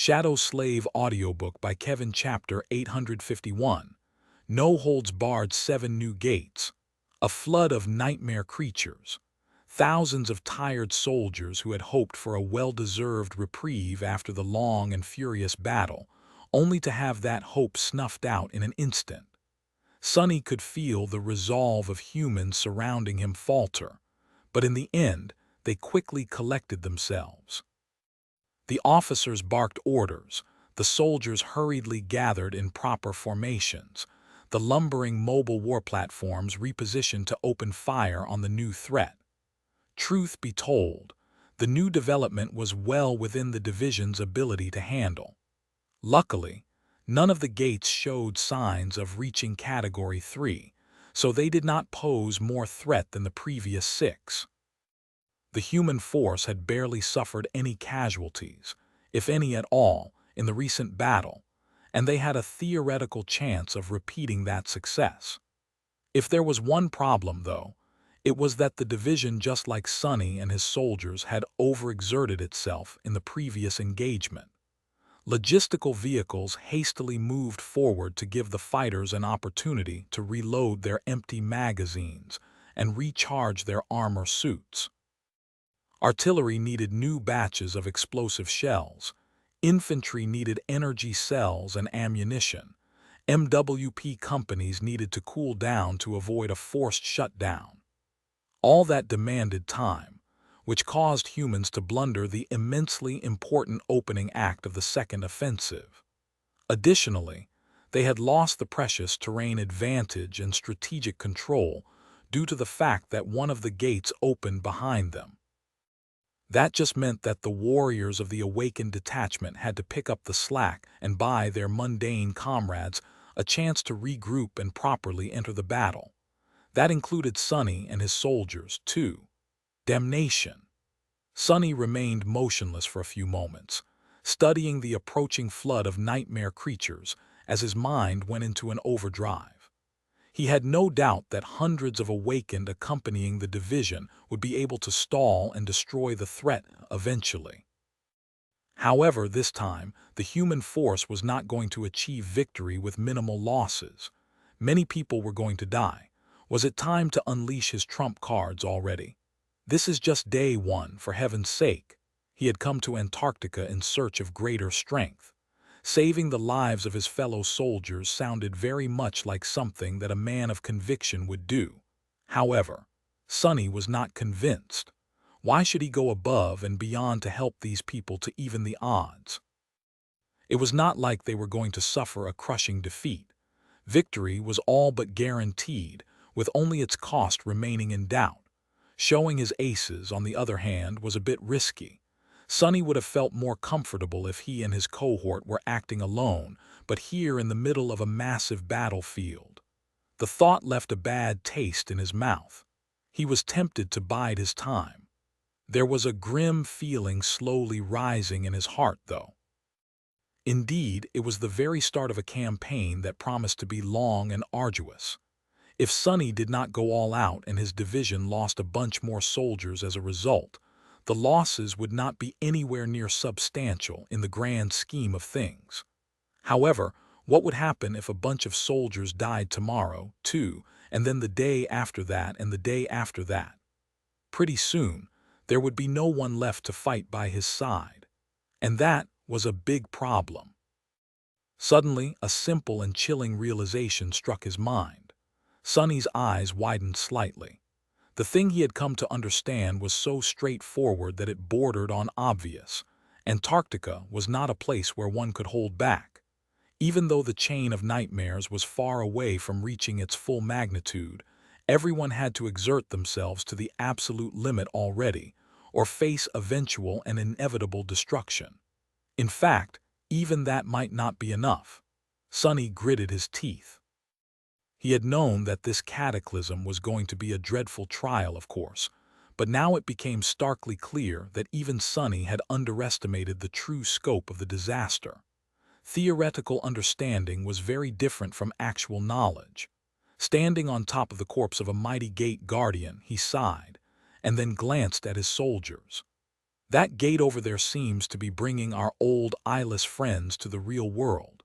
Shadow Slave Audiobook by Kevin Chapter 851. No Holds Barred 7 New Gates. A flood of nightmare creatures. Thousands of tired soldiers who had hoped for a well-deserved reprieve after the long and furious battle, only to have that hope snuffed out in an instant. Sonny could feel the resolve of humans surrounding him falter, but in the end, they quickly collected themselves. The officers barked orders, the soldiers hurriedly gathered in proper formations, the lumbering mobile war platforms repositioned to open fire on the new threat. Truth be told, the new development was well within the division's ability to handle. Luckily, none of the gates showed signs of reaching Category 3, so they did not pose more threat than the previous 6. The human force had barely suffered any casualties, if any at all, in the recent battle, and they had a theoretical chance of repeating that success. If there was one problem, though, it was that the division, just like Sonny and his soldiers, had overexerted itself in the previous engagement. Logistical vehicles hastily moved forward to give the fighters an opportunity to reload their empty magazines and recharge their armor suits. Artillery needed new batches of explosive shells. Infantry needed energy cells and ammunition. MWP companies needed to cool down to avoid a forced shutdown. All that demanded time, which caused humans to blunder the immensely important opening act of the second offensive. Additionally, they had lost the precious terrain advantage and strategic control due to the fact that one of the gates opened behind them. That just meant that the warriors of the awakened detachment had to pick up the slack and buy their mundane comrades a chance to regroup and properly enter the battle. That included Sonny and his soldiers, too. Damnation! Sonny remained motionless for a few moments, studying the approaching flood of nightmare creatures as his mind went into an overdrive. He had no doubt that hundreds of awakened accompanying the division would be able to stall and destroy the threat eventually. However, this time, the human force was not going to achieve victory with minimal losses. Many people were going to die. Was it time to unleash his trump cards already? This is just day 1, for heaven's sake. He had come to Antarctica in search of greater strength. Saving the lives of his fellow soldiers sounded very much like something that a man of conviction would do. However, Sonny was not convinced. Why should he go above and beyond to help these people to even the odds? It was not like they were going to suffer a crushing defeat. Victory was all but guaranteed, with only its cost remaining in doubt. Showing his aces, on the other hand, was a bit risky. Sonny would have felt more comfortable if he and his cohort were acting alone, but here in the middle of a massive battlefield. The thought left a bad taste in his mouth. He was tempted to bide his time. There was a grim feeling slowly rising in his heart, though. Indeed, it was the very start of a campaign that promised to be long and arduous. If Sonny did not go all out and his division lost a bunch more soldiers as a result, the losses would not be anywhere near substantial in the grand scheme of things. However, what would happen if a bunch of soldiers died tomorrow, too, and then the day after that and the day after that? Pretty soon, there would be no one left to fight by his side. And that was a big problem. Suddenly, a simple and chilling realization struck his mind. Sonny's eyes widened slightly. The thing he had come to understand was so straightforward that it bordered on obvious. Antarctica was not a place where one could hold back. Even though the chain of nightmares was far away from reaching its full magnitude, everyone had to exert themselves to the absolute limit already, or face eventual and inevitable destruction. In fact, even that might not be enough. Sonny gritted his teeth. He had known that this cataclysm was going to be a dreadful trial, of course, but now it became starkly clear that even Sonny had underestimated the true scope of the disaster. Theoretical understanding was very different from actual knowledge. Standing on top of the corpse of a mighty gate guardian, he sighed, and then glanced at his soldiers. That gate over there seems to be bringing our old eyeless friends to the real world.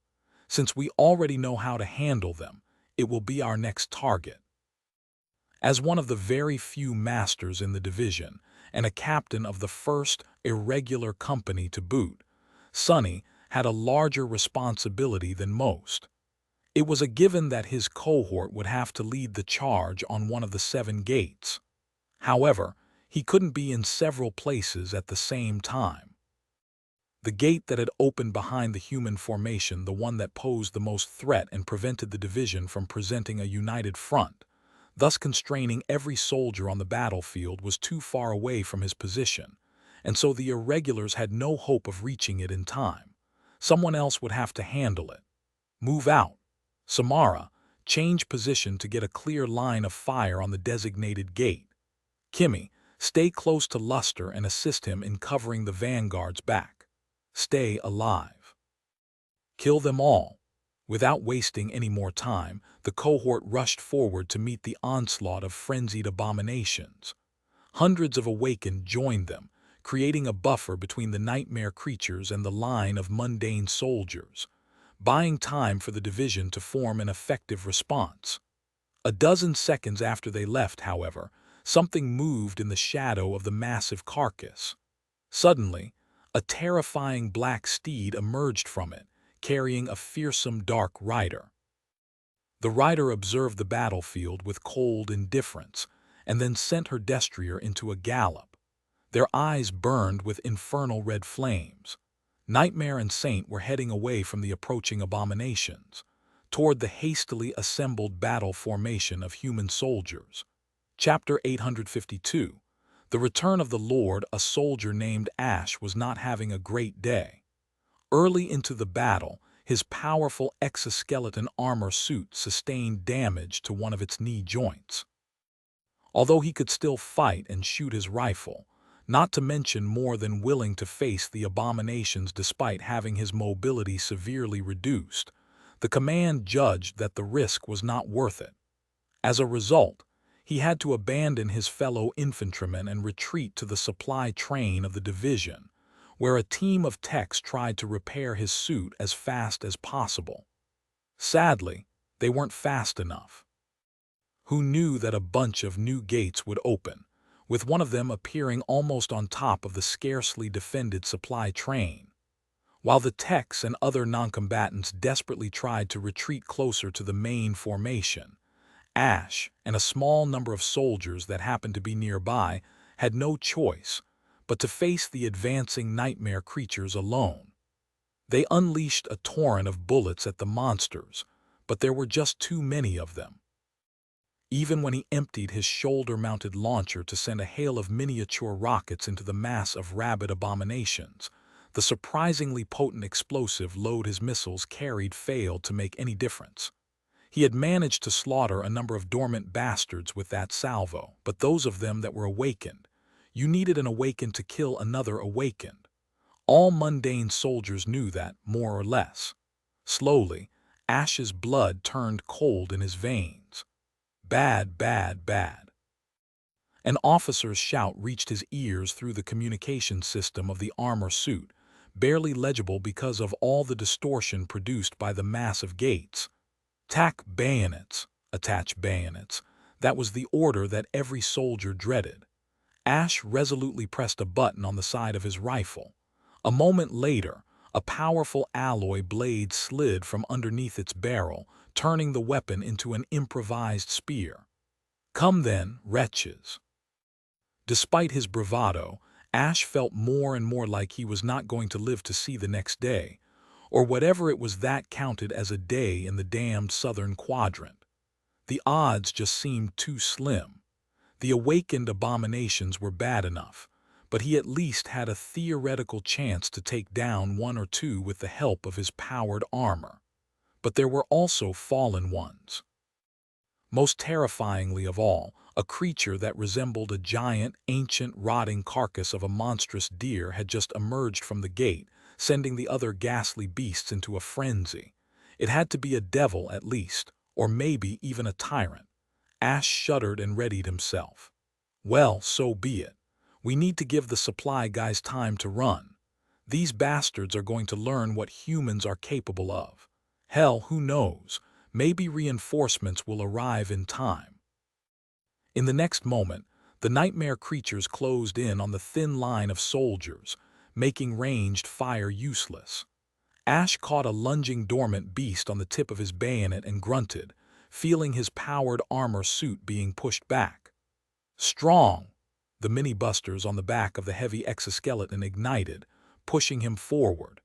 Since we already know how to handle them, it will be our next target. As one of the very few masters in the division, and a captain of the first irregular company to boot, Sonny had a larger responsibility than most. It was a given that his cohort would have to lead the charge on one of the 7 gates. However, he couldn't be in several places at the same time. The gate that had opened behind the human formation, the one that posed the most threat and prevented the division from presenting a united front, thus constraining every soldier on the battlefield, was too far away from his position, and so the irregulars had no hope of reaching it in time. Someone else would have to handle it. Move out. Samara, change position to get a clear line of fire on the designated gate. Kimmy, stay close to Luster and assist him in covering the vanguard's back. Stay alive. Kill them all. Without wasting any more time, the cohort rushed forward to meet the onslaught of frenzied abominations. Hundreds of awakened joined them, creating a buffer between the nightmare creatures and the line of mundane soldiers, buying time for the division to form an effective response. A dozen seconds after they left, however, something moved in the shadow of the massive carcass. Suddenly, a terrifying black steed emerged from it, carrying a fearsome dark rider. The rider observed the battlefield with cold indifference, and then sent her destrier into a gallop. Their eyes burned with infernal red flames. Nightmare and Saint were heading away from the approaching abominations, toward the hastily assembled battle formation of human soldiers. Chapter 852. The Return of the Lord. A soldier named Ash was not having a great day. Early into the battle, his powerful exoskeleton armor suit sustained damage to one of its knee joints. Although he could still fight and shoot his rifle, not to mention more than willing to face the abominations despite having his mobility severely reduced, the command judged that the risk was not worth it. As a result, he had to abandon his fellow infantrymen and retreat to the supply train of the division, where a team of techs tried to repair his suit as fast as possible. Sadly, they weren't fast enough. Who knew that a bunch of new gates would open, with one of them appearing almost on top of the scarcely defended supply train? While the techs and other noncombatants desperately tried to retreat closer to the main formation, Ash and a small number of soldiers that happened to be nearby had no choice but to face the advancing nightmare creatures alone. They unleashed a torrent of bullets at the monsters, but there were just too many of them. Even when he emptied his shoulder-mounted launcher to send a hail of miniature rockets into the mass of rabid abominations, the surprisingly potent explosive load his missiles carried failed to make any difference. He had managed to slaughter a number of dormant bastards with that salvo, but those of them that were awakened, you needed an awakened to kill another awakened. All mundane soldiers knew that, more or less. Slowly, Ash's blood turned cold in his veins. Bad, bad, bad. An officer's shout reached his ears through the communication system of the armor suit, barely legible because of all the distortion produced by the massive gates. Tack bayonets, attach bayonets. That was the order that every soldier dreaded. Ash resolutely pressed a button on the side of his rifle. A moment later, a powerful alloy blade slid from underneath its barrel, turning the weapon into an improvised spear. Come then, wretches. Despite his bravado, Ash felt more and more like he was not going to live to see the next day, or whatever it was that counted as a day in the damned southern quadrant. The odds just seemed too slim. The awakened abominations were bad enough, but he at least had a theoretical chance to take down one or two with the help of his powered armor. But there were also fallen ones. Most terrifyingly of all, a creature that resembled a giant, ancient, rotting carcass of a monstrous deer had just emerged from the gate, sending the other ghastly beasts into a frenzy. It had to be a devil at least, or maybe even a tyrant. Ash shuddered and readied himself. Well, so be it. We need to give the supply guys time to run. These bastards are going to learn what humans are capable of. Hell, who knows? Maybe reinforcements will arrive in time. In the next moment, the nightmare creatures closed in on the thin line of soldiers, making ranged fire useless. Ash caught a lunging dormant beast on the tip of his bayonet and grunted, feeling his powered armor suit being pushed back. Strong! The mini-busters on the back of the heavy exoskeleton ignited, pushing him forward.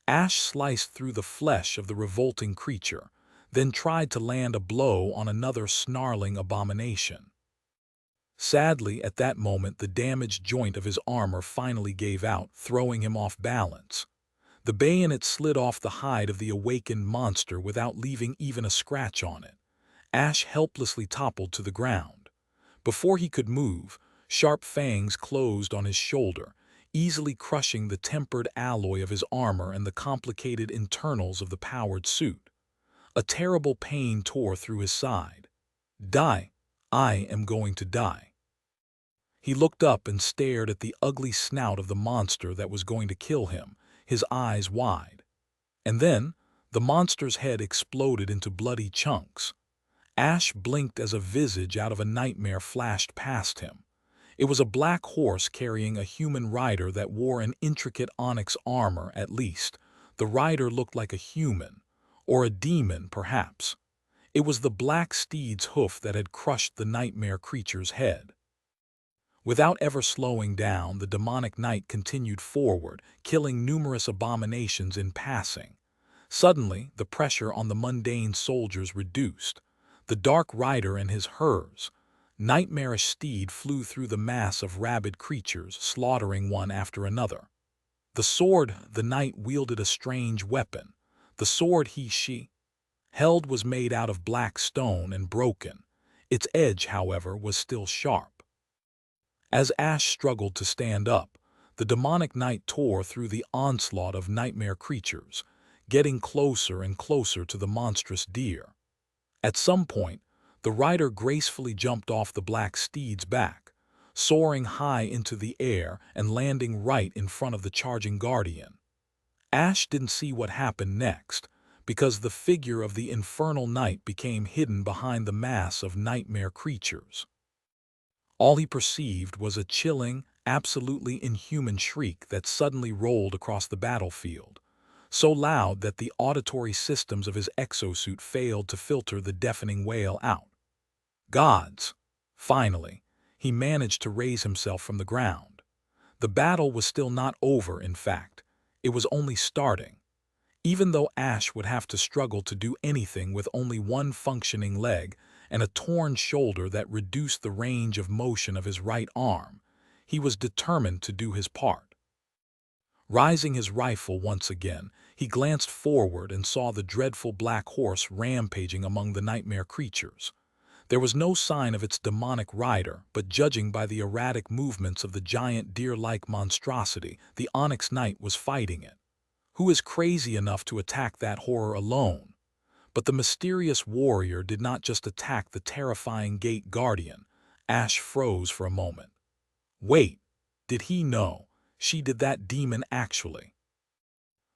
Ash sliced through the flesh of the revolting creature, then tried to land a blow on another snarling abomination. Sadly, at that moment the damaged joint of his armor finally gave out, throwing him off balance. The bayonet slid off the hide of the awakened monster without leaving even a scratch on it. Ash helplessly toppled to the ground. Before he could move, sharp fangs closed on his shoulder, easily crushing the tempered alloy of his armor and the complicated internals of the powered suit. A terrible pain tore through his side. Die! I am going to die. He looked up and stared at the ugly snout of the monster that was going to kill him, his eyes wide. And then, the monster's head exploded into bloody chunks. Ash blinked as a visage out of a nightmare flashed past him. It was a black horse carrying a human rider that wore an intricate onyx armor, at least. The rider looked like a human, or a demon, perhaps. It was the black steed's hoof that had crushed the nightmare creature's head. Without ever slowing down, the demonic knight continued forward, killing numerous abominations in passing. Suddenly, the pressure on the mundane soldiers reduced. The dark rider and his hers, nightmarish steed, flew through the mass of rabid creatures, slaughtering one after another. The sword the knight wielded, a strange weapon. The sword she held was made out of black stone and broken. Its edge, however, was still sharp. As Ash struggled to stand up, the demonic knight tore through the onslaught of nightmare creatures, getting closer and closer to the monstrous deer. At some point, the rider gracefully jumped off the black steed's back, soaring high into the air and landing right in front of the charging guardian. Ash didn't see what happened next, because the figure of the infernal knight became hidden behind the mass of nightmare creatures. All he perceived was a chilling, absolutely inhuman shriek that suddenly rolled across the battlefield, so loud that the auditory systems of his exosuit failed to filter the deafening wail out. Gods! Finally, he managed to raise himself from the ground. The battle was still not over, in fact. It was only starting. Even though Ash would have to struggle to do anything with only one functioning leg and a torn shoulder that reduced the range of motion of his right arm, he was determined to do his part. Rising his rifle once again, he glanced forward and saw the dreadful black horse rampaging among the nightmare creatures. There was no sign of its demonic rider, but judging by the erratic movements of the giant deer-like monstrosity, the Onyx Knight was fighting it. Who is crazy enough to attack that horror alone? But the mysterious warrior did not just attack the terrifying gate guardian. Ash froze for a moment. Wait, did he know? She did that demon actually.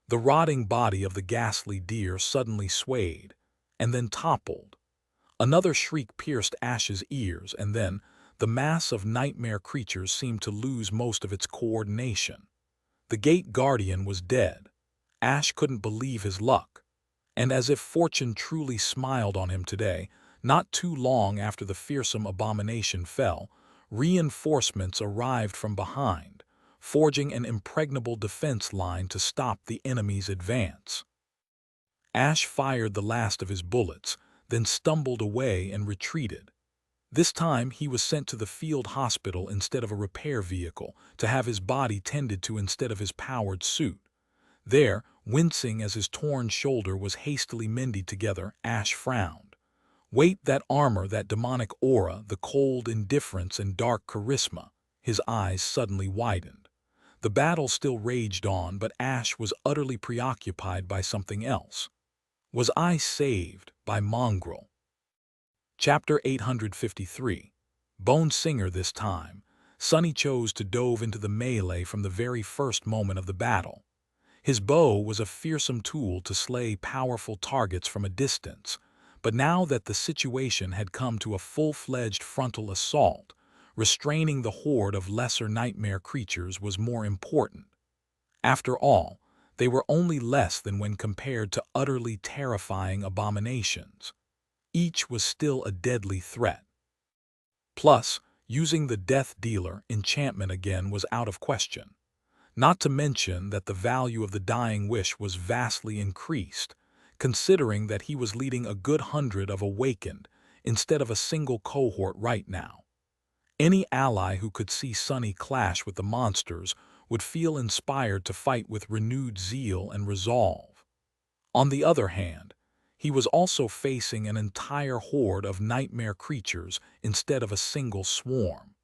The rotting body of the ghastly deer suddenly swayed, and then toppled. Another shriek pierced Ash's ears, and then the mass of nightmare creatures seemed to lose most of its coordination. The gate guardian was dead. Ash couldn't believe his luck. And as if fortune truly smiled on him today, not too long after the fearsome abomination fell, reinforcements arrived from behind, forging an impregnable defense line to stop the enemy's advance. Ash fired the last of his bullets, then stumbled away and retreated. This time he was sent to the field hospital instead of a repair vehicle, to have his body tended to instead of his powered suit. There, wincing as his torn shoulder was hastily mended together, Ash frowned. Wait, that armor, that demonic aura, the cold indifference and dark charisma. His eyes suddenly widened. The battle still raged on, but Ash was utterly preoccupied by something else. Was I saved by Mongrel? Chapter 853. Bone Singer this time. Sonny chose to dove into the melee from the very first moment of the battle. His bow was a fearsome tool to slay powerful targets from a distance, but now that the situation had come to a full-fledged frontal assault, restraining the horde of lesser nightmare creatures was more important. After all, they were only less than when compared to utterly terrifying abominations. Each was still a deadly threat. Plus, using the Death Dealer enchantment again was out of question. Not to mention that the value of the Dying Wish was vastly increased, considering that he was leading a good 100 of Awakened instead of a single cohort right now. Any ally who could see Sonny clash with the monsters would feel inspired to fight with renewed zeal and resolve. On the other hand, he was also facing an entire horde of nightmare creatures instead of a single swarm.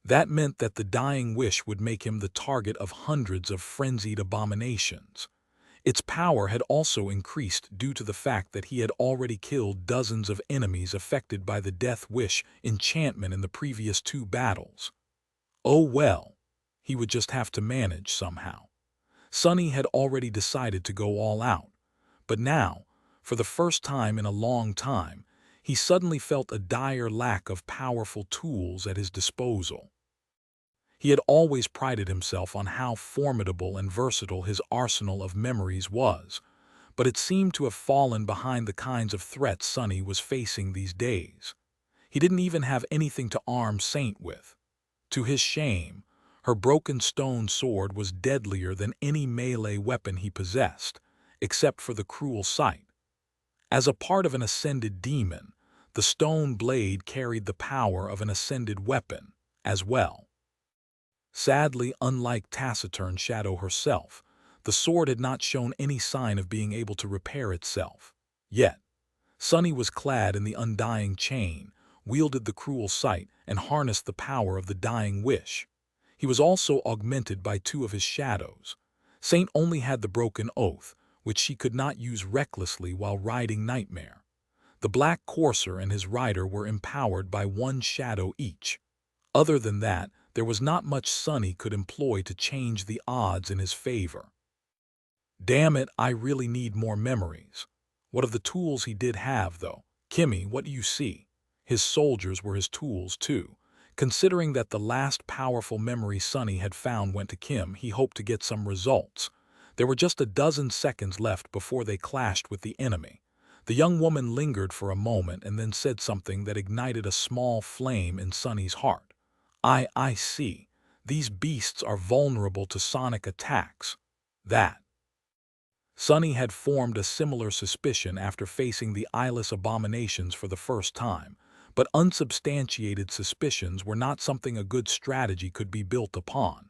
That meant that the Dying Wish would make him the target of hundreds of frenzied abominations. Its power had also increased due to the fact that he had already killed dozens of enemies affected by the Death Wish enchantment in the previous 2 battles. Oh well, he would just have to manage somehow. Sonny had already decided to go all out, but now, for the first time in a long time, he suddenly felt a dire lack of powerful tools at his disposal. He had always prided himself on how formidable and versatile his arsenal of memories was, but it seemed to have fallen behind the kinds of threats Sonny was facing these days. He didn't even have anything to arm Saint with. To his shame, her broken stone sword was deadlier than any melee weapon he possessed, except for the cruel sight. As a part of an ascended demon, the stone blade carried the power of an ascended weapon as well. Sadly, unlike taciturn Shadow herself, the sword had not shown any sign of being able to repair itself. Yet, Sonny was clad in the undying chain, wielded the cruel sight, and harnessed the power of the Dying Wish. He was also augmented by 2 of his shadows. Saint only had the broken oath, which she could not use recklessly while riding Nightmare. The Black Courser and his rider were empowered by 1 shadow each. Other than that, there was not much Sonny could employ to change the odds in his favor. Damn it, I really need more memories. What of the tools he did have, though? Kimmy, what do you see? His soldiers were his tools, too. Considering that the last powerful memory Sonny had found went to Kim, he hoped to get some results. There were just a dozen seconds left before they clashed with the enemy. The young woman lingered for a moment and then said something that ignited a small flame in Sonny's heart. I see. These beasts are vulnerable to sonic attacks. That. Sonny had formed a similar suspicion after facing the eyeless abominations for the first time, but unsubstantiated suspicions were not something a good strategy could be built upon.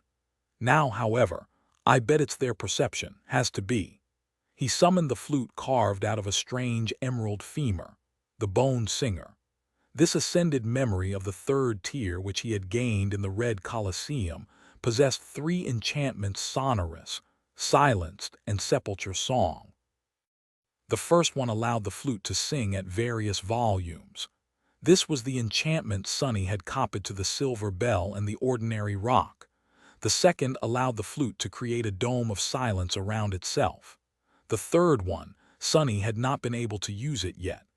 Now, however, I bet it's their perception, has to be. He summoned the flute carved out of a strange emerald femur, the Bone Singer. This ascended memory of the 3rd tier which he had gained in the Red Colosseum possessed 3 enchantments: Sonorous, Silenced, and Sepulture Song. The first one allowed the flute to sing at various volumes. This was the enchantment Sonny had copied to the Silver Bell and the Ordinary Rock. The second allowed the flute to create a dome of silence around itself. The third one, Sonny had not been able to use it yet.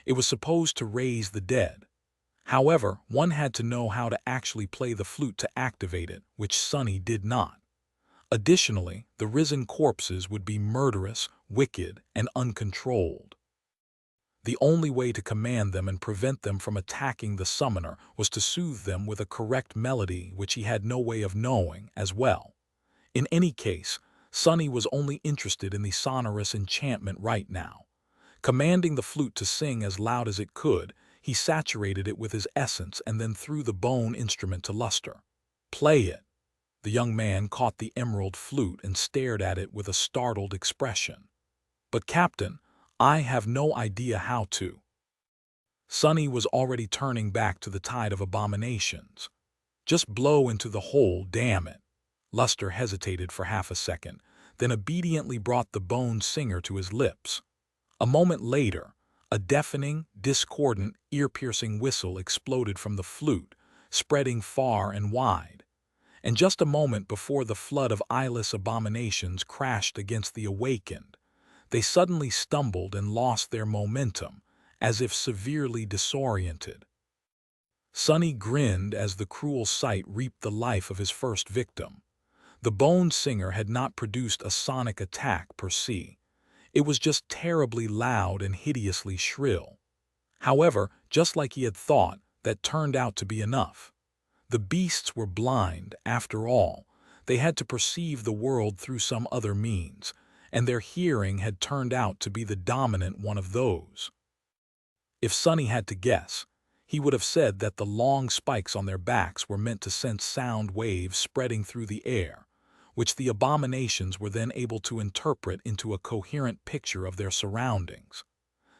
It was supposed to raise the dead. However, one had to know how to actually play the flute to activate it, which Sonny did not. Additionally, the risen corpses would be murderous, wicked, and uncontrolled. The only way to command them and prevent them from attacking the summoner was to soothe them with a correct melody which he had no way of knowing as well. In any case, Sonny was only interested in the sonorous enchantment right now. Commanding the flute to sing as loud as it could, he saturated it with his essence and then threw the bone instrument to luster. "Play it." The young man caught the emerald flute and stared at it with a startled expression. "But Captain, I have no idea how to." Sonny was already turning back to the tide of abominations. "Just blow into the hole, damn it." Luster hesitated for half a second, then obediently brought the Bone Singer to his lips. A moment later, a deafening, discordant, ear-piercing whistle exploded from the flute, spreading far and wide. And just a moment before the flood of eyeless abominations crashed against the awakened, they suddenly stumbled and lost their momentum, as if severely disoriented. Sonny grinned as the cruel sight reaped the life of his first victim. The Bone Singer had not produced a sonic attack per se. It was just terribly loud and hideously shrill. However, just like he had thought, that turned out to be enough. The beasts were blind, after all. They had to perceive the world through some other means, and their hearing had turned out to be the dominant one of those. If Sonny had to guess, he would have said that the long spikes on their backs were meant to sense sound waves spreading through the air, which the abominations were then able to interpret into a coherent picture of their surroundings.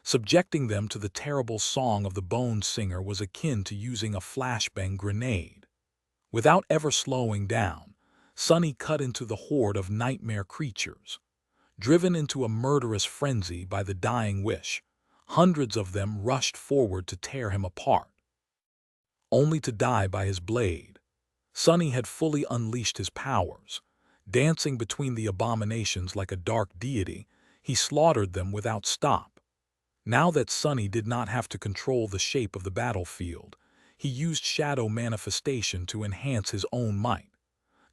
Subjecting them to the terrible song of the Bone Singer was akin to using a flashbang grenade. Without ever slowing down, Sonny cut into the horde of nightmare creatures. Driven into a murderous frenzy by the dying wish, hundreds of them rushed forward to tear him apart, only to die by his blade. Sonny had fully unleashed his powers. Dancing between the abominations like a dark deity, he slaughtered them without stop. Now that Sonny did not have to control the shape of the battlefield, he used shadow manifestation to enhance his own might.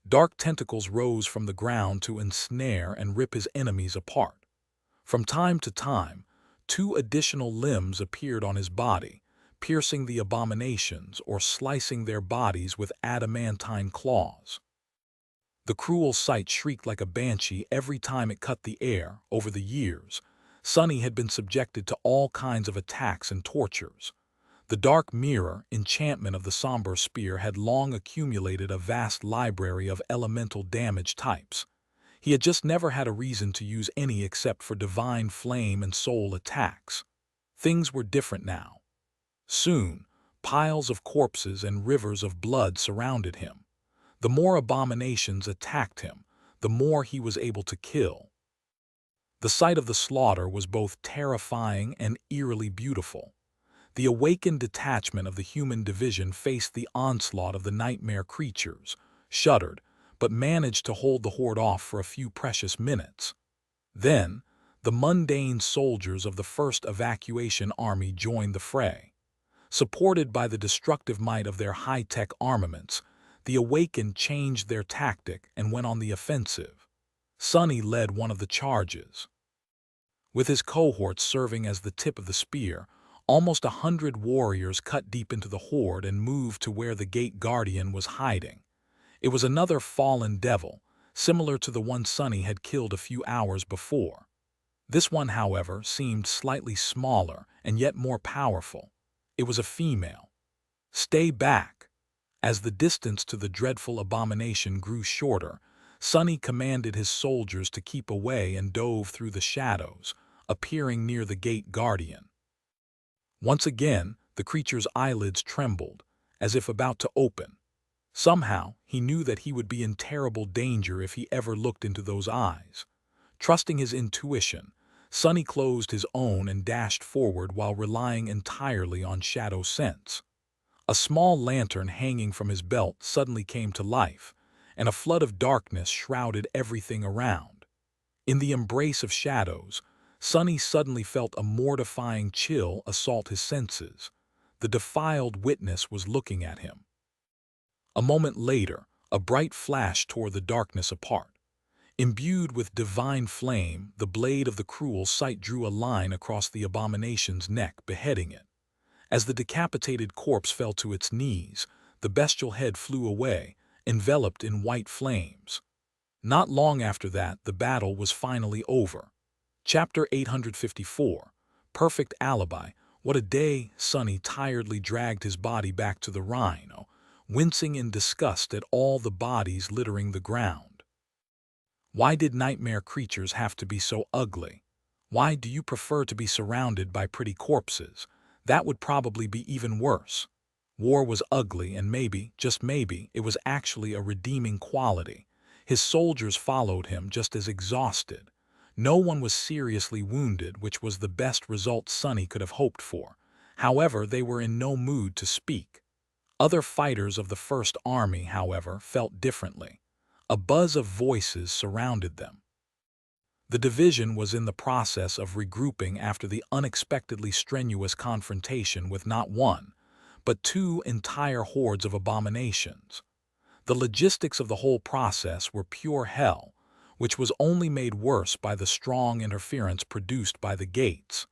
Dark tentacles rose from the ground to ensnare and rip his enemies apart. From time to time, 2 additional limbs appeared on his body, piercing the abominations or slicing their bodies with adamantine claws. The cruel sight shrieked like a banshee every time it cut the air. Over the years, Sonny had been subjected to all kinds of attacks and tortures. The dark mirror, enchantment of the somber spear, had long accumulated a vast library of elemental damage types. He had just never had a reason to use any except for divine flame and soul attacks. Things were different now. Soon, piles of corpses and rivers of blood surrounded him. The more abominations attacked him, the more he was able to kill. The sight of the slaughter was both terrifying and eerily beautiful. The awakened detachment of the human division faced the onslaught of the nightmare creatures, shuddered, but managed to hold the horde off for a few precious minutes. Then, the mundane soldiers of the First Evacuation Army joined the fray. Supported by the destructive might of their high-tech armaments, the awakened changed their tactic and went on the offensive. Sonny led one of the charges. With his cohorts serving as the tip of the spear, almost 100 warriors cut deep into the horde and moved to where the gate guardian was hiding. It was another fallen devil, similar to the one Sonny had killed a few hours before. This one, however, seemed slightly smaller and yet more powerful. It was a female. "Stay back!" As the distance to the dreadful abomination grew shorter, Sonny commanded his soldiers to keep away and dove through the shadows, appearing near the gate guardian. Once again, the creature's eyelids trembled, as if about to open. Somehow, he knew that he would be in terrible danger if he ever looked into those eyes. Trusting his intuition, Sonny closed his own and dashed forward while relying entirely on shadow sense. A small lantern hanging from his belt suddenly came to life, and a flood of darkness shrouded everything around. In the embrace of shadows, Sonny suddenly felt a mortifying chill assault his senses. The defiled witness was looking at him. A moment later, a bright flash tore the darkness apart. Imbued with divine flame, the blade of the cruel sight drew a line across the abomination's neck, beheading it. As the decapitated corpse fell to its knees, the bestial head flew away, enveloped in white flames. Not long after that, the battle was finally over. Chapter 854, Perfect Alibi. What a day! Sonny tiredly dragged his body back to the rhino, wincing in disgust at all the bodies littering the ground. Why did nightmare creatures have to be so ugly? Why do you prefer to be surrounded by pretty corpses? That would probably be even worse. War was ugly, and maybe, just maybe, it was actually a redeeming quality. His soldiers followed him just as exhausted. No one was seriously wounded, which was the best result Sonny could have hoped for. However, they were in no mood to speak. Other fighters of the First Army, however, felt differently. A buzz of voices surrounded them. The division was in the process of regrouping after the unexpectedly strenuous confrontation with not one, but two entire hordes of abominations. The logistics of the whole process were pure hell, which was only made worse by the strong interference produced by the gates.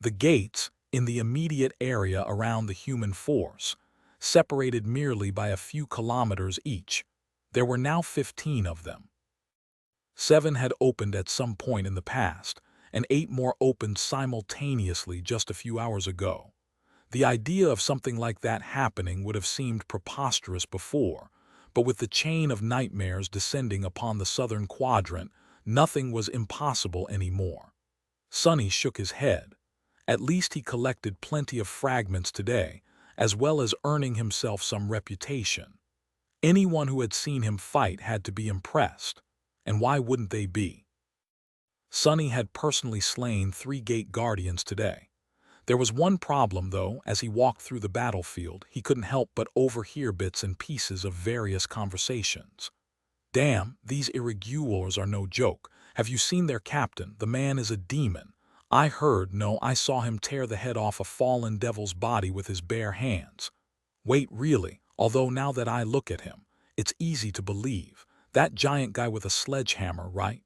The gates, in the immediate area around the human force, separated merely by a few kilometers each. There were now 15 of them. 7 had opened at some point in the past, and 8 more opened simultaneously just a few hours ago. The idea of something like that happening would have seemed preposterous before, but with the chain of nightmares descending upon the southern quadrant, nothing was impossible anymore. Sonny shook his head. At least he collected plenty of fragments today, as well as earning himself some reputation. Anyone who had seen him fight had to be impressed, and why wouldn't they be? Sonny had personally slain 3 gate guardians today. There was one problem, though. As he walked through the battlefield, he couldn't help but overhear bits and pieces of various conversations. "Damn, these irregulars are no joke. Have you seen their captain? The man is a demon. I heard, no, I saw him tear the head off a fallen devil's body with his bare hands. Wait, really? Although now that I look at him, it's easy to believe. That giant guy with a sledgehammer, right?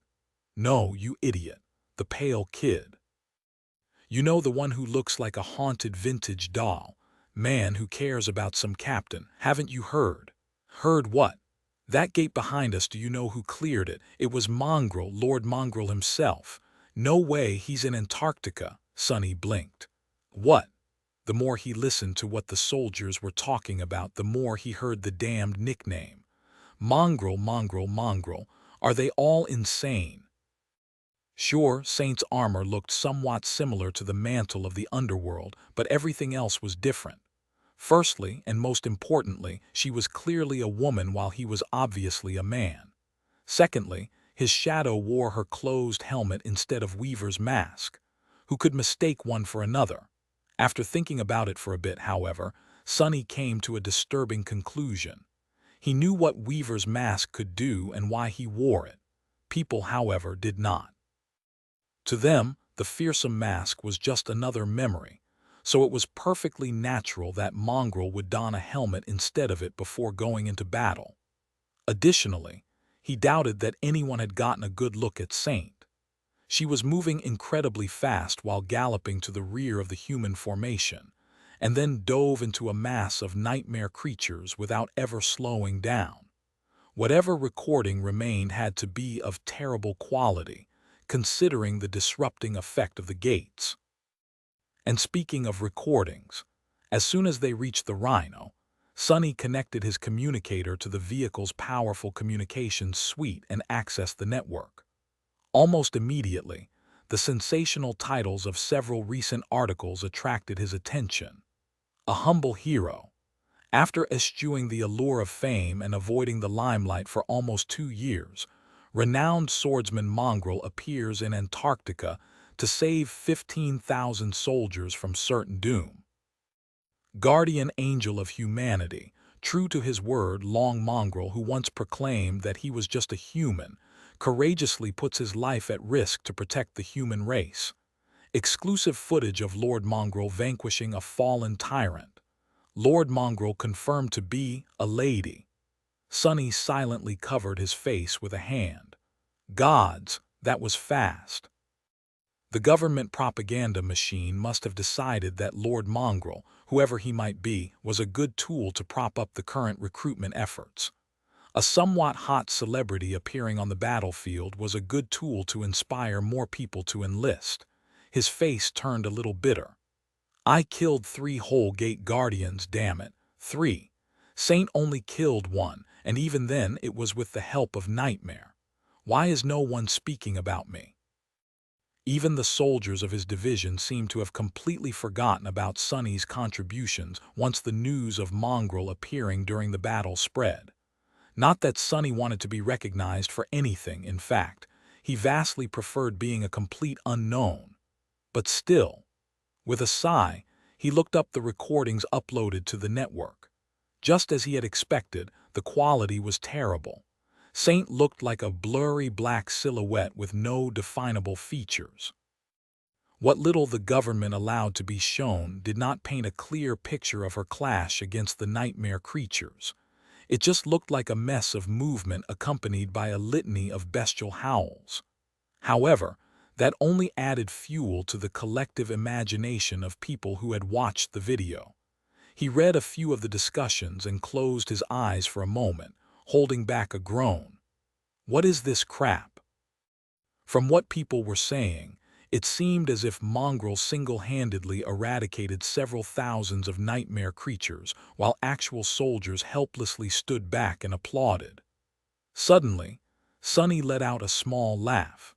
No, you idiot. The pale kid. You know, the one who looks like a haunted vintage doll. Man who cares about some captain. Haven't you heard?" "Heard what?" "That gate behind us, do you know who cleared it? It was Mongrel, Lord Mongrel himself." "No way, he's in Antarctica." Sonny blinked. "What?" The more he listened to what the soldiers were talking about, the more he heard the damned nickname. Mongrel, Mongrel, Mongrel. Are they all insane? Sure, Saint's armor looked somewhat similar to the mantle of the underworld, but everything else was different. Firstly, and most importantly, she was clearly a woman while he was obviously a man. Secondly, his shadow wore her closed helmet instead of Weaver's mask. Who could mistake one for another? After thinking about it for a bit, however, Sonny came to a disturbing conclusion. He knew what Weaver's mask could do and why he wore it. People, however, did not. To them, the fearsome mask was just another memory, so it was perfectly natural that Mongrel would don a helmet instead of it before going into battle. Additionally, he doubted that anyone had gotten a good look at Saint. She was moving incredibly fast while galloping to the rear of the human formation, and then dove into a mass of nightmare creatures without ever slowing down. Whatever recording remained had to be of terrible quality, considering the disrupting effect of the gates. And speaking of recordings, as soon as they reached the Rhino, Sonny connected his communicator to the vehicle's powerful communications suite and accessed the network. Almost immediately, the sensational titles of several recent articles attracted his attention. A humble hero. After eschewing the allure of fame and avoiding the limelight for almost 2 years, renowned swordsman Mongrel appears in Antarctica to save 15,000 soldiers from certain doom. Guardian angel of humanity, true to his word, Long Mongrel, who once proclaimed that he was just a human, courageously puts his life at risk to protect the human race. Exclusive footage of Lord Mongrel vanquishing a fallen tyrant. Lord Mongrel confirmed to be a lady. Sonny silently covered his face with a hand. Gods, that was fast. The government propaganda machine must have decided that Lord Mongrel, whoever he might be, was a good tool to prop up the current recruitment efforts. A somewhat hot celebrity appearing on the battlefield was a good tool to inspire more people to enlist. His face turned a little bitter. "I killed 3 whole gate guardians, damn it. 3. Saint only killed 1, and even then it was with the help of Nightmare. Why is no one speaking about me?" Even the soldiers of his division seemed to have completely forgotten about Sonny's contributions once the news of Mongrel appearing during the battle spread. Not that Sonny wanted to be recognized for anything, in fact, he vastly preferred being a complete unknown. But still, with a sigh, he looked up the recordings uploaded to the network. Just as he had expected, the quality was terrible. Saint looked like a blurry black silhouette with no definable features. What little the government allowed to be shown did not paint a clear picture of her clash against the nightmare creatures. It just looked like a mess of movement accompanied by a litany of bestial howls. However, that only added fuel to the collective imagination of people who had watched the video. He read a few of the discussions and closed his eyes for a moment, holding back a groan. What is this crap? From what people were saying, it seemed as if Mongrel single-handedly eradicated several thousands of nightmare creatures, while actual soldiers helplessly stood back and applauded. Suddenly, Sonny let out a small laugh.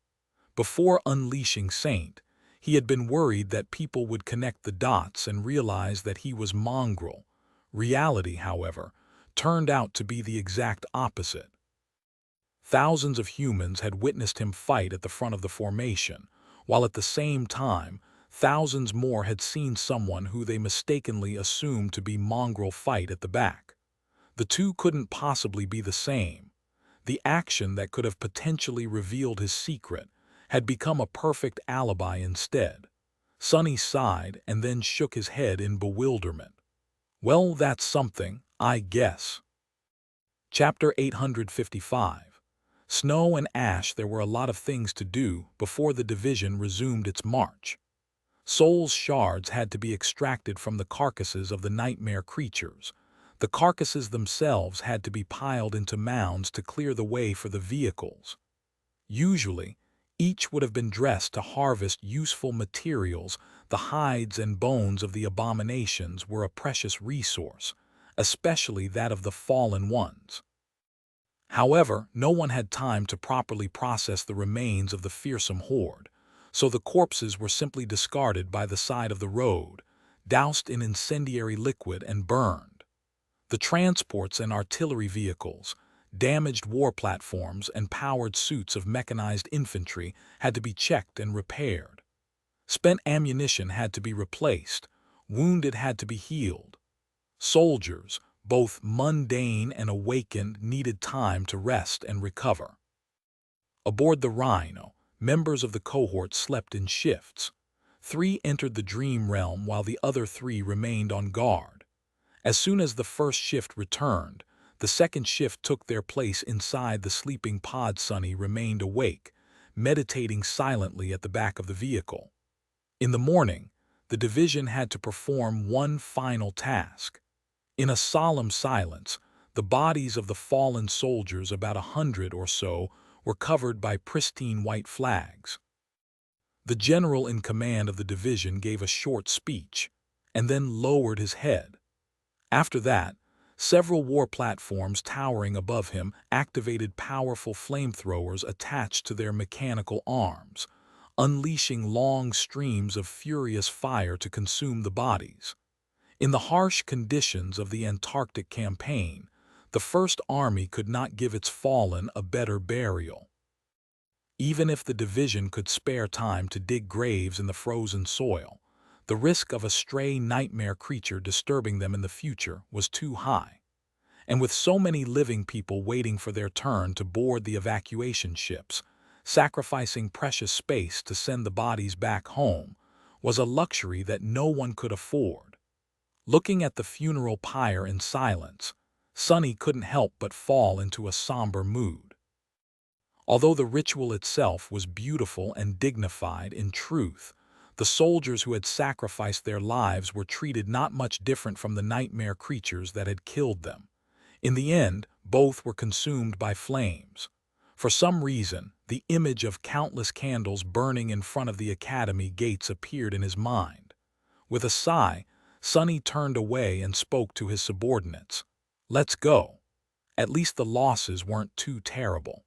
Before unleashing Saint, he had been worried that people would connect the dots and realize that he was Mongrel. Reality, however, turned out to be the exact opposite. Thousands of humans had witnessed him fight at the front of the formation, while at the same time, thousands more had seen someone who they mistakenly assumed to be Mongrel fight at the back. The two couldn't possibly be the same. The action that could have potentially revealed his secret had become a perfect alibi instead. Sonny sighed and then shook his head in bewilderment. Well, that's something, I guess. Chapter 855. Snow and ash. There were a lot of things to do before the division resumed its march. Soul's shards had to be extracted from the carcasses of the nightmare creatures. The carcasses themselves had to be piled into mounds to clear the way for the vehicles. Usually, each would have been dressed to harvest useful materials. The hides and bones of the abominations were a precious resource, especially that of the fallen ones. However, no one had time to properly process the remains of the fearsome horde, so the corpses were simply discarded by the side of the road, doused in incendiary liquid and burned. The transports and artillery vehicles, damaged war platforms, and powered suits of mechanized infantry had to be checked and repaired. Spent ammunition had to be replaced, wounded had to be healed. Soldiers, both mundane and awakened, needed time to rest and recover. Aboard the Rhino, members of the cohort slept in shifts. 3 entered the dream realm while the other 3 remained on guard. As soon as the first shift returned, the second shift took their place inside the sleeping pod. Sonny remained awake, meditating silently at the back of the vehicle. In the morning, the division had to perform one final task. In a solemn silence, the bodies of the fallen soldiers, about 100 or so, were covered by pristine white flags. The general in command of the division gave a short speech, and then lowered his head. After that, several war platforms towering above him activated powerful flamethrowers attached to their mechanical arms, unleashing long streams of furious fire to consume the bodies. In the harsh conditions of the Antarctic campaign, the First Army could not give its fallen a better burial. Even if the division could spare time to dig graves in the frozen soil, the risk of a stray nightmare creature disturbing them in the future was too high. And with so many living people waiting for their turn to board the evacuation ships, sacrificing precious space to send the bodies back home was a luxury that no one could afford. Looking at the funeral pyre in silence, Sonny couldn't help but fall into a somber mood. Although the ritual itself was beautiful and dignified, in truth, the soldiers who had sacrificed their lives were treated not much different from the nightmare creatures that had killed them. In the end, both were consumed by flames. For some reason, the image of countless candles burning in front of the academy gates appeared in his mind. With a sigh, Sonny turned away and spoke to his subordinates. Let's go. At least the losses weren't too terrible.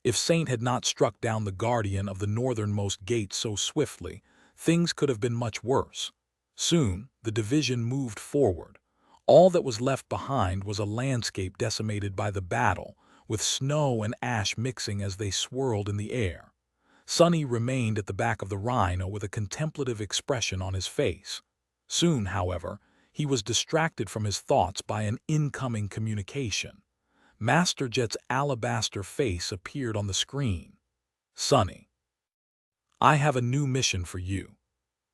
If Saint had not struck down the guardian of the northernmost gate so swiftly, things could have been much worse. Soon, the division moved forward. All that was left behind was a landscape decimated by the battle, with snow and ash mixing as they swirled in the air. Sonny remained at the back of the Rhino with a contemplative expression on his face. Soon, however, he was distracted from his thoughts by an incoming communication. Master Jet's alabaster face appeared on the screen. "Sonny, I have a new mission for you."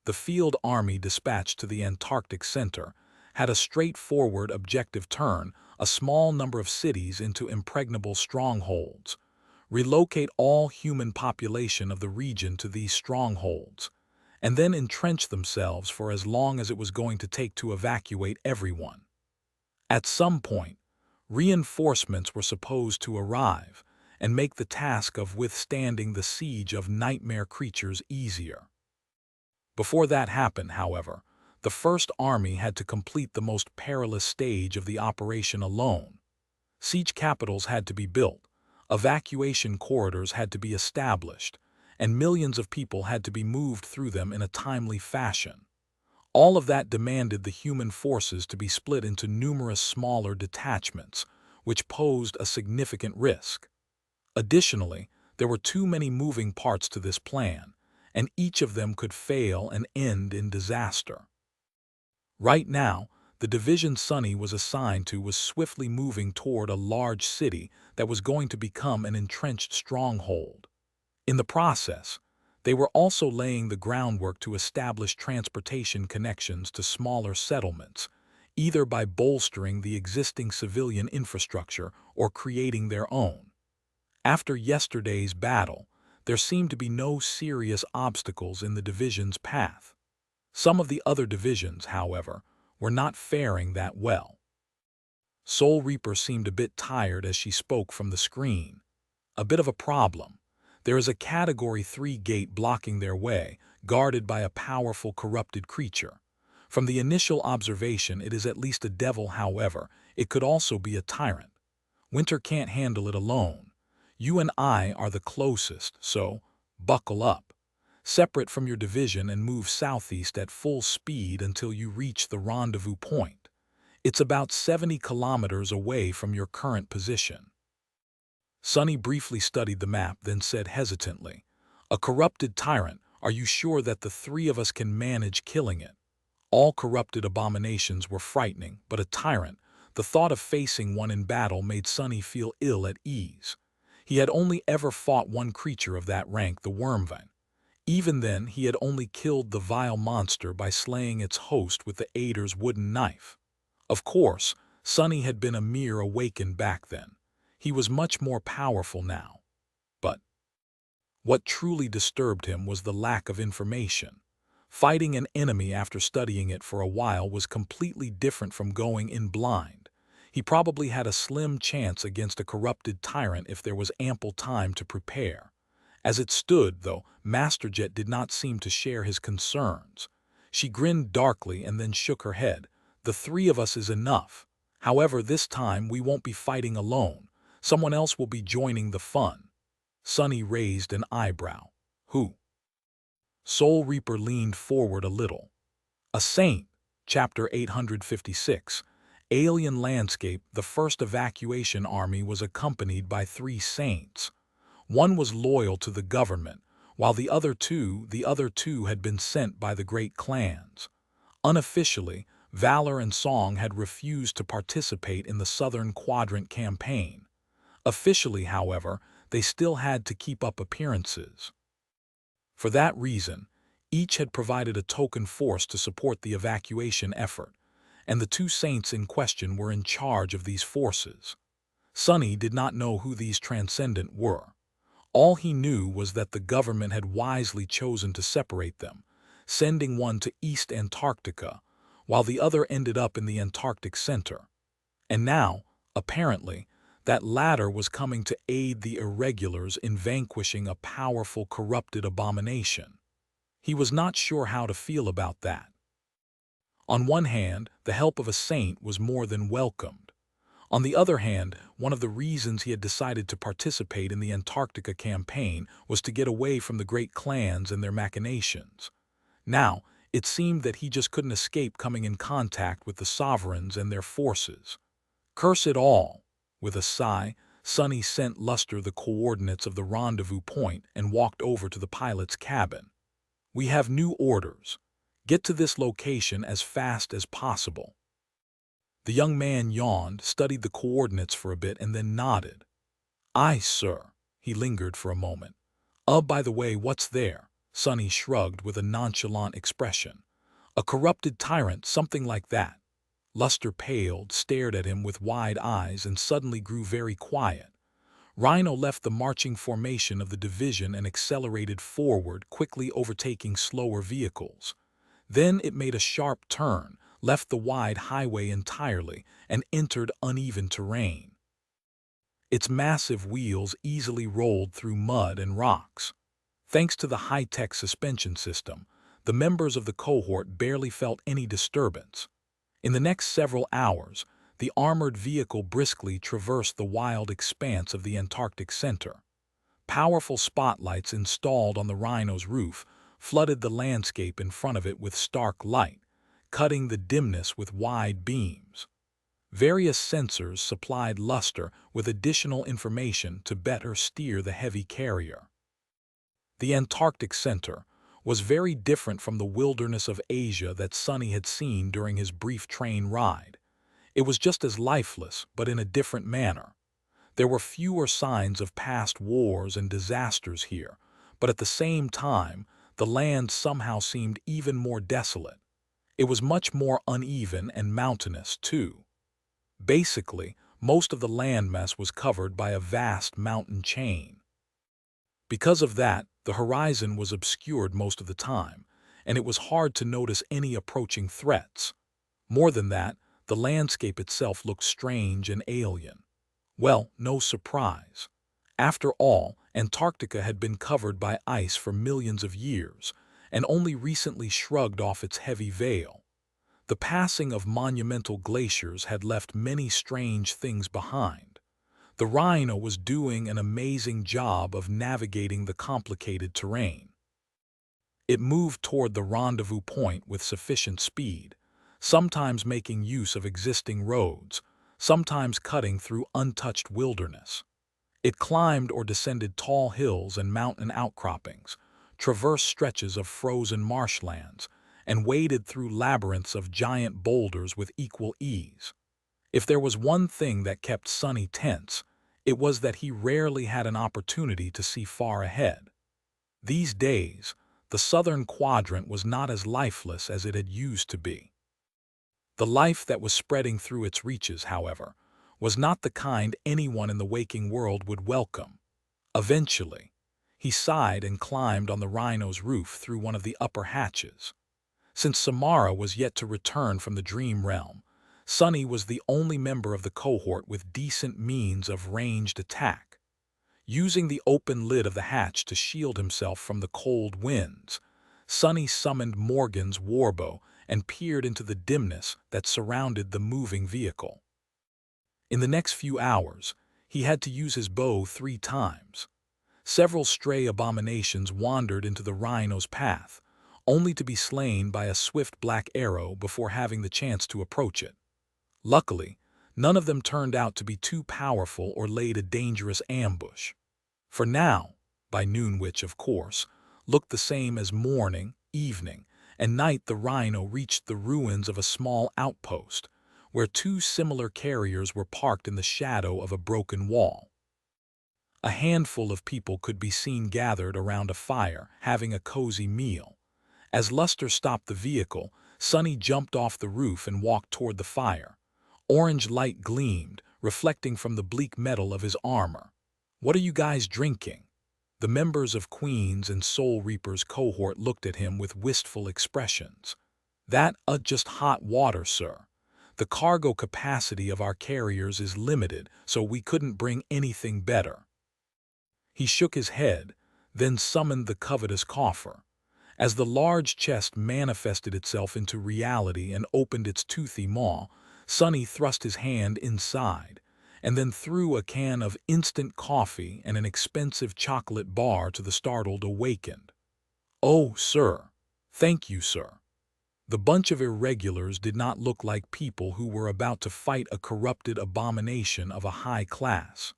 The field army dispatched to the Antarctic Center had a straightforward objective: turn a small number of cities into impregnable strongholds. Relocate all human population of the region to these strongholds, and then entrench themselves for as long as it was going to take to evacuate everyone. At some point, reinforcements were supposed to arrive and make the task of withstanding the siege of nightmare creatures easier. Before that happened, however, the First Army had to complete the most perilous stage of the operation alone. Siege capitals had to be built, evacuation corridors had to be established, and millions of people had to be moved through them in a timely fashion. All of that demanded the human forces to be split into numerous smaller detachments, which posed a significant risk. Additionally, there were too many moving parts to this plan, and each of them could fail and end in disaster. Right now, the division Sonny was assigned to was swiftly moving toward a large city that was going to become an entrenched stronghold. In the process, they were also laying the groundwork to establish transportation connections to smaller settlements, either by bolstering the existing civilian infrastructure or creating their own. After yesterday's battle, there seemed to be no serious obstacles in the division's path. Some of the other divisions, however, were not faring that well. Soul Reaper seemed a bit tired as she spoke from the screen. "A bit of a problem. There is a Category 3 gate blocking their way, guarded by a powerful corrupted creature. From the initial observation, it is at least a devil. However, it could also be a tyrant. Winter can't handle it alone. You and I are the closest, so buckle up. Separate from your division and move southeast at full speed until you reach the rendezvous point. It's about 70 kilometers away from your current position." Sonny briefly studied the map, then said hesitantly, "A corrupted tyrant, are you sure that the three of us can manage killing it?" All corrupted abominations were frightening, but a tyrant, the thought of facing one in battle made Sonny feel ill at ease. He had only ever fought one creature of that rank, the Wormvine. Even then, he had only killed the vile monster by slaying its host with the Aider's wooden knife. Of course, Sonny had been a mere awakened back then. He was much more powerful now. But what truly disturbed him was the lack of information. Fighting an enemy after studying it for a while was completely different from going in blind. He probably had a slim chance against a corrupted tyrant if there was ample time to prepare. As it stood, though, Master Jet did not seem to share his concerns. She grinned darkly and then shook her head. "The three of us is enough. However, this time we won't be fighting alone. Someone else will be joining the fun." Sonny raised an eyebrow. "Who?" Soul Reaper leaned forward a little. "A saint." Chapter 856. Alien Landscape. The first evacuation army was accompanied by 3 saints. One was loyal to the government, while the other two had been sent by the great clans. Unofficially, Valor and Song had refused to participate in the Southern Quadrant campaign. Officially, however, they still had to keep up appearances. For that reason, each had provided a token force to support the evacuation effort, and the 2 saints in question were in charge of these forces. Sonny did not know who these transcendent were. All he knew was that the government had wisely chosen to separate them, sending one to East Antarctica, while the other ended up in the Antarctic Center. And now, apparently, that latter was coming to aid the irregulars in vanquishing a powerful corrupted abomination. He was not sure how to feel about that. On one hand, the help of a saint was more than welcomed. On the other hand, one of the reasons he had decided to participate in the Antarctica campaign was to get away from the great clans and their machinations. Now, it seemed that he just couldn't escape coming in contact with the sovereigns and their forces. Curse it all! With a sigh, Sonny sent Luster the coordinates of the rendezvous point and walked over to the pilot's cabin. "We have new orders. Get to this location as fast as possible." The young man yawned, studied the coordinates for a bit, and then nodded. "Aye, sir." He lingered for a moment. By the way, what's there?" Sonny shrugged with a nonchalant expression. "A corrupted tyrant, something like that." Luster paled, stared at him with wide eyes, and suddenly grew very quiet. Rhino left the marching formation of the division and accelerated forward, quickly overtaking slower vehicles. Then it made a sharp turn, left the wide highway entirely, and entered uneven terrain. Its massive wheels easily rolled through mud and rocks. Thanks to the high-tech suspension system, the members of the cohort barely felt any disturbance. In the next several hours, the armored vehicle briskly traversed the wild expanse of the Antarctic center. Powerful spotlights installed on the Rhino's roof flooded the landscape in front of it with stark light, cutting the dimness with wide beams. Various sensors supplied Luster with additional information to better steer the heavy carrier. The Antarctic center was very different from the wilderness of Asia that Sonny had seen during his brief train ride. It was just as lifeless, but in a different manner. There were fewer signs of past wars and disasters here, but at the same time, the land somehow seemed even more desolate. It was much more uneven and mountainous, too. Basically, most of the landmass was covered by a vast mountain chain. Because of that, the horizon was obscured most of the time, and it was hard to notice any approaching threats. More than that, the landscape itself looked strange and alien. Well, no surprise. After all, Antarctica had been covered by ice for millions of years, and only recently shrugged off its heavy veil. The passing of monumental glaciers had left many strange things behind. The Rhino was doing an amazing job of navigating the complicated terrain. It moved toward the rendezvous point with sufficient speed, sometimes making use of existing roads, sometimes cutting through untouched wilderness. It climbed or descended tall hills and mountain outcroppings, traversed stretches of frozen marshlands, and waded through labyrinths of giant boulders with equal ease. If there was one thing that kept Sonny tense, it was that he rarely had an opportunity to see far ahead. These days, the southern quadrant was not as lifeless as it had used to be. The life that was spreading through its reaches, however, was not the kind anyone in the waking world would welcome. Eventually, he sighed and climbed on the Rhino's roof through one of the upper hatches. Since Samara was yet to return from the dream realm, Sonny was the only member of the cohort with decent means of ranged attack. Using the open lid of the hatch to shield himself from the cold winds, Sonny summoned Morgan's warbow and peered into the dimness that surrounded the moving vehicle. In the next few hours, he had to use his bow 3 times. Several stray abominations wandered into the Rhino's path, only to be slain by a swift black arrow before having the chance to approach it. Luckily, none of them turned out to be too powerful or laid a dangerous ambush. For now, by noon, which, of course, looked the same as morning, evening, and night, the Rhino reached the ruins of a small outpost, where 2 similar carriers were parked in the shadow of a broken wall. A handful of people could be seen gathered around a fire, having a cozy meal. As Luster stopped the vehicle, Sonny jumped off the roof and walked toward the fire. Orange light gleamed, reflecting from the bleak metal of his armor. "What are you guys drinking?" The members of Queen's and Soul Reaper's cohort looked at him with wistful expressions. Just hot water, sir. The cargo capacity of our carriers is limited, so we couldn't bring anything better." He shook his head, then summoned the covetous coffer. As the large chest manifested itself into reality and opened its toothy maw, Sonny thrust his hand inside, and then threw a can of instant coffee and an expensive chocolate bar to the startled awakened. "Oh, sir. Thank you, sir." The bunch of irregulars did not look like people who were about to fight a corrupted abomination of a high class.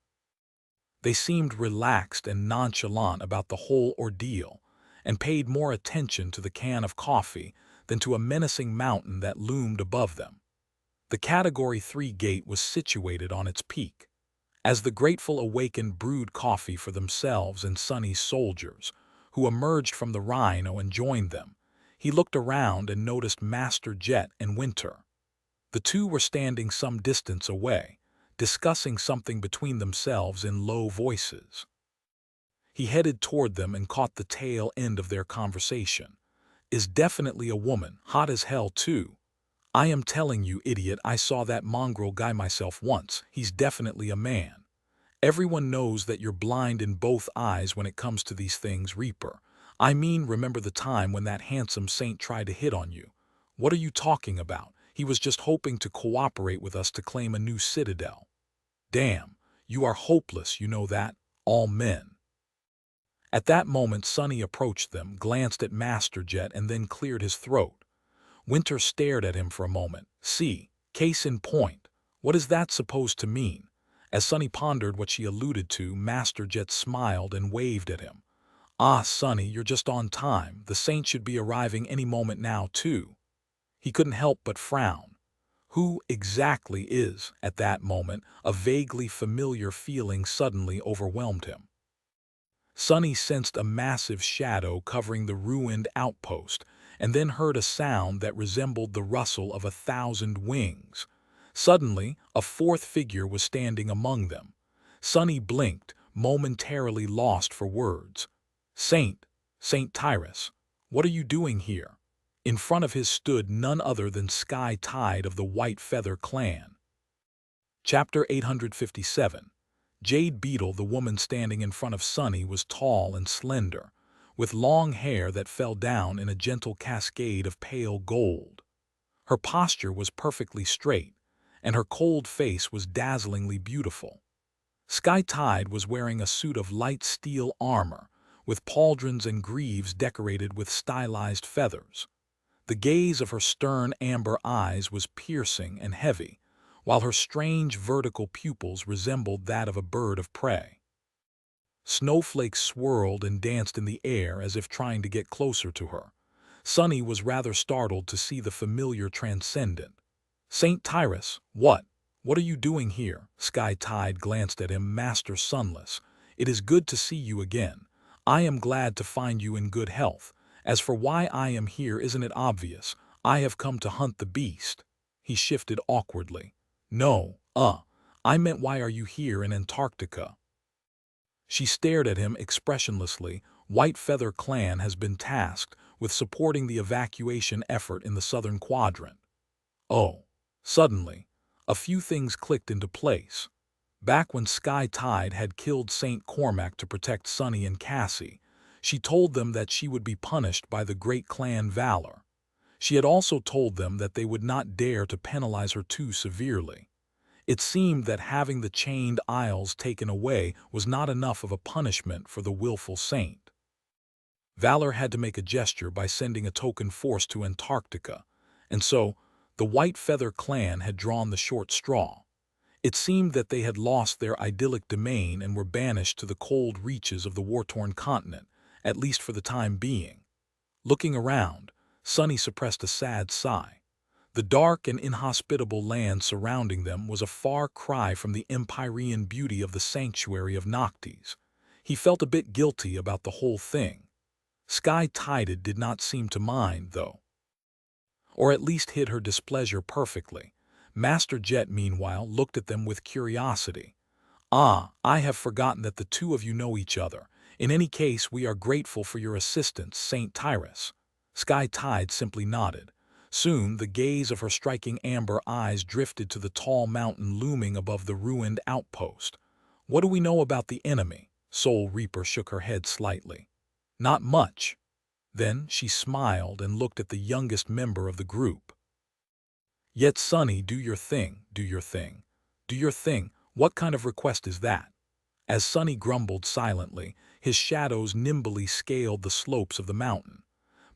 They seemed relaxed and nonchalant about the whole ordeal, and paid more attention to the can of coffee than to a menacing mountain that loomed above them. The Category 3 gate was situated on its peak. As the grateful awakened brewed coffee for themselves and Sonny's soldiers, who emerged from the Rhino and joined them, he looked around and noticed Master Jet and Winter. The two were standing some distance away, discussing something between themselves in low voices. He headed toward them and caught the tail end of their conversation. "Is definitely a woman, hot as hell too. I am telling you, idiot, I saw that mongrel guy myself once. He's definitely a man. Everyone knows that you're blind in both eyes when it comes to these things, Reaper. I mean, remember the time when that handsome saint tried to hit on you? What are you talking about? He was just hoping to cooperate with us to claim a new citadel. Damn, you are hopeless, you know that? All men." At that moment, Sonny approached them, glanced at Master Jet, and then cleared his throat. Winter stared at him for a moment. "See, case in point. What is that supposed to mean?" As Sonny pondered what she alluded to, Master Jet smiled and waved at him. "Ah, Sonny, you're just on time. The saint should be arriving any moment now, too." He couldn't help but frown. Who exactly is, at that moment, a vaguely familiar feeling suddenly overwhelmed him. Sonny sensed a massive shadow covering the ruined outpost, and then heard a sound that resembled the rustle of 1,000 wings. Suddenly, a fourth figure was standing among them. Sonny blinked, momentarily lost for words. Saint Tyrus, what are you doing here?" In front of his stood none other than Sky Tide of the White Feather Clan. Chapter 857. Jade Beetle. The woman standing in front of Sonny was tall and slender, with long hair that fell down in a gentle cascade of pale gold. Her posture was perfectly straight, and her cold face was dazzlingly beautiful. Sky Tide was wearing a suit of light steel armor, with pauldrons and greaves decorated with stylized feathers. The gaze of her stern amber eyes was piercing and heavy, while her strange vertical pupils resembled that of a bird of prey. Snowflakes swirled and danced in the air as if trying to get closer to her. Sonny was rather startled to see the familiar transcendent. "Saint Tyrus, what are you doing here?" Sky Tide glanced at him, Master Sunless. "It is good to see you again. I am glad to find you in good health. As for why I am here, isn't it obvious? I have come to hunt the beast." He shifted awkwardly. "No, I meant why are you here in Antarctica?" She stared at him expressionlessly. "White Feather Clan has been tasked with supporting the evacuation effort in the southern quadrant." Oh. Suddenly, a few things clicked into place. Back when Sky Tide had killed Saint Cormac to protect Sonny and Cassie, she told them that she would be punished by the great clan Valor. She had also told them that they would not dare to penalize her too severely. It seemed that having the chained isles taken away was not enough of a punishment for the willful saint. Valor had to make a gesture by sending a token force to Antarctica, and so the White Feather Clan had drawn the short straw. It seemed that they had lost their idyllic domain and were banished to the cold reaches of the war-torn continent, at least for the time being. Looking around, Sonny suppressed a sad sigh. The dark and inhospitable land surrounding them was a far cry from the empyrean beauty of the sanctuary of Noctis. He felt a bit guilty about the whole thing. Sky Tided did not seem to mind, though. Or at least hid her displeasure perfectly. Master Jet, meanwhile, looked at them with curiosity. "Ah, I have forgotten that the two of you know each other. In any case, we are grateful for your assistance, Saint Tyrus." Sky Tide simply nodded. Soon, the gaze of her striking amber eyes drifted to the tall mountain looming above the ruined outpost. "What do we know about the enemy?" Soul Reaper shook her head slightly. "Not much." Then she smiled and looked at the youngest member of the group. "Yet, Sonny, do your thing, do your thing. Do your thing. What kind of request is that?" As Sonny grumbled silently, his shadows nimbly scaled the slopes of the mountain.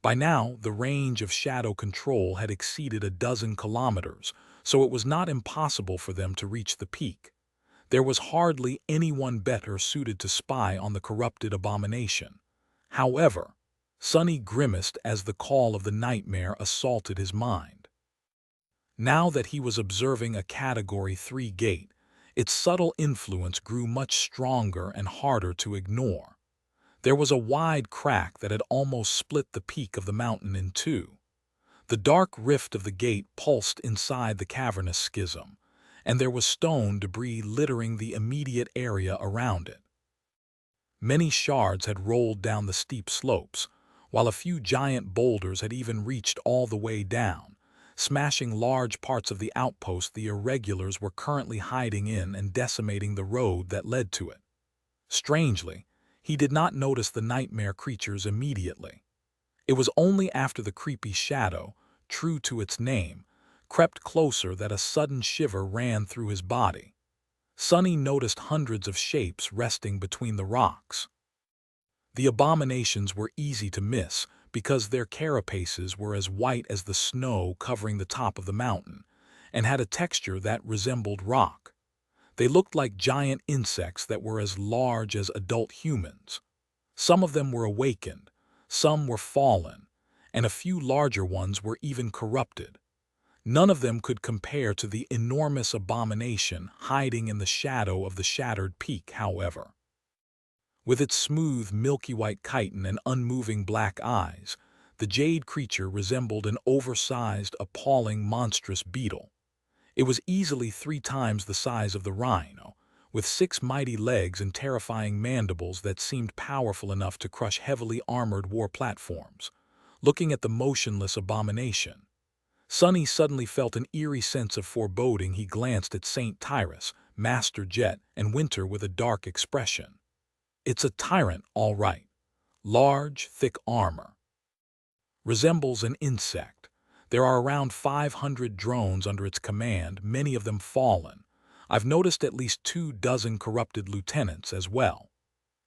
By now, the range of shadow control had exceeded a dozen kilometers, so it was not impossible for them to reach the peak. There was hardly anyone better suited to spy on the corrupted abomination. However, Sonny grimaced as the call of the nightmare assaulted his mind. Now that he was observing a Category 3 gate, its subtle influence grew much stronger and harder to ignore. There was a wide crack that had almost split the peak of the mountain in two. The dark rift of the gate pulsed inside the cavernous schism, and there was stone debris littering the immediate area around it. Many shards had rolled down the steep slopes, while a few giant boulders had even reached all the way down, smashing large parts of the outpost the irregulars were currently hiding in and decimating the road that led to it. Strangely, he did not notice the nightmare creatures immediately. It was only after the creepy shadow, true to its name, crept closer that a sudden shiver ran through his body. Sonny noticed hundreds of shapes resting between the rocks. The abominations were easy to miss because their carapaces were as white as the snow covering the top of the mountain and had a texture that resembled rock. They looked like giant insects that were as large as adult humans. Some of them were awakened, some were fallen, and a few larger ones were even corrupted. None of them could compare to the enormous abomination hiding in the shadow of the shattered peak, however. With its smooth, milky-white chitin and unmoving black eyes, the jade creature resembled an oversized, appalling, monstrous beetle. It was easily 3 times the size of the rhino, with 6 mighty legs and terrifying mandibles that seemed powerful enough to crush heavily armored war platforms. Looking at the motionless abomination, Sonny suddenly felt an eerie sense of foreboding. He glanced at St. Tyrus, Master Jet, and Winter with a dark expression. It's a tyrant, all right. Large, thick armor. Resembles an insect. There are around 500 drones under its command, many of them fallen. I've noticed at least 24 corrupted lieutenants as well.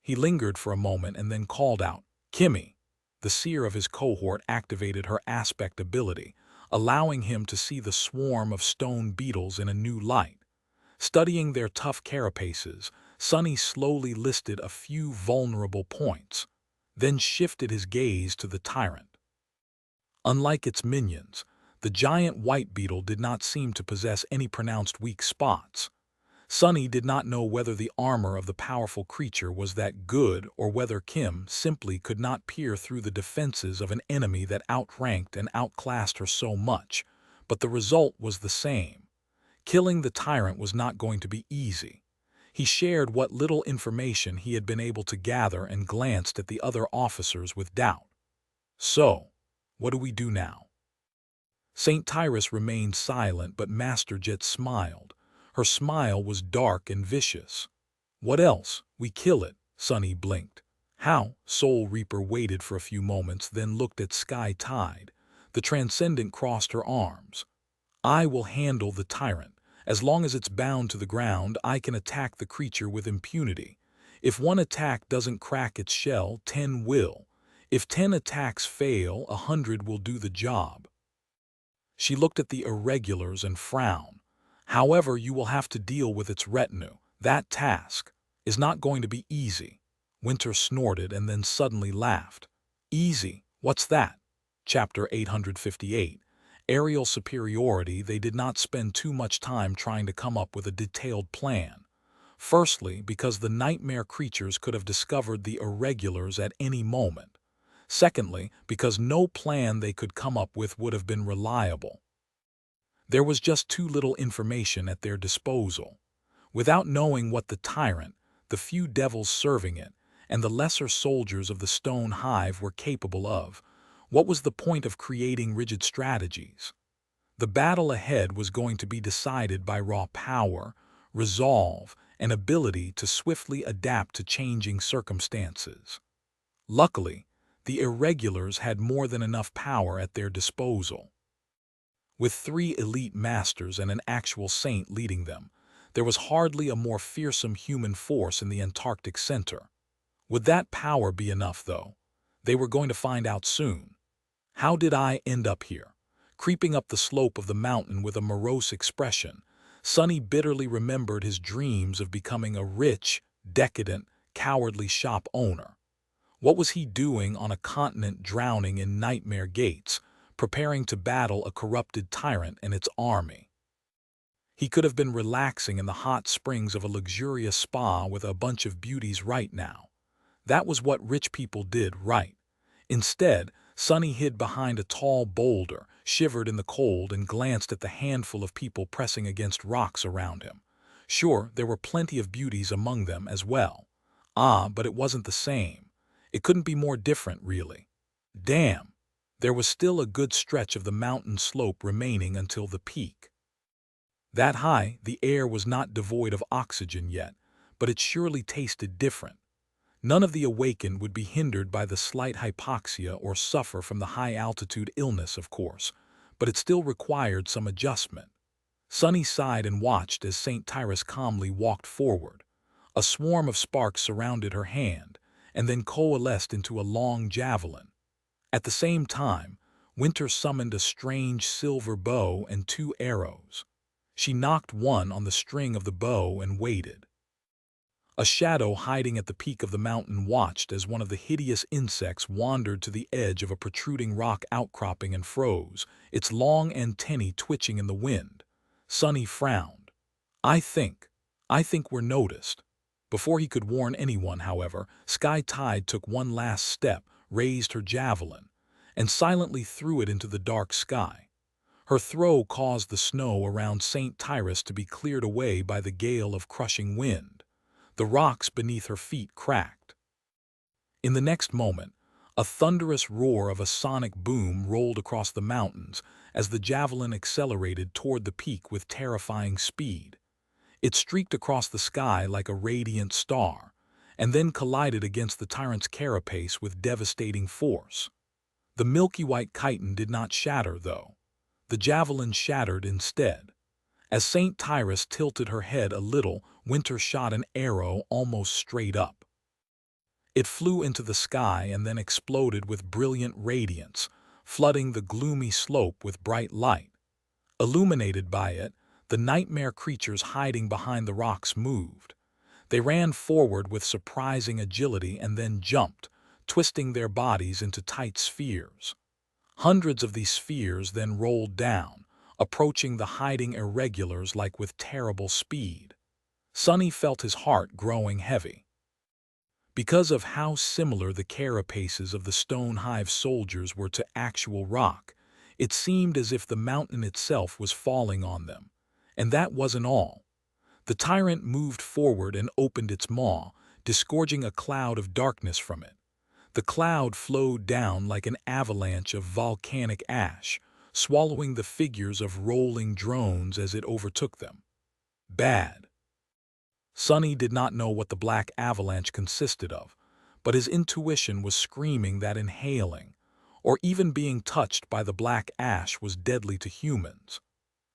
He lingered for a moment and then called out, Kimmy. The seer of his cohort activated her aspect ability, allowing him to see the swarm of stone beetles in a new light. Studying their tough carapaces, Sonny slowly listed a few vulnerable points, then shifted his gaze to the tyrant. Unlike its minions, the giant white beetle did not seem to possess any pronounced weak spots. Sonny did not know whether the armor of the powerful creature was that good or whether Kim simply could not peer through the defenses of an enemy that outranked and outclassed her so much, but the result was the same. Killing the tyrant was not going to be easy. He shared what little information he had been able to gather and glanced at the other officers with doubt. So, what do we do now? St. Tyrus remained silent, but Master Jet smiled. Her smile was dark and vicious. What else? We kill it, Sonny blinked. How? Soul Reaper waited for a few moments, then looked at Sky Tide. The Transcendent crossed her arms. I will handle the tyrant. As long as it's bound to the ground, I can attack the creature with impunity. If 1 attack doesn't crack its shell, 10 will. If 10 attacks fail, 100 will do the job. She looked at the irregulars and frowned. However, you will have to deal with its retinue. That task is not going to be easy. Winter snorted and then suddenly laughed. Easy? What's that? Chapter 858. Aerial superiority. They did not spend too much time trying to come up with a detailed plan. Firstly, because the nightmare creatures could have discovered the irregulars at any moment. Secondly, because no plan they could come up with would have been reliable. There was just too little information at their disposal. Without knowing what the tyrant, the few devils serving it, and the lesser soldiers of the stone hive were capable of, what was the point of creating rigid strategies? The battle ahead was going to be decided by raw power, resolve, and ability to swiftly adapt to changing circumstances. Luckily, the irregulars had more than enough power at their disposal. With 3 elite masters and an actual saint leading them, there was hardly a more fearsome human force in the Antarctic center. Would that power be enough, though? They were going to find out soon. How did I end up here? Creeping up the slope of the mountain with a morose expression, Sonny bitterly remembered his dreams of becoming a rich, decadent, cowardly shop owner. What was he doing on a continent drowning in nightmare gates, preparing to battle a corrupted tyrant and its army? He could have been relaxing in the hot springs of a luxurious spa with a bunch of beauties right now. That was what rich people did, right? Instead, Sonny hid behind a tall boulder, shivered in the cold, and glanced at the handful of people pressing against rocks around him. Sure, there were plenty of beauties among them as well. But it wasn't the same. It couldn't be more different, really. Damn! There was still a good stretch of the mountain slope remaining until the peak. That high, the air was not devoid of oxygen yet, but it surely tasted different. None of the awakened would be hindered by the slight hypoxia or suffer from the high-altitude illness, of course, but it still required some adjustment. Sonny sighed and watched as St. Tyrus calmly walked forward. A swarm of sparks surrounded her hand, and then coalesced into a long javelin. At the same time, Winter summoned a strange silver bow and 2 arrows. She knocked one on the string of the bow and waited. A shadow hiding at the peak of the mountain watched as one of the hideous insects wandered to the edge of a protruding rock outcropping and froze, its long antennae twitching in the wind. Sonny frowned. I think we're noticed." Before he could warn anyone, however, Sky Tide took one last step, raised her javelin, and silently threw it into the dark sky. Her throw caused the snow around St. Tyrus to be cleared away by the gale of crushing wind. The rocks beneath her feet cracked. In the next moment, a thunderous roar of a sonic boom rolled across the mountains as the javelin accelerated toward the peak with terrifying speed. It streaked across the sky like a radiant star, and then collided against the tyrant's carapace with devastating force. The milky white chitin did not shatter, though. The javelin shattered instead. As St. Tyrus tilted her head a little, Winter shot an arrow almost straight up. It flew into the sky and then exploded with brilliant radiance, flooding the gloomy slope with bright light. Illuminated by it, the nightmare creatures hiding behind the rocks moved. They ran forward with surprising agility and then jumped, twisting their bodies into tight spheres. Hundreds of these spheres then rolled down, approaching the hiding irregulars like with terrible speed. Sonny felt his heart growing heavy. Because of how similar the carapaces of the Stone Hive soldiers were to actual rock, it seemed as if the mountain itself was falling on them. And that wasn't all. The tyrant moved forward and opened its maw, disgorging a cloud of darkness from it. The cloud flowed down like an avalanche of volcanic ash, swallowing the figures of rolling drones as it overtook them. Bad. Sonny did not know what the black avalanche consisted of, but his intuition was screaming that inhaling, or even being touched by the black ash, was deadly to humans.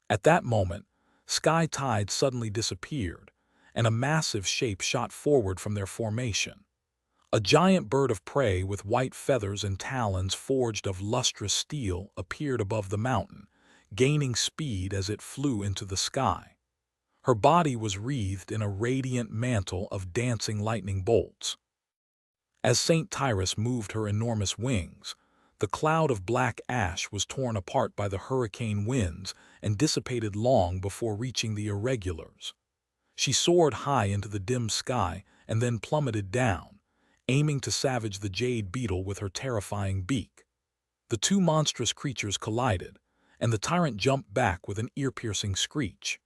At that moment, Sky Tide suddenly disappeared, and a massive shape shot forward from their formation. A giant bird of prey with white feathers and talons forged of lustrous steel appeared above the mountain, gaining speed as it flew into the sky. Her body was wreathed in a radiant mantle of dancing lightning bolts. As St. Tyrus moved her enormous wings, the cloud of black ash was torn apart by the hurricane winds and dissipated long before reaching the irregulars. She soared high into the dim sky and then plummeted down, aiming to savage the jade beetle with her terrifying beak. The two monstrous creatures collided, and the tyrant jumped back with an ear-piercing screech.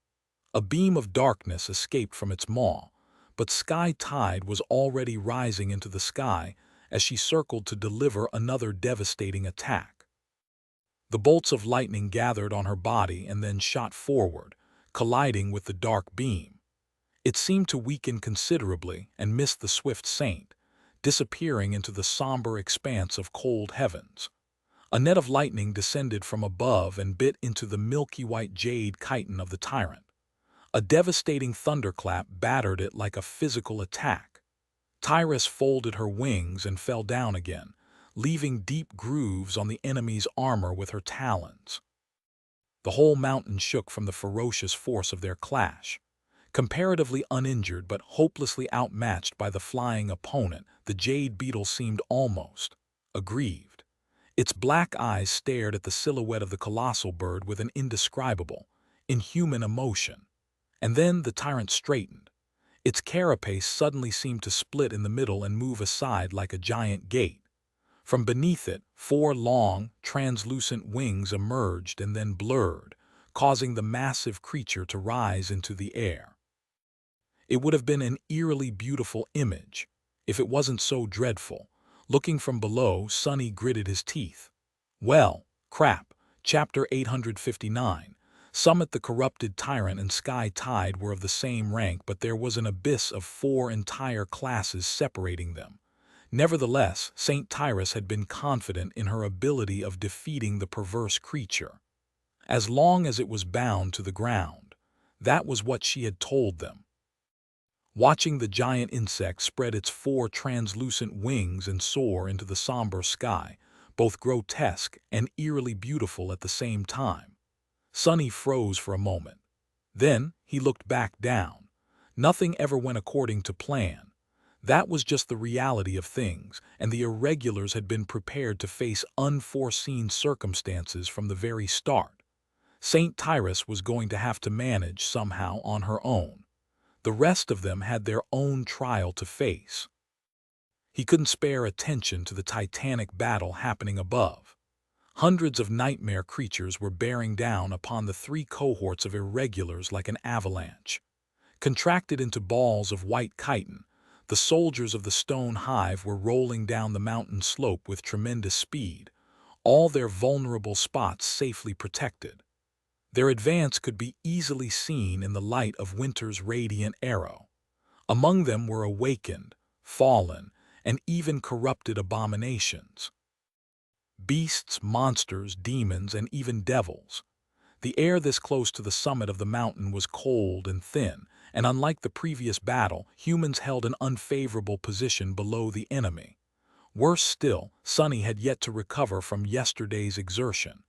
A beam of darkness escaped from its maw, but Sky Tide was already rising into the sky as she circled to deliver another devastating attack. The bolts of lightning gathered on her body and then shot forward, colliding with the dark beam. It seemed to weaken considerably and missed the swift saint, disappearing into the somber expanse of cold heavens. A net of lightning descended from above and bit into the milky white jade chitin of the tyrant. A devastating thunderclap battered it like a physical attack. Tyrus folded her wings and fell down again, leaving deep grooves on the enemy's armor with her talons. The whole mountain shook from the ferocious force of their clash. Comparatively uninjured but hopelessly outmatched by the flying opponent, the jade beetle seemed almost aggrieved. Its black eyes stared at the silhouette of the colossal bird with an indescribable, inhuman emotion. And then the tyrant straightened. Its carapace suddenly seemed to split in the middle and move aside like a giant gate. From beneath it, four long, translucent wings emerged and then blurred, causing the massive creature to rise into the air. It would have been an eerily beautiful image, if it wasn't so dreadful. Looking from below, Sonny gritted his teeth. Well, crap, Chapter 859. Summit the corrupted tyrant and Sky Tide were of the same rank, but there was an abyss of four entire classes separating them. Nevertheless, Saint Tyrus had been confident in her ability of defeating the perverse creature. As long as it was bound to the ground, that was what she had told them. Watching the giant insect spread its four translucent wings and soar into the somber sky, both grotesque and eerily beautiful at the same time, Sonny froze for a moment. Then he looked back down. Nothing ever went according to plan. That was just the reality of things, and the irregulars had been prepared to face unforeseen circumstances from the very start. Saint Tyrus was going to have to manage somehow on her own. The rest of them had their own trial to face. He couldn't spare attention to the titanic battle happening above. Hundreds of nightmare creatures were bearing down upon the three cohorts of irregulars like an avalanche. Contracted into balls of white chitin, the soldiers of the stone hive were rolling down the mountain slope with tremendous speed, all their vulnerable spots safely protected. Their advance could be easily seen in the light of winter's radiant arrow. Among them were awakened, fallen, and even corrupted abominations. Beasts, monsters, demons, and even devils. The air this close to the summit of the mountain was cold and thin, and unlike the previous battle, humans held an unfavorable position below the enemy. Worse still, Sonny had yet to recover from yesterday's exertion.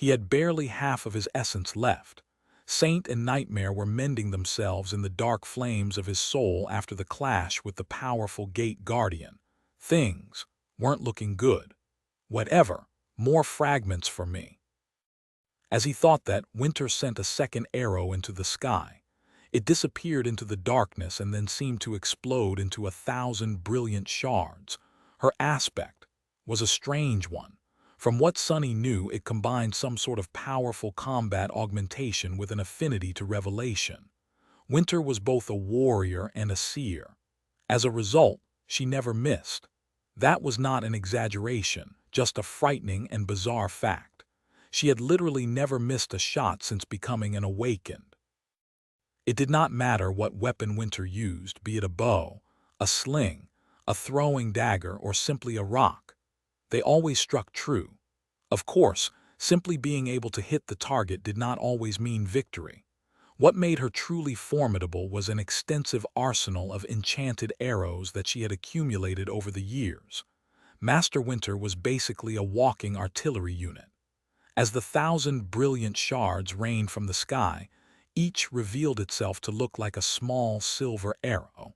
He had barely half of his essence left. Saint and Nightmare were mending themselves in the dark flames of his soul after the clash with the powerful Gate Guardian. Things weren't looking good. Whatever, more fragments for me. As he thought that, Winter sent a second arrow into the sky. It disappeared into the darkness and then seemed to explode into 1,000 brilliant shards. Her aspect was a strange one. From what Sonny knew, it combined some sort of powerful combat augmentation with an affinity to revelation. Winter was both a warrior and a seer. As a result, she never missed. That was not an exaggeration, just a frightening and bizarre fact. She had literally never missed a shot since becoming an awakened. It did not matter what weapon Winter used, be it a bow, a sling, a throwing dagger, or simply a rock. They always struck true. Of course, simply being able to hit the target did not always mean victory. What made her truly formidable was an extensive arsenal of enchanted arrows that she had accumulated over the years. Master Winter was basically a walking artillery unit. As the 1,000 brilliant shards rained from the sky, each revealed itself to look like a small silver arrow.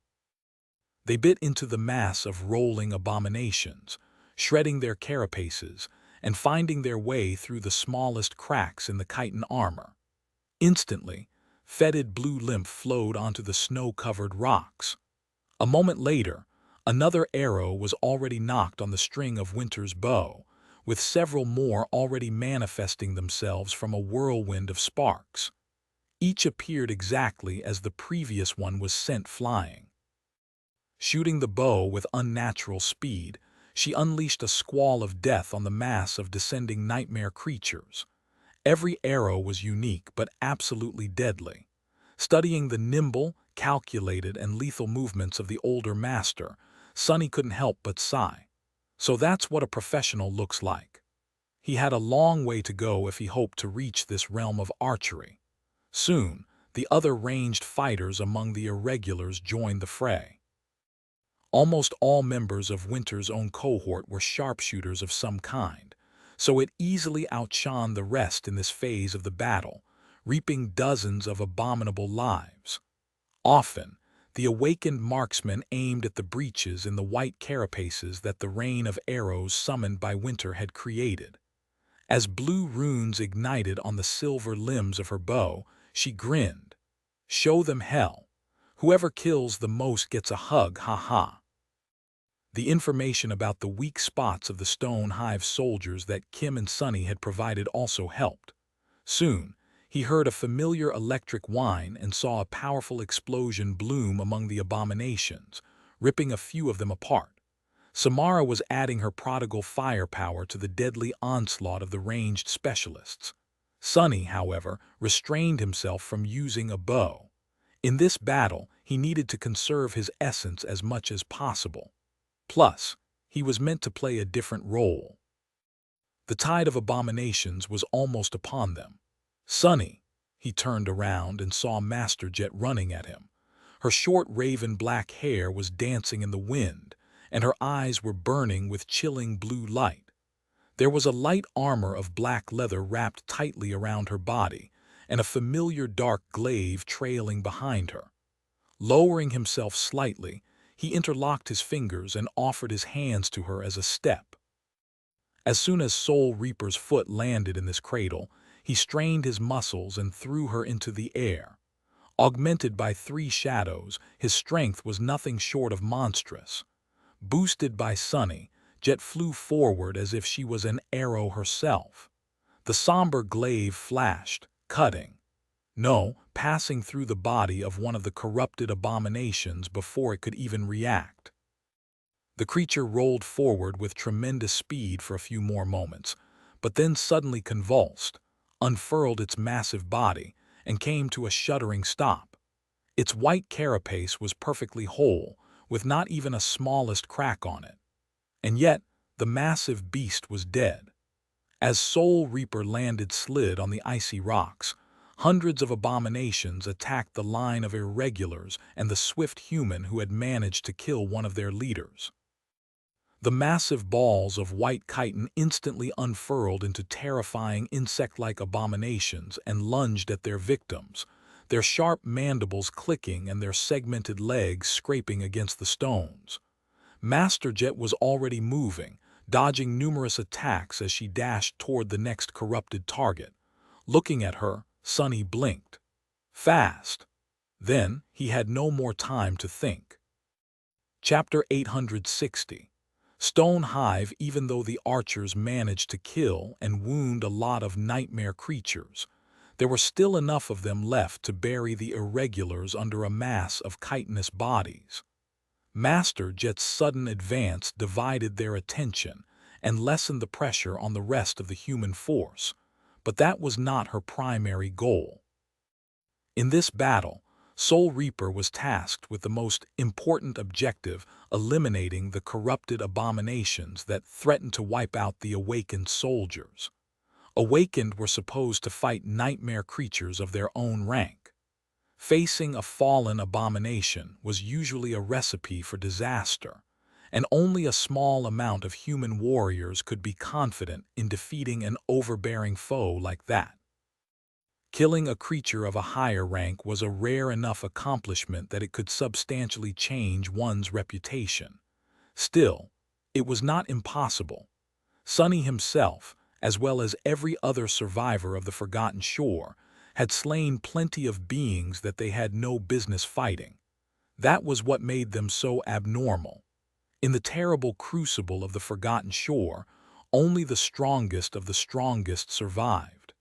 They bit into the mass of rolling abominations, shredding their carapaces, and finding their way through the smallest cracks in the chitin armor. Instantly, fetid blue lymph flowed onto the snow-covered rocks. A moment later, another arrow was already knocked on the string of Winter's bow, with several more already manifesting themselves from a whirlwind of sparks. Each appeared exactly as the previous one was sent flying. Shooting the bow with unnatural speed, she unleashed a squall of death on the mass of descending nightmare creatures. Every arrow was unique but absolutely deadly. Studying the nimble, calculated, and lethal movements of the older master, Sonny couldn't help but sigh. So that's what a professional looks like. He had a long way to go if he hoped to reach this realm of archery. Soon, the other ranged fighters among the irregulars joined the fray. Almost all members of Winter's own cohort were sharpshooters of some kind, so it easily outshone the rest in this phase of the battle, reaping dozens of abominable lives. Often, the awakened marksman aimed at the breaches in the white carapaces that the rain of arrows summoned by winter had created. As blue runes ignited on the silver limbs of her bow, she grinned. "Show them hell. Whoever kills the most gets a hug, ha ha." The information about the weak spots of the Stone Hive soldiers that Kim and Sunny had provided also helped. Soon, he heard a familiar electric whine and saw a powerful explosion bloom among the abominations, ripping a few of them apart. Samara was adding her prodigal firepower to the deadly onslaught of the ranged specialists. Sunny, however, restrained himself from using a bow. In this battle, he needed to conserve his essence as much as possible. Plus, he was meant to play a different role. The tide of abominations was almost upon them. "Sunny," he turned around and saw Master Jet running at him. Her short raven black hair was dancing in the wind, and her eyes were burning with chilling blue light. There was a light armor of black leather wrapped tightly around her body, and a familiar dark glaive trailing behind her. Lowering himself slightly, he interlocked his fingers and offered his hands to her as a step. As soon as Soul Reaper's foot landed in this cradle, he strained his muscles and threw her into the air. Augmented by 3 shadows, his strength was nothing short of monstrous. Boosted by Sunny, Jet flew forward as if she was an arrow herself. The somber glaive flashed, cutting. No, passing through the body of one of the corrupted abominations before it could even react. The creature rolled forward with tremendous speed for a few more moments, but then suddenly convulsed, unfurled its massive body, and came to a shuddering stop. Its white carapace was perfectly whole, with not even a smallest crack on it. And yet, the massive beast was dead. As Soul Reaper landed slid on the icy rocks, hundreds of abominations attacked the line of irregulars and the swift human who had managed to kill one of their leaders. The massive balls of white chitin instantly unfurled into terrifying insect-like abominations and lunged at their victims, their sharp mandibles clicking and their segmented legs scraping against the stones. Master Jet was already moving, dodging numerous attacks as she dashed toward the next corrupted target. Looking at her, Sunny blinked. Fast. Then, he had no more time to think. Chapter 860. Stone Hive. Even though the archers managed to kill and wound a lot of nightmare creatures, there were still enough of them left to bury the irregulars under a mass of chitinous bodies. Master Jet's sudden advance divided their attention and lessened the pressure on the rest of the human force, but that was not her primary goal. In this battle, Soul Reaper was tasked with the most important objective: eliminating the corrupted abominations that threatened to wipe out the awakened soldiers. Awakened were supposed to fight nightmare creatures of their own rank. Facing a fallen abomination was usually a recipe for disaster, and only a small amount of human warriors could be confident in defeating an overbearing foe like that. Killing a creature of a higher rank was a rare enough accomplishment that it could substantially change one's reputation. Still, it was not impossible. Sunny himself, as well as every other survivor of the Forgotten Shore, had slain plenty of beings that they had no business fighting. That was what made them so abnormal. In the terrible crucible of the Forgotten Shore, only the strongest of the strongest survived.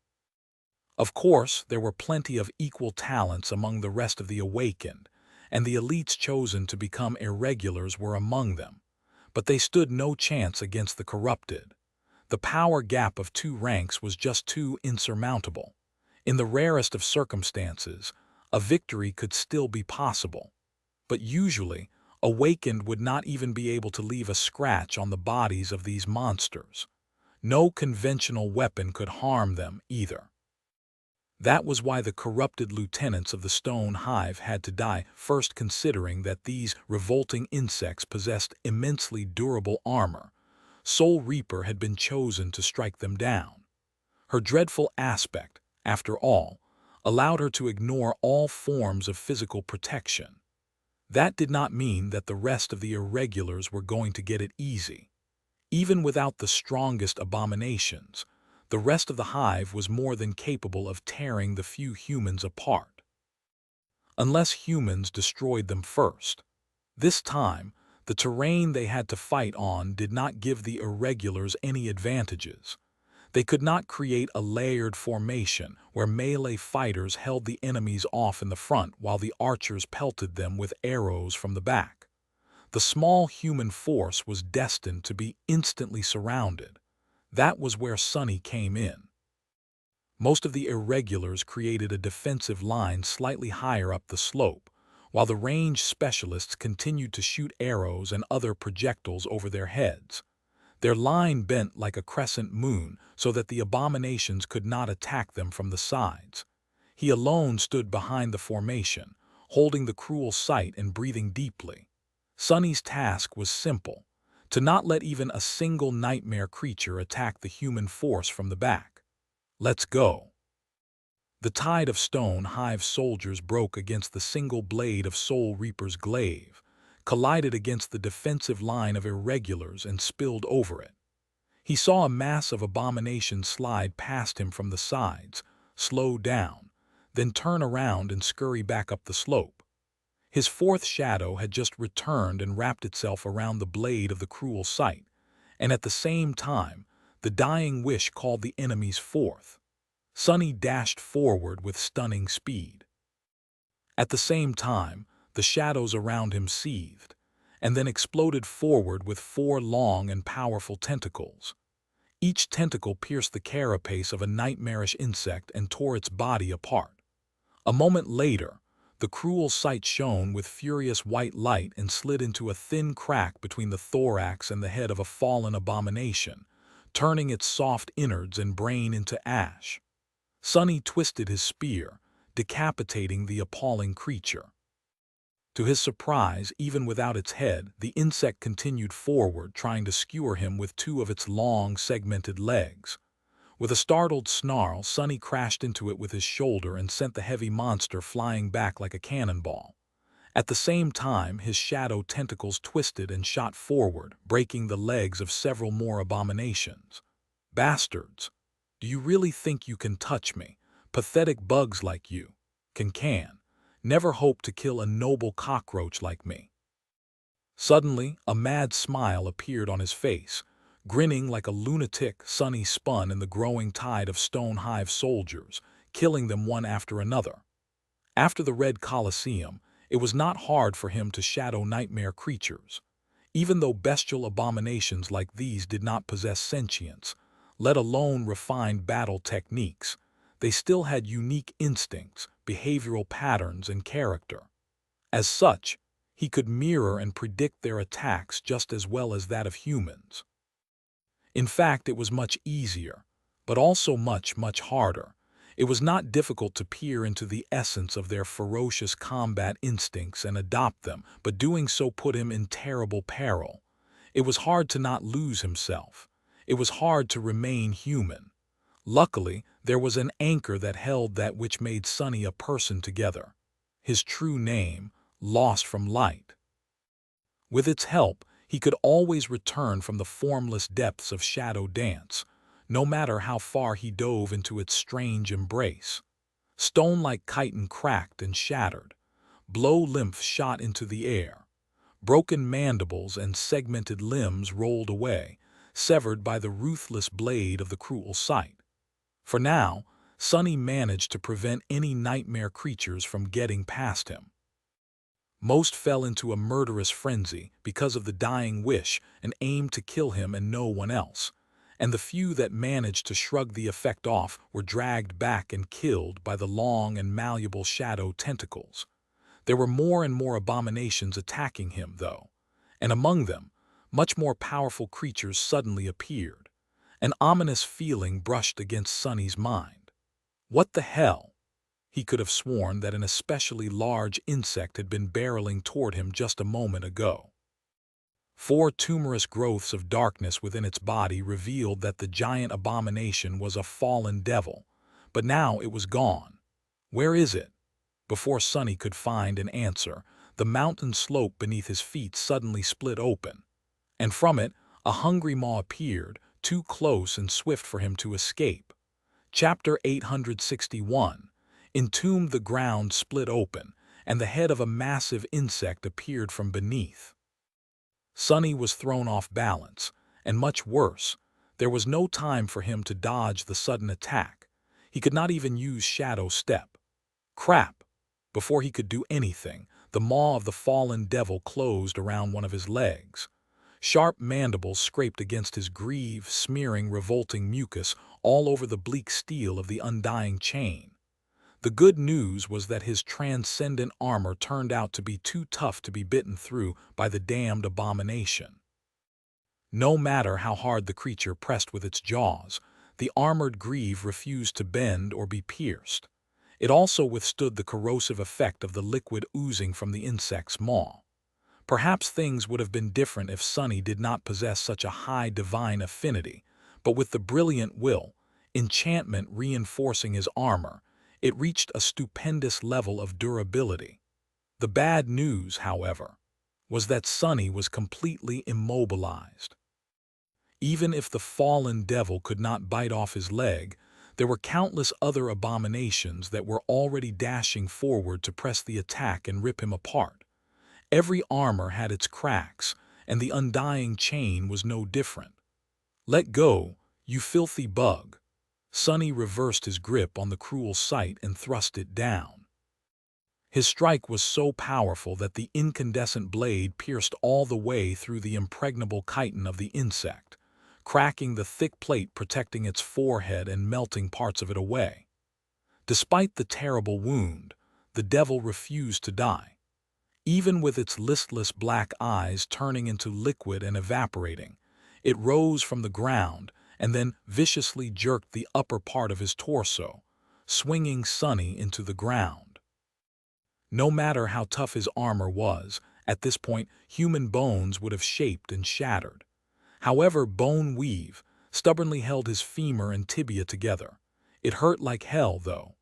Of course, there were plenty of equal talents among the rest of the awakened, and the elites chosen to become irregulars were among them, but they stood no chance against the corrupted. The power gap of 2 ranks was just too insurmountable. In the rarest of circumstances, a victory could still be possible, but usually, awakened would not even be able to leave a scratch on the bodies of these monsters. No conventional weapon could harm them either. That was why the corrupted lieutenants of the Stone Hive had to die first, considering that these revolting insects possessed immensely durable armor. Soul Reaper had been chosen to strike them down. Her dreadful aspect, after all, allowed her to ignore all forms of physical protection. That did not mean that the rest of the irregulars were going to get it easy. Even without the strongest abominations, the rest of the hive was more than capable of tearing the few humans apart. Unless humans destroyed them first. This time, the terrain they had to fight on did not give the irregulars any advantages. They could not create a layered formation where melee fighters held the enemies off in the front while the archers pelted them with arrows from the back. The small human force was destined to be instantly surrounded. That was where Sunny came in. Most of the irregulars created a defensive line slightly higher up the slope, while the range specialists continued to shoot arrows and other projectiles over their heads. Their line bent like a crescent moon so that the abominations could not attack them from the sides. He alone stood behind the formation, holding the cruel sight and breathing deeply. Sunny's task was simple, to not let even a single nightmare creature attack the human force from the back. Let's go. The tide of stone hive soldiers broke against the single blade of Soul Reaper's glaive, collided against the defensive line of irregulars and spilled over it. He saw a mass of abominations slide past him from the sides, slow down, then turn around and scurry back up the slope. His fourth shadow had just returned and wrapped itself around the blade of the cruel sight, and at the same time, the dying wish called the enemy's fourth. Sunny dashed forward with stunning speed. At the same time, the shadows around him seethed, and then exploded forward with four long and powerful tentacles. Each tentacle pierced the carapace of a nightmarish insect and tore its body apart. A moment later, the cruel sight shone with furious white light and slid into a thin crack between the thorax and the head of a fallen abomination, turning its soft innards and brain into ash. Sunny twisted his spear, decapitating the appalling creature. To his surprise, even without its head, the insect continued forward, trying to skewer him with two of its long, segmented legs. With a startled snarl, Sunny crashed into it with his shoulder and sent the heavy monster flying back like a cannonball. At the same time, his shadow tentacles twisted and shot forward, breaking the legs of several more abominations. Bastards! Do you really think you can touch me? Pathetic bugs like you can. Never hope to kill a noble cockroach like me. Suddenly, a mad smile appeared on his face. Grinning like a lunatic, Sunny spun in the growing tide of stone hive soldiers, killing them one after another. After the Red Colosseum, it was not hard for him to shadow nightmare creatures. Even though bestial abominations like these did not possess sentience, let alone refined battle techniques, they still had unique instincts, behavioral patterns, and character. As such, he could mirror and predict their attacks just as well as that of humans. In fact, it was much easier, but also much harder. It was not difficult to peer into the essence of their ferocious combat instincts and adopt them, but doing so put him in terrible peril. It was hard to not lose himself. It was hard to remain human. Luckily, there was an anchor that held that which made Sunny a person together. His true name, lost from light. With its help, he could always return from the formless depths of shadow dance, no matter how far he dove into its strange embrace. Stone like chitin cracked and shattered. Blow lymph shot into the air. Broken mandibles and segmented limbs rolled away, severed by the ruthless blade of the cruel sight. For now, Sunny managed to prevent any nightmare creatures from getting past him. Most fell into a murderous frenzy because of the dying wish and aimed to kill him and no one else, and the few that managed to shrug the effect off were dragged back and killed by the long and malleable shadow tentacles. There were more and more abominations attacking him, though, and among them, much more powerful creatures suddenly appeared. An ominous feeling brushed against Sunny's mind. What the hell? He could have sworn that an especially large insect had been barreling toward him just a moment ago. Four tumorous growths of darkness within its body revealed that the giant abomination was a fallen devil, but now it was gone. Where is it? Before Sonny could find an answer, the mountain slope beneath his feet suddenly split open, and from it, a hungry maw appeared, too close and swift for him to escape. Chapter 861. Entombed, the ground split open, and the head of a massive insect appeared from beneath. Sonny was thrown off balance, and much worse, there was no time for him to dodge the sudden attack. He could not even use shadow step. Crap! Before he could do anything, the maw of the fallen devil closed around one of his legs. Sharp mandibles scraped against his greave, smearing revolting mucus all over the bleak steel of the undying chain. The good news was that his transcendent armor turned out to be too tough to be bitten through by the damned abomination. No matter how hard the creature pressed with its jaws, the armored greave refused to bend or be pierced. It also withstood the corrosive effect of the liquid oozing from the insect's maw. Perhaps things would have been different if Sonny did not possess such a high divine affinity, but with the brilliant will, enchantment reinforcing his armor, it reached a stupendous level of durability. The bad news, however, was that Sonny was completely immobilized. Even if the fallen devil could not bite off his leg, there were countless other abominations that were already dashing forward to press the attack and rip him apart. Every armor had its cracks, and the undying chain was no different. "Let go, you filthy bug!" Sonny reversed his grip on the cruel sight and thrust it down. His strike was so powerful that the incandescent blade pierced all the way through the impregnable chitin of the insect, cracking the thick plate protecting its forehead and melting parts of it away. Despite the terrible wound, the devil refused to die. Even with its listless black eyes turning into liquid and evaporating, it rose from the ground and then viciously jerked the upper part of his torso, swinging Sonny into the ground. No matter how tough his armor was, at this point human bones would have shaped and shattered. However, Bone Weave stubbornly held his femur and tibia together. It hurt like hell, though.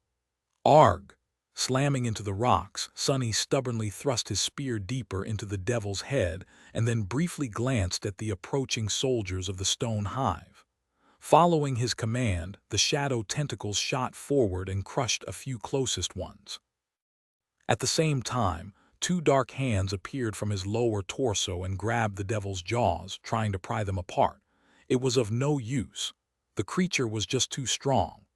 Arg! Slamming into the rocks, Sonny stubbornly thrust his spear deeper into the devil's head and then briefly glanced at the approaching soldiers of the stone hive. Following his command, the shadow tentacles shot forward and crushed a few closest ones. At the same time, two dark hands appeared from his lower torso and grabbed the devil's jaws, trying to pry them apart. It was of no use. The creature was just too strong.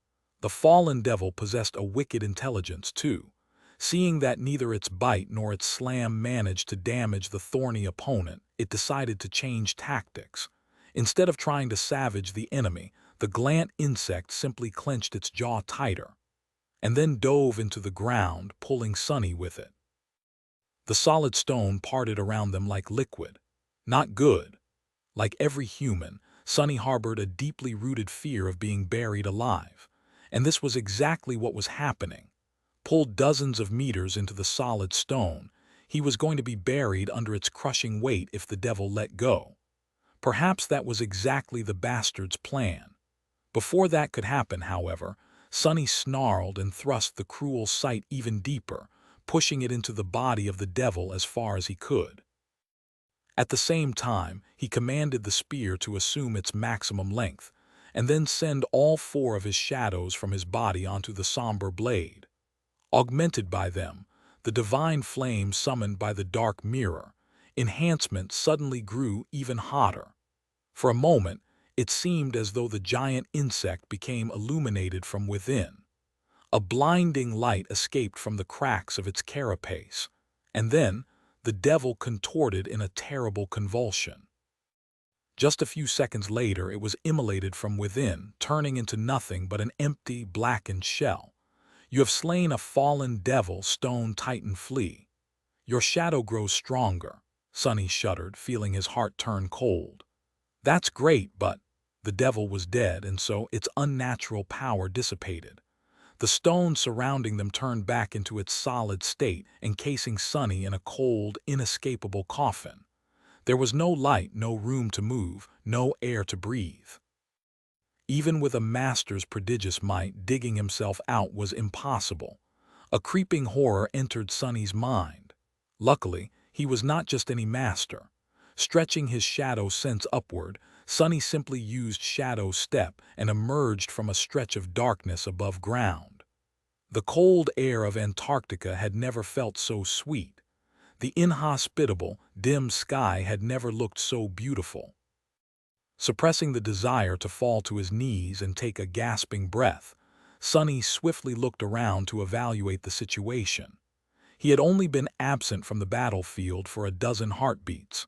The fallen devil possessed a wicked intelligence, too. Seeing that neither its bite nor its slam managed to damage the thorny opponent, it decided to change tactics. Instead of trying to savage the enemy, the glant insect simply clenched its jaw tighter, and then dove into the ground, pulling Sonny with it. The solid stone parted around them like liquid. Not good. Like every human, Sonny harbored a deeply rooted fear of being buried alive. And this was exactly what was happening. Pulled dozens of meters into the solid stone, he was going to be buried under its crushing weight if the devil let go. Perhaps that was exactly the bastard's plan. Before that could happen, however, Sonny snarled and thrust the cruel sight even deeper, pushing it into the body of the devil as far as he could. At the same time, he commanded the spear to assume its maximum length, and then send all four of his shadows from his body onto the somber blade. Augmented by them, the divine flame summoned by the dark mirror, enhancement suddenly grew even hotter. For a moment, it seemed as though the giant insect became illuminated from within. A blinding light escaped from the cracks of its carapace, and then the devil contorted in a terrible convulsion. Just a few seconds later, it was immolated from within, turning into nothing but an empty, blackened shell. "You have slain a fallen devil, Stone Titan Flea. Your shadow grows stronger," Sonny shuddered, feeling his heart turn cold. "That's great, but—" The devil was dead, and so its unnatural power dissipated. The stone surrounding them turned back into its solid state, encasing Sonny in a cold, inescapable coffin. There was no light, no room to move, no air to breathe. Even with a master's prodigious might, digging himself out was impossible. A creeping horror entered Sonny's mind. Luckily, he was not just any master. Stretching his shadow sense upward, Sonny simply used Shadow Step and emerged from a stretch of darkness above ground. The cold air of Antarctica had never felt so sweet. The inhospitable, dim sky had never looked so beautiful. Suppressing the desire to fall to his knees and take a gasping breath, Sonny swiftly looked around to evaluate the situation. He had only been absent from the battlefield for a dozen heartbeats.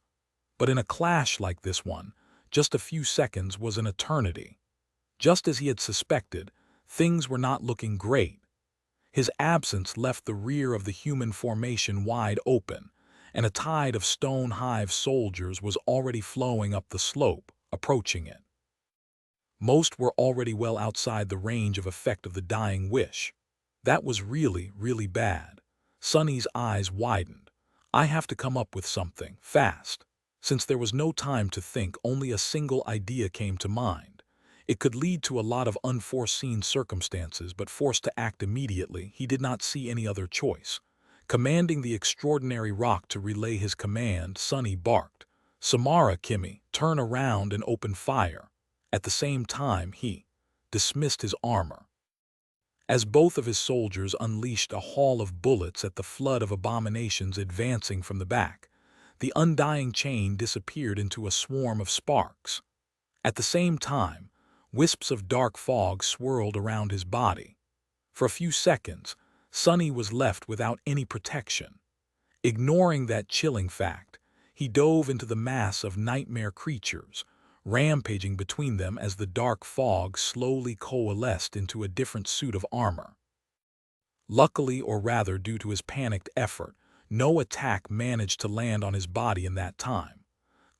But in a clash like this one, just a few seconds was an eternity. Just as he had suspected, things were not looking great. His absence left the rear of the human formation wide open, and a tide of Stone Hive soldiers was already flowing up the slope, approaching it. Most were already well outside the range of effect of the dying wish. That was really, really bad. Sonny's eyes widened. I have to come up with something, fast. Since there was no time to think, only a single idea came to mind. It could lead to a lot of unforeseen circumstances, but forced to act immediately, he did not see any other choice. Commanding the extraordinary rock to relay his command, Sonny barked, "Samara, Kimmy, turn around and open fire." At the same time, he dismissed his armor. As both of his soldiers unleashed a haul of bullets at the flood of abominations advancing from the back, the undying chain disappeared into a swarm of sparks. At the same time, wisps of dark fog swirled around his body. For a few seconds, Sonny was left without any protection. Ignoring that chilling fact, he dove into the mass of nightmare creatures, rampaging between them as the dark fog slowly coalesced into a different suit of armor. Luckily, or rather due to his panicked effort, no attack managed to land on his body in that time.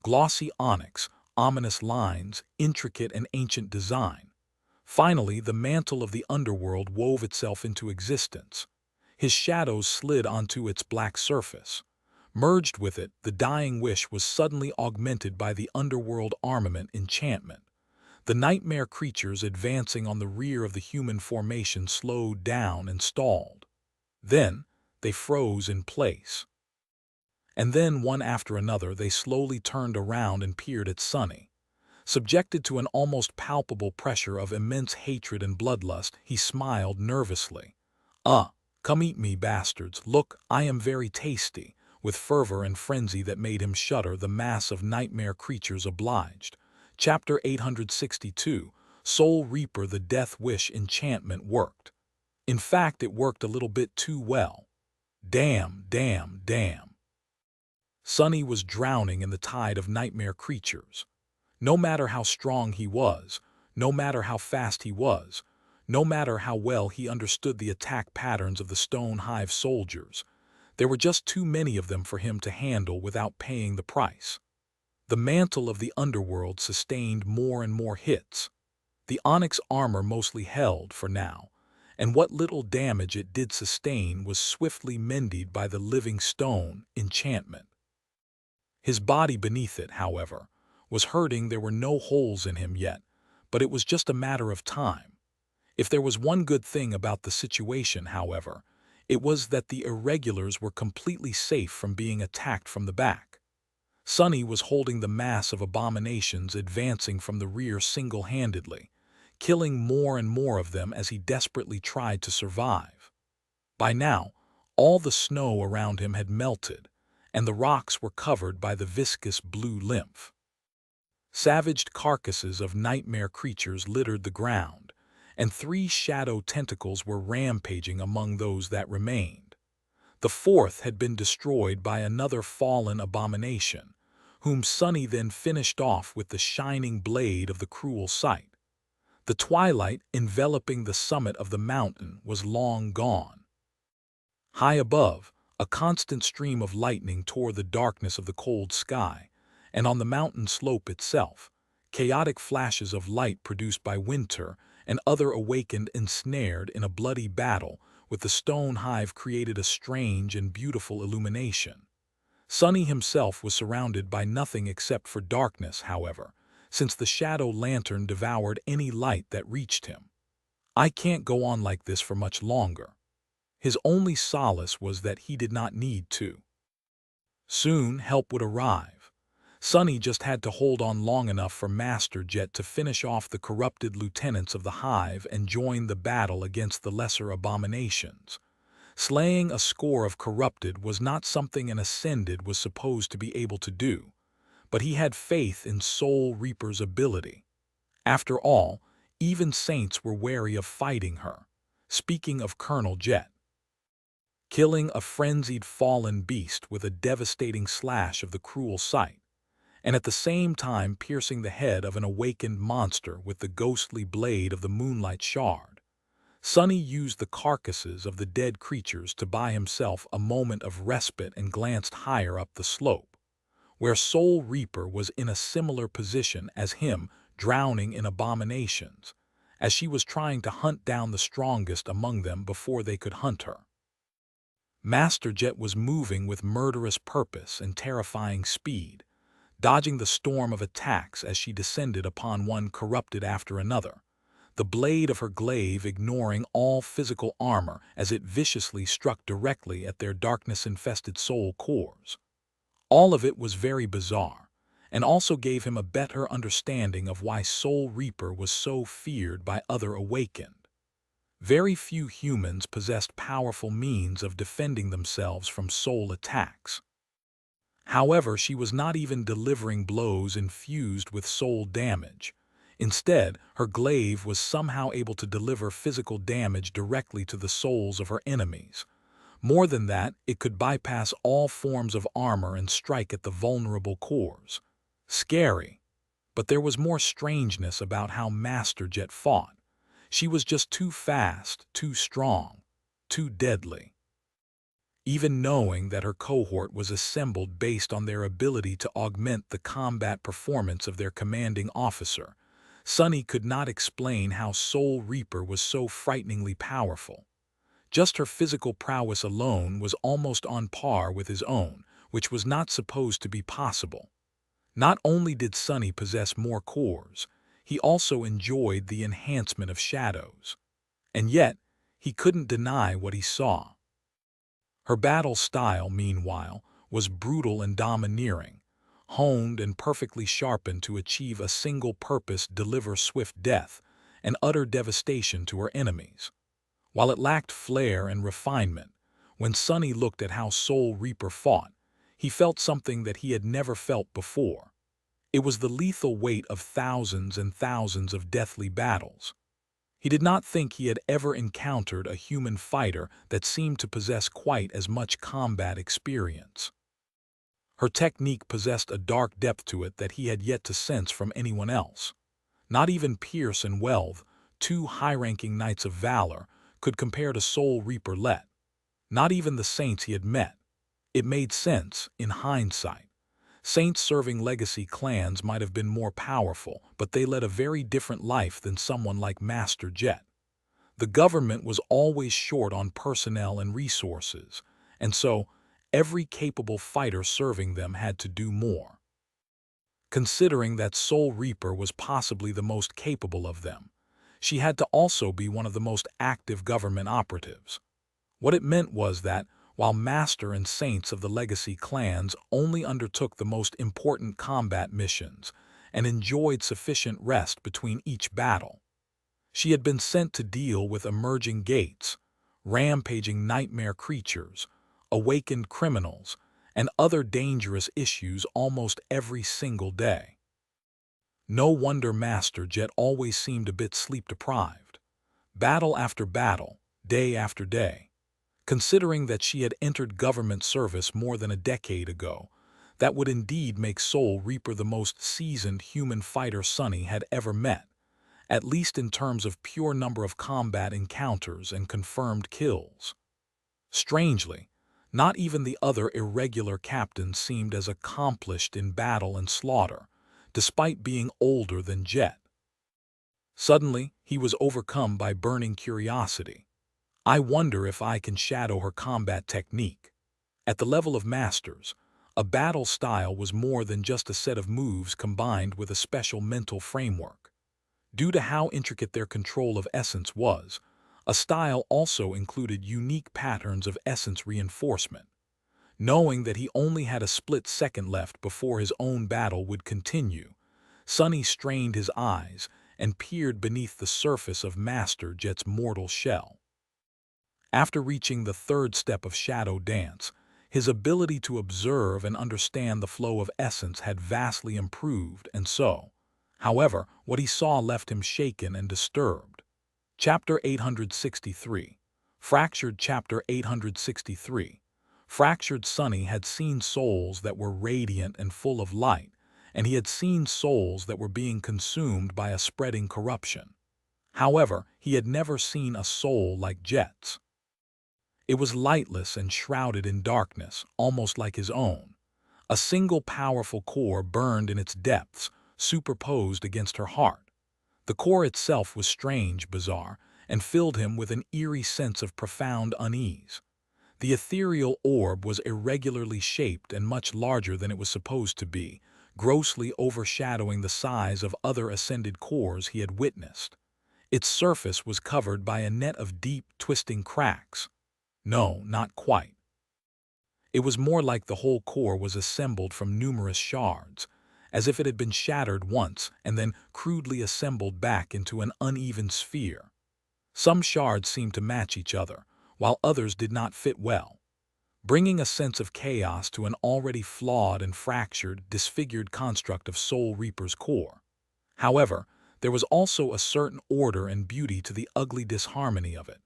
Glossy onyx, ominous lines, intricate and ancient design. Finally, the mantle of the underworld wove itself into existence. His shadows slid onto its black surface. Merged with it, the dying wish was suddenly augmented by the underworld armament enchantment. The nightmare creatures advancing on the rear of the human formation slowed down and stalled. Then, they froze in place. And then, one after another, they slowly turned around and peered at Sonny. Subjected to an almost palpable pressure of immense hatred and bloodlust, he smiled nervously. Come eat me, bastards. Look, I am very tasty." With fervor and frenzy that made him shudder, the mass of nightmare creatures obliged. Chapter 862, Soul Reaper. The Death Wish enchantment worked. In fact, it worked a little bit too well. Damn, damn, damn. Sonny was drowning in the tide of nightmare creatures. No matter how strong he was, no matter how fast he was, no matter how well he understood the attack patterns of the Stone Hive soldiers, there were just too many of them for him to handle without paying the price. The mantle of the underworld sustained more and more hits. The onyx armor mostly held for now, and what little damage it did sustain was swiftly mended by the living stone enchantment. His body beneath it, however, was hurting. There were no holes in him yet, but it was just a matter of time. If there was one good thing about the situation, however, it was that the irregulars were completely safe from being attacked from the back. Sonny was holding the mass of abominations advancing from the rear single-handedly, killing more and more of them as he desperately tried to survive. By now, all the snow around him had melted, and the rocks were covered by the viscous blue lymph. Savaged carcasses of nightmare creatures littered the ground, and 3 shadow tentacles were rampaging among those that remained. The 4th had been destroyed by another fallen abomination, whom Sonny then finished off with the shining blade of the cruel sight. The twilight enveloping the summit of the mountain was long gone. High above, a constant stream of lightning tore the darkness of the cold sky, and on the mountain slope itself, chaotic flashes of light produced by winter and other awakened ensnared in a bloody battle with the Stone Hive created a strange and beautiful illumination. Sonny himself was surrounded by nothing except for darkness, however, since the shadow lantern devoured any light that reached him. "I can't go on like this for much longer." His only solace was that he did not need to. Soon, help would arrive. Sonny just had to hold on long enough for Master Jet to finish off the corrupted lieutenants of the Hive and join the battle against the lesser abominations. Slaying a score of corrupted was not something an Ascended was supposed to be able to do, but he had faith in Soul Reaper's ability. After all, even saints were wary of fighting her. Speaking of Colonel Jet, killing a frenzied fallen beast with a devastating slash of the cruel sight, and at the same time piercing the head of an awakened monster with the ghostly blade of the Moonlight Shard. Sonny used the carcasses of the dead creatures to buy himself a moment of respite and glanced higher up the slope, where Soul Reaper was in a similar position as him, drowning in abominations, as she was trying to hunt down the strongest among them before they could hunt her. Master Jet was moving with murderous purpose and terrifying speed, dodging the storm of attacks as she descended upon one corrupted after another, the blade of her glaive ignoring all physical armor as it viciously struck directly at their darkness-infested soul cores. All of it was very bizarre, and also gave him a better understanding of why Soul Reaper was so feared by other Awakened. Very few humans possessed powerful means of defending themselves from soul attacks. However, she was not even delivering blows infused with soul damage. Instead, her glaive was somehow able to deliver physical damage directly to the souls of her enemies. More than that, it could bypass all forms of armor and strike at the vulnerable cores. Scary. But there was more strangeness about how Master Jet fought. She was just too fast, too strong, too deadly. Even knowing that her cohort was assembled based on their ability to augment the combat performance of their commanding officer, Sonny could not explain how Soul Reaper was so frighteningly powerful. Just her physical prowess alone was almost on par with his own, which was not supposed to be possible. Not only did Sonny possess more cores, he also enjoyed the enhancement of shadows. And yet, he couldn't deny what he saw. Her battle style, meanwhile, was brutal and domineering, honed and perfectly sharpened to achieve a single purpose: deliver swift death and utter devastation to her enemies. While it lacked flair and refinement, when Sonny looked at how Soul Reaper fought, he felt something that he had never felt before. It was the lethal weight of thousands and thousands of deathly battles. He did not think he had ever encountered a human fighter that seemed to possess quite as much combat experience. Her technique possessed a dark depth to it that he had yet to sense from anyone else. Not even Pierce and Welve, two high-ranking knights of valor, could compare to Soul Reaper Let. Not even the saints he had met. It made sense, in hindsight. Saints serving legacy clans might have been more powerful, but they led a very different life than someone like Master Jet. The government was always short on personnel and resources, and so every capable fighter serving them had to do more. Considering that Soul Reaper was possibly the most capable of them, she had to also be one of the most active government operatives. What it meant was that, while Master and Saints of the legacy clans only undertook the most important combat missions and enjoyed sufficient rest between each battle, she had been sent to deal with emerging gates, rampaging nightmare creatures, awakened criminals, and other dangerous issues almost every single day. No wonder Master Jet always seemed a bit sleep-deprived. Battle after battle, day after day. Considering that she had entered government service more than a decade ago, that would indeed make Soul Reaper the most seasoned human fighter Sonny had ever met, at least in terms of pure number of combat encounters and confirmed kills. Strangely, not even the other irregular captains seemed as accomplished in battle and slaughter, despite being older than Jet. Suddenly, he was overcome by burning curiosity. I wonder if I can shadow her combat technique. At the level of masters, a battle style was more than just a set of moves combined with a special mental framework. Due to how intricate their control of essence was, A style also included unique patterns of essence reinforcement. Knowing that he only had a split second left before his own battle would continue, Sonny strained his eyes and peered beneath the surface of Master Jet's mortal shell. After reaching the third step of Shadow Dance, his ability to observe and understand the flow of essence had vastly improved, and so, however, what he saw left him shaken and disturbed. Chapter 863. Fractured. Chapter 863. Fractured. Sonny had seen souls that were radiant and full of light, and he had seen souls that were being consumed by a spreading corruption. However, he had never seen a soul like Jet's. It was lightless and shrouded in darkness, almost like his own. A single powerful core burned in its depths, superposed against her heart. The core itself was strange, bizarre, and filled him with an eerie sense of profound unease. The ethereal orb was irregularly shaped and much larger than it was supposed to be, grossly overshadowing the size of other ascended cores he had witnessed. Its surface was covered by a net of deep, twisting cracks. No, not quite. It was more like the whole core was assembled from numerous shards, as if it had been shattered once and then crudely assembled back into an uneven sphere. Some shards seemed to match each other, while others did not fit well, bringing a sense of chaos to an already flawed and fractured, disfigured construct of Soul Reaper's core. However, there was also a certain order and beauty to the ugly disharmony of it.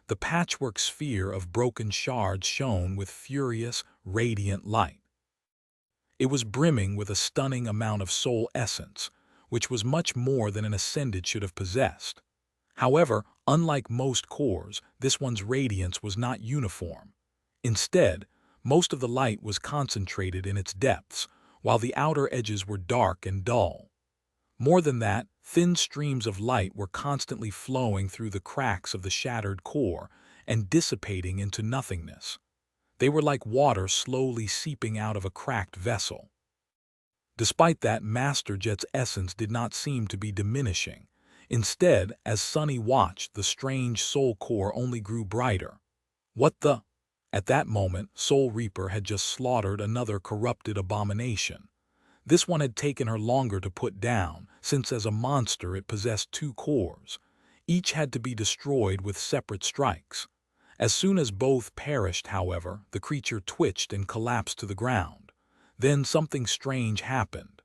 The patchwork sphere of broken shards shone with furious, radiant light. It was brimming with a stunning amount of soul essence, which was much more than an ascended should have possessed. However, unlike most cores, this one's radiance was not uniform. Instead, most of the light was concentrated in its depths, while the outer edges were dark and dull. More than that, thin streams of light were constantly flowing through the cracks of the shattered core and dissipating into nothingness. They were like water slowly seeping out of a cracked vessel. Despite that, Master Jet's essence did not seem to be diminishing. Instead, as Sonny watched, the strange soul core only grew brighter. What the? At that moment, Soul Reaper had just slaughtered another corrupted abomination. This one had taken her longer to put down, since as a monster it possessed two cores. Each had to be destroyed with separate strikes. As soon as both perished, however, the creature twitched and collapsed to the ground. Then something strange happened.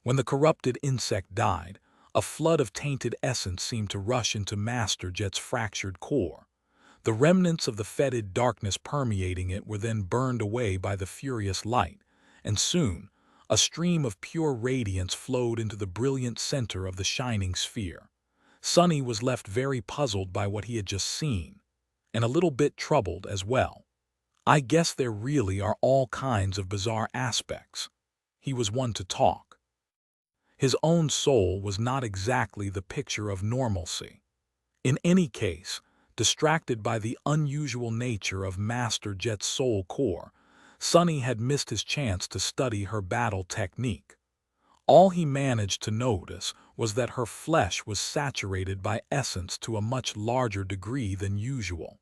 When the corrupted insect died, a flood of tainted essence seemed to rush into Master Jet's fractured core. The remnants of the fetid darkness permeating it were then burned away by the furious light, and soon, a stream of pure radiance flowed into the brilliant center of the shining sphere. Sonny was left very puzzled by what he had just seen, and a little bit troubled as well. I guess there really are all kinds of bizarre aspects. He was one to talk. His own soul was not exactly the picture of normalcy. In any case, distracted by the unusual nature of Master Jet's soul core, Sonny had missed his chance to study her battle technique. All he managed to notice was that her flesh was saturated by essence to a much larger degree than usual.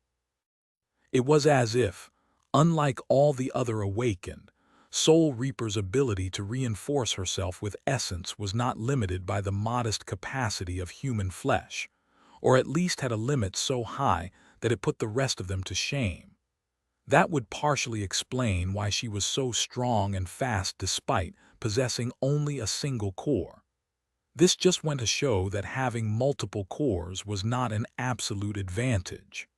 It was as if, unlike all the other awakened, Soul Reaper's ability to reinforce herself with essence was not limited by the modest capacity of human flesh, or at least had a limit so high that it put the rest of them to shame. That would partially explain why she was so strong and fast despite possessing only a single core. This just went to show that having multiple cores was not an absolute advantage.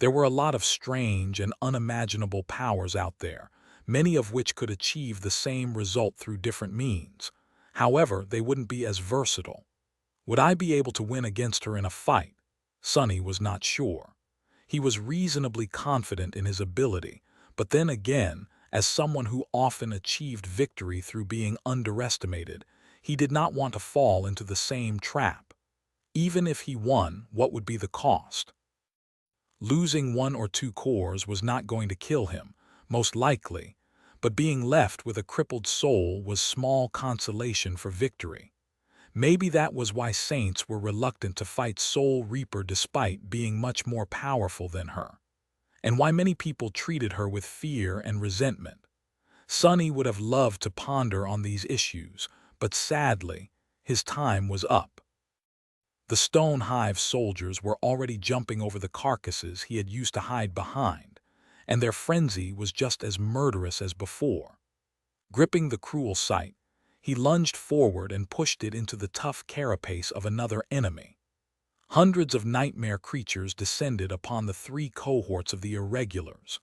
There were a lot of strange and unimaginable powers out there, many of which could achieve the same result through different means. However, they wouldn't be as versatile. Would I be able to win against her in a fight? Sonny was not sure. He was reasonably confident in his ability, but then again, as someone who often achieved victory through being underestimated, he did not want to fall into the same trap. Even if he won, what would be the cost? Losing one or two cores was not going to kill him, most likely, but being left with a crippled soul was small consolation for victory. Maybe that was why saints were reluctant to fight Soul Reaper despite being much more powerful than her, and why many people treated her with fear and resentment. Sonny would have loved to ponder on these issues, but sadly, his time was up. The Stone Hive soldiers were already jumping over the carcasses he had used to hide behind, and their frenzy was just as murderous as before. Gripping the cruel sight, he lunged forward and pushed it into the tough carapace of another enemy. Hundreds of nightmare creatures descended upon the three cohorts of the irregulars,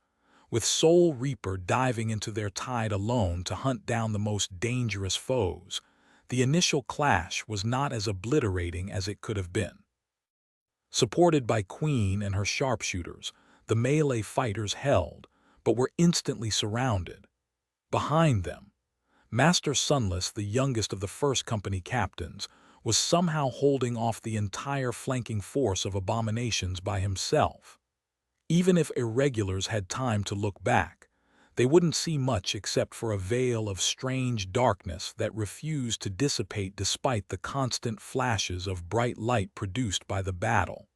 with Soul Reaper diving into their tide alone to hunt down the most dangerous foes. The initial clash was not as obliterating as it could have been. Supported by Queen and her sharpshooters, the melee fighters held, but were instantly surrounded. Behind them, Master Sunless, the youngest of the first company captains, was somehow holding off the entire flanking force of abominations by himself. Even if irregulars had time to look back, they wouldn't see much except for a veil of strange darkness that refused to dissipate despite the constant flashes of bright light produced by the battle.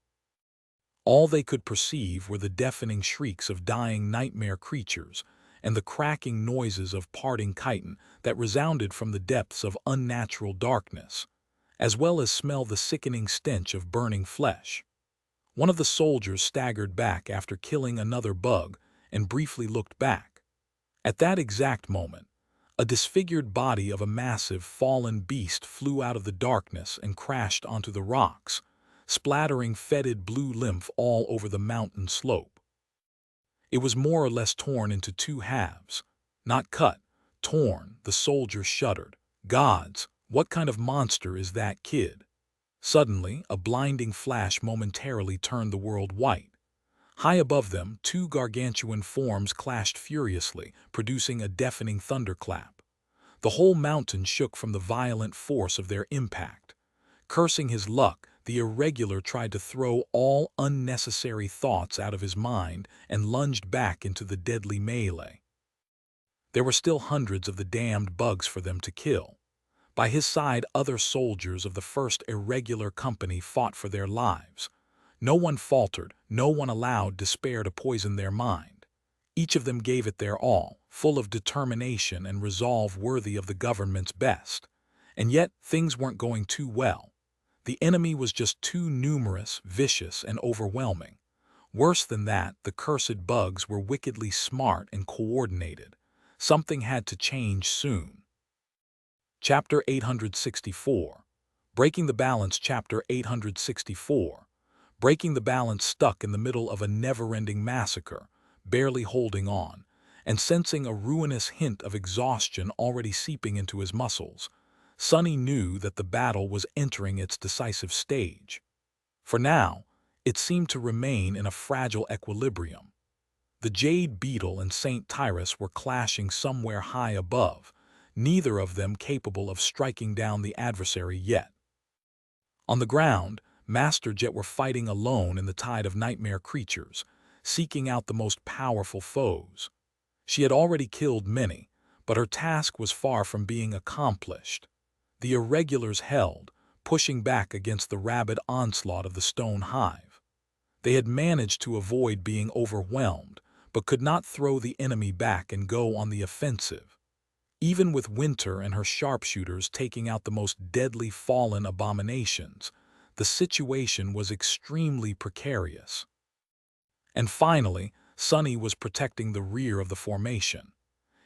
All they could perceive were the deafening shrieks of dying nightmare creatures and the cracking noises of parting chitin that resounded from the depths of unnatural darkness, as well as smell the sickening stench of burning flesh. One of the soldiers staggered back after killing another bug and briefly looked back. At that exact moment, a disfigured body of a massive fallen beast flew out of the darkness and crashed onto the rocks, splattering fetid blue lymph all over the mountain slope. It was more or less torn into two halves. Not cut, torn. The soldier shuddered. Gods, what kind of monster is that kid? Suddenly, a blinding flash momentarily turned the world white. High above them, two gargantuan forms clashed furiously, producing a deafening thunderclap. The whole mountain shook from the violent force of their impact. Cursing his luck, the irregular tried to throw all unnecessary thoughts out of his mind and lunged back into the deadly melee. There were still hundreds of the damned bugs for them to kill. By his side, other soldiers of the first irregular company fought for their lives. No one faltered, no one allowed despair to poison their mind. Each of them gave it their all, full of determination and resolve worthy of the government's best. And yet, things weren't going too well. The enemy was just too numerous, vicious, and overwhelming. Worse than that, the cursed bugs were wickedly smart and coordinated. Something had to change soon. Chapter 864. Breaking the Balance. Chapter 864. Breaking the balance. Stuck in the middle of a never-ending massacre, barely holding on, and sensing a ruinous hint of exhaustion already seeping into his muscles, Sonny knew that the battle was entering its decisive stage. For now, it seemed to remain in a fragile equilibrium. The Jade Beetle and Saint Tyrus were clashing somewhere high above, neither of them capable of striking down the adversary yet. On the ground, Master Jet were fighting alone in the tide of nightmare creatures, seeking out the most powerful foes. She had already killed many, but her task was far from being accomplished. The irregulars held, pushing back against the rabid onslaught of the Stone Hive. They had managed to avoid being overwhelmed, but could not throw the enemy back and go on the offensive. Even with Winter and her sharpshooters taking out the most deadly fallen abominations, the situation was extremely precarious. And finally, Sonny was protecting the rear of the formation.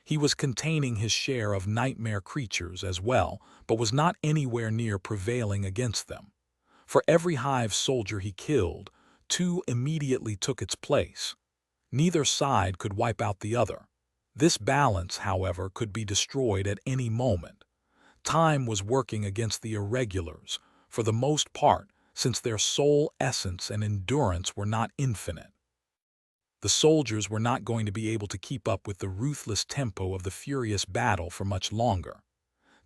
He was containing his share of nightmare creatures as well, but was not anywhere near prevailing against them. For every hive soldier he killed, two immediately took its place. Neither side could wipe out the other. This balance, however, could be destroyed at any moment. Time was working against the irregulars, for the most part, since their soul essence and endurance were not infinite. The soldiers were not going to be able to keep up with the ruthless tempo of the furious battle for much longer.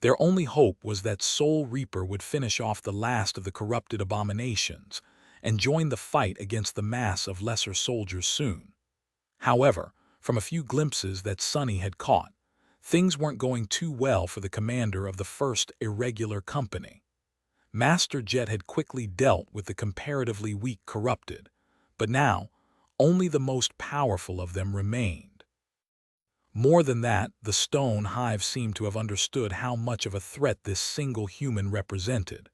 Their only hope was that Soul Reaper would finish off the last of the corrupted abominations and join the fight against the mass of lesser soldiers soon. However, from a few glimpses that Sonny had caught, things weren't going too well for the commander of the first irregular company. Master Jet had quickly dealt with the comparatively weak corrupted, but now only the most powerful of them remained. More than that, the stone hive seemed to have understood how much of a threat this single human represented.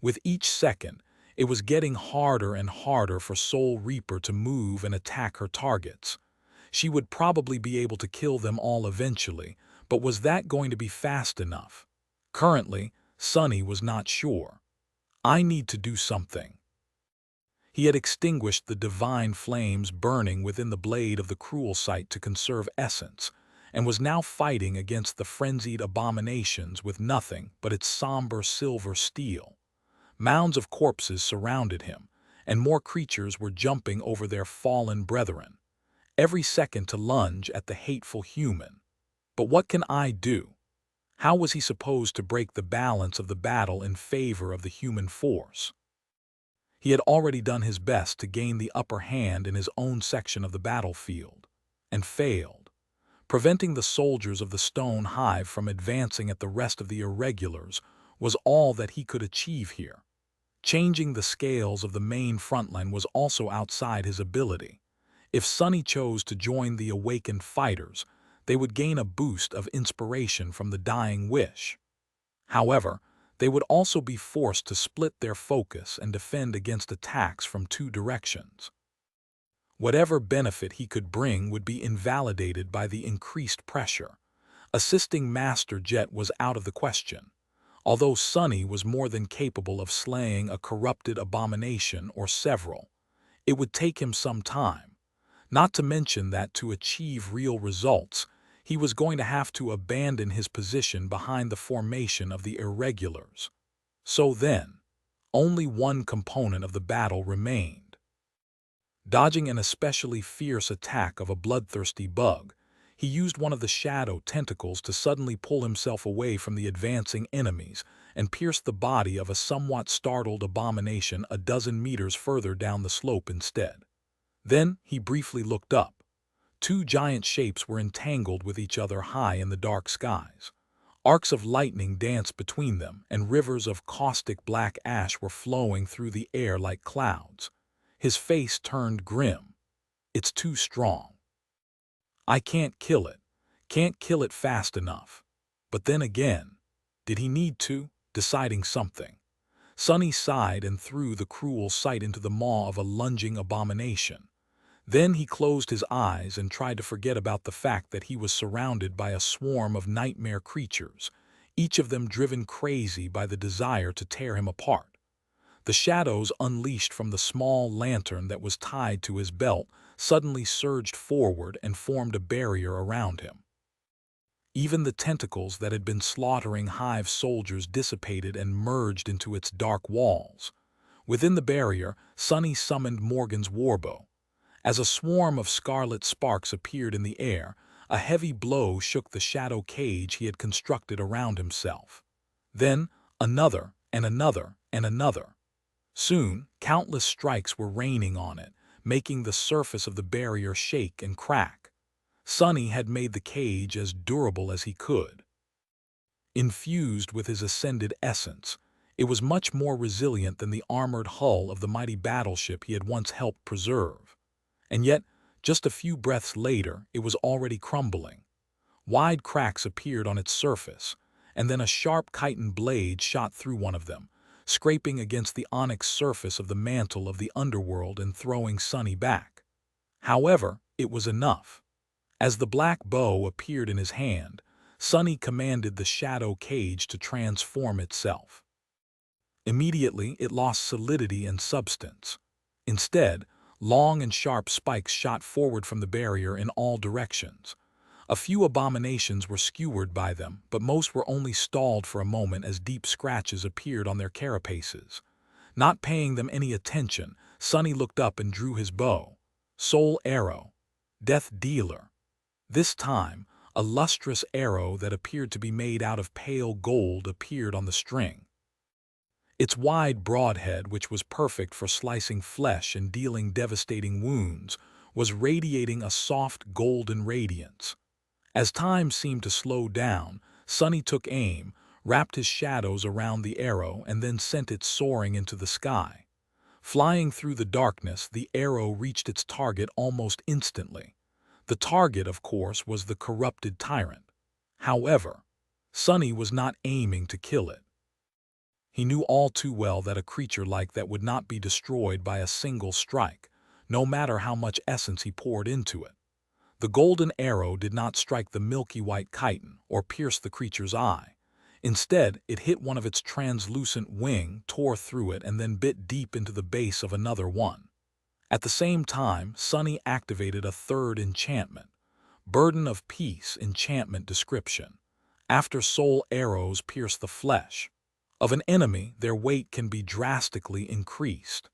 With each second, it was getting harder and harder for Soul Reaper to move and attack her targets. She would probably be able to kill them all eventually, but was that going to be fast enough? Currently, Sunny was not sure. I need to do something. He had extinguished the divine flames burning within the blade of the cruel sight to conserve essence, and was now fighting against the frenzied abominations with nothing but its somber silver steel. Mounds of corpses surrounded him, and more creatures were jumping over their fallen brethren, every second to lunge at the hateful human. But what can I do? How was he supposed to break the balance of the battle in favor of the human force? He had already done his best to gain the upper hand in his own section of the battlefield, and failed. Preventing the soldiers of the stone hive from advancing at the rest of the irregulars was all that he could achieve here. Changing the scales of the main frontline was also outside his ability. If Sunny chose to join the awakened fighters, they would gain a boost of inspiration from the dying wish. However, they would also be forced to split their focus and defend against attacks from two directions. Whatever benefit he could bring would be invalidated by the increased pressure. Assisting Master Jet was out of the question. Although Sunny was more than capable of slaying a corrupted abomination or several, it would take him some time. Not to mention that to achieve real results, he was going to have to abandon his position behind the formation of the irregulars. So then, only one component of the battle remained. Dodging an especially fierce attack of a bloodthirsty bug, he used one of the shadow tentacles to suddenly pull himself away from the advancing enemies and pierce the body of a somewhat startled abomination a dozen meters further down the slope instead. Then he briefly looked up. Two giant shapes were entangled with each other high in the dark skies. Arcs of lightning danced between them, and rivers of caustic black ash were flowing through the air like clouds. His face turned grim. It's too strong. I can't kill it. Can't kill it fast enough. But then again, did he need to? Deciding something. Sunny sighed and threw the cruel sight into the maw of a lunging abomination. Then he closed his eyes and tried to forget about the fact that he was surrounded by a swarm of nightmare creatures, each of them driven crazy by the desire to tear him apart. The shadows unleashed from the small lantern that was tied to his belt suddenly surged forward and formed a barrier around him. Even the tentacles that had been slaughtering hive soldiers dissipated and merged into its dark walls. Within the barrier, Sunny summoned Morgan's warbow. As a swarm of scarlet sparks appeared in the air, a heavy blow shook the shadow cage he had constructed around himself. Then another and another and another. Soon, countless strikes were raining on it, making the surface of the barrier shake and crack. Sunny had made the cage as durable as he could. Infused with his ascended essence, it was much more resilient than the armored hull of the mighty battleship he had once helped preserve. And yet, just a few breaths later, it was already crumbling. Wide cracks appeared on its surface, and then a sharp chitin blade shot through one of them, scraping against the onyx surface of the mantle of the underworld and throwing Sunny back. However, it was enough. As the black bow appeared in his hand, Sunny commanded the shadow cage to transform itself. Immediately, it lost solidity and substance. Instead, long and sharp spikes shot forward from the barrier in all directions. A few abominations were skewered by them, but most were only stalled for a moment as deep scratches appeared on their carapaces. Not paying them any attention, Sunny looked up and drew his bow. Soul arrow. Death dealer. This time, a lustrous arrow that appeared to be made out of pale gold appeared on the string. Its wide broadhead, which was perfect for slicing flesh and dealing devastating wounds, was radiating a soft golden radiance. As time seemed to slow down, Sunny took aim, wrapped his shadows around the arrow, and then sent it soaring into the sky. Flying through the darkness, the arrow reached its target almost instantly. The target, of course, was the corrupted tyrant. However, Sonny was not aiming to kill it. He knew all too well that a creature like that would not be destroyed by a single strike, no matter how much essence he poured into it. The golden arrow did not strike the milky white chitin or pierce the creature's eye. Instead, it hit one of its translucent wing, tore through it, and then bit deep into the base of another one. At the same time, Sonny activated a third enchantment. Burden of Peace enchantment description. After soul arrows pierce the flesh of an enemy, their weight can be drastically increased.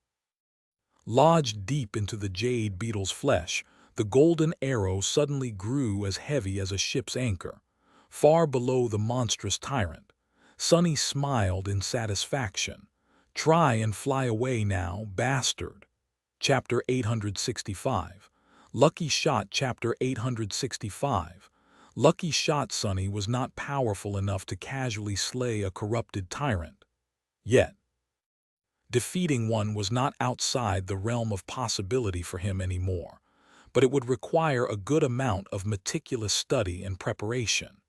Lodged deep into the jade beetle's flesh, the golden arrow suddenly grew as heavy as a ship's anchor, far below the monstrous tyrant. Sonny smiled in satisfaction. "Try and fly away now, bastard." Chapter 865. Lucky Shot. Chapter 865. Lucky Shot. Sonny was not powerful enough to casually slay a corrupted tyrant. Yet, defeating one was not outside the realm of possibility for him anymore, but it would require a good amount of meticulous study and preparation.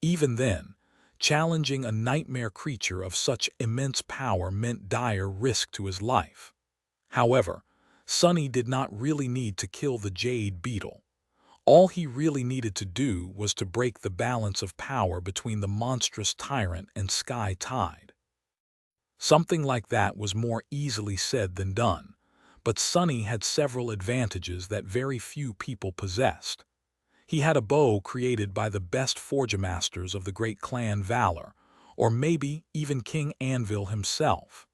Even then, challenging a nightmare creature of such immense power meant dire risk to his life. However, Sonny did not really need to kill the jade beetle. All he really needed to do was to break the balance of power between the monstrous tyrant and Sky Tide. Something like that was more easily said than done, but Sonny had several advantages that very few people possessed. He had a bow created by the best forgemasters of the great clan Valor, or maybe even King Anvil himself.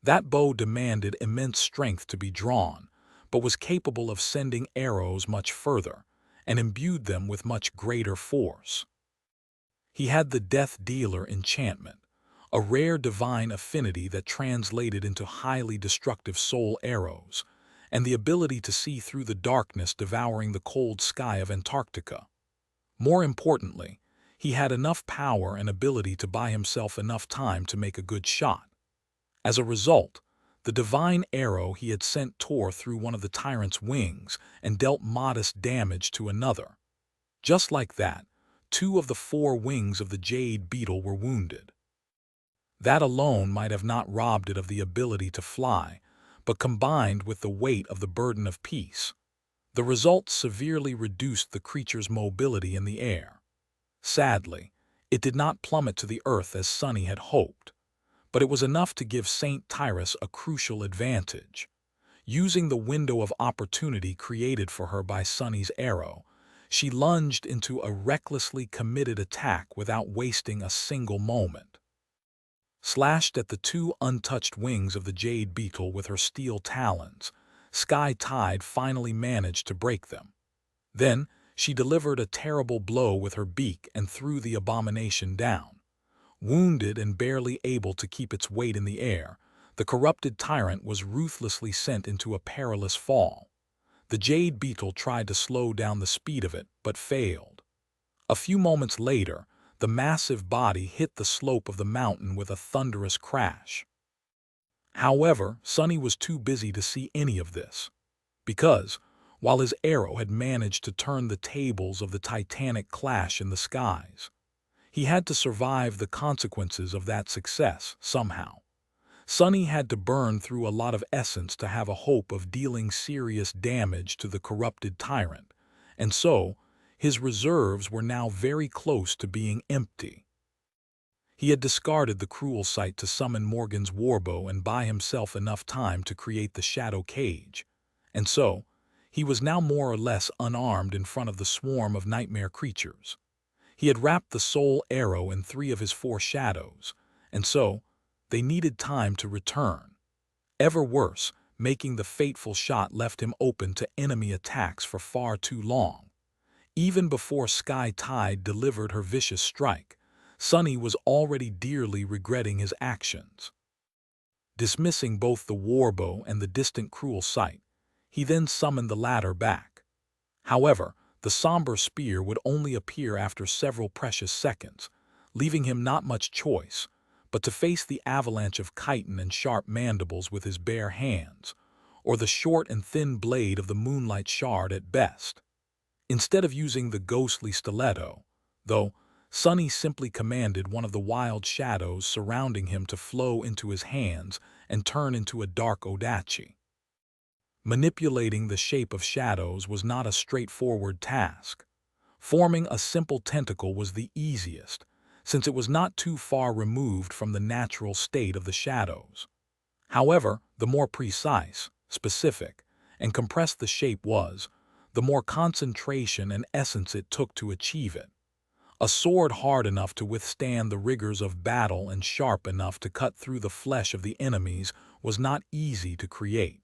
That bow demanded immense strength to be drawn, but was capable of sending arrows much further, and imbued them with much greater force. He had the Death Dealer enchantment, a rare divine affinity that translated into highly destructive soul arrows, and the ability to see through the darkness devouring the cold sky of Antarctica. More importantly, he had enough power and ability to buy himself enough time to make a good shot. As a result, the divine arrow he had sent tore through one of the tyrant's wings and dealt modest damage to another. Just like that, 2 of the 4 wings of the jade beetle were wounded. That alone might have not robbed it of the ability to fly, but combined with the weight of the burden of peace, the result severely reduced the creature's mobility in the air. Sadly, it did not plummet to the earth as Sonny had hoped, but it was enough to give Saint Tyrus a crucial advantage. Using the window of opportunity created for her by Sonny's arrow, she lunged into a recklessly committed attack without wasting a single moment. Slashed at the 2 untouched wings of the jade beetle with her steel talons, Sky Tide finally managed to break them. Then, she delivered a terrible blow with her beak and threw the abomination down. Wounded and barely able to keep its weight in the air, the corrupted tyrant was ruthlessly sent into a perilous fall. The jade beetle tried to slow down the speed of it, but failed. A few moments later, the massive body hit the slope of the mountain with a thunderous crash. However, Sonny was too busy to see any of this, because, while his arrow had managed to turn the tables of the titanic clash in the skies, he had to survive the consequences of that success somehow. Sonny had to burn through a lot of essence to have a hope of dealing serious damage to the corrupted tyrant, and so, his reserves were now very close to being empty. He had discarded the cruel sight to summon Morgan's warbow and buy himself enough time to create the shadow cage, and so, he was now more or less unarmed in front of the swarm of nightmare creatures. He had wrapped the soul arrow in 3 of his 4 shadows, and so, they needed time to return. Ever worse, making the fateful shot left him open to enemy attacks for far too long. Even before Sky Tide delivered her vicious strike, Sonny was already dearly regretting his actions. Dismissing both the warbow and the distant cruel sight, he then summoned the latter back. However, the somber spear would only appear after several precious seconds, leaving him not much choice but to face the avalanche of chitin and sharp mandibles with his bare hands, or the short and thin blade of the moonlight shard at best. Instead of using the ghostly stiletto, though, Sonny simply commanded one of the wild shadows surrounding him to flow into his hands and turn into a dark odachi. Manipulating the shape of shadows was not a straightforward task. Forming a simple tentacle was the easiest, since it was not too far removed from the natural state of the shadows. However, the more precise, specific, and compressed the shape was, the more concentration and essence it took to achieve it. A sword hard enough to withstand the rigors of battle and sharp enough to cut through the flesh of the enemies was not easy to create.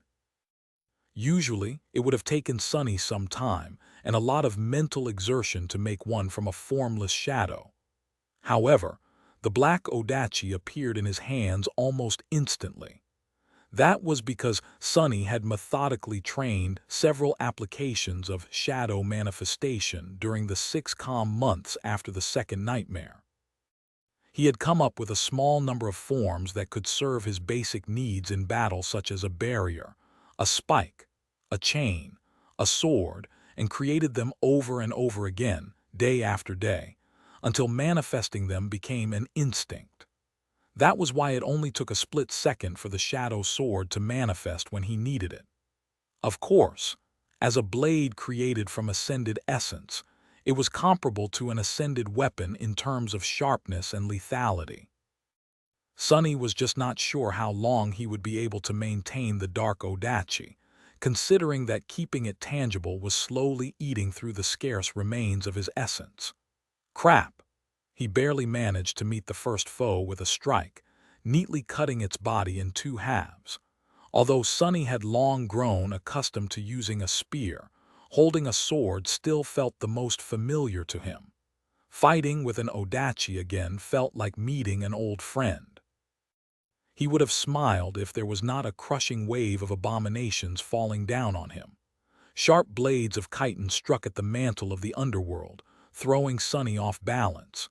Usually, it would have taken Sonny some time and a lot of mental exertion to make one from a formless shadow. However, the black odachi appeared in his hands almost instantly. That was because Sonny had methodically trained several applications of shadow manifestation during the 6 calm months after the second nightmare. He had come up with a small number of forms that could serve his basic needs in battle, such as a barrier, a spike, a chain, a sword, and created them over and over again, day after day, until manifesting them became an instinct. That was why it only took a split second for the shadow sword to manifest when he needed it. Of course, as a blade created from ascended essence, it was comparable to an ascended weapon in terms of sharpness and lethality. Sonny was just not sure how long he would be able to maintain the dark odachi, considering that keeping it tangible was slowly eating through the scarce remains of his essence. Crap! He barely managed to meet the first foe with a strike, neatly cutting its body in 2 halves. Although Sonny had long grown accustomed to using a spear, holding a sword still felt the most familiar to him. Fighting with an odachi again felt like meeting an old friend. He would have smiled if there was not a crushing wave of abominations falling down on him. Sharp blades of chitin struck at the mantle of the underworld, throwing Sonny off balance.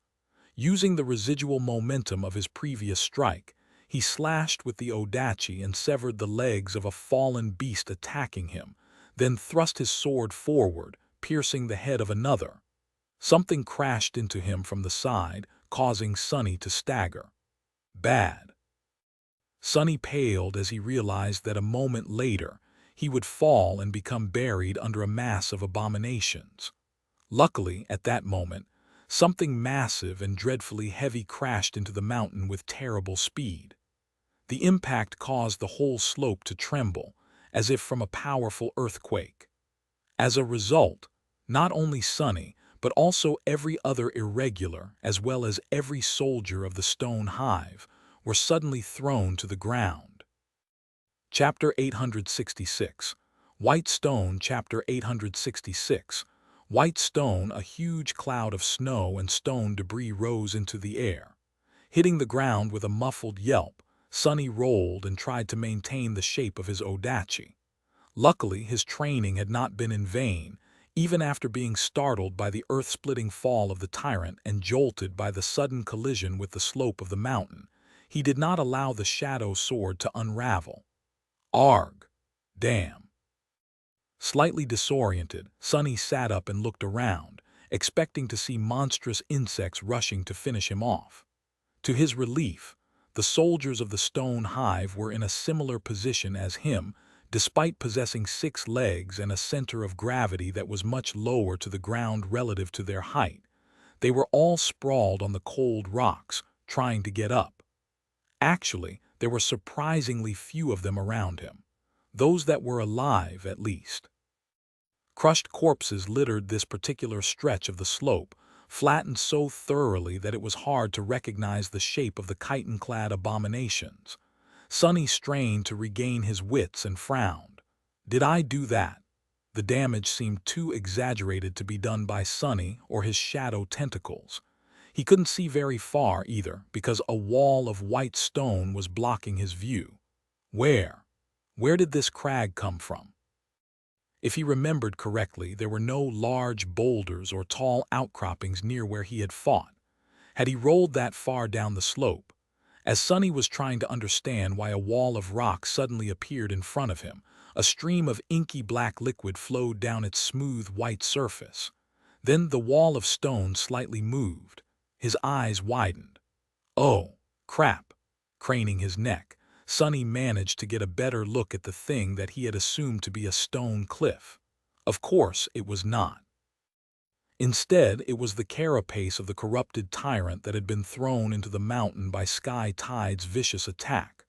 Using the residual momentum of his previous strike, he slashed with the odachi and severed the legs of a fallen beast attacking him, then thrust his sword forward, piercing the head of another. Something crashed into him from the side, causing Sonny to stagger. Bad. Sonny paled as he realized that a moment later he would fall and become buried under a mass of abominations. Luckily, at that moment, something massive and dreadfully heavy crashed into the mountain with terrible speed. The impact caused the whole slope to tremble, as if from a powerful earthquake. As a result, not only Sonny, but also every other irregular, as well as every soldier of the stone hive, were suddenly thrown to the ground. Chapter 866. White Stone. Chapter 866. White stone. A huge cloud of snow and stone debris rose into the air. Hitting the ground with a muffled yelp, Sonny rolled and tried to maintain the shape of his odachi. Luckily, his training had not been in vain, even after being startled by the earth-splitting fall of the tyrant and jolted by the sudden collision with the slope of the mountain. He did not allow the shadow sword to unravel. Arg! Damn! Slightly disoriented, Sonny sat up and looked around, expecting to see monstrous insects rushing to finish him off. To his relief, the soldiers of the stone hive were in a similar position as him, despite possessing 6 legs and a center of gravity that was much lower to the ground relative to their height. They were all sprawled on the cold rocks, trying to get up. Actually, there were surprisingly few of them around him. Those that were alive, at least. Crushed corpses littered this particular stretch of the slope, flattened so thoroughly that it was hard to recognize the shape of the chitin-clad abominations. Sonny strained to regain his wits and frowned. Did I do that? The damage seemed too exaggerated to be done by Sonny or his shadow tentacles. He couldn't see very far either, because a wall of white stone was blocking his view. Where? Where did this crag come from? If he remembered correctly, there were no large boulders or tall outcroppings near where he had fought. Had he rolled that far down the slope? As Sonny was trying to understand why a wall of rock suddenly appeared in front of him, a stream of inky black liquid flowed down its smooth white surface. Then the wall of stone slightly moved. His eyes widened. "Oh, crap!" Craning his neck, Sonny managed to get a better look at the thing that he had assumed to be a stone cliff. Of course, it was not. Instead, it was the carapace of the corrupted tyrant that had been thrown into the mountain by Sky Tide's vicious attack.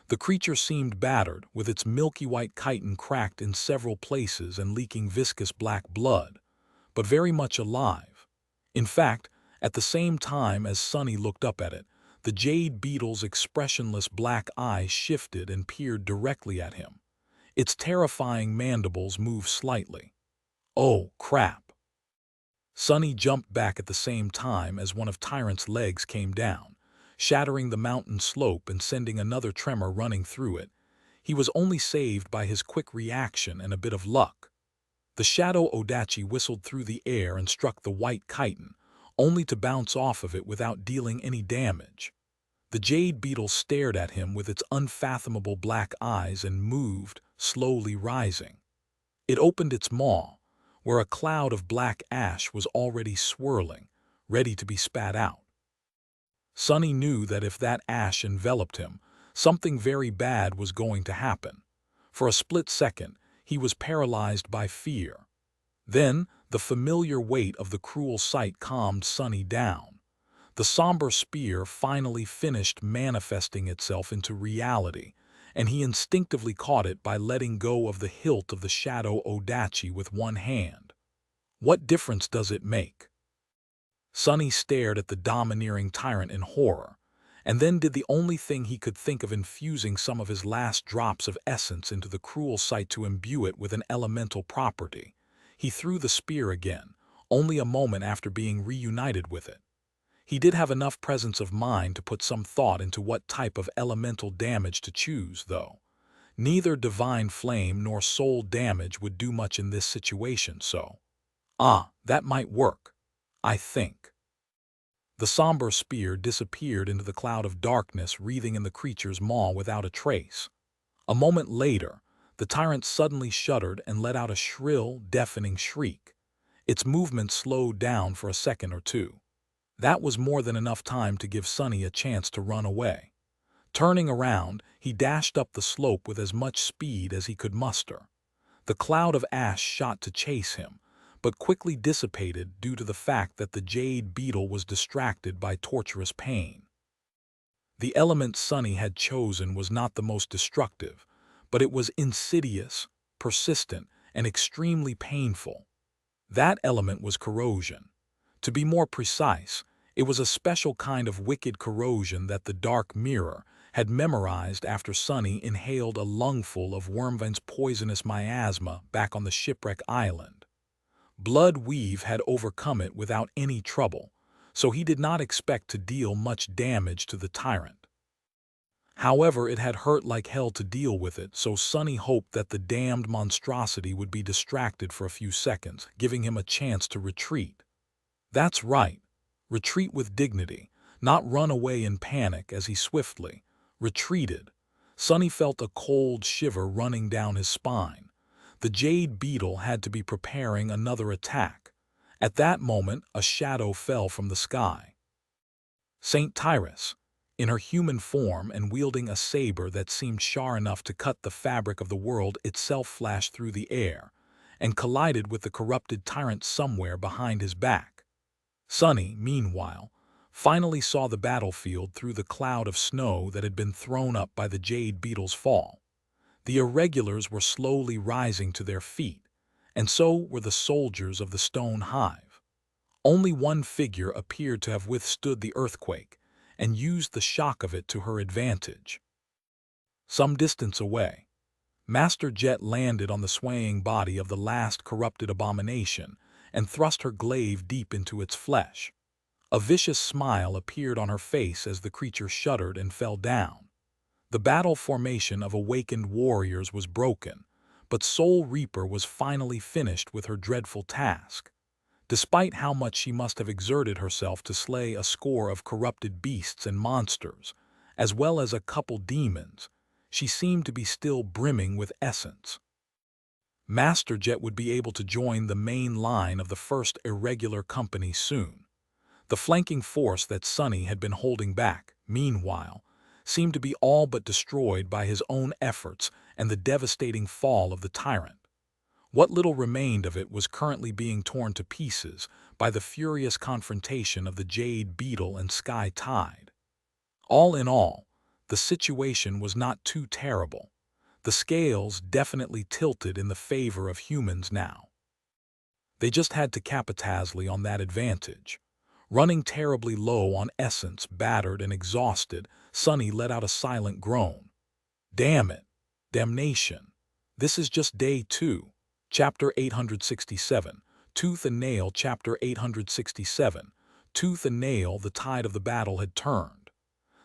The creature seemed battered, with its milky white chitin cracked in several places and leaking viscous black blood, but very much alive. In fact, at the same time as Sonny looked up at it, the jade beetle's expressionless black eyes shifted and peered directly at him. Its terrifying mandibles moved slightly. "Oh, crap!" Sonny jumped back at the same time as one of Tyrant's legs came down, shattering the mountain slope and sending another tremor running through it. He was only saved by his quick reaction and a bit of luck. The shadow Odachi whistled through the air and struck the white chitin, only to bounce off of it without dealing any damage. The jade beetle stared at him with its unfathomable black eyes and moved, slowly rising. It opened its maw, where a cloud of black ash was already swirling, ready to be spat out. Sonny knew that if that ash enveloped him, something very bad was going to happen. For a split second, he was paralyzed by fear. Then, the familiar weight of the cruel sight calmed Sonny down. The somber spear finally finished manifesting itself into reality, and he instinctively caught it by letting go of the hilt of the shadow Odachi with one hand. What difference does it make? Sonny stared at the domineering tyrant in horror, and then did the only thing he could think of, infusing some of his last drops of essence into the cruel sight to imbue it with an elemental property. He threw the spear again, only a moment after being reunited with it. He did have enough presence of mind to put some thought into what type of elemental damage to choose, though. Neither divine flame nor soul damage would do much in this situation, so... that might work, I think. The somber spear disappeared into the cloud of darkness wreathing in the creature's maw without a trace. A moment later, the tyrant suddenly shuddered and let out a shrill, deafening shriek. Its movement slowed down for a second or two. That was more than enough time to give Sonny a chance to run away. Turning around, he dashed up the slope with as much speed as he could muster. The cloud of ash shot to chase him, but quickly dissipated due to the fact that the jade beetle was distracted by torturous pain. The element Sonny had chosen was not the most destructive, but it was insidious, persistent, and extremely painful. That element was corrosion. To be more precise, it was a special kind of wicked corrosion that the Dark Mirror had memorized after Sonny inhaled a lungful of Wormvind's poisonous miasma back on the shipwreck island. Blood Weave had overcome it without any trouble, so he did not expect to deal much damage to the tyrant. However, it had hurt like hell to deal with it, so Sonny hoped that the damned monstrosity would be distracted for a few seconds, giving him a chance to retreat. That's right, retreat with dignity, not run away in panic. As he swiftly retreated, Sonny felt a cold shiver running down his spine. The jade beetle had to be preparing another attack. At that moment, a shadow fell from the sky. Saint Tyrus, in her human form and wielding a saber that seemed sharp enough to cut the fabric of the world itself, flashed through the air and collided with the corrupted tyrant somewhere behind his back. Sonny, meanwhile, finally saw the battlefield through the cloud of snow that had been thrown up by the jade beetle's fall. The irregulars were slowly rising to their feet, and so were the soldiers of the stone hive. Only one figure appeared to have withstood the earthquake and used the shock of it to her advantage. Some distance away, Master Jet landed on the swaying body of the last corrupted abomination and thrust her glaive deep into its flesh. A vicious smile appeared on her face as the creature shuddered and fell down. The battle formation of awakened warriors was broken, but Soul Reaper was finally finished with her dreadful task. Despite how much she must have exerted herself to slay a score of corrupted beasts and monsters, as well as a couple demons, she seemed to be still brimming with essence. Master Jet would be able to join the main line of the first irregular company soon. The flanking force that Sunny had been holding back, meanwhile, seemed to be all but destroyed by his own efforts and the devastating fall of the tyrant. What little remained of it was currently being torn to pieces by the furious confrontation of the Jade Beetle and Sky Tide. All in all, the situation was not too terrible. The scales definitely tilted in the favor of humans now. They just had to capitalize on that advantage. Running terribly low on essence, battered and exhausted, Sunny let out a silent groan. Damn it. Damnation. This is just day 2. Chapter 867. Tooth and Nail. Chapter 867. Tooth and Nail. The tide of the battle had turned.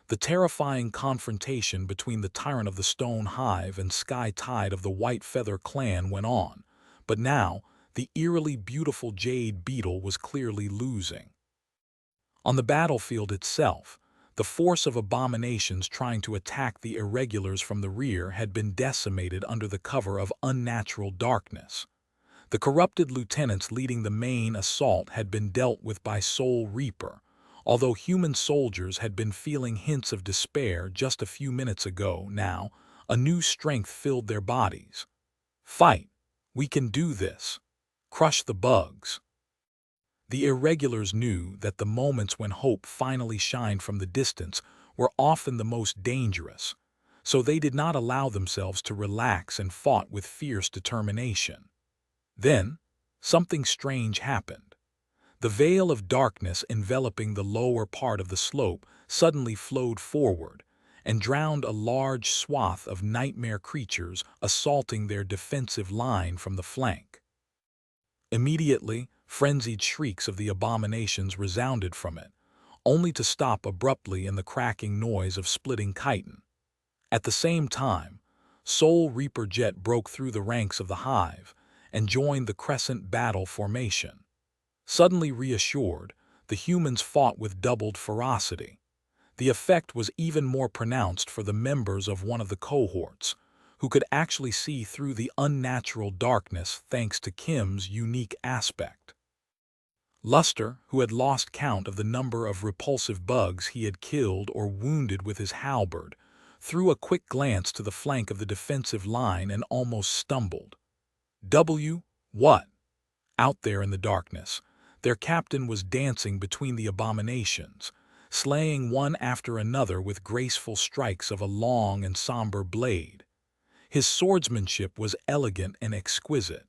The terrifying confrontation between the Tyrant of the Stone Hive and Sky Tide of the White Feather Clan went on, but now the eerily beautiful Jade Beetle was clearly losing. On the battlefield itself, the force of abominations trying to attack the irregulars from the rear had been decimated under the cover of unnatural darkness. The corrupted lieutenants leading the main assault had been dealt with by Soul Reaper, although human soldiers had been feeling hints of despair just a few minutes ago. Now, a new strength filled their bodies. Fight! We can do this! Crush the bugs! The irregulars knew that the moments when hope finally shined from the distance were often the most dangerous, so they did not allow themselves to relax and fought with fierce determination. Then, something strange happened. The veil of darkness enveloping the lower part of the slope suddenly flowed forward and drowned a large swath of nightmare creatures assaulting their defensive line from the flank. Immediately, frenzied shrieks of the abominations resounded from it, only to stop abruptly in the cracking noise of splitting chitin. At the same time, Soul Reaper Jet broke through the ranks of the hive and joined the crescent battle formation. Suddenly reassured, the humans fought with doubled ferocity. The effect was even more pronounced for the members of one of the cohorts, who could actually see through the unnatural darkness thanks to Kim's unique aspect. Luster, who had lost count of the number of repulsive bugs he had killed or wounded with his halberd, threw a quick glance to the flank of the defensive line and almost stumbled. What? Out there in the darkness, their captain was dancing between the abominations, slaying one after another with graceful strikes of a long and somber blade. His swordsmanship was elegant and exquisite.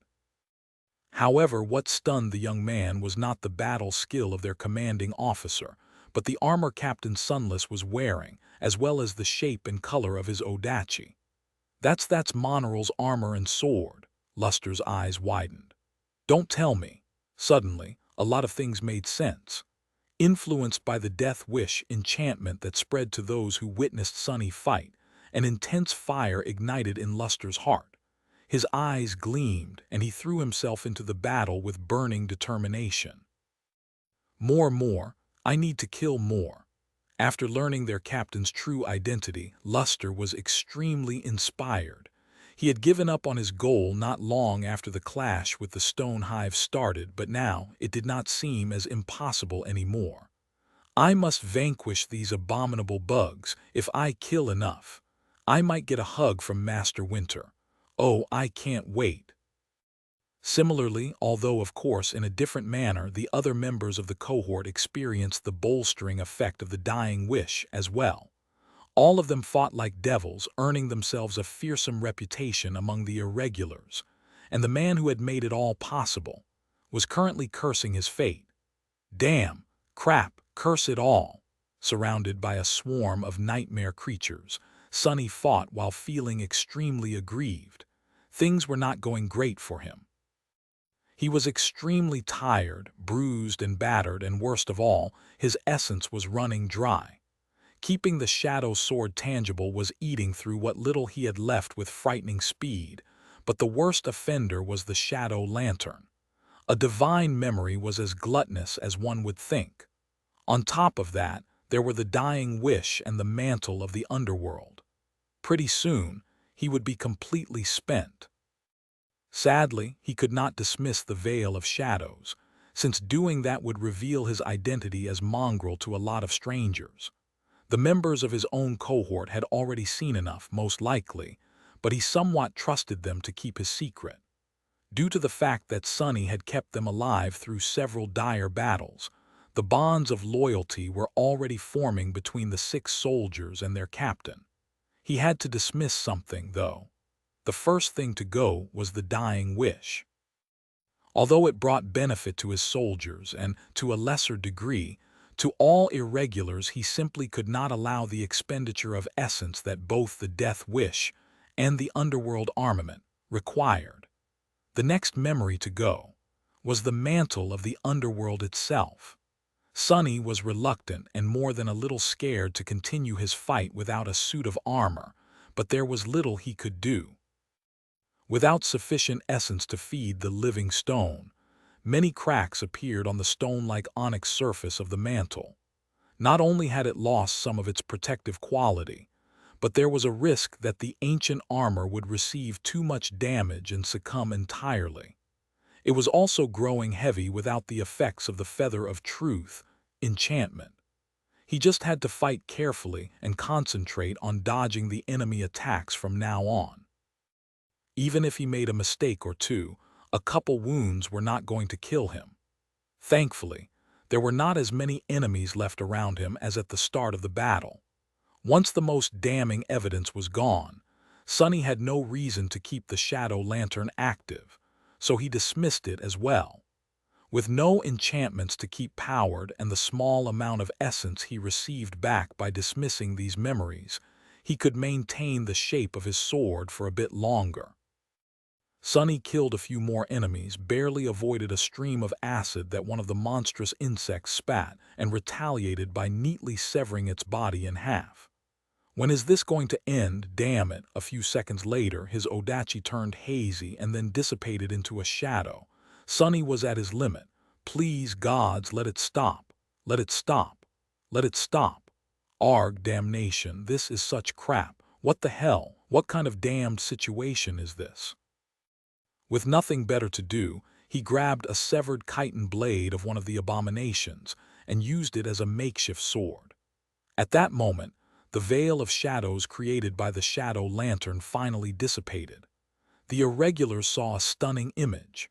However, what stunned the young man was not the battle skill of their commanding officer, but the armor Captain Sunless was wearing, as well as the shape and color of his odachi. That's Monaral's armor and sword. Luster's eyes widened. Don't tell me. Suddenly, a lot of things made sense. Influenced by the death wish enchantment that spread to those who witnessed Sunny fight, an intense fire ignited in Luster's heart. His eyes gleamed, and he threw himself into the battle with burning determination. More, I need to kill more. After learning their captain's true identity, Luster was extremely inspired. He had given up on his goal not long after the clash with the Stone Hive started, but now it did not seem as impossible anymore. I must vanquish these abominable bugs. If I kill enough, I might get a hug from Master Winter. Oh, I can't wait. Similarly, although of course in a different manner, the other members of the cohort experienced the bolstering effect of the dying wish as well. All of them fought like devils, earning themselves a fearsome reputation among the irregulars, and the man who had made it all possible was currently cursing his fate. Damn, crap, curse it all. Surrounded by a swarm of nightmare creatures, Sunny fought while feeling extremely aggrieved. Things were not going great for him. He was extremely tired, bruised and battered, and worst of all, his essence was running dry. Keeping the shadow sword tangible was eating through what little he had left with frightening speed, but the worst offender was the shadow lantern. A divine memory was as gluttonous as one would think. On top of that, there were the dying wish and the mantle of the underworld. Pretty soon, he would be completely spent. Sadly, he could not dismiss the veil of shadows, since doing that would reveal his identity as mongrel to a lot of strangers. The members of his own cohort had already seen enough, most likely, but he somewhat trusted them to keep his secret. Due to the fact that Sonny had kept them alive through several dire battles, the bonds of loyalty were already forming between the 6 soldiers and their captain. He had to dismiss something, though. The first thing to go was the dying wish. Although it brought benefit to his soldiers and, to a lesser degree, to all irregulars, he simply could not allow the expenditure of essence that both the death wish and the underworld armament required. The next memory to go was the mantle of the underworld itself. Sonny was reluctant and more than a little scared to continue his fight without a suit of armor, but there was little he could do. Without sufficient essence to feed the living stone, many cracks appeared on the stone-like onyx surface of the mantle. Not only had it lost some of its protective quality, but there was a risk that the ancient armor would receive too much damage and succumb entirely. It was also growing heavy without the effects of the feather of truth, enchantment. He just had to fight carefully and concentrate on dodging the enemy attacks from now on. Even if he made a mistake or two, a couple wounds were not going to kill him. Thankfully, there were not as many enemies left around him as at the start of the battle. Once the most damning evidence was gone, Sonny had no reason to keep the shadow lantern active, so he dismissed it as well. With no enchantments to keep powered and the small amount of essence he received back by dismissing these memories, he could maintain the shape of his sword for a bit longer. Sonny killed a few more enemies, barely avoided a stream of acid that one of the monstrous insects spat, and retaliated by neatly severing its body in half. When is this going to end? Damn it! A few seconds later, his odachi turned hazy and then dissipated into a shadow. Sonny was at his limit. Please, gods, let it stop. Let it stop. Let it stop. Arg, damnation, this is such crap. What the hell? What kind of damned situation is this? With nothing better to do, he grabbed a severed chitin blade of one of the abominations and used it as a makeshift sword. At that moment, the veil of shadows created by the shadow lantern finally dissipated. The irregulars saw a stunning image.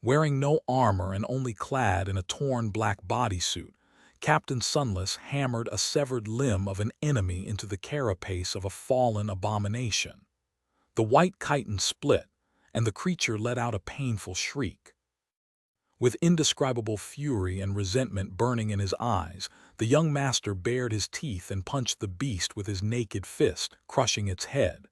Wearing no armor and only clad in a torn black bodysuit, Captain Sunless hammered a severed limb of an enemy into the carapace of a fallen abomination. The white chitin split, and the creature let out a painful shriek. With indescribable fury and resentment burning in his eyes, the young master bared his teeth and punched the beast with his naked fist, crushing its head.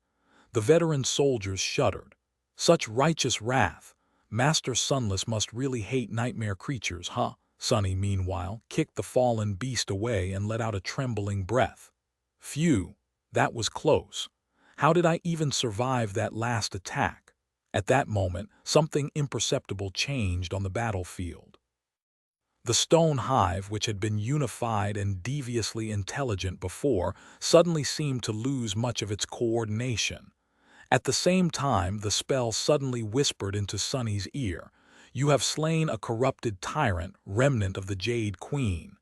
The veteran soldiers shuddered. Such righteous wrath! Master Sunless must really hate nightmare creatures, huh? Sonny, meanwhile, kicked the fallen beast away and let out a trembling breath. Phew, that was close. How did I even survive that last attack? At that moment, something imperceptible changed on the battlefield. The stone hive, which had been unified and deviously intelligent before, suddenly seemed to lose much of its coordination. At the same time, the spell suddenly whispered into Sonny's ear, "You have slain a corrupted tyrant, remnant of the Jade Queen.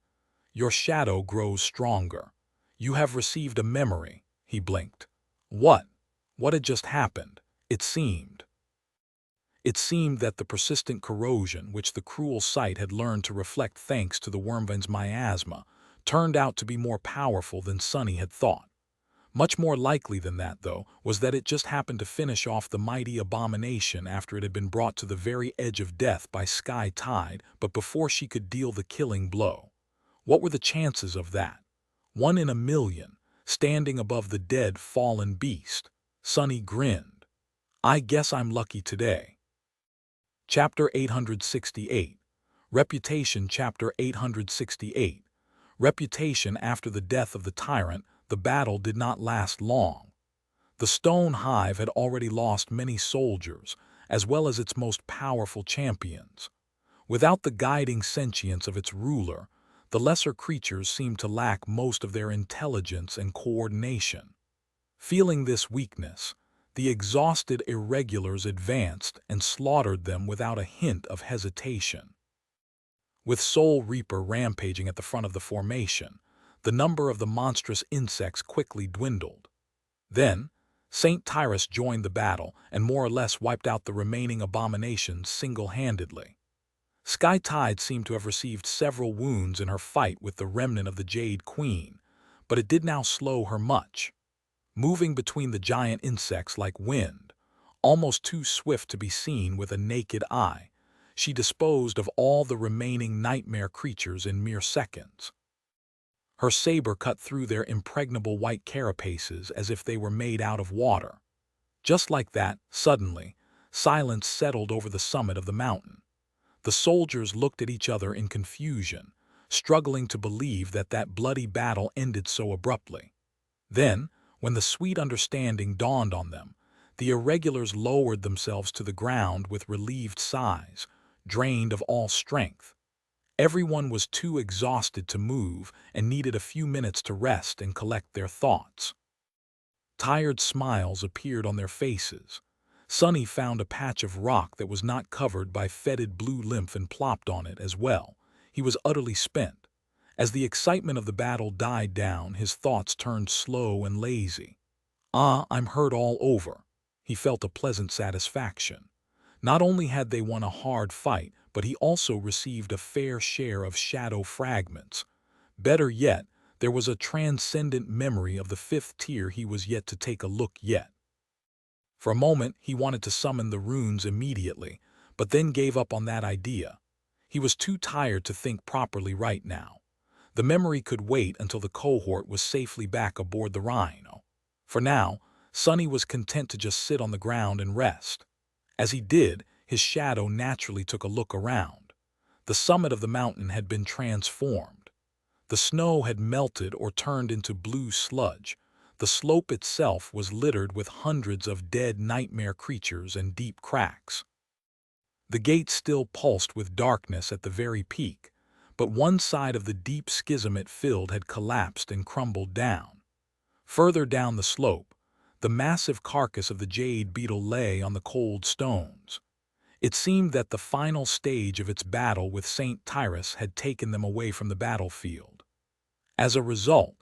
Your shadow grows stronger. You have received a memory." He blinked. What? What had just happened? It seemed that the persistent corrosion, which the cruel sight had learned to reflect thanks to the wormvind's miasma, turned out to be more powerful than Sonny had thought. Much more likely than that, though, was that it just happened to finish off the mighty abomination after it had been brought to the very edge of death by Sky Tide, but before she could deal the killing blow. What were the chances of that? 1 in a million, standing above the dead fallen beast. Sonny grinned. I guess I'm lucky today. Chapter 868. Reputation. Chapter 868. Reputation. After the death of the tyrant, the battle did not last long. The stone hive had already lost many soldiers, as well as its most powerful champions. Without the guiding sentience of its ruler, the lesser creatures seemed to lack most of their intelligence and coordination. Feeling this weakness, the exhausted irregulars advanced and slaughtered them without a hint of hesitation. With Soul Reaper rampaging at the front of the formation, the number of the monstrous insects quickly dwindled. Then, Saint Tyrus joined the battle and more or less wiped out the remaining abominations single-handedly. Sky Tide seemed to have received several wounds in her fight with the remnant of the Jade Queen, but it did now slow her much. Moving between the giant insects like wind, almost too swift to be seen with a naked eye, she disposed of all the remaining nightmare creatures in mere seconds. Her saber cut through their impregnable white carapaces as if they were made out of water. Just like that, suddenly, silence settled over the summit of the mountain. The soldiers looked at each other in confusion, struggling to believe that that bloody battle ended so abruptly. Then, when the sweet understanding dawned on them, the irregulars lowered themselves to the ground with relieved sighs, drained of all strength. Everyone was too exhausted to move and needed a few minutes to rest and collect their thoughts. Tired smiles appeared on their faces. Sonny found a patch of rock that was not covered by fetid blue lymph and plopped on it as well. He was utterly spent. As the excitement of the battle died down, his thoughts turned slow and lazy. I'm hurt all over. He felt a pleasant satisfaction. Not only had they won a hard fight, but he also received a fair share of shadow fragments. Better yet, there was a transcendent memory of the fifth tier he was yet to take a look yet. For a moment, he wanted to summon the runes immediately, but then gave up on that idea. He was too tired to think properly right now. The memory could wait until the cohort was safely back aboard the Rhino. For now, Sonny was content to just sit on the ground and rest. As he did, his shadow naturally took a look around. The summit of the mountain had been transformed. The snow had melted or turned into blue sludge. The slope itself was littered with hundreds of dead nightmare creatures and deep cracks. The gate still pulsed with darkness at the very peak, but one side of the deep schism it filled had collapsed and crumbled down. Further down the slope, the massive carcass of the jade beetle lay on the cold stones. It seemed that the final stage of its battle with Saint Tyrus had taken them away from the battlefield. As a result,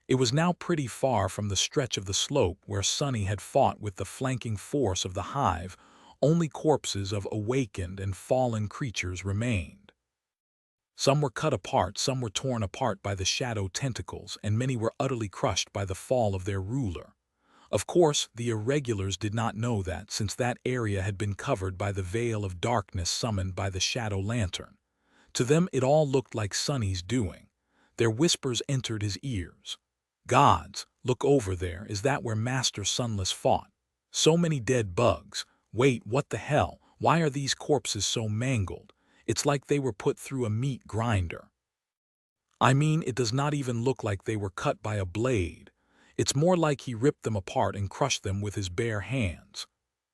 it was now pretty far from the stretch of the slope where Sonny had fought with the flanking force of the hive. Only corpses of awakened and fallen creatures remained. Some were cut apart, some were torn apart by the shadow tentacles, and many were utterly crushed by the fall of their ruler. Of course, the irregulars did not know that, since that area had been covered by the veil of darkness summoned by the shadow lantern. To them it all looked like Sonny's doing. Their whispers entered his ears. "Gods, look over there, is that where Master Sunless fought? So many dead bugs. Wait, what the hell? Why are these corpses so mangled? It's like they were put through a meat grinder. I mean, it does not even look like they were cut by a blade. It's more like he ripped them apart and crushed them with his bare hands.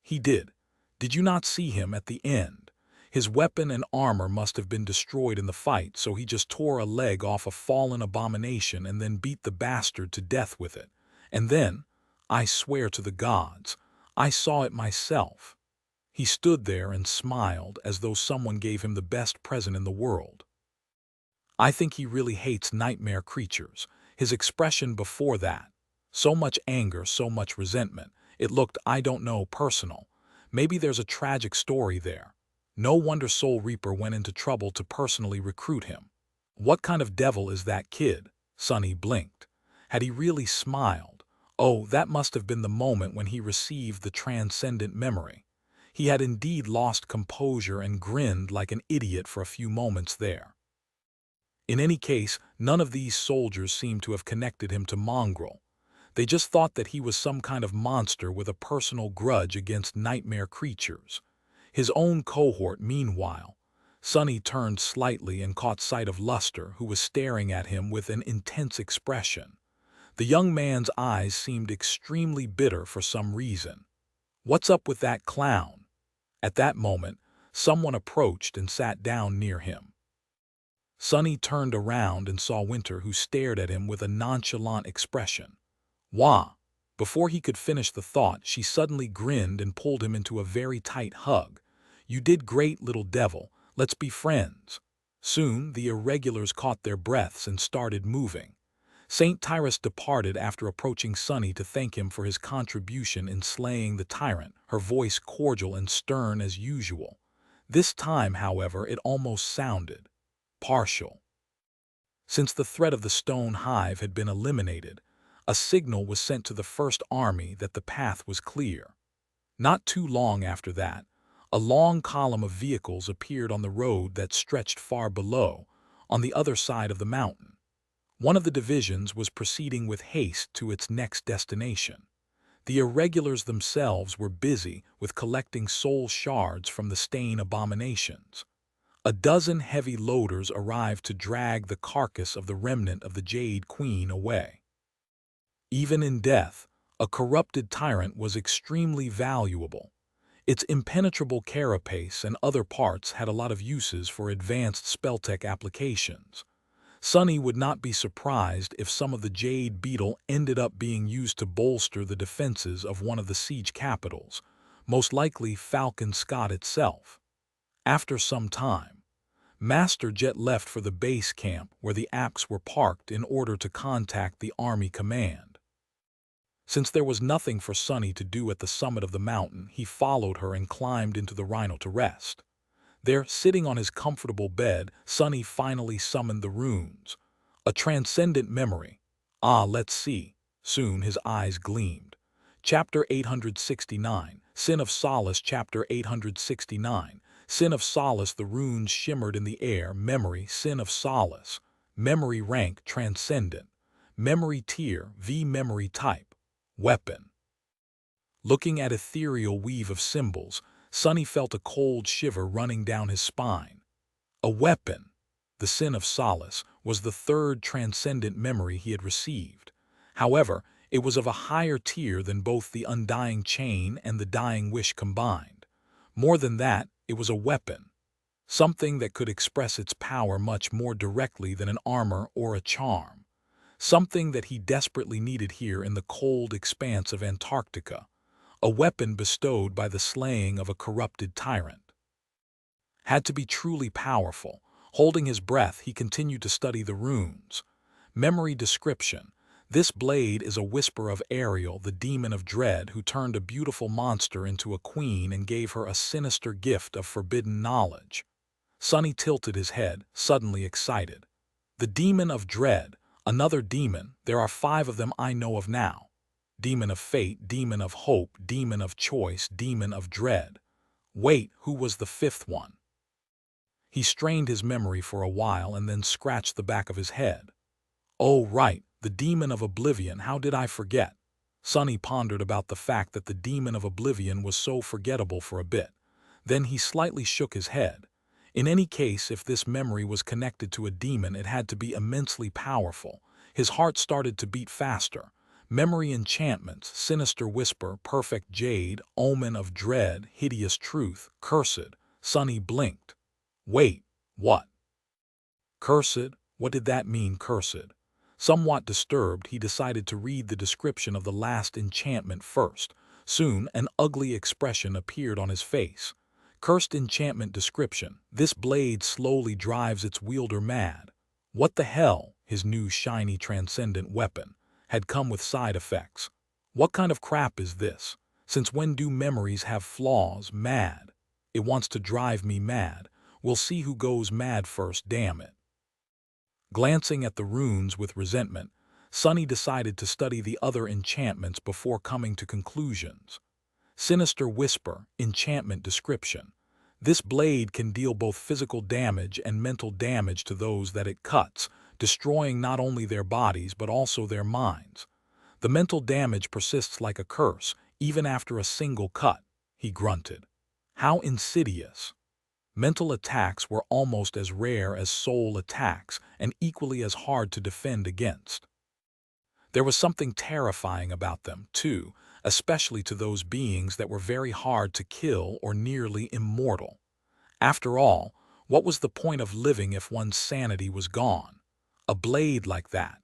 He did. Did you not see him at the end? His weapon and armor must have been destroyed in the fight, so he just tore a leg off a fallen abomination and then beat the bastard to death with it. And then, I swear to the gods, I saw it myself." He stood there and smiled as though someone gave him the best present in the world. I think he really hates nightmare creatures. His expression before that. So much anger, so much resentment. It looked, I don't know, personal. Maybe there's a tragic story there. No wonder Soul Reaper went into trouble to personally recruit him. What kind of devil is that kid? Sonny blinked. Had he really smiled? Oh, that must have been the moment when he received the transcendent memory. He had indeed lost composure and grinned like an idiot for a few moments there. In any case, none of these soldiers seemed to have connected him to Mongrel. They just thought that he was some kind of monster with a personal grudge against nightmare creatures. His own cohort, meanwhile. Sonny turned slightly and caught sight of Luster, who was staring at him with an intense expression. The young man's eyes seemed extremely bitter for some reason. What's up with that clown? At that moment, someone approached and sat down near him. Sunny turned around and saw Winter, who stared at him with a nonchalant expression. Wah! Before he could finish the thought, she suddenly grinned and pulled him into a very tight hug. You did great, little devil. Let's be friends. Soon the irregulars caught their breaths and started moving. Saint Tyrus departed after approaching Sunny to thank him for his contribution in slaying the tyrant, her voice cordial and stern as usual. This time, however, it almost sounded partial. Since the threat of the stone hive had been eliminated, a signal was sent to the First Army that the path was clear. Not too long after that, a long column of vehicles appeared on the road that stretched far below, on the other side of the mountain. One of the divisions was proceeding with haste to its next destination. The irregulars themselves were busy with collecting soul shards from the stain abominations. A dozen heavy loaders arrived to drag the carcass of the remnant of the Jade Queen away. Even in death, a corrupted tyrant was extremely valuable. Its impenetrable carapace and other parts had a lot of uses for advanced spell-tech applications. Sunny would not be surprised if some of the Jade Beetle ended up being used to bolster the defenses of one of the siege capitals, most likely Falcon Scott itself. After some time, Master Jet left for the base camp where the apps were parked in order to contact the Army command. Since there was nothing for Sunny to do at the summit of the mountain, he followed her and climbed into the Rhino to rest. There, sitting on his comfortable bed, Sunny finally summoned the runes. A transcendent memory. Ah, let's see. Soon his eyes gleamed. Chapter 869, Sin of Solace. Chapter 869, Sin of Solace. The runes shimmered in the air. Memory, Sin of Solace. Memory rank, Transcendent. Memory tier, V. Memory type, Weapon. Looking at ethereal weave of symbols, Sunny felt a cold shiver running down his spine. A weapon, the Sin of Solace, was the third transcendent memory he had received. However, it was of a higher tier than both the Undying Chain and the Dying Wish combined. More than that, it was a weapon, something that could express its power much more directly than an armor or a charm. Something that he desperately needed here in the cold expanse of Antarctica. A weapon bestowed by the slaying of a corrupted tyrant. Had to be truly powerful. Holding his breath, he continued to study the runes. Memory description. This blade is a whisper of Ariel, the demon of dread, who turned a beautiful monster into a queen and gave her a sinister gift of forbidden knowledge. Sunny tilted his head, suddenly excited. The demon of dread, another demon, there are 5 of them I know of now. Demon of fate, demon of hope, demon of choice, demon of dread. Wait, who was the 5th one? He strained his memory for a while and then scratched the back of his head. Oh, right, the demon of oblivion, how did I forget? Sunny pondered about the fact that the demon of oblivion was so forgettable for a bit. Then he slightly shook his head. In any case, if this memory was connected to a demon, it had to be immensely powerful. His heart started to beat faster. Memory enchantments, sinister whisper, perfect jade, omen of dread, hideous truth, cursed. Sunny blinked. Wait, what? Cursed? What did that mean, cursed? Somewhat disturbed, he decided to read the description of the last enchantment first. Soon, an ugly expression appeared on his face. Cursed enchantment description. This blade slowly drives its wielder mad. What the hell? His new shiny transcendent weapon had come with side effects. What kind of crap is this? Since when do memories have flaws? Mad. It wants to drive me mad. We'll see who goes mad first, damn it. Glancing at the runes with resentment, Sunny decided to study the other enchantments before coming to conclusions. Sinister whisper, enchantment description. This blade can deal both physical damage and mental damage to those that it cuts, destroying not only their bodies but also their minds. The mental damage persists like a curse, even after a single cut, he grunted. How insidious. Mental attacks were almost as rare as soul attacks and equally as hard to defend against. There was something terrifying about them, too, especially to those beings that were very hard to kill or nearly immortal. After all, what was the point of living if one's sanity was gone? A blade like that.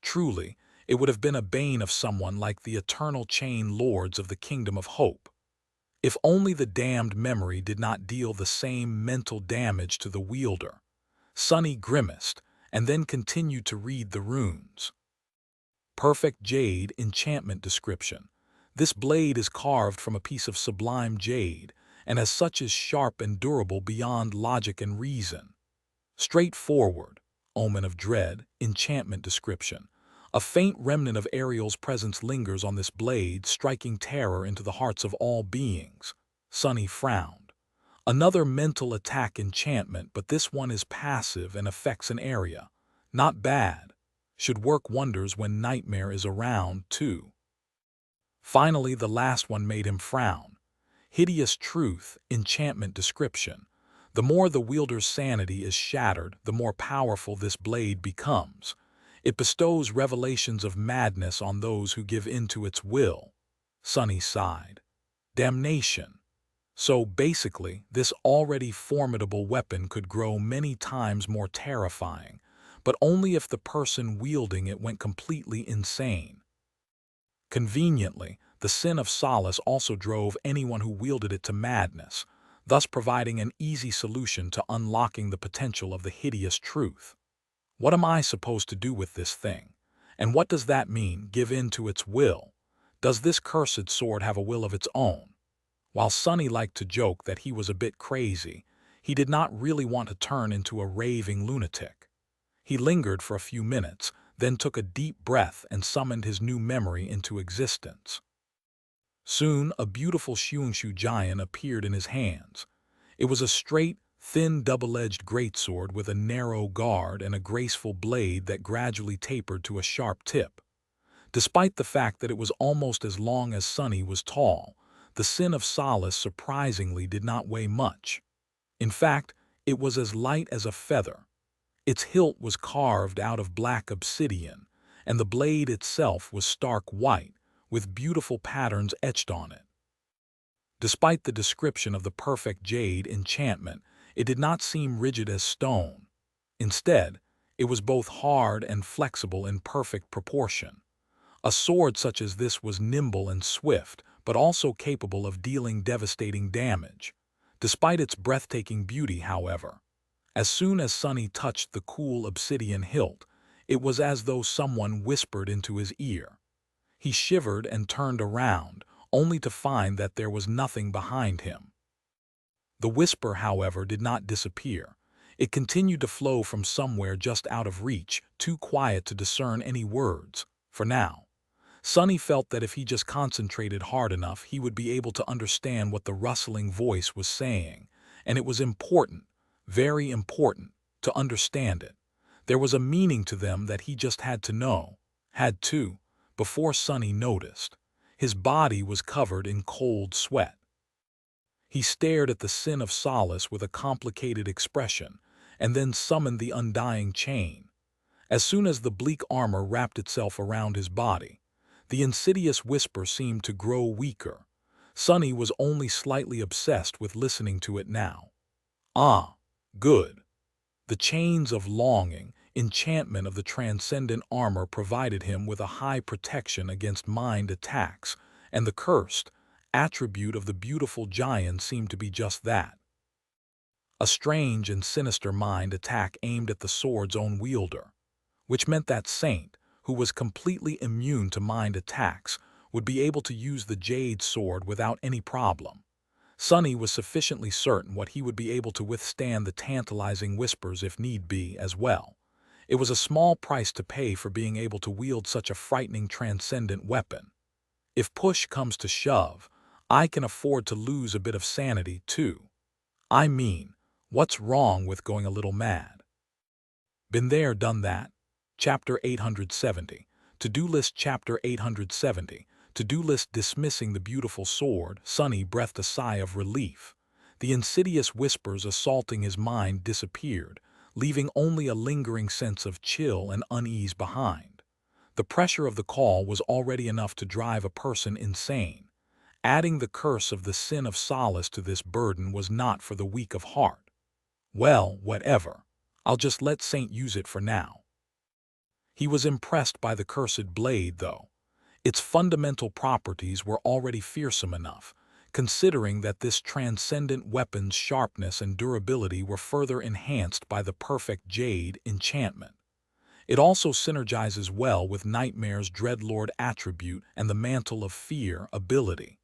Truly, it would have been a bane of someone like the eternal chain lords of the Kingdom of Hope. If only the damned memory did not deal the same mental damage to the wielder. Sunny grimaced, and then continued to read the runes. Perfect jade enchantment description. This blade is carved from a piece of sublime jade, and as such is sharp and durable beyond logic and reason. Straightforward, omen of dread, enchantment description. A faint remnant of Ariel's presence lingers on this blade, striking terror into the hearts of all beings. Sunny frowned. Another mental attack enchantment, but this one is passive and affects an area. Not bad. Should work wonders when Nightmare is around, too. Finally, the last one made him frown. Hideous truth, enchantment description. The more the wielder's sanity is shattered, the more powerful this blade becomes. It bestows revelations of madness on those who give in to its will. Sunny sighed. Damnation. So basically, this already formidable weapon could grow many times more terrifying, but only if the person wielding it went completely insane. Conveniently, the sin of solace also drove anyone who wielded it to madness, thus providing an easy solution to unlocking the potential of the hideous truth. What am I supposed to do with this thing? And what does that mean, give in to its will? Does this cursed sword have a will of its own? While Sunny liked to joke that he was a bit crazy, he did not really want to turn into a raving lunatic. He lingered for a few minutes, then took a deep breath and summoned his new memory into existence. Soon, a beautiful Xiongxiu giant appeared in his hands. It was a straight, thin, double-edged greatsword with a narrow guard and a graceful blade that gradually tapered to a sharp tip. Despite the fact that it was almost as long as Sunny was tall, the sin of solace surprisingly did not weigh much. In fact, it was as light as a feather. Its hilt was carved out of black obsidian, and the blade itself was stark white, with beautiful patterns etched on it. Despite the description of the perfect jade enchantment, it did not seem rigid as stone. Instead, it was both hard and flexible in perfect proportion. A sword such as this was nimble and swift, but also capable of dealing devastating damage. Despite its breathtaking beauty, however, as soon as Sunny touched the cool obsidian hilt, it was as though someone whispered into his ear. He shivered and turned around, only to find that there was nothing behind him. The whisper, however, did not disappear. It continued to flow from somewhere just out of reach, too quiet to discern any words, for now. Sunny felt that if he just concentrated hard enough, he would be able to understand what the rustling voice was saying, and it was important, very important, to understand it. There was a meaning to them that he just had to know, before Sunny noticed. His body was covered in cold sweat. He stared at the sin of solace with a complicated expression, and then summoned the undying chain. As soon as the bleak armor wrapped itself around his body, the insidious whisper seemed to grow weaker. Sunny was only slightly obsessed with listening to it now. Ah, good. The chains of longing, enchantment of the transcendent armor provided him with a high protection against mind attacks, and the cursed attribute of the beautiful giant seemed to be just that. A strange and sinister mind attack aimed at the sword's own wielder, which meant that Saint, who was completely immune to mind attacks, would be able to use the jade sword without any problem. Sunny was sufficiently certain what he would be able to withstand the tantalizing whispers if need be as well. It was a small price to pay for being able to wield such a frightening transcendent weapon. If push comes to shove, I can afford to lose a bit of sanity too. I mean, what's wrong with going a little mad? Been there, done that. Chapter 870. To-do list. Chapter 870. To-do list. Dismissing the beautiful sword, Sunny breathed a sigh of relief. The insidious whispers assaulting his mind disappeared, leaving only a lingering sense of chill and unease behind. The pressure of the call was already enough to drive a person insane. Adding the curse of the sin of solace to this burden was not for the weak of heart. Well, whatever. I'll just let Saint use it for now. He was impressed by the cursed blade, though. Its fundamental properties were already fearsome enough, considering that this transcendent weapon's sharpness and durability were further enhanced by the perfect jade enchantment. It also synergizes well with Nightmare's Dreadlord attribute and the Mantle of Fear ability.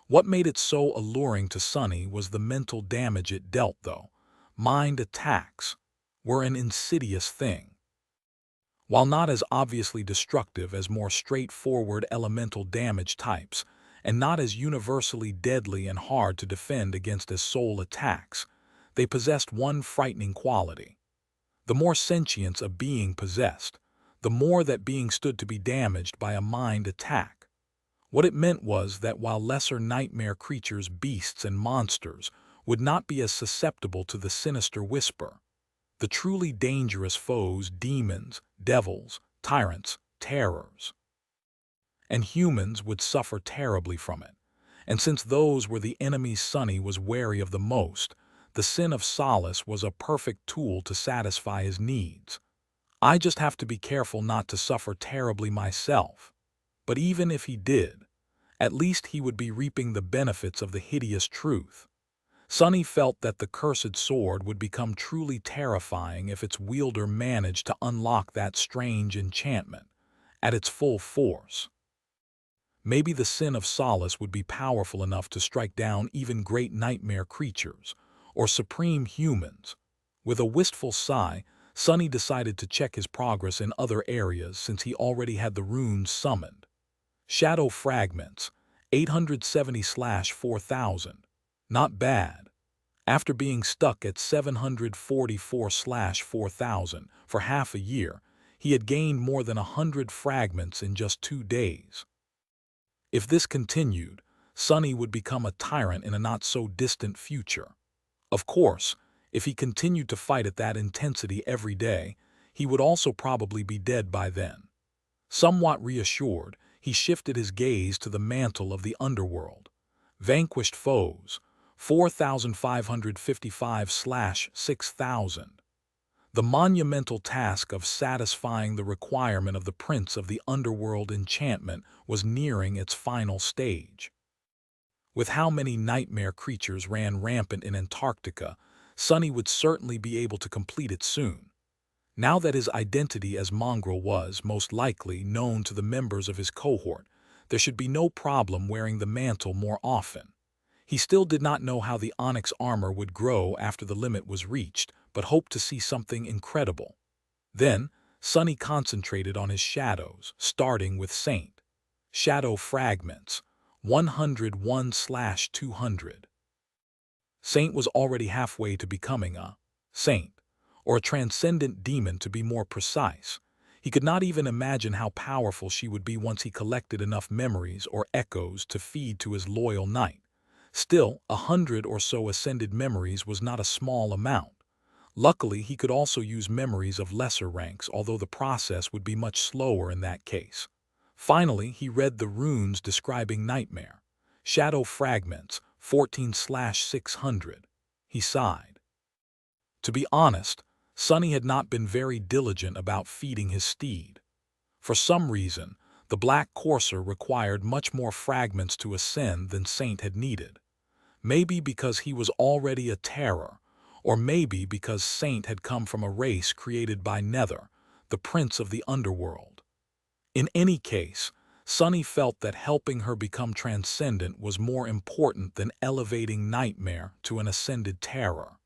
What made it so alluring to Sunny was the mental damage it dealt, though. Mind attacks were an insidious thing. While not as obviously destructive as more straightforward elemental damage types, and not as universally deadly and hard to defend against as soul attacks, they possessed one frightening quality. The more sentience a being possessed, the more that being stood to be damaged by a mind attack. What it meant was that while lesser nightmare creatures, beasts, and monsters would not be as susceptible to the sinister whisper, the truly dangerous foes, demons, devils, tyrants, terrors, and humans would suffer terribly from it. And since those were the enemies Sunny was wary of the most, the sin of solace was a perfect tool to satisfy his needs. I just have to be careful not to suffer terribly myself. But even if he did, at least he would be reaping the benefits of the hideous truth. Sunny felt that the cursed sword would become truly terrifying if its wielder managed to unlock that strange enchantment at its full force. Maybe the sin of solace would be powerful enough to strike down even great nightmare creatures, or supreme humans. With a wistful sigh, Sunny decided to check his progress in other areas since he already had the runes summoned. Shadow Fragments, 870/4000. Not bad. After being stuck at 744/4000 for half a year, he had gained more than 100 fragments in just 2 days. If this continued, Sunny would become a tyrant in a not-so-distant future. Of course, if he continued to fight at that intensity every day, he would also probably be dead by then. Somewhat reassured, he shifted his gaze to the mantle of the underworld. Vanquished foes, 4,555/6000. The monumental task of satisfying the requirement of the Prince of the Underworld enchantment was nearing its final stage. With how many nightmare creatures ran rampant in Antarctica, Sunny would certainly be able to complete it soon. Now that his identity as Mongrel was, most likely, known to the members of his cohort, there should be no problem wearing the mantle more often. He still did not know how the onyx armor would grow after the limit was reached, but hoped to see something incredible. Then, Sunny concentrated on his shadows, starting with Saint. Shadow Fragments, 101/200. Saint was already halfway to becoming a saint, or a transcendent demon to be more precise. He could not even imagine how powerful she would be once he collected enough memories or echoes to feed to his loyal knight. Still, 100 or so ascended memories was not a small amount. Luckily, he could also use memories of lesser ranks, although the process would be much slower in that case. Finally, he read the runes describing Nightmare. Shadow Fragments, 14/600. He sighed. To be honest, Sunny had not been very diligent about feeding his steed. For some reason, the Black Courser required much more fragments to ascend than Saint had needed. Maybe because he was already a terror, or maybe because Saint had come from a race created by Nether, the Prince of the Underworld. In any case, Sunny felt that helping her become transcendent was more important than elevating Nightmare to an ascended terror.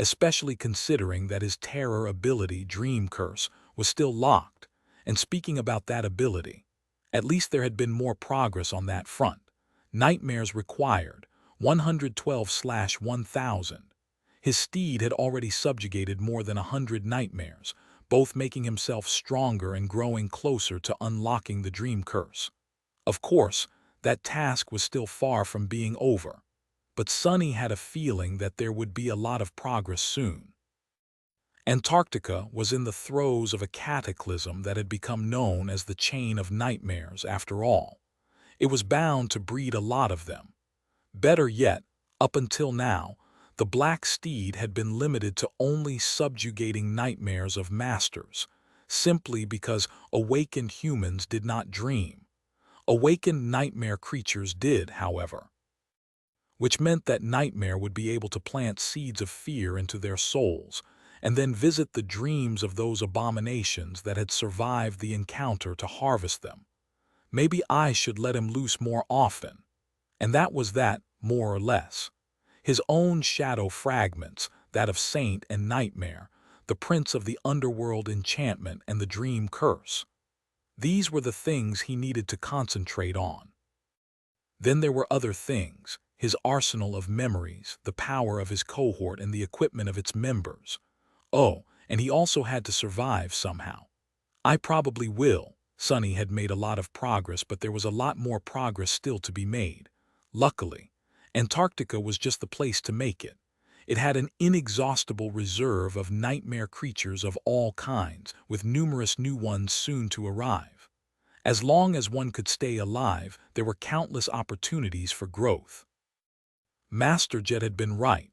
Especially considering that his terror ability, Dream Curse, was still locked, and speaking about that ability, at least there had been more progress on that front. Nightmares required, 112/1000. His steed had already subjugated more than 100 nightmares, both making himself stronger and growing closer to unlocking the Dream Curse. Of course, that task was still far from being over, but Sunny had a feeling that there would be a lot of progress soon. Antarctica was in the throes of a cataclysm that had become known as the Chain of Nightmares after all. It was bound to breed a lot of them. Better yet, up until now, the black steed had been limited to only subjugating nightmares of masters, simply because awakened humans did not dream. Awakened nightmare creatures did, however, which meant that nightmare would be able to plant seeds of fear into their souls, and then visit the dreams of those abominations that had survived the encounter to harvest them. Maybe I should let him loose more often. And that was that, more or less. His own shadow fragments, that of saint and nightmare, the prince of the underworld enchantment and the dream curse. These were the things he needed to concentrate on. Then there were other things, his arsenal of memories, the power of his cohort and the equipment of its members. Oh, and he also had to survive somehow. I probably will. Sonny had made a lot of progress, but there was a lot more progress still to be made. Luckily, Antarctica was just the place to make it. It had an inexhaustible reserve of nightmare creatures of all kinds, with numerous new ones soon to arrive. As long as one could stay alive, there were countless opportunities for growth. Master Jet had been right.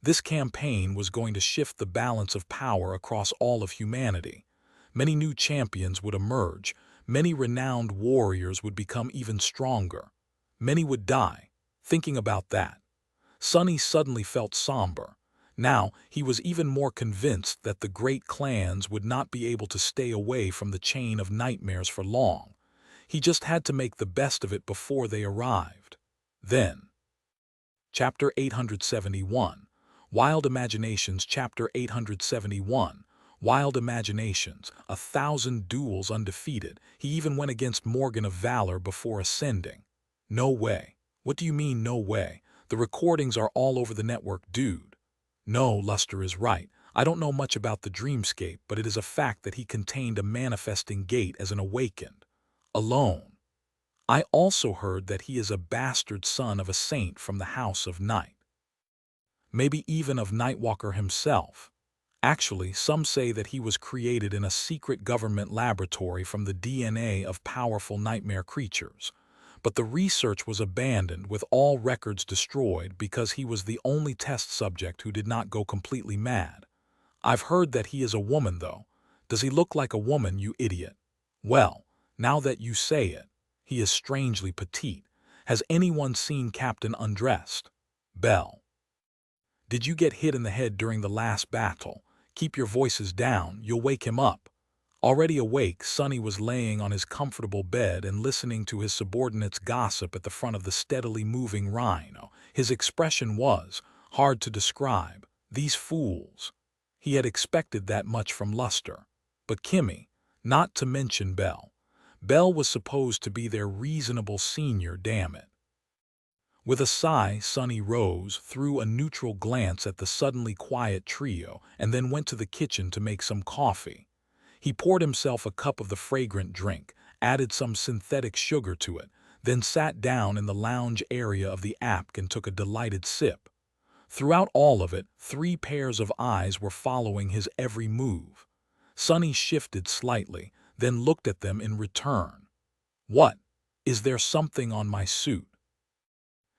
This campaign was going to shift the balance of power across all of humanity. Many new champions would emerge, many renowned warriors would become even stronger. Many would die. Thinking about that, Sonny suddenly felt somber. Now he was even more convinced that the great clans would not be able to stay away from the chain of nightmares for long. He just had to make the best of it before they arrived. Then, Chapter 871, Wild Imaginations. Chapter 871, Wild Imaginations, 1,000 duels undefeated. He even went against Morgan of Valor before ascending. No way. What do you mean, no way? The recordings are all over the network, dude. No, Luster is right. I don't know much about the dreamscape, but it is a fact that he contained a manifesting gate as an awakened. Alone. I also heard that he is a bastard son of a saint from the House of Night. Maybe even of Nightwalker himself. Actually, some say that he was created in a secret government laboratory from the DNA of powerful nightmare creatures. But the research was abandoned with all records destroyed because he was the only test subject who did not go completely mad. I've heard that he is a woman, though. Does he look like a woman, you idiot? Well, now that you say it, he is strangely petite. Has anyone seen Captain undressed? Bell. Did you get hit in the head during the last battle? Keep your voices down, you'll wake him up. Already awake, Sonny was laying on his comfortable bed and listening to his subordinates gossip at the front of the steadily moving rhino. His expression was hard to describe. These fools. He had expected that much from Luster. But Kimmy, not to mention Bell. Bell was supposed to be their reasonable senior, damn it. With a sigh, Sonny rose, threw a neutral glance at the suddenly quiet trio, and then went to the kitchen to make some coffee. He poured himself a cup of the fragrant drink, added some synthetic sugar to it, then sat down in the lounge area of the apk and took a delighted sip. Throughout all of it, 3 pairs of eyes were following his every move. Sonny shifted slightly, then looked at them in return. What? Is there something on my suit?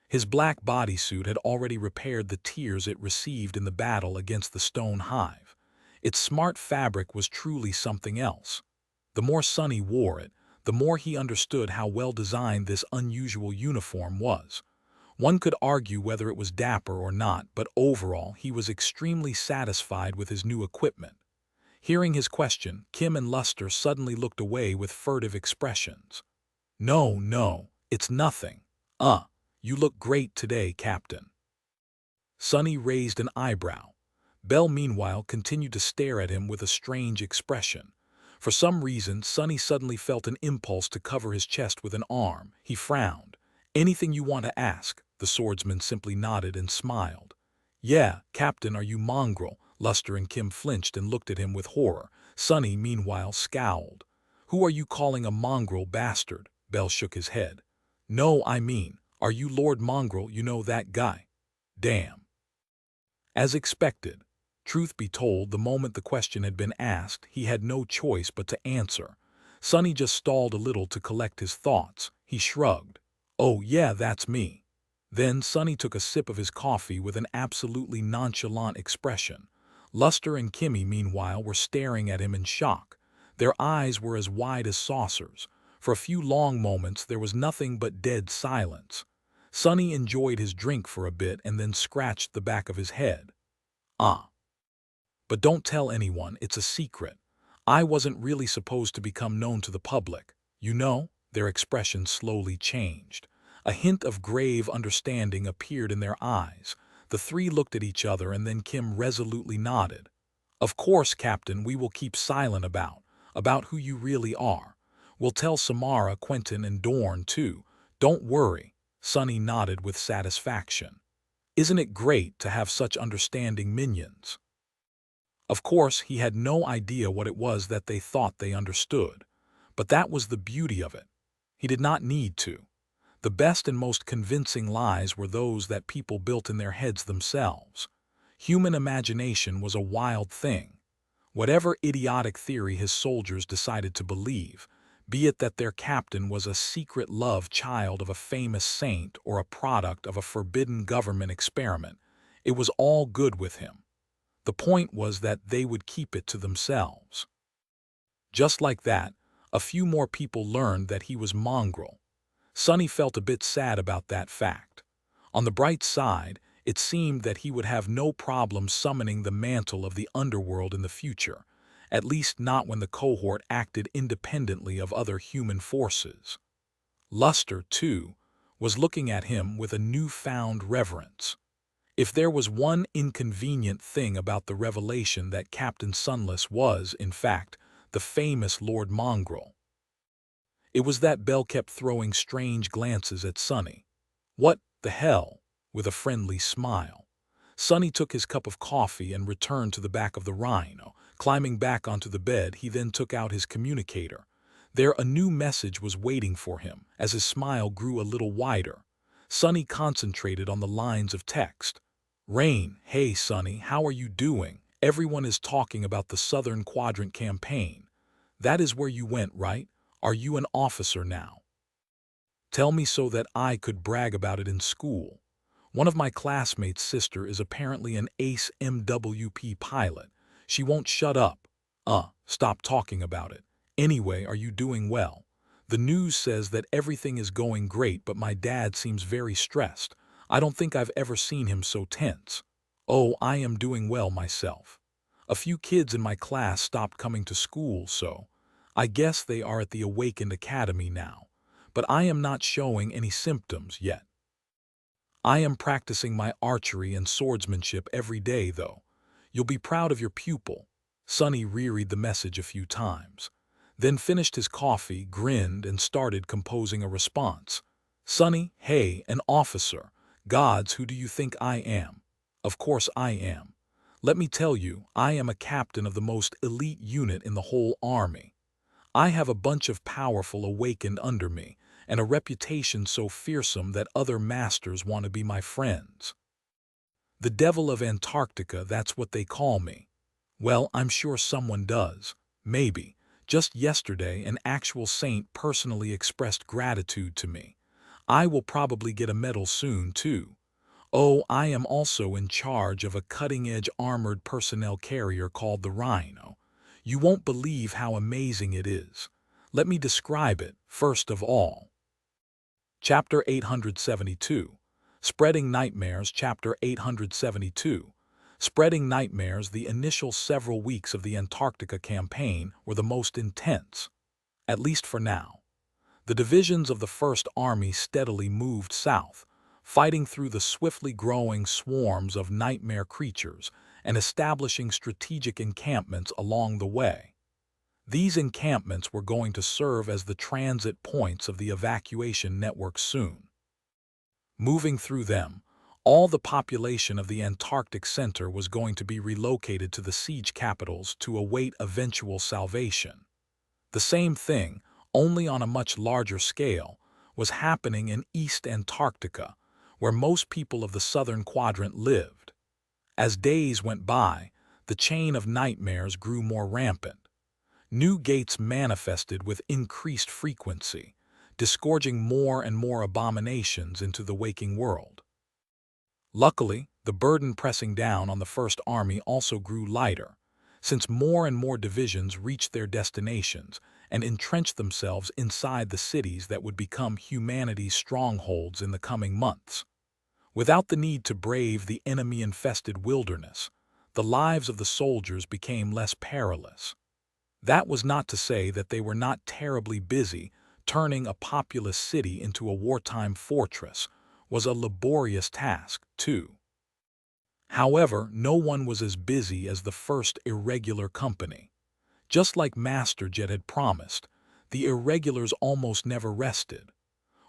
His black bodysuit had already repaired the tears it received in the battle against the stone hive. Its smart fabric was truly something else. The more Sonny wore it, the more he understood how well designed this unusual uniform was. One could argue whether it was dapper or not, but overall he was extremely satisfied with his new equipment. Hearing his question, Kim and Luster suddenly looked away with furtive expressions. No, it's nothing. You look great today, Captain. Sonny raised an eyebrow. Bell, meanwhile, continued to stare at him with a strange expression. For some reason, Sonny suddenly felt an impulse to cover his chest with an arm. He frowned. Anything you want to ask? The swordsman simply nodded and smiled. Yeah, Captain, are you mongrel? Luster and Kim flinched and looked at him with horror. Sonny, meanwhile, scowled. Who are you calling a mongrel bastard? Bell shook his head. No, I mean, are you Lord Mongrel, you know that guy? Damn. As expected. Truth be told, the moment the question had been asked, he had no choice but to answer. Sonny just stalled a little to collect his thoughts. He shrugged. "Oh, yeah, that's me." Then Sonny took a sip of his coffee with an absolutely nonchalant expression. Luster and Kimmy, meanwhile, were staring at him in shock. Their eyes were as wide as saucers. For a few long moments there was nothing but dead silence. Sonny enjoyed his drink for a bit and then scratched the back of his head. "Ah. But don't tell anyone, it's a secret. I wasn't really supposed to become known to the public. You know?" Their expression slowly changed. A hint of grave understanding appeared in their eyes. The three looked at each other and then Kim resolutely nodded. "Of course, Captain, we will keep silent about who you really are. We'll tell Samara, Quentin, and Dorn, too. Don't worry." Sonny nodded with satisfaction. "Isn't it great to have such understanding minions?" Of course, he had no idea what it was that they thought they understood. But that was the beauty of it. He did not need to. The best and most convincing lies were those that people built in their heads themselves. Human imagination was a wild thing. Whatever idiotic theory his soldiers decided to believe, be it that their captain was a secret love child of a famous saint or a product of a forbidden government experiment, it was all good with him. The point was that they would keep it to themselves. Just like that, a few more people learned that he was mongrel. Sonny felt a bit sad about that fact. On the bright side, it seemed that he would have no problem summoning the mantle of the underworld in the future, at least not when the cohort acted independently of other human forces. Luster, too, was looking at him with a newfound reverence. If there was one inconvenient thing about the revelation that Captain Sunless was, in fact, the famous Lord Mongrel, it was that Bell kept throwing strange glances at Sonny. "What the hell?" with a friendly smile. Sonny took his cup of coffee and returned to the back of the Rhino. Climbing back onto the bed, he then took out his communicator. There a new message was waiting for him. As his smile grew a little wider, Sonny concentrated on the lines of text. "Rain, hey Sonny, how are you doing? Everyone is talking about the Southern Quadrant campaign. That is where you went, right? Are you an officer now? Tell me so that I could brag about it in school. One of my classmates' sister is apparently an ace MWP pilot. She won't shut up. Stop talking about it. Anyway, are you doing well? The news says that everything is going great, but my dad seems very stressed. I don't think I've ever seen him so tense. Oh, I am doing well myself. A few kids in my class stopped coming to school, so I guess they are at the Awakened Academy now. But I am not showing any symptoms yet. I am practicing my archery and swordsmanship every day, though. You'll be proud of your pupil." Sonny reread the message a few times, then finished his coffee, grinned, and started composing a response. "Sonny, hey, an officer. Gods, who do you think I am? Of course I am. Let me tell you, I am a captain of the most elite unit in the whole army. I have a bunch of powerful awakened under me, and a reputation so fearsome that other masters want to be my friends. The Devil of Antarctica, that's what they call me. Well, I'm sure someone does. Maybe. Just yesterday, an actual saint personally expressed gratitude to me. I will probably get a medal soon, too. Oh, I am also in charge of a cutting-edge armored personnel carrier called the Rhino. You won't believe how amazing it is. Let me describe it, first of all." Chapter 872. Spreading Nightmares. Chapter 872. Spreading Nightmares. The initial several weeks of the Antarctica campaign were the most intense, at least for now. The divisions of the First Army steadily moved south, fighting through the swiftly growing swarms of nightmare creatures and establishing strategic encampments along the way. These encampments were going to serve as the transit points of the evacuation network soon. Moving through them, all the population of the Antarctic Center was going to be relocated to the siege capitals to await eventual salvation. The same thing, only on a much larger scale, was happening in East Antarctica, where most people of the Southern Quadrant lived. As days went by, the chain of nightmares grew more rampant. New gates manifested with increased frequency. disgorging more and more abominations into the waking world. Luckily, the burden pressing down on the First Army also grew lighter, since more and more divisions reached their destinations and entrenched themselves inside the cities that would become humanity's strongholds in the coming months. Without the need to brave the enemy-infested wilderness, the lives of the soldiers became less perilous. That was not to say that they were not terribly busy. Turning a populous city into a wartime fortress was a laborious task, too. However, no one was as busy as the First Irregular Company. Just like Master Jet had promised, the irregulars almost never rested.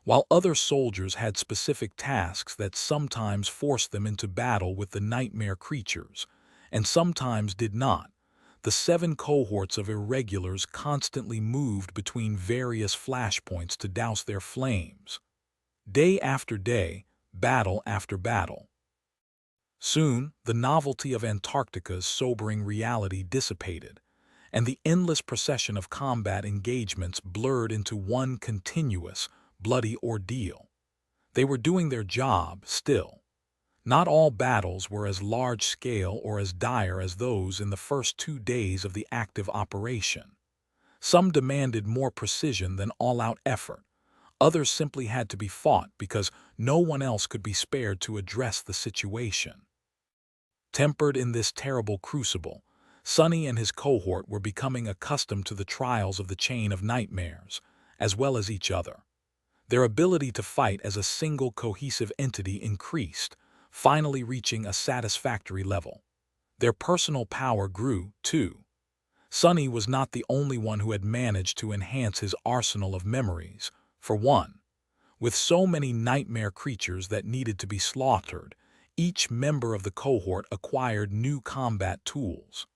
While other soldiers had specific tasks that sometimes forced them into battle with the nightmare creatures, and sometimes did not, the 7 cohorts of irregulars constantly moved between various flashpoints to douse their flames. Day after day, battle after battle. Soon, the novelty of Antarctica's sobering reality dissipated, and the endless procession of combat engagements blurred into one continuous, bloody ordeal. They were doing their job still. Not all battles were as large-scale or as dire as those in the first 2 days of the active operation. Some demanded more precision than all-out effort. Others simply had to be fought because no one else could be spared to address the situation. Tempered in this terrible crucible, Sonny and his cohort were becoming accustomed to the trials of the chain of nightmares, as well as each other. Their ability to fight as a single cohesive entity increased, finally reaching a satisfactory level. Their personal power grew, too. Sonny was not the only one who had managed to enhance his arsenal of memories, for one. With so many nightmare creatures that needed to be slaughtered, each member of the cohort acquired new combat tools.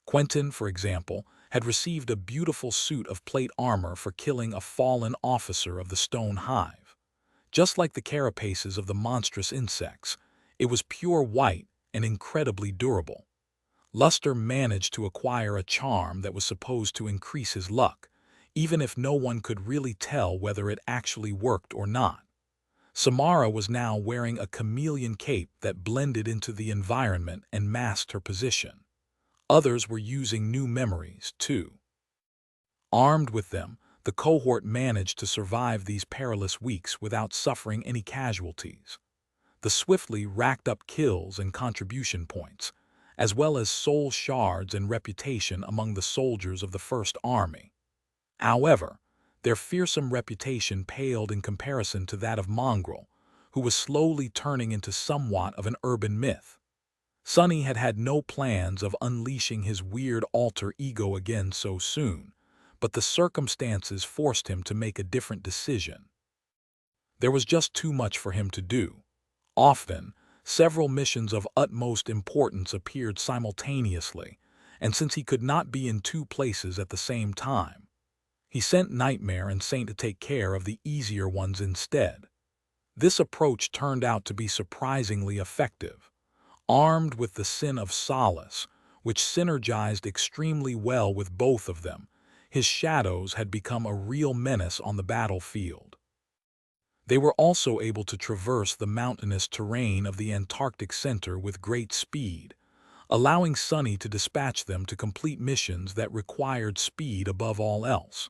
Quentin, for example, had received a beautiful suit of plate armor for killing a fallen officer of the Stone Hive. Just like the carapaces of the monstrous insects, it was pure white and incredibly durable. Luster managed to acquire a charm that was supposed to increase his luck, even if no one could really tell whether it actually worked or not. Samara was now wearing a chameleon cape that blended into the environment and masked her position. Others were using new memories, too. Armed with them, the cohort managed to survive these perilous weeks without suffering any casualties. The swiftly racked up kills and contribution points, as well as soul shards and reputation among the soldiers of the First Army. However, their fearsome reputation paled in comparison to that of Mongrel, who was slowly turning into somewhat of an urban myth. Sonny had had no plans of unleashing his weird alter ego again so soon, but the circumstances forced him to make a different decision. There was just too much for him to do. Often, several missions of utmost importance appeared simultaneously, and since he could not be in 2 places at the same time, he sent Nightmare and Saint to take care of the easier ones instead. This approach turned out to be surprisingly effective. Armed with the Sin of Solace, which synergized extremely well with both of them, his shadows had become a real menace on the battlefield. They were also able to traverse the mountainous terrain of the Antarctic Center with great speed, allowing Sonny to dispatch them to complete missions that required speed above all else.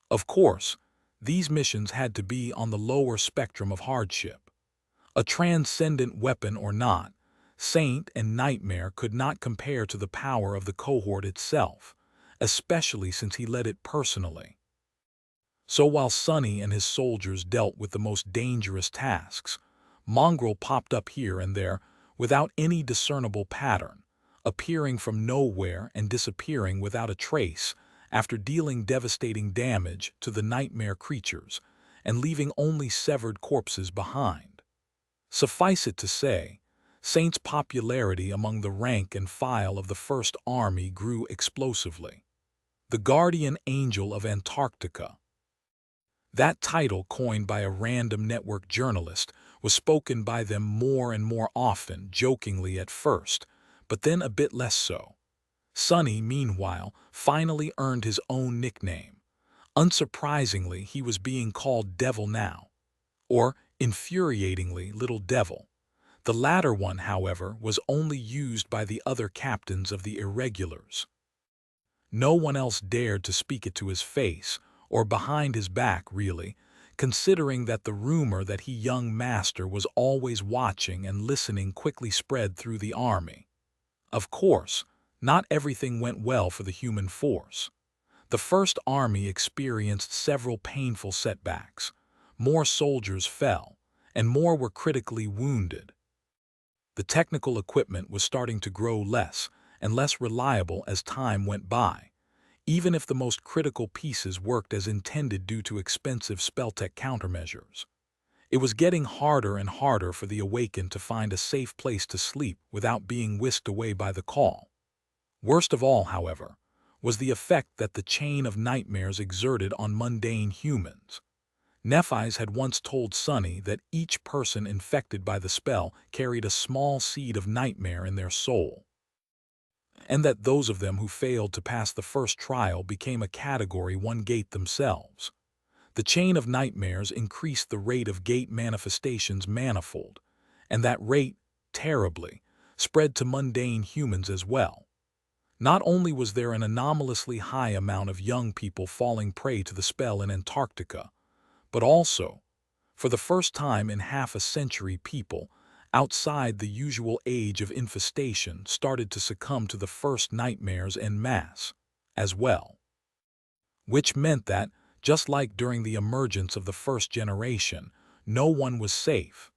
Of course, these missions had to be on the lower spectrum of hardship. A transcendent weapon or not, Saint and Nightmare could not compare to the power of the cohort itself, especially since he led it personally. So while Sonny and his soldiers dealt with the most dangerous tasks, Mongrel popped up here and there without any discernible pattern, appearing from nowhere and disappearing without a trace after dealing devastating damage to the nightmare creatures and leaving only severed corpses behind. Suffice it to say, Saint's popularity among the rank and file of the First Army grew explosively. The Guardian Angel of Antarctica. That title, coined by a random network journalist, was spoken by them more and more often, jokingly at first, but then a bit less so. Sonny, meanwhile, finally earned his own nickname, Unsurprisingly, he was being called Devil now, or, infuriatingly, Little Devil. The latter one, however, was only used by the other captains of the irregulars. No one else dared to speak it to his face, or behind his back, really, considering that the rumor that he young master was always watching and listening quickly spread through the army. Of course, not everything went well for the human force. The First Army experienced several painful setbacks. More soldiers fell, and more were critically wounded. The technical equipment was starting to grow less and less reliable as time went by, even if the most critical pieces worked as intended due to expensive spelltech countermeasures. It was getting harder and harder for the awakened to find a safe place to sleep without being whisked away by the call. Worst of all, however, was the effect that the chain of nightmares exerted on mundane humans. Nephi's had once told Sonny that each person infected by the spell carried a small seed of nightmare in their soul, and that those of them who failed to pass the first trial became a Category 1 gate themselves. The chain of nightmares increased the rate of gate manifestations manifold, and that rate, terribly, spread to mundane humans as well. Not only was there an anomalously high amount of young people falling prey to the spell in Antarctica, but also, for the first time in half a century, people outside the usual age of infestation started to succumb to the first nightmares en masse, as well. Which meant that, just like during the emergence of the first generation, no one was safe.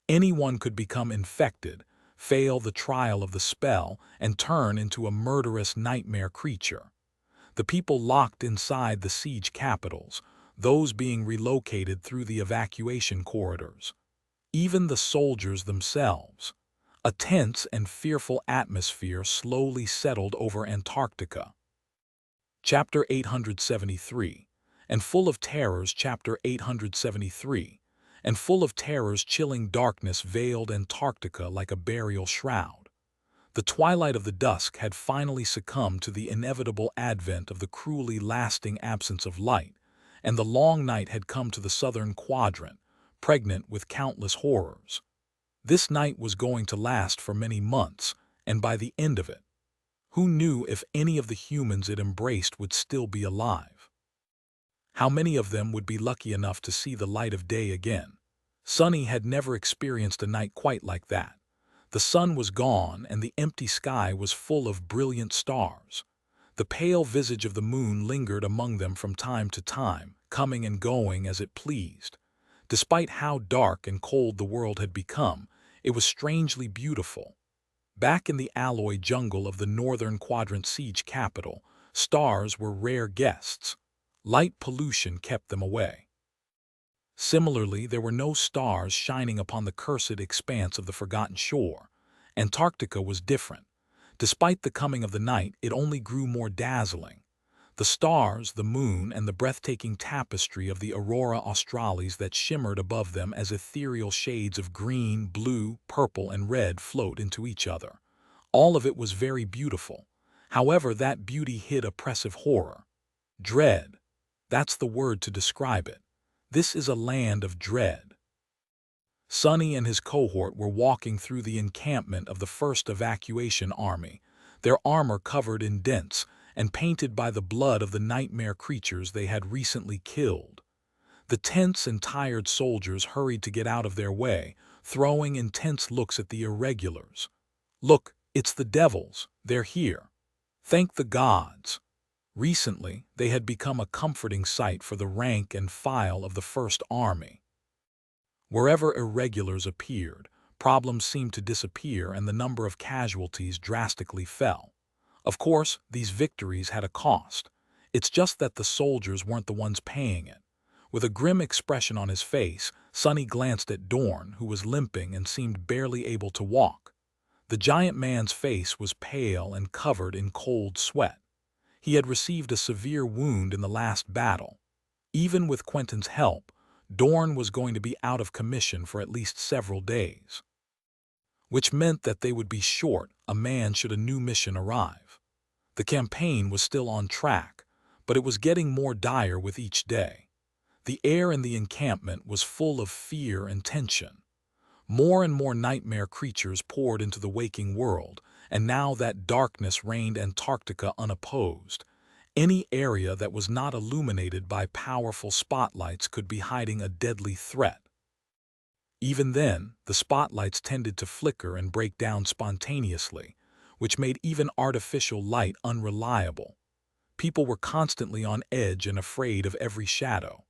Anyone could become infected, fail the trial of the spell, and turn into a murderous nightmare creature. The people locked inside the siege capitals, those being relocated through the evacuation corridors. Even the soldiers themselves. A tense and fearful atmosphere slowly settled over Antarctica. Chapter 873, and full of terrors. Chapter 873, and full of terrors. Chilling darkness veiled Antarctica like a burial shroud. The twilight of the dusk had finally succumbed to the inevitable advent of the cruelly lasting absence of light, and the long night had come to the southern quadrant, pregnant with countless horrors. This night was going to last for many months, and by the end of it, who knew if any of the humans it embraced would still be alive? How many of them would be lucky enough to see the light of day again? Sonny had never experienced a night quite like that. The sun was gone, and the empty sky was full of brilliant stars. The pale visage of the moon lingered among them from time to time, coming and going as it pleased. Despite how dark and cold the world had become, it was strangely beautiful. Back in the alloy jungle of the northern quadrant siege capital, stars were rare guests. Light pollution kept them away. Similarly, there were no stars shining upon the cursed expanse of the forgotten shore. Antarctica was different. Despite the coming of the night, it only grew more dazzling. The stars, the moon, and the breathtaking tapestry of the aurora australis that shimmered above them as ethereal shades of green, blue, purple, and red float into each other. All of it was very beautiful. However, that beauty hid oppressive horror. Dread. That's the word to describe it. This is a land of dread. Sonny and his cohort were walking through the encampment of the First Evacuation Army, their armor covered in dents and painted by the blood of the nightmare creatures they had recently killed. The tense and tired soldiers hurried to get out of their way, throwing intense looks at the irregulars. "Look, it's the devils. They're here. Thank the gods." Recently, they had become a comforting sight for the rank and file of the First Army. Wherever irregulars appeared, problems seemed to disappear and the number of casualties drastically fell. Of course, these victories had a cost. It's just that the soldiers weren't the ones paying it. With a grim expression on his face, Sonny glanced at Dorn, who was limping and seemed barely able to walk. The giant man's face was pale and covered in cold sweat. He had received a severe wound in the last battle. Even with Quentin's help, Dorn was going to be out of commission for at least several days, which meant that they would be short a man should a new mission arrive. The campaign was still on track, but it was getting more dire with each day. The air in the encampment was full of fear and tension. More and more nightmare creatures poured into the waking world, and now that darkness reigned Antarctica unopposed. Any area that was not illuminated by powerful spotlights could be hiding a deadly threat. Even then, the spotlights tended to flicker and break down spontaneously, which made even artificial light unreliable. People were constantly on edge and afraid of every shadow.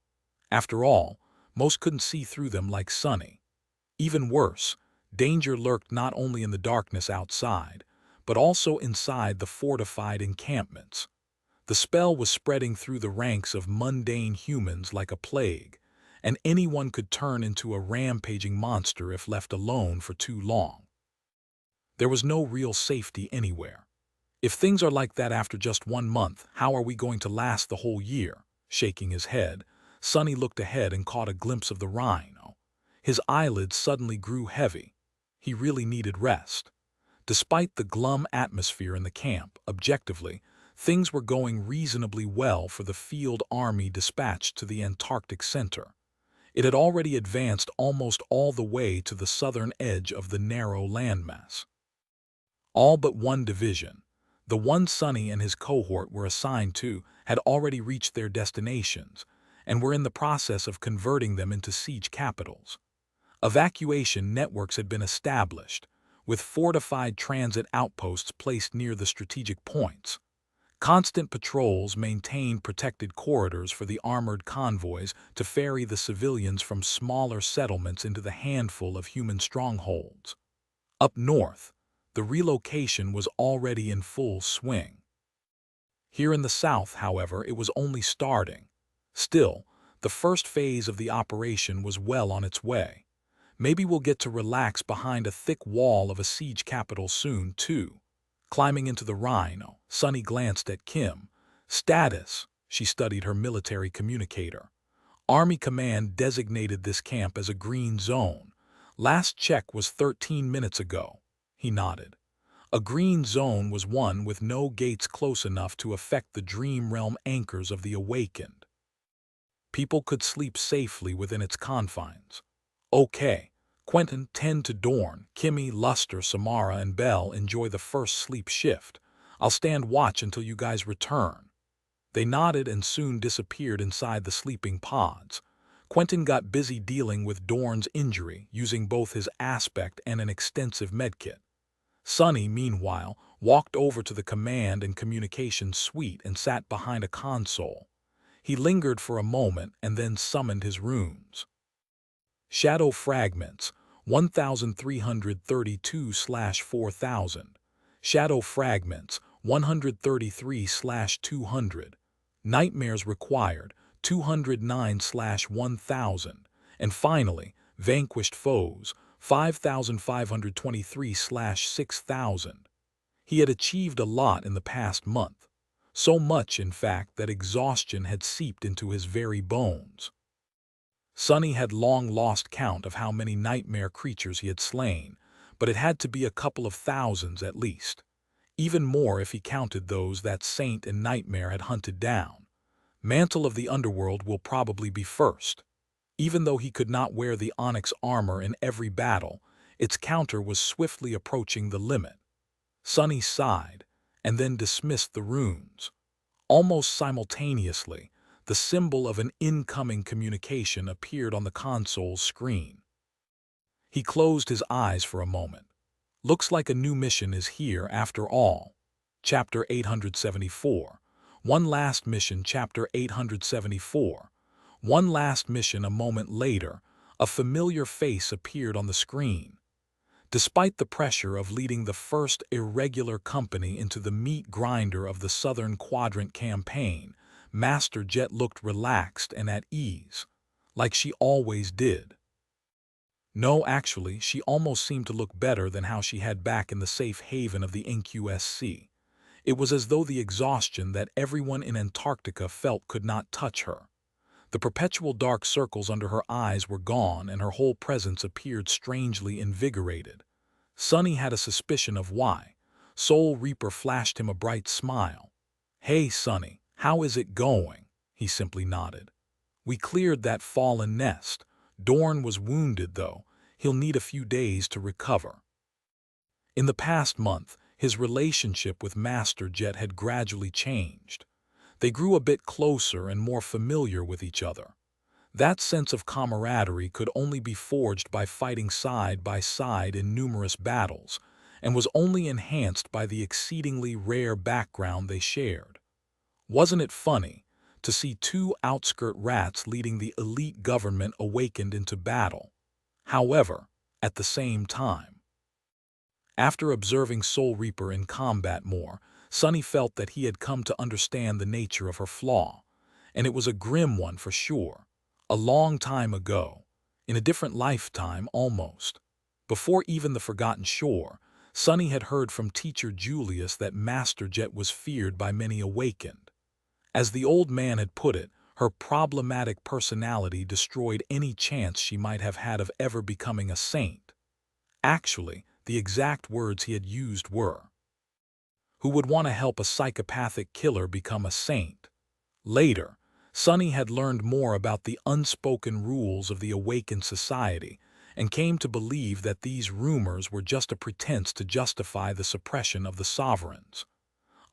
After all, most couldn't see through them like Sunny. Even worse, danger lurked not only in the darkness outside, but also inside the fortified encampments. The spell was spreading through the ranks of mundane humans like a plague, and anyone could turn into a rampaging monster if left alone for too long. There was no real safety anywhere. If things are like that after just 1 month, how are we going to last the whole year? Shaking his head, Sonny looked ahead and caught a glimpse of the rhino. His eyelids suddenly grew heavy. He really needed rest. Despite the glum atmosphere in the camp, objectively, things were going reasonably well for the field army dispatched to the Antarctic Center. It had already advanced almost all the way to the southern edge of the narrow landmass. All but one division, the one Sonny and his cohort were assigned to, had already reached their destinations and were in the process of converting them into siege capitals. Evacuation networks had been established, with fortified transit outposts placed near the strategic points. Constant patrols maintained protected corridors for the armored convoys to ferry the civilians from smaller settlements into the handful of human strongholds. Up north, the relocation was already in full swing. Here in the south, however, it was only starting. Still, the first phase of the operation was well on its way. Maybe we'll get to relax behind a thick wall of a siege capital soon, too. Climbing into the rhino, Sonny glanced at Kim. Status, she studied her military communicator. Army Command designated this camp as a green zone. Last check was 13 minutes ago. He nodded. A green zone was one with no gates close enough to affect the dream realm anchors of the awakened. People could sleep safely within its confines. Okay, Quentin, tend to Dorn, Kimmy, Luster, Samara, and Belle enjoy the first sleep shift. I'll stand watch until you guys return. They nodded and soon disappeared inside the sleeping pods. Quentin got busy dealing with Dorn's injury, using both his aspect and an extensive medkit. Sonny, meanwhile, walked over to the command and communications suite and sat behind a console. He lingered for a moment and then summoned his runes. Shadow Fragments, 1332/4000. Shadow Fragments, 133/200. Nightmares Required, 209/1000. And finally, Vanquished Foes, 5523/6000. He had achieved a lot in the past month. So much, in fact, that exhaustion had seeped into his very bones. Sonny had long lost count of how many nightmare creatures he had slain, but it had to be a couple of thousands at least. Even more if he counted those that Saint and Nightmare had hunted down. Mantle of the Underworld will probably be first. Even though he could not wear the onyx armor in every battle, its counter was swiftly approaching the limit. Sonny sighed, and then dismissed the runes. Almost simultaneously, the symbol of an incoming communication appeared on the console's screen. He closed his eyes for a moment. Looks like a new mission is here after all. Chapter 874. One last mission. Chapter 874. One last mission. A moment later, a familiar face appeared on the screen. Despite the pressure of leading the first irregular company into the meat grinder of the Southern Quadrant campaign, Master Jet looked relaxed and at ease, like she always did. No, actually, she almost seemed to look better than how she had back in the safe haven of the NQSC. It was as though the exhaustion that everyone in Antarctica felt could not touch her. The perpetual dark circles under her eyes were gone and her whole presence appeared strangely invigorated. Sonny had a suspicion of why. Soul Reaper flashed him a bright smile. "Hey, Sonny, "How is it going?" He simply nodded. "We cleared that fallen nest. Dorn was wounded, though. He'll need a few days to recover." In the past month, his relationship with Master Jet had gradually changed. They grew a bit closer and more familiar with each other. That sense of camaraderie could only be forged by fighting side by side in numerous battles, and was only enhanced by the exceedingly rare background they shared. Wasn't it funny to see two outskirt rats leading the elite government awakened into battle? However, at the same time, after observing Soul Reaper in combat more, Sunny felt that he had come to understand the nature of her flaw, and it was a grim one for sure. A long time ago, in a different lifetime almost, before even the Forgotten Shore, Sunny had heard from Teacher Julius that Master Jet was feared by many awakened. As the old man had put it, her problematic personality destroyed any chance she might have had of ever becoming a saint. Actually, the exact words he had used were, "Who would want to help a psychopathic killer become a saint?" Later, Sunny had learned more about the unspoken rules of the awakened society and came to believe that these rumors were just a pretense to justify the suppression of the sovereigns.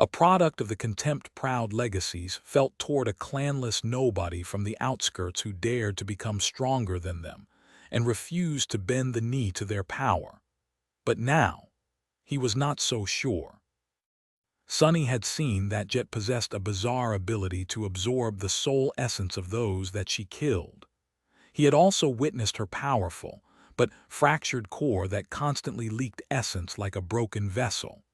A product of the contempt proud legacies felt toward a clanless nobody from the outskirts who dared to become stronger than them and refused to bend the knee to their power. But now, he was not so sure. Sunny had seen that Jet possessed a bizarre ability to absorb the soul essence of those that she killed. He had also witnessed her powerful, but fractured core that constantly leaked essence like a broken vessel.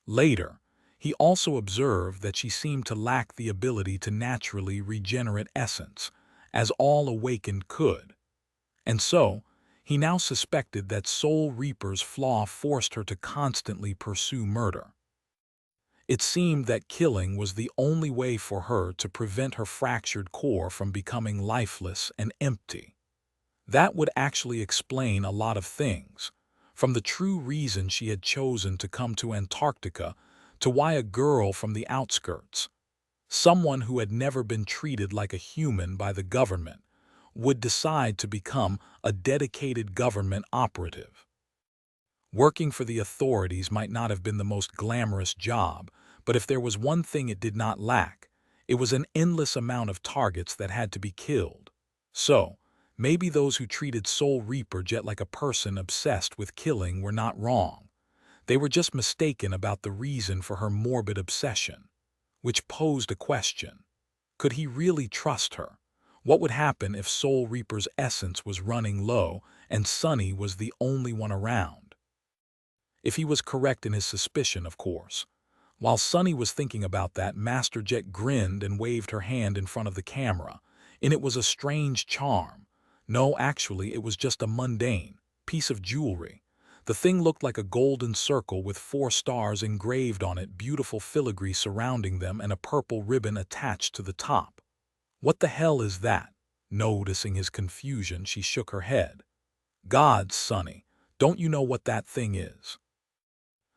Later, he also observed that she seemed to lack the ability to naturally regenerate essence, as all awakened could. And so, he now suspected that Soul Reaper's flaw forced her to constantly pursue murder. It seemed that killing was the only way for her to prevent her fractured core from becoming lifeless and empty. That would actually explain a lot of things, from the true reason she had chosen to come to Antarctica to why a girl from the outskirts, someone who had never been treated like a human by the government, would decide to become a dedicated government operative. Working for the authorities might not have been the most glamorous job, but if there was one thing it did not lack, it was an endless amount of targets that had to be killed. So, maybe those who treated Soul Reaper Jet like a person obsessed with killing were not wrong. They were just mistaken about the reason for her morbid obsession, which posed a question. Could he really trust her? What would happen if Soul Reaper's essence was running low and Sunny was the only one around? If he was correct in his suspicion, of course. While Sunny was thinking about that, Master Jet grinned and waved her hand in front of the camera, and it was a strange charm. No, actually, it was just a mundane piece of jewelry. The thing looked like a golden circle with 4 stars engraved on it, beautiful filigree surrounding them, and a purple ribbon attached to the top. "What the hell is that?" Noticing his confusion, she shook her head. "God, Sunny, don't you know what that thing is?"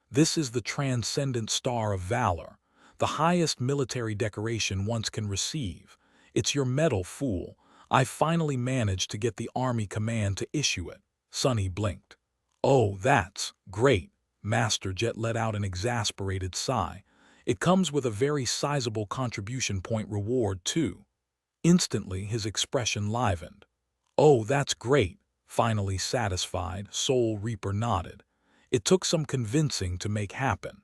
"This is the Transcendent Star of Valor, the highest military decoration one can receive. It's your medal, fool. I finally managed to get the Army Command to issue it." Sunny blinked. "Oh, that's great." Master Jet let out an exasperated sigh. "It comes with a very sizable contribution point reward, too." Instantly, his expression livened. "Oh, that's great." Finally satisfied, Soul Reaper nodded. "It took some convincing to make happen.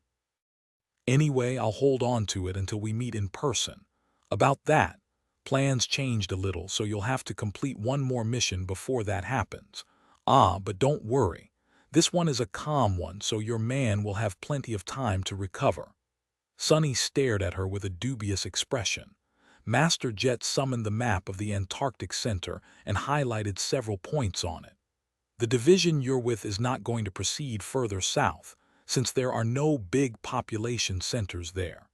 Anyway, I'll hold on to it until we meet in person. About that, plans changed a little, so you'll have to complete one more mission before that happens. Ah, but don't worry. This one is a calm one, so your man will have plenty of time to recover." Sunny stared at her with a dubious expression. Master Jet summoned the map of the Antarctic Center and highlighted several points on it. "The division you're with is not going to proceed further south, since there are no big population centers there.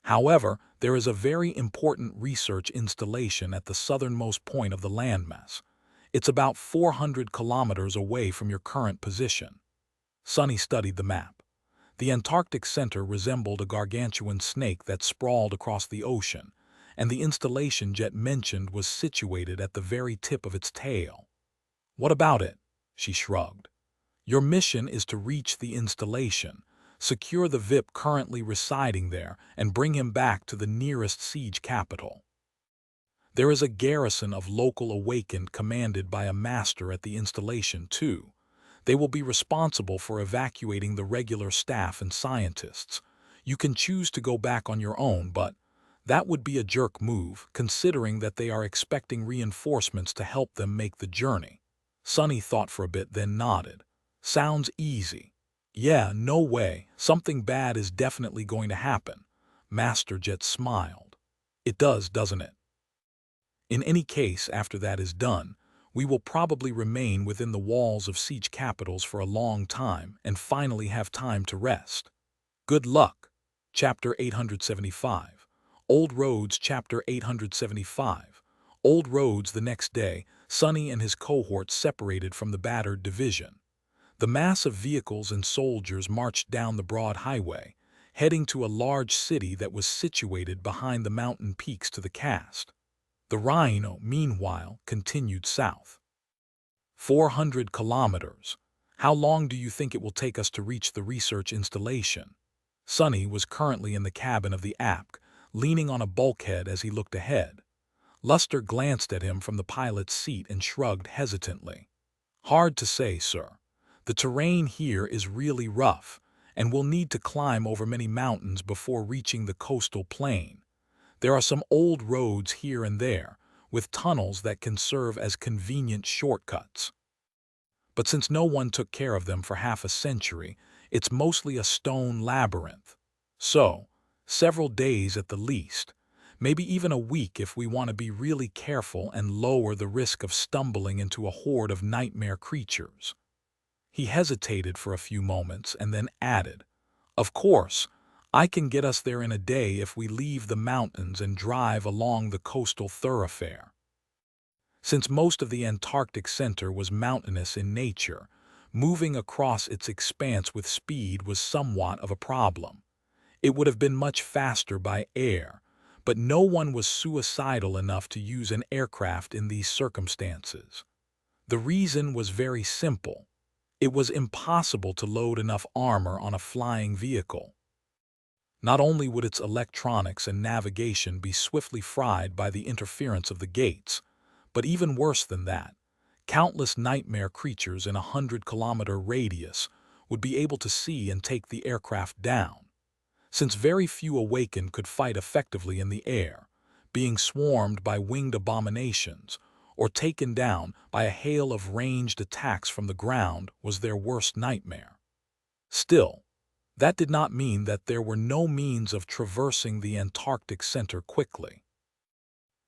However, there is a very important research installation at the southernmost point of the landmass. It's about 400 kilometers away from your current position." Sunny studied the map. The Antarctic center resembled a gargantuan snake that sprawled across the ocean, and the installation Jet mentioned was situated at the very tip of its tail. "What about it?" she shrugged. "Your mission is to reach the installation, secure the VIP currently residing there, and bring him back to the nearest siege capital. There is a garrison of local awakened commanded by a master at the installation, too. They will be responsible for evacuating the regular staff and scientists. You can choose to go back on your own, but that would be a jerk move, considering that they are expecting reinforcements to help them make the journey." Sunny thought for a bit, then nodded. "Sounds easy." "Yeah, no way. Something bad is definitely going to happen." Master Jet smiled. "It does, doesn't it? In any case, after that is done, we will probably remain within the walls of siege capitals for a long time and finally have time to rest. Good luck." Chapter 875. Old Roads. Chapter 875. Old Roads. The next day, Sunny and his cohort separated from the battered division. The mass of vehicles and soldiers marched down the broad highway, heading to a large city that was situated behind the mountain peaks to the cast. The Rhino, meanwhile, continued south. 400 kilometers. How long do you think it will take us to reach the research installation? Sunny was currently in the cabin of the APC, leaning on a bulkhead as he looked ahead. Luster glanced at him from the pilot's seat and shrugged hesitantly. "Hard to say, sir. The terrain here is really rough, and we'll need to climb over many mountains before reaching the coastal plain. There are some old roads here and there, with tunnels that can serve as convenient shortcuts. But since no one took care of them for half a century, it's mostly a stone labyrinth. So, several days at the least, maybe even a week if we want to be really careful and lower the risk of stumbling into a horde of nightmare creatures." He hesitated for a few moments and then added, "Of course, I can get us there in a day if we leave the mountains and drive along the coastal thoroughfare." Since most of the Antarctic center was mountainous in nature, moving across its expanse with speed was somewhat of a problem. It would have been much faster by air, but no one was suicidal enough to use an aircraft in these circumstances. The reason was very simple. It was impossible to load enough armor on a flying vehicle. Not only would its electronics and navigation be swiftly fried by the interference of the gates, but even worse than that, countless nightmare creatures in a 100-kilometer radius would be able to see and take the aircraft down. Since very few awakened could fight effectively in the air, being swarmed by winged abominations or taken down by a hail of ranged attacks from the ground was their worst nightmare. Still, that did not mean that there were no means of traversing the Antarctic center quickly.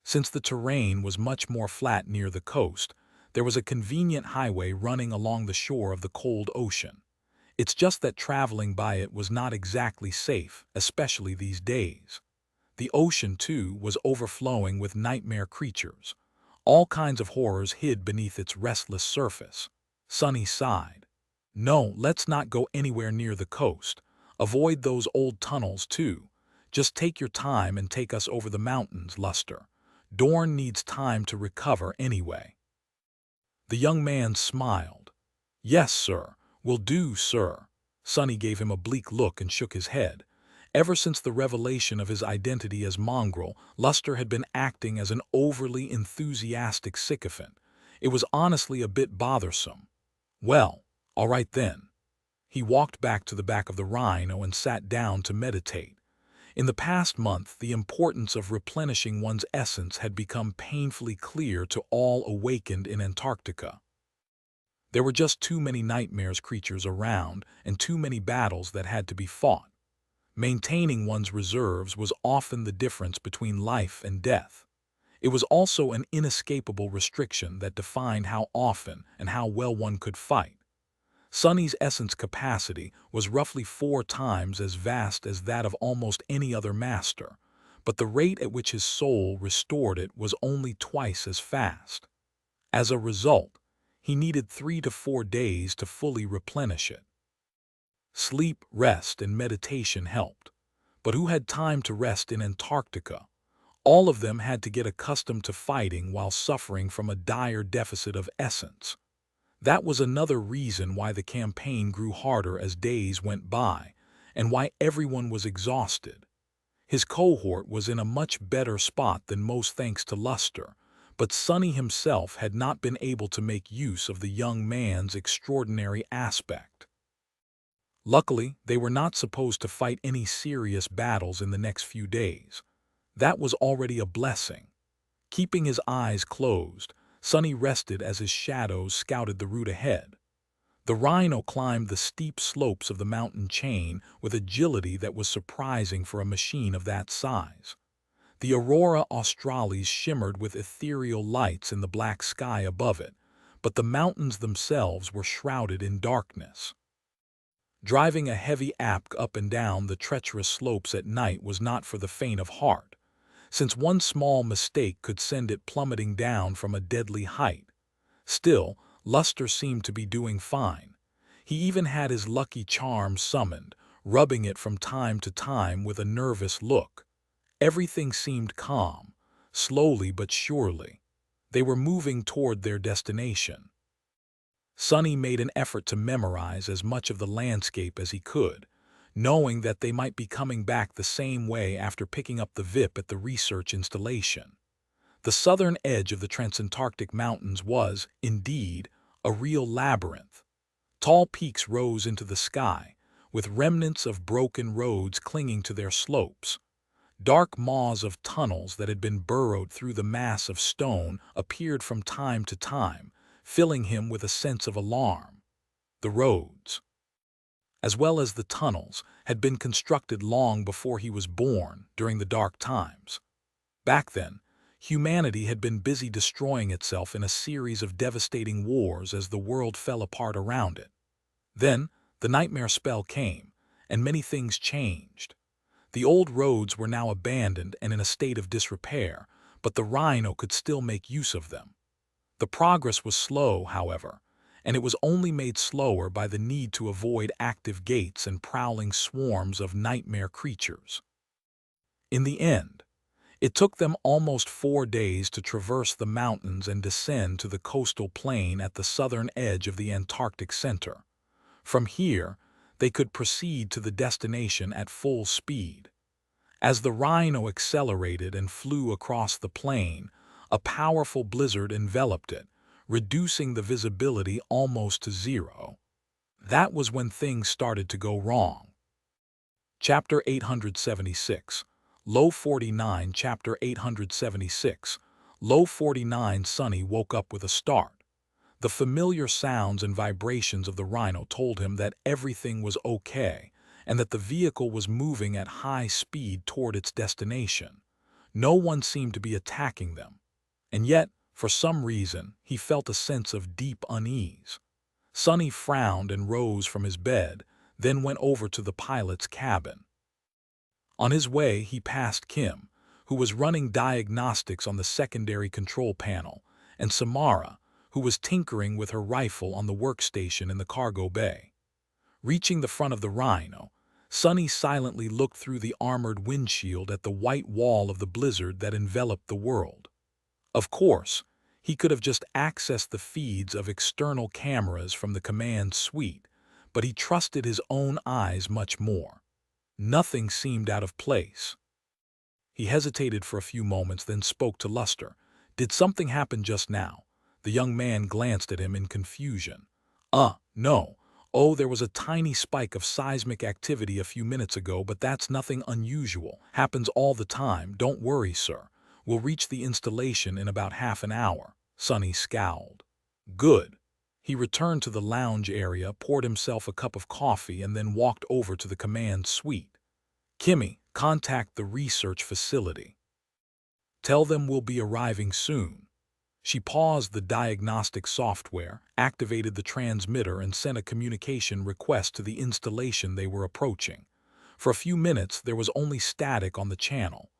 Since the terrain was much more flat near the coast, there was a convenient highway running along the shore of the cold ocean. It's just that traveling by it was not exactly safe, especially these days. The ocean, too, was overflowing with nightmare creatures. All kinds of horrors hid beneath its restless surface. Sunny sighed. "No, let's not go anywhere near the coast. Avoid those old tunnels, too. Just take your time and take us over the mountains, Luster. Dorn needs time to recover anyway." The young man smiled. "Yes, sir. Will do, sir." Sunny gave him a bleak look and shook his head. Ever since the revelation of his identity as Mongrel, Luster had been acting as an overly enthusiastic sycophant. It was honestly a bit bothersome. "Well, all right then." He walked back to the back of the Rhino and sat down to meditate. In the past month, the importance of replenishing one's essence had become painfully clear to all awakened in Antarctica. There were just too many nightmares creatures around and too many battles that had to be fought. Maintaining one's reserves was often the difference between life and death. It was also an inescapable restriction that defined how often and how well one could fight. Sunny's essence capacity was roughly 4 times as vast as that of almost any other master, but the rate at which his soul restored it was only twice as fast. As a result, he needed 3 to 4 days to fully replenish it. Sleep, rest, and meditation helped. But who had time to rest in Antarctica? All of them had to get accustomed to fighting while suffering from a dire deficit of essence. That was another reason why the campaign grew harder as days went by, and why everyone was exhausted. His cohort was in a much better spot than most thanks to Luster, but Sonny himself had not been able to make use of the young man's extraordinary aspect. Luckily, they were not supposed to fight any serious battles in the next few days. That was already a blessing. Keeping his eyes closed, Sonny rested as his shadows scouted the route ahead. The rhino climbed the steep slopes of the mountain chain with agility that was surprising for a machine of that size. The aurora australis shimmered with ethereal lights in the black sky above it, but the mountains themselves were shrouded in darkness. Driving a heavy app up and down the treacherous slopes at night was not for the faint of heart, since one small mistake could send it plummeting down from a deadly height. Still, Luster seemed to be doing fine. He even had his lucky charm summoned, rubbing it from time to time with a nervous look. Everything seemed calm, slowly but surely. They were moving toward their destination. Sonny made an effort to memorize as much of the landscape as he could, knowing that they might be coming back the same way after picking up the VIP at the research installation. The southern edge of the Transantarctic Mountains was, indeed, a real labyrinth. Tall peaks rose into the sky, with remnants of broken roads clinging to their slopes. Dark maws of tunnels that had been burrowed through the mass of stone appeared from time to time, filling him with a sense of alarm. The roads, as well as the tunnels, had been constructed long before he was born, during the dark times. Back then, humanity had been busy destroying itself in a series of devastating wars as the world fell apart around it. Then, the nightmare spell came, and many things changed. The old roads were now abandoned and in a state of disrepair, but the rhino could still make use of them. The progress was slow, however, and it was only made slower by the need to avoid active gates and prowling swarms of nightmare creatures. In the end, it took them almost 4 days to traverse the mountains and descend to the coastal plain at the southern edge of the Antarctic center. From here, they could proceed to the destination at full speed. As the rhino accelerated and flew across the plain, a powerful blizzard enveloped it, reducing the visibility almost to zero. That was when things started to go wrong. Chapter 876. Low 49. Chapter 876. Low 49. Sonny woke up with a start. The familiar sounds and vibrations of the rhino told him that everything was okay, and that the vehicle was moving at high speed toward its destination. No one seemed to be attacking them. And yet, for some reason, he felt a sense of deep unease. Sonny frowned and rose from his bed, then went over to the pilot's cabin. On his way, he passed Kim, who was running diagnostics on the secondary control panel, and Samara, who was tinkering with her rifle on the workstation in the cargo bay. Reaching the front of the rhino, Sonny silently looked through the armored windshield at the white wall of the blizzard that enveloped the world. Of course, he could have just accessed the feeds of external cameras from the command suite, but he trusted his own eyes much more. Nothing seemed out of place. He hesitated for a few moments, then spoke to Luster. "Did something happen just now?" The young man glanced at him in confusion. No. Oh, there was a tiny spike of seismic activity a few minutes ago, but that's nothing unusual. Happens all the time. Don't worry, sir. We'll reach the installation in about half an hour." Sonny scowled. Good. He returned to the lounge area, poured himself a cup of coffee, and then walked over to the command suite. "Kimmy, contact the research facility. Tell them we'll be arriving soon." She paused the diagnostic software, activated the transmitter, and sent a communication request to the installation they were approaching. For a few minutes, there was only static on the channel.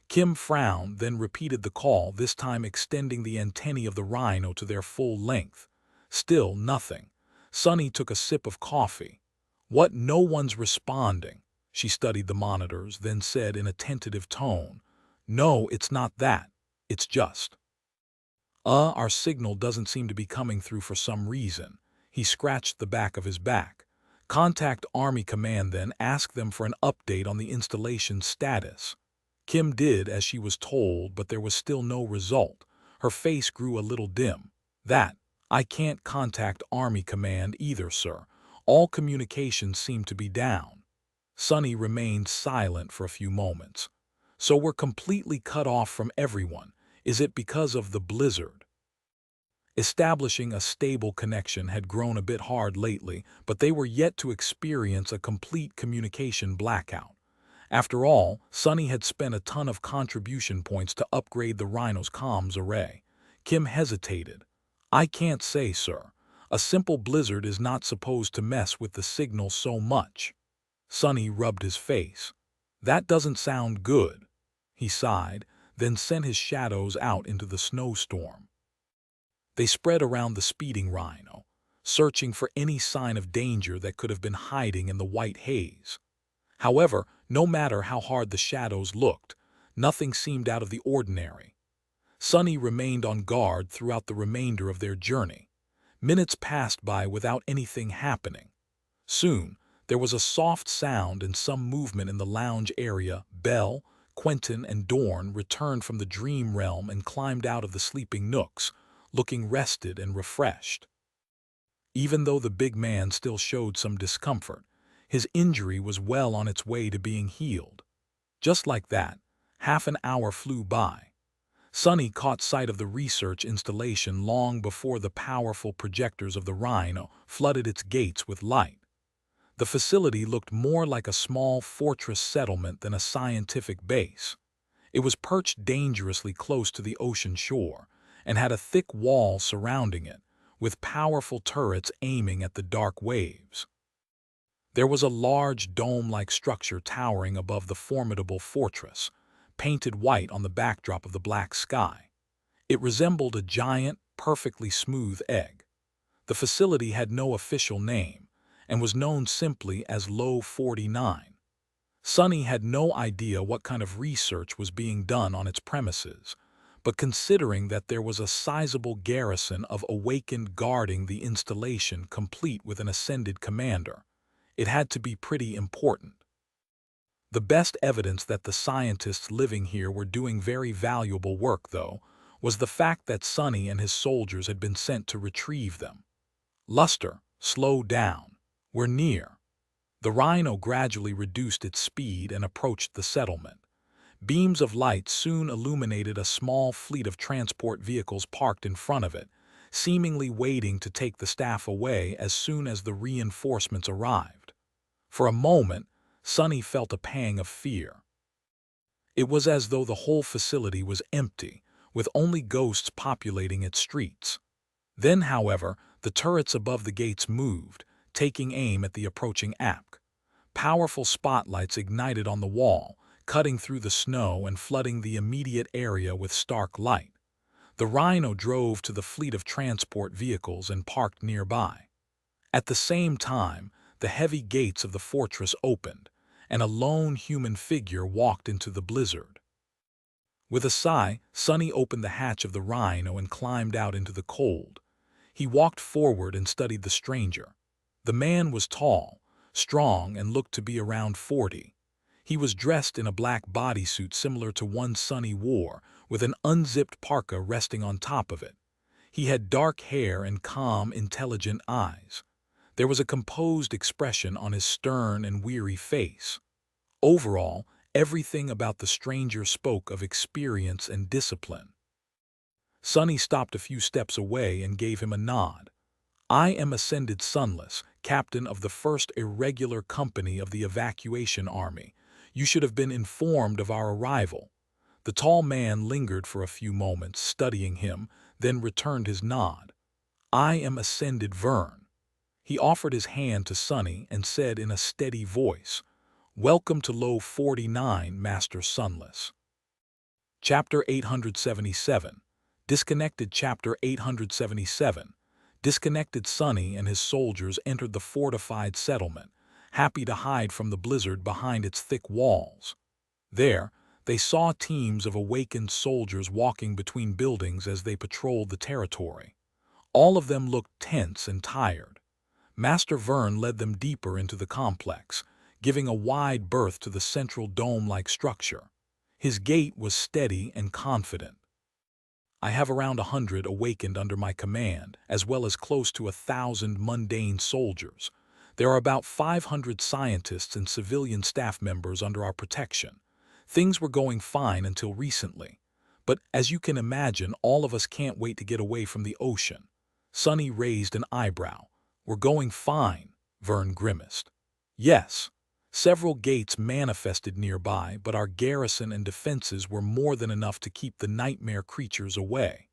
Kim frowned, then repeated the call, this time extending the antennae of the rhino to their full length. Still nothing. Sonny took a sip of coffee. "What? No one's responding." She studied the monitors, then said in a tentative tone, "No, it's not that. It's just our signal doesn't seem to be coming through for some reason." He scratched the back of his back. "Contact Army Command then, ask them for an update on the installation status." Kim did as she was told, but there was still no result. Her face grew a little dim. "I can't contact Army Command either, sir. All communications seem to be down." Sonny remained silent for a few moments. "So we're completely cut off from everyone. Is it because of the blizzard?" Establishing a stable connection had grown a bit hard lately, but they were yet to experience a complete communication blackout. After all, Sonny had spent a ton of contribution points to upgrade the Rhino's comms array. Kim hesitated. "I can't say, sir. A simple blizzard is not supposed to mess with the signal so much." Sonny rubbed his face. "That doesn't sound good." He sighed, then sent his shadows out into the snowstorm. They spread around the speeding Rhino, searching for any sign of danger that could have been hiding in the white haze. However, no matter how hard the shadows looked, nothing seemed out of the ordinary. Sonny remained on guard throughout the remainder of their journey. Minutes passed by without anything happening. Soon, there was a soft sound and some movement in the lounge area. Belle, Quentin, and Dorn returned from the dream realm and climbed out of the sleeping nooks, looking rested and refreshed. Even though the big man still showed some discomfort, his injury was well on its way to being healed. Just like that, half an hour flew by. Sonny caught sight of the research installation long before the powerful projectors of the Rhino flooded its gates with light. The facility looked more like a small fortress settlement than a scientific base. It was perched dangerously close to the ocean shore and had a thick wall surrounding it, with powerful turrets aiming at the dark waves. There was a large dome-like structure towering above the formidable fortress, painted white on the backdrop of the black sky. It resembled a giant, perfectly smooth egg. The facility had no official name and was known simply as Low 49. Sonny had no idea what kind of research was being done on its premises, but considering that there was a sizable garrison of awakened guarding the installation complete with an ascended commander, it had to be pretty important. The best evidence that the scientists living here were doing very valuable work, though, was the fact that Sonny and his soldiers had been sent to retrieve them. "Luster, slow down. We're near." The Rhino gradually reduced its speed and approached the settlement. Beams of light soon illuminated a small fleet of transport vehicles parked in front of it, seemingly waiting to take the staff away as soon as the reinforcements arrived. For a moment, Sonny felt a pang of fear. It was as though the whole facility was empty, with only ghosts populating its streets. Then, however, the turrets above the gates moved, taking aim at the approaching APC. Powerful spotlights ignited on the wall, cutting through the snow and flooding the immediate area with stark light. The Rhino drove to the fleet of transport vehicles and parked nearby. At the same time, the heavy gates of the fortress opened, and a lone human figure walked into the blizzard. With a sigh, Sonny opened the hatch of the Rhino and climbed out into the cold. He walked forward and studied the stranger. The man was tall, strong, and looked to be around 40. He was dressed in a black bodysuit similar to one Sonny wore, with an unzipped parka resting on top of it. He had dark hair and calm, intelligent eyes. There was a composed expression on his stern and weary face. Overall, everything about the stranger spoke of experience and discipline. Sonny stopped a few steps away and gave him a nod. "I am Ascended Sunless, captain of the 1st Irregular Company of the Evacuation Army. You should have been informed of our arrival." The tall man lingered for a few moments, studying him, then returned his nod. "I am Ascended Vern." He offered his hand to Sonny and said in a steady voice, "Welcome to Low 49, Master Sunless." Chapter 877. Disconnected. Chapter 877. Disconnected. Sonny and his soldiers entered the fortified settlement, happy to hide from the blizzard behind its thick walls. There, they saw teams of awakened soldiers walking between buildings as they patrolled the territory. All of them looked tense and tired. Master Vern led them deeper into the complex, giving a wide berth to the central dome-like structure. His gait was steady and confident. I have around 100 awakened under my command, as well as close to 1,000 mundane soldiers. There are about 500 scientists and civilian staff members under our protection. Things were going fine until recently. But as you can imagine, all of us can't wait to get away from the ocean. Sonny raised an eyebrow. We're going fine, Vern grimaced. Yes. Several gates manifested nearby, but our garrison and defenses were more than enough to keep the nightmare creatures away.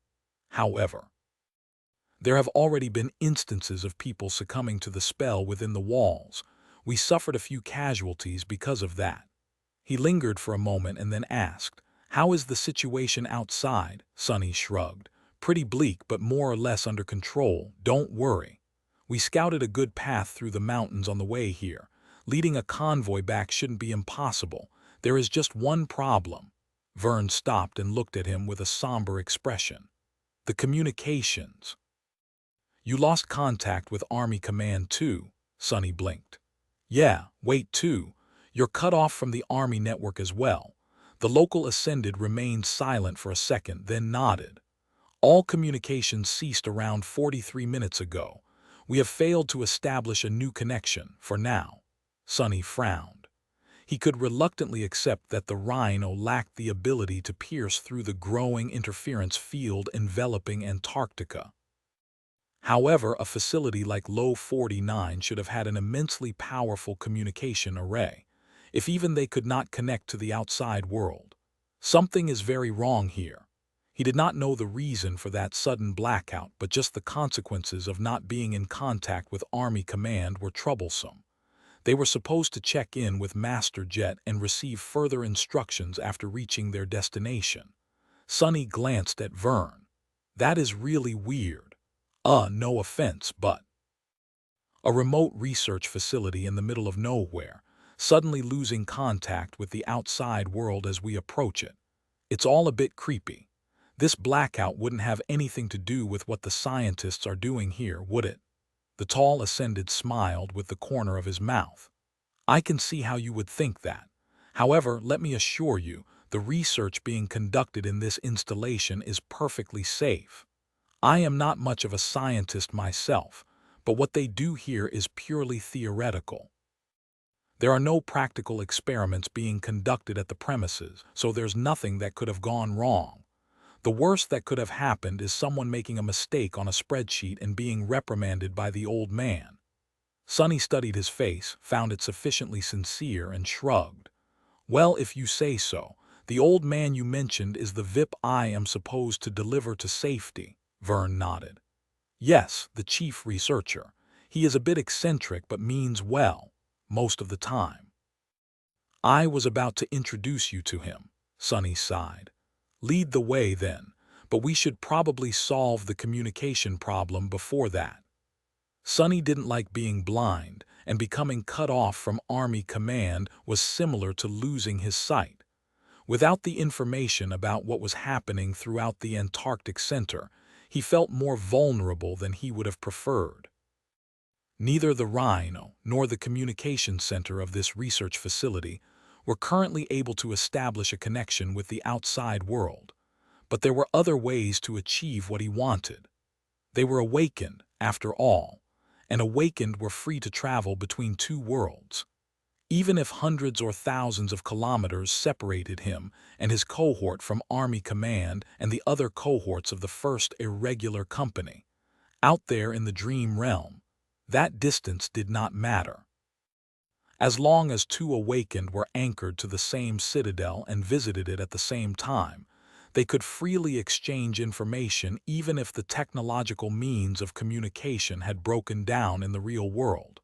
However, there have already been instances of people succumbing to the spell within the walls. We suffered a few casualties because of that. He lingered for a moment and then asked, "How is the situation outside?" Sonny shrugged. "Pretty bleak, but more or less under control. Don't worry. We scouted a good path through the mountains on the way here. Leading a convoy back shouldn't be impossible. There is just one problem." Vern stopped and looked at him with a somber expression. "The communications." "You lost contact with Army Command too," Sonny blinked. "Yeah, wait too. You're cut off from the Army network as well." The local ascended remained silent for a second, then nodded. "All communications ceased around 43 minutes ago. We have failed to establish a new connection, for now." Sonny frowned. He could reluctantly accept that the Rhino lacked the ability to pierce through the growing interference field enveloping Antarctica. However, a facility like Low 49 should have had an immensely powerful communication array, if even they could not connect to the outside world. Something is very wrong here. He did not know the reason for that sudden blackout, but just the consequences of not being in contact with Army Command were troublesome. They were supposed to check in with Master Jet and receive further instructions after reaching their destination. Sonny glanced at Vern. "That is really weird. No offense, but..." A remote research facility in the middle of nowhere, suddenly losing contact with the outside world as we approach it. It's all a bit creepy. This blackout wouldn't have anything to do with what the scientists are doing here, would it? The tall ascended smiled with the corner of his mouth. "I can see how you would think that. However, let me assure you, the research being conducted in this installation is perfectly safe. I am not much of a scientist myself, but what they do here is purely theoretical. There are no practical experiments being conducted at the premises, so there's nothing that could have gone wrong. The worst that could have happened is someone making a mistake on a spreadsheet and being reprimanded by the old man." Sonny studied his face, found it sufficiently sincere, and shrugged. "Well, if you say so. The old man you mentioned is the VIP I am supposed to deliver to safety." Vern nodded. "Yes, the chief researcher. He is a bit eccentric but means well, most of the time." "I was about to introduce you to him," Sonny sighed. "Lead the way then, but we should probably solve the communication problem before that." Sonny didn't like being blind, and becoming cut off from Army Command was similar to losing his sight. Without the information about what was happening throughout the Antarctic Center, he felt more vulnerable than he would have preferred. Neither the Rhino nor the communication center of this research facility were currently able to establish a connection with the outside world, but there were other ways to achieve what he wanted. They were awakened, after all, and awakened were free to travel between two worlds. Even if hundreds or thousands of kilometers separated him and his cohort from Army Command and the other cohorts of the First Irregular Company, out there in the dream realm, that distance did not matter. As long as two awakened were anchored to the same citadel and visited it at the same time, they could freely exchange information even if the technological means of communication had broken down in the real world.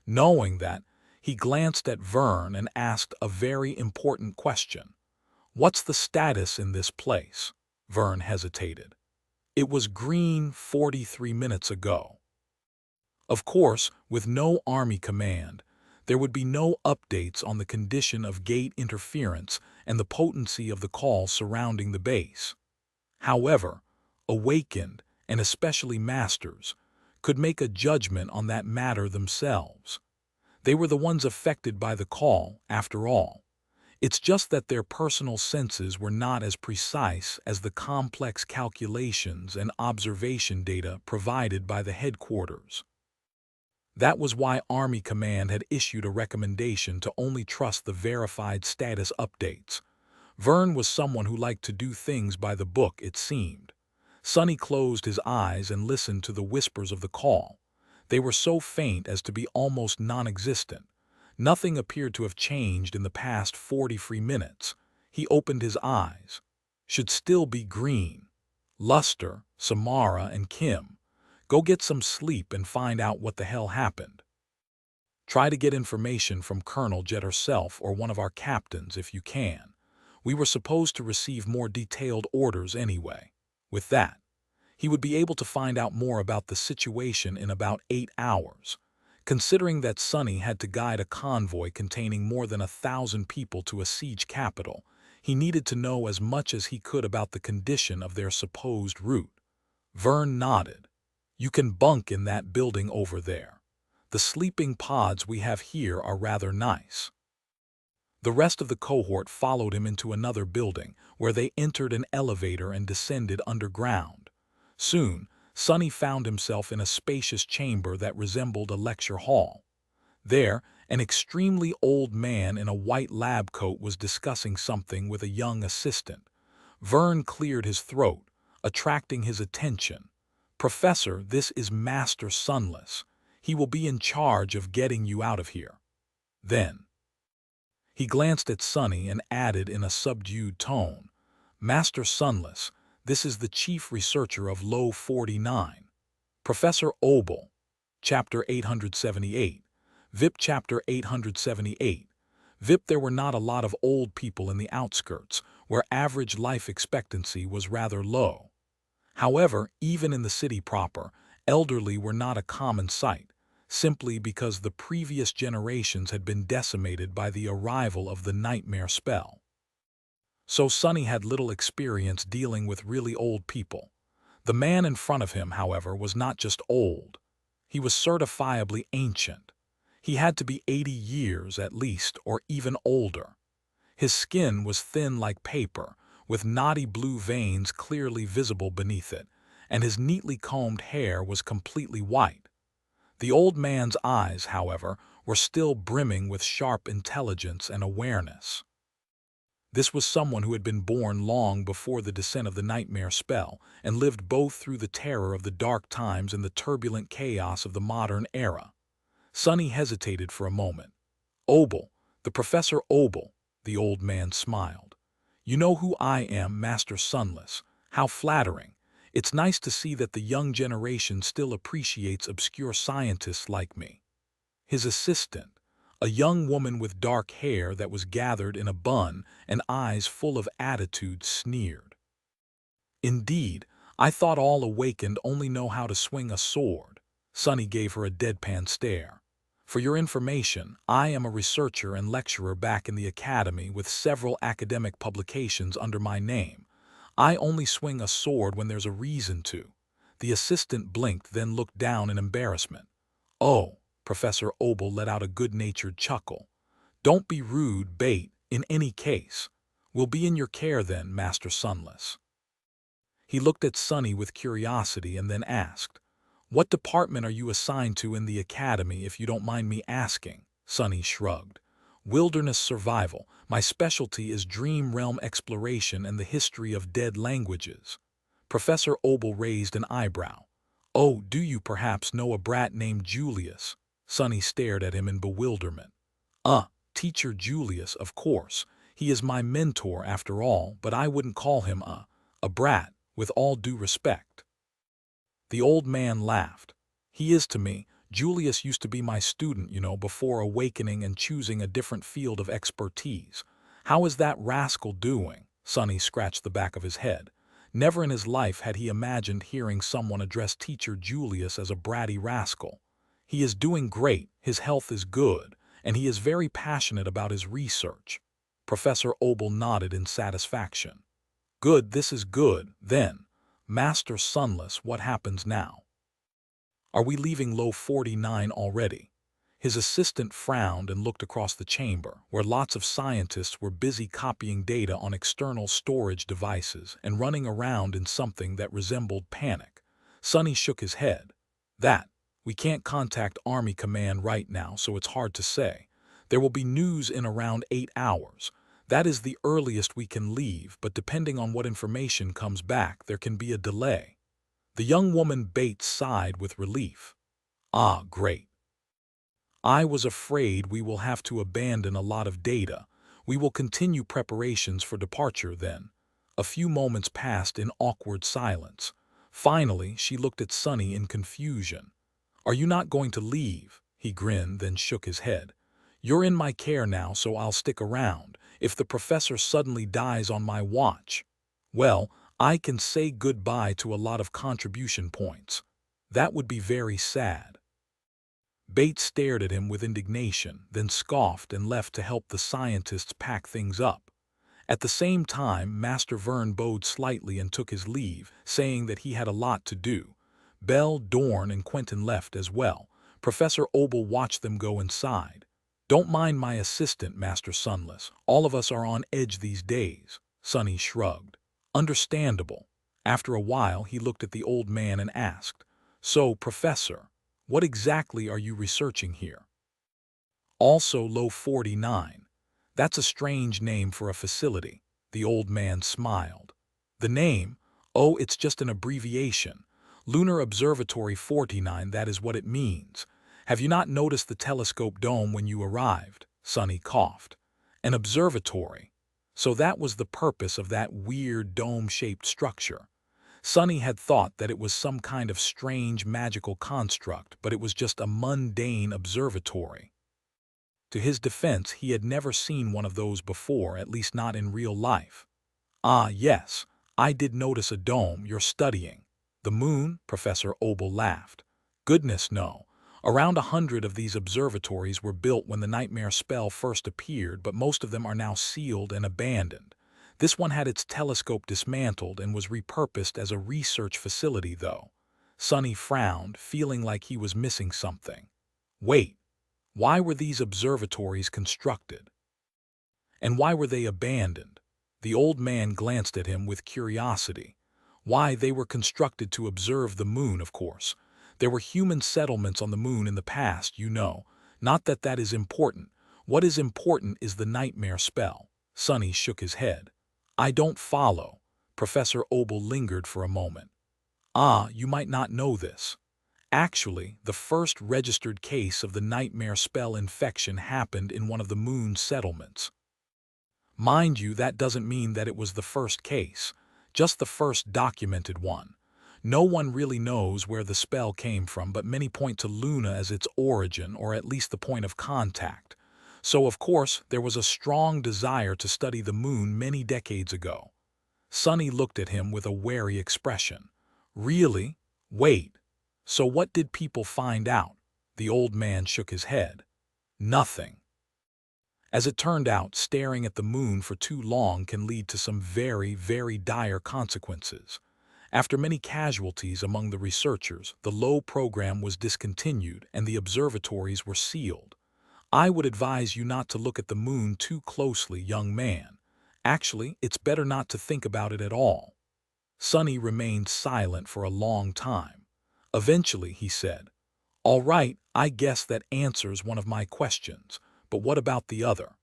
Knowing that, he glanced at Vern and asked a very important question. "What's the status in this place?" Vern hesitated. "It was green 43 minutes ago." Of course, with no Army Command, There would be no updates on the condition of gate interference and the potency of the call surrounding the base. However, awakened, and especially masters, could make a judgment on that matter themselves. They were the ones affected by the call, after all. It's just that their personal senses were not as precise as the complex calculations and observation data provided by the headquarters. That was why Army Command had issued a recommendation to only trust the verified status updates. Vern was someone who liked to do things by the book, it seemed. Sonny closed his eyes and listened to the whispers of the call. They were so faint as to be almost non-existent. Nothing appeared to have changed in the past 43 minutes. He opened his eyes. Should still be green. Luster, Samara, and Kim. Go get some sleep and find out what the hell happened. Try to get information from Colonel Jet herself or one of our captains if you can. We were supposed to receive more detailed orders anyway. With that, he would be able to find out more about the situation in about 8 hours. Considering that Sonny had to guide a convoy containing more than 1,000 people to a siege capital, he needed to know as much as he could about the condition of their supposed route. Vern nodded. You can bunk in that building over there. The sleeping pods we have here are rather nice. The rest of the cohort followed him into another building, where they entered an elevator and descended underground. Soon, Sonny found himself in a spacious chamber that resembled a lecture hall. There, an extremely old man in a white lab coat was discussing something with a young assistant. Vern cleared his throat, attracting his attention. Professor, this is Master Sunless. He will be in charge of getting you out of here. Then, he glanced at Sonny and added in a subdued tone, Master Sunless, this is the chief researcher of Low 49. Professor Obel, Chapter 878. VIP Chapter 878. VIP There were not a lot of old people in the outskirts, where average life expectancy was rather low. However, even in the city proper, elderly were not a common sight, simply because the previous generations had been decimated by the arrival of the nightmare spell. So Sonny had little experience dealing with really old people. The man in front of him, however, was not just old. He was certifiably ancient. He had to be 80 years at least, or even older. His skin was thin like paper, with knotty blue veins clearly visible beneath it, and his neatly combed hair was completely white. The old man's eyes, however, were still brimming with sharp intelligence and awareness. This was someone who had been born long before the descent of the nightmare spell and lived both through the terror of the dark times and the turbulent chaos of the modern era. Sonny hesitated for a moment. Obel, the Professor Obel, the old man smiled. You know who I am, Master Sunless. How flattering. It's nice to see that the young generation still appreciates obscure scientists like me. His assistant, a young woman with dark hair that was gathered in a bun and eyes full of attitude, sneered. Indeed, I thought all awakened only know how to swing a sword. Sonny gave her a deadpan stare. For your information, I am a researcher and lecturer back in the academy with several academic publications under my name. I only swing a sword when there's a reason to. The assistant blinked, then looked down in embarrassment. Oh, Professor Obel let out a good-natured chuckle. Don't be rude, Bait, in any case. We'll be in your care then, Master Sunless. He looked at Sonny with curiosity and then asked, What department are you assigned to in the academy, if you don't mind me asking? Sonny shrugged. Wilderness survival. My specialty is dream realm exploration and the history of dead languages. Professor Obel raised an eyebrow. Oh, do you perhaps know a brat named Julius? Sonny stared at him in bewilderment. Teacher Julius, of course. He is my mentor after all, but I wouldn't call him a brat, with all due respect. The old man laughed. He is to me. Julius used to be my student, before awakening and choosing a different field of expertise. How is that rascal doing? Sonny scratched the back of his head. Never in his life had he imagined hearing someone address Teacher Julius as a bratty rascal. He is doing great, his health is good, and he is very passionate about his research. Professor Obel nodded in satisfaction. Good, this is good. Then, Master Sunless, what happens now? Are we leaving Low 49 already? His assistant frowned and looked across the chamber, where lots of scientists were busy copying data on external storage devices and running around in something that resembled panic. Sonny shook his head. We can't contact Army Command right now, so it's hard to say. There will be news in around 8 hours. That is the earliest we can leave, but depending on what information comes back, there can be a delay. The young woman Bates sighed with relief. Ah, great. I was afraid we will have to abandon a lot of data. We will continue preparations for departure then. A few moments passed in awkward silence. Finally, she looked at Sonny in confusion. Are you not going to leave? He grinned, then shook his head. You're in my care now, so I'll stick around. If the professor suddenly dies on my watch, well, I can say goodbye to a lot of contribution points. That would be very sad. Bates stared at him with indignation, then scoffed and left to help the scientists pack things up. At the same time, Master Verne bowed slightly and took his leave, saying that he had a lot to do. Belle, Dorn, and Quentin left as well. Professor Obel watched them go inside. Don't mind my assistant, Master Sunless. All of us are on edge these days. Sonny shrugged. Understandable. After a while, he looked at the old man and asked, So, Professor, what exactly are you researching here? Also Low 49. That's a strange name for a facility. The old man smiled. The name? Oh, it's just an abbreviation. Lunar Observatory 49, that is what it means. Have you not noticed the telescope dome when you arrived? Sonny coughed. An observatory. So that was the purpose of that weird dome-shaped structure. Sonny had thought that it was some kind of strange magical construct, but it was just a mundane observatory. To his defense, he had never seen one of those before, at least not in real life. Ah, yes, I did notice a dome. You're studying. The moon? Professor Obel laughed. Goodness, no. Around 100 of these observatories were built when the nightmare spell first appeared, but most of them are now sealed and abandoned. This one had its telescope dismantled and was repurposed as a research facility, though. Sonny frowned, feeling like he was missing something. Wait, why were these observatories constructed? And why were they abandoned? The old man glanced at him with curiosity. Why, they were constructed to observe the moon, of course. There were human settlements on the moon in the past, you know. Not that that is important. What is important is the nightmare spell. Sonny shook his head. I don't follow. Professor Obel lingered for a moment. Ah, you might not know this. Actually, the first registered case of the nightmare spell infection happened in one of the moon's settlements. Mind you, that doesn't mean that it was the first case, just the first documented one. No one really knows where the spell came from, but many point to Luna as its origin, or at least the point of contact. So, of course, there was a strong desire to study the moon many decades ago. Sonny looked at him with a wary expression. Really? Wait. So what did people find out? The old man shook his head. Nothing. As it turned out, staring at the moon for too long can lead to some very, very dire consequences. After many casualties among the researchers, the LOW program was discontinued and the observatories were sealed. I would advise you not to look at the moon too closely, young man. Actually, it's better not to think about it at all. Sonny remained silent for a long time. Eventually, he said, All right, I guess that answers one of my questions. But what about the other?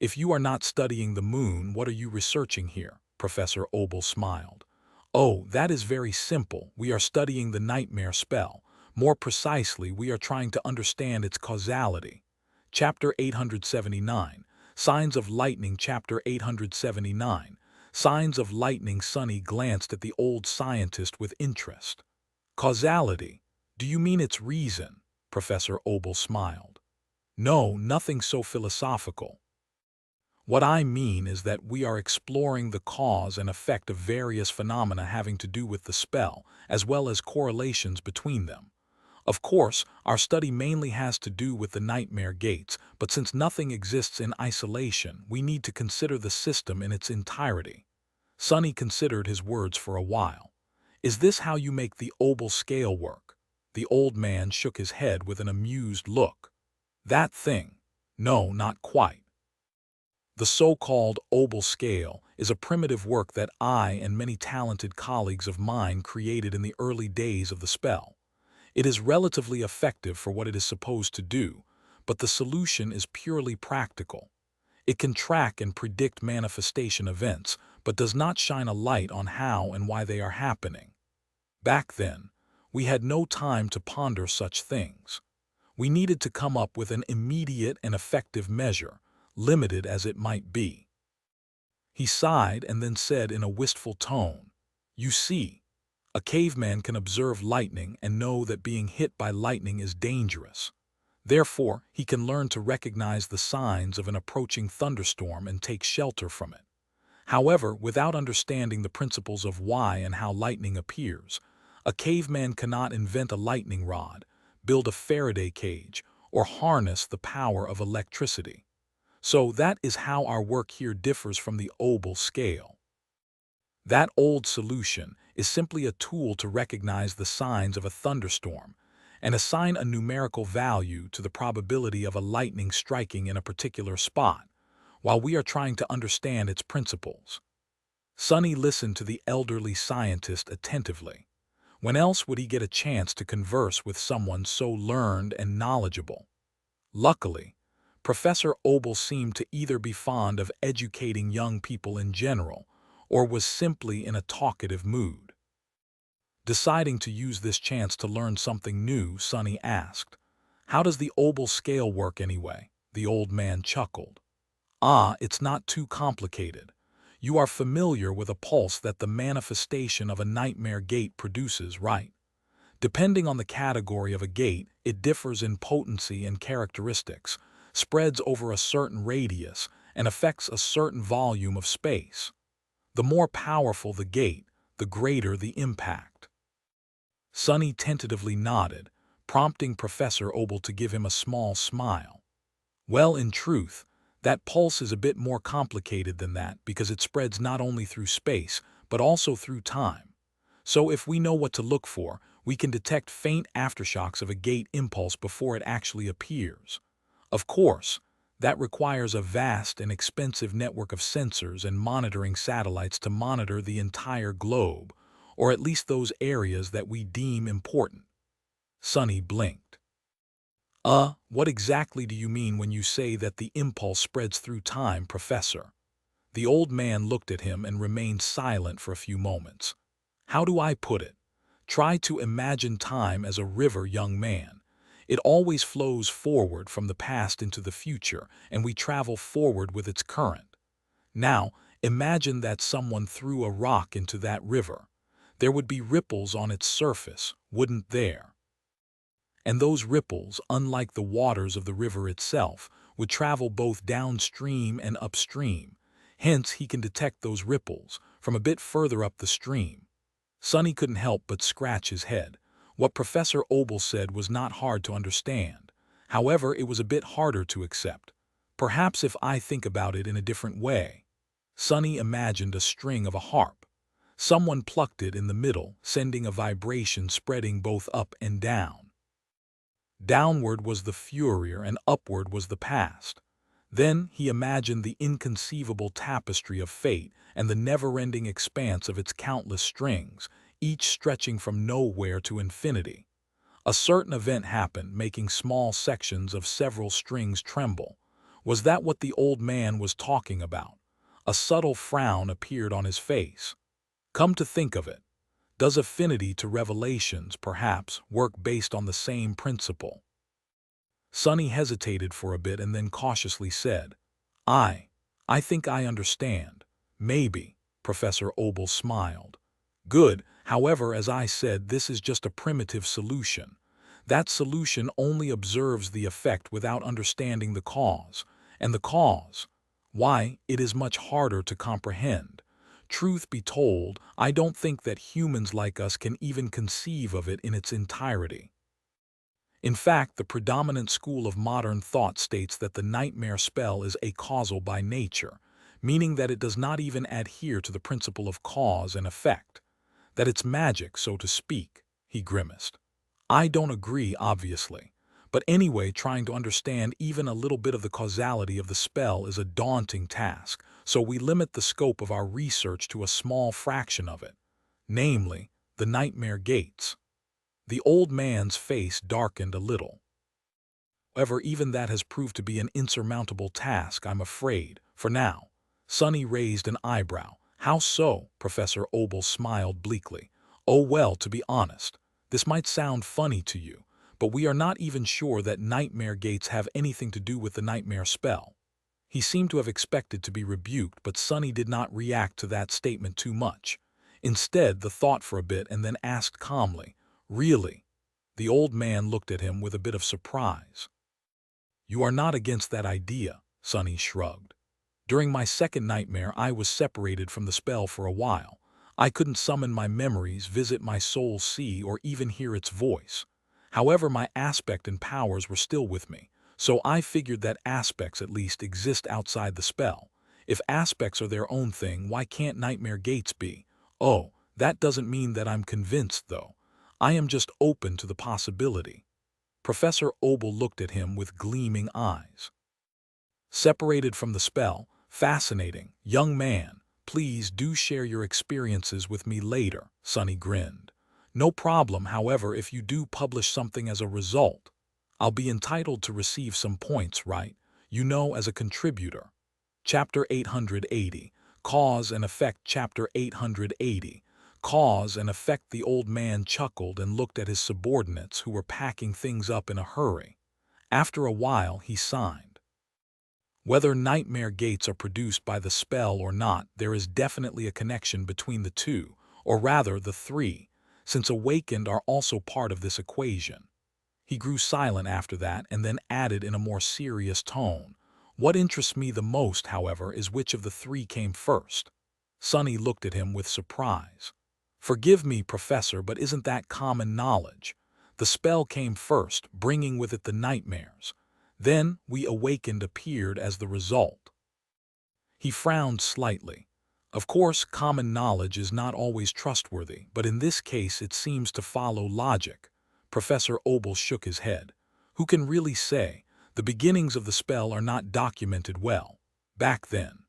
If you are not studying the moon, what are you researching here? Professor Obel smiled. Oh, that is very simple. We are studying the nightmare spell. More precisely, we are trying to understand its causality. Chapter 879. Signs of Lightning. Chapter 879. Signs of Lightning. Sonny glanced at the old scientist with interest. Causality? Do you mean its reason? Professor Obel smiled. No, nothing so philosophical. What I mean is that we are exploring the cause and effect of various phenomena having to do with the spell, as well as correlations between them. Of course, our study mainly has to do with the nightmare gates, but since nothing exists in isolation, we need to consider the system in its entirety. Sonny considered his words for a while. Is this how you make the obel scale work? The old man shook his head with an amused look. That thing? No, not quite. The so-called obel scale is a primitive work that I and many talented colleagues of mine created in the early days of the spell. It is relatively effective for what it is supposed to do, but the solution is purely practical. It can track and predict manifestation events, but does not shine a light on how and why they are happening. Back then, we had no time to ponder such things. We needed to come up with an immediate and effective measure, limited as it might be. He sighed and then said in a wistful tone, "You see, a caveman can observe lightning and know that being hit by lightning is dangerous. Therefore, he can learn to recognize the signs of an approaching thunderstorm and take shelter from it. However, without understanding the principles of why and how lightning appears, a caveman cannot invent a lightning rod, build a Faraday cage, or harness the power of electricity. So that is how our work here differs from the obel scale. That old solution is simply a tool to recognize the signs of a thunderstorm and assign a numerical value to the probability of a lightning striking in a particular spot, while we are trying to understand its principles." Sonny listened to the elderly scientist attentively. When else would he get a chance to converse with someone so learned and knowledgeable? Luckily, Professor Obel seemed to either be fond of educating young people in general, or was simply in a talkative mood. Deciding to use this chance to learn something new, Sonny asked, "How does the obel scale work anyway?" The old man chuckled. "Ah, it's not too complicated. You are familiar with a pulse that the manifestation of a nightmare gate produces, right? Depending on the category of a gate, it differs in potency and characteristics, spreads over a certain radius, and affects a certain volume of space. The more powerful the gate, the greater the impact." Sonny tentatively nodded, prompting Professor Obel to give him a small smile. "Well, in truth, that pulse is a bit more complicated than that because it spreads not only through space, but also through time. So if we know what to look for, we can detect faint aftershocks of a gate impulse before it actually appears. Of course, that requires a vast and expensive network of sensors and monitoring satellites to monitor the entire globe, or at least those areas that we deem important." Sonny blinked. What exactly do you mean when you say that the impulse spreads through time, Professor?" The old man looked at him and remained silent for a few moments. "How do I put it? Try to imagine time as a river, young man. It always flows forward from the past into the future, and we travel forward with its current. Now, imagine that someone threw a rock into that river. There would be ripples on its surface, wouldn't there? And those ripples, unlike the waters of the river itself, would travel both downstream and upstream. Hence, he can detect those ripples from a bit further up the stream." Sonny couldn't help but scratch his head. What Professor Obel said was not hard to understand. However, it was a bit harder to accept. "Perhaps if I think about it in a different way." Sonny imagined a string of a harp. Someone plucked it in the middle, sending a vibration spreading both up and down. Downward was the future and upward was the past. Then he imagined the inconceivable tapestry of fate and the never-ending expanse of its countless strings, each stretching from nowhere to infinity. A certain event happened, making small sections of several strings tremble. Was that what the old man was talking about? A subtle frown appeared on his face. "Come to think of it, does affinity to revelations, perhaps, work based on the same principle?" Sonny hesitated for a bit and then cautiously said, I think I understand. Maybe." Professor Obel smiled. "Good. However, as I said, this is just a primitive solution. That solution only observes the effect without understanding the cause. And the cause? Why, it is much harder to comprehend. Truth be told, I don't think that humans like us can even conceive of it in its entirety." In fact, the predominant school of modern thought states that the nightmare spell is acausal by nature, meaning that it does not even adhere to the principle of cause and effect, that it's magic, so to speak. He grimaced. I don't agree, obviously. But anyway, trying to understand even a little bit of the causality of the spell is a daunting task, so we limit the scope of our research to a small fraction of it, namely, the nightmare gates. The old man's face darkened a little. However, even that has proved to be an insurmountable task, I'm afraid, for now. Sonny raised an eyebrow. How so? Professor Obel smiled bleakly. Oh well, to be honest, this might sound funny to you, but we are not even sure that nightmare gates have anything to do with the nightmare spell. He seemed to have expected to be rebuked, but Sonny did not react to that statement too much. Instead, the thought for a bit and then asked calmly, Really? The old man looked at him with a bit of surprise. You are not against that idea, Sonny shrugged. During my second nightmare, I was separated from the spell for a while. I couldn't summon my memories, visit my soul sea, or even hear its voice. However, my aspect and powers were still with me, so I figured that aspects at least exist outside the spell. If aspects are their own thing, why can't nightmare gates be? Oh, that doesn't mean that I'm convinced, though. I am just open to the possibility. Professor Obel looked at him with gleaming eyes. Separated from the spell, fascinating. Young man, please do share your experiences with me later, Sonny grinned. No problem, however, if you do publish something as a result. I'll be entitled to receive some points, right? You know, as a contributor. Chapter 880, Cause and Effect. Chapter 880, Cause and Effect. The old man chuckled and looked at his subordinates who were packing things up in a hurry. After a while, he signed. Whether nightmare gates are produced by the spell or not, there is definitely a connection between the two, or rather the three, since awakened are also part of this equation. He grew silent after that and then added in a more serious tone, What interests me the most, however, is which of the three came first. Sonny looked at him with surprise. Forgive me, Professor, but isn't that common knowledge? The spell came first, bringing with it the nightmares. Then, we awakened appeared as the result. He frowned slightly. Of course, common knowledge is not always trustworthy, but in this case it seems to follow logic. Professor Obel shook his head. Who can really say? The beginnings of the spell are not documented well. Back then,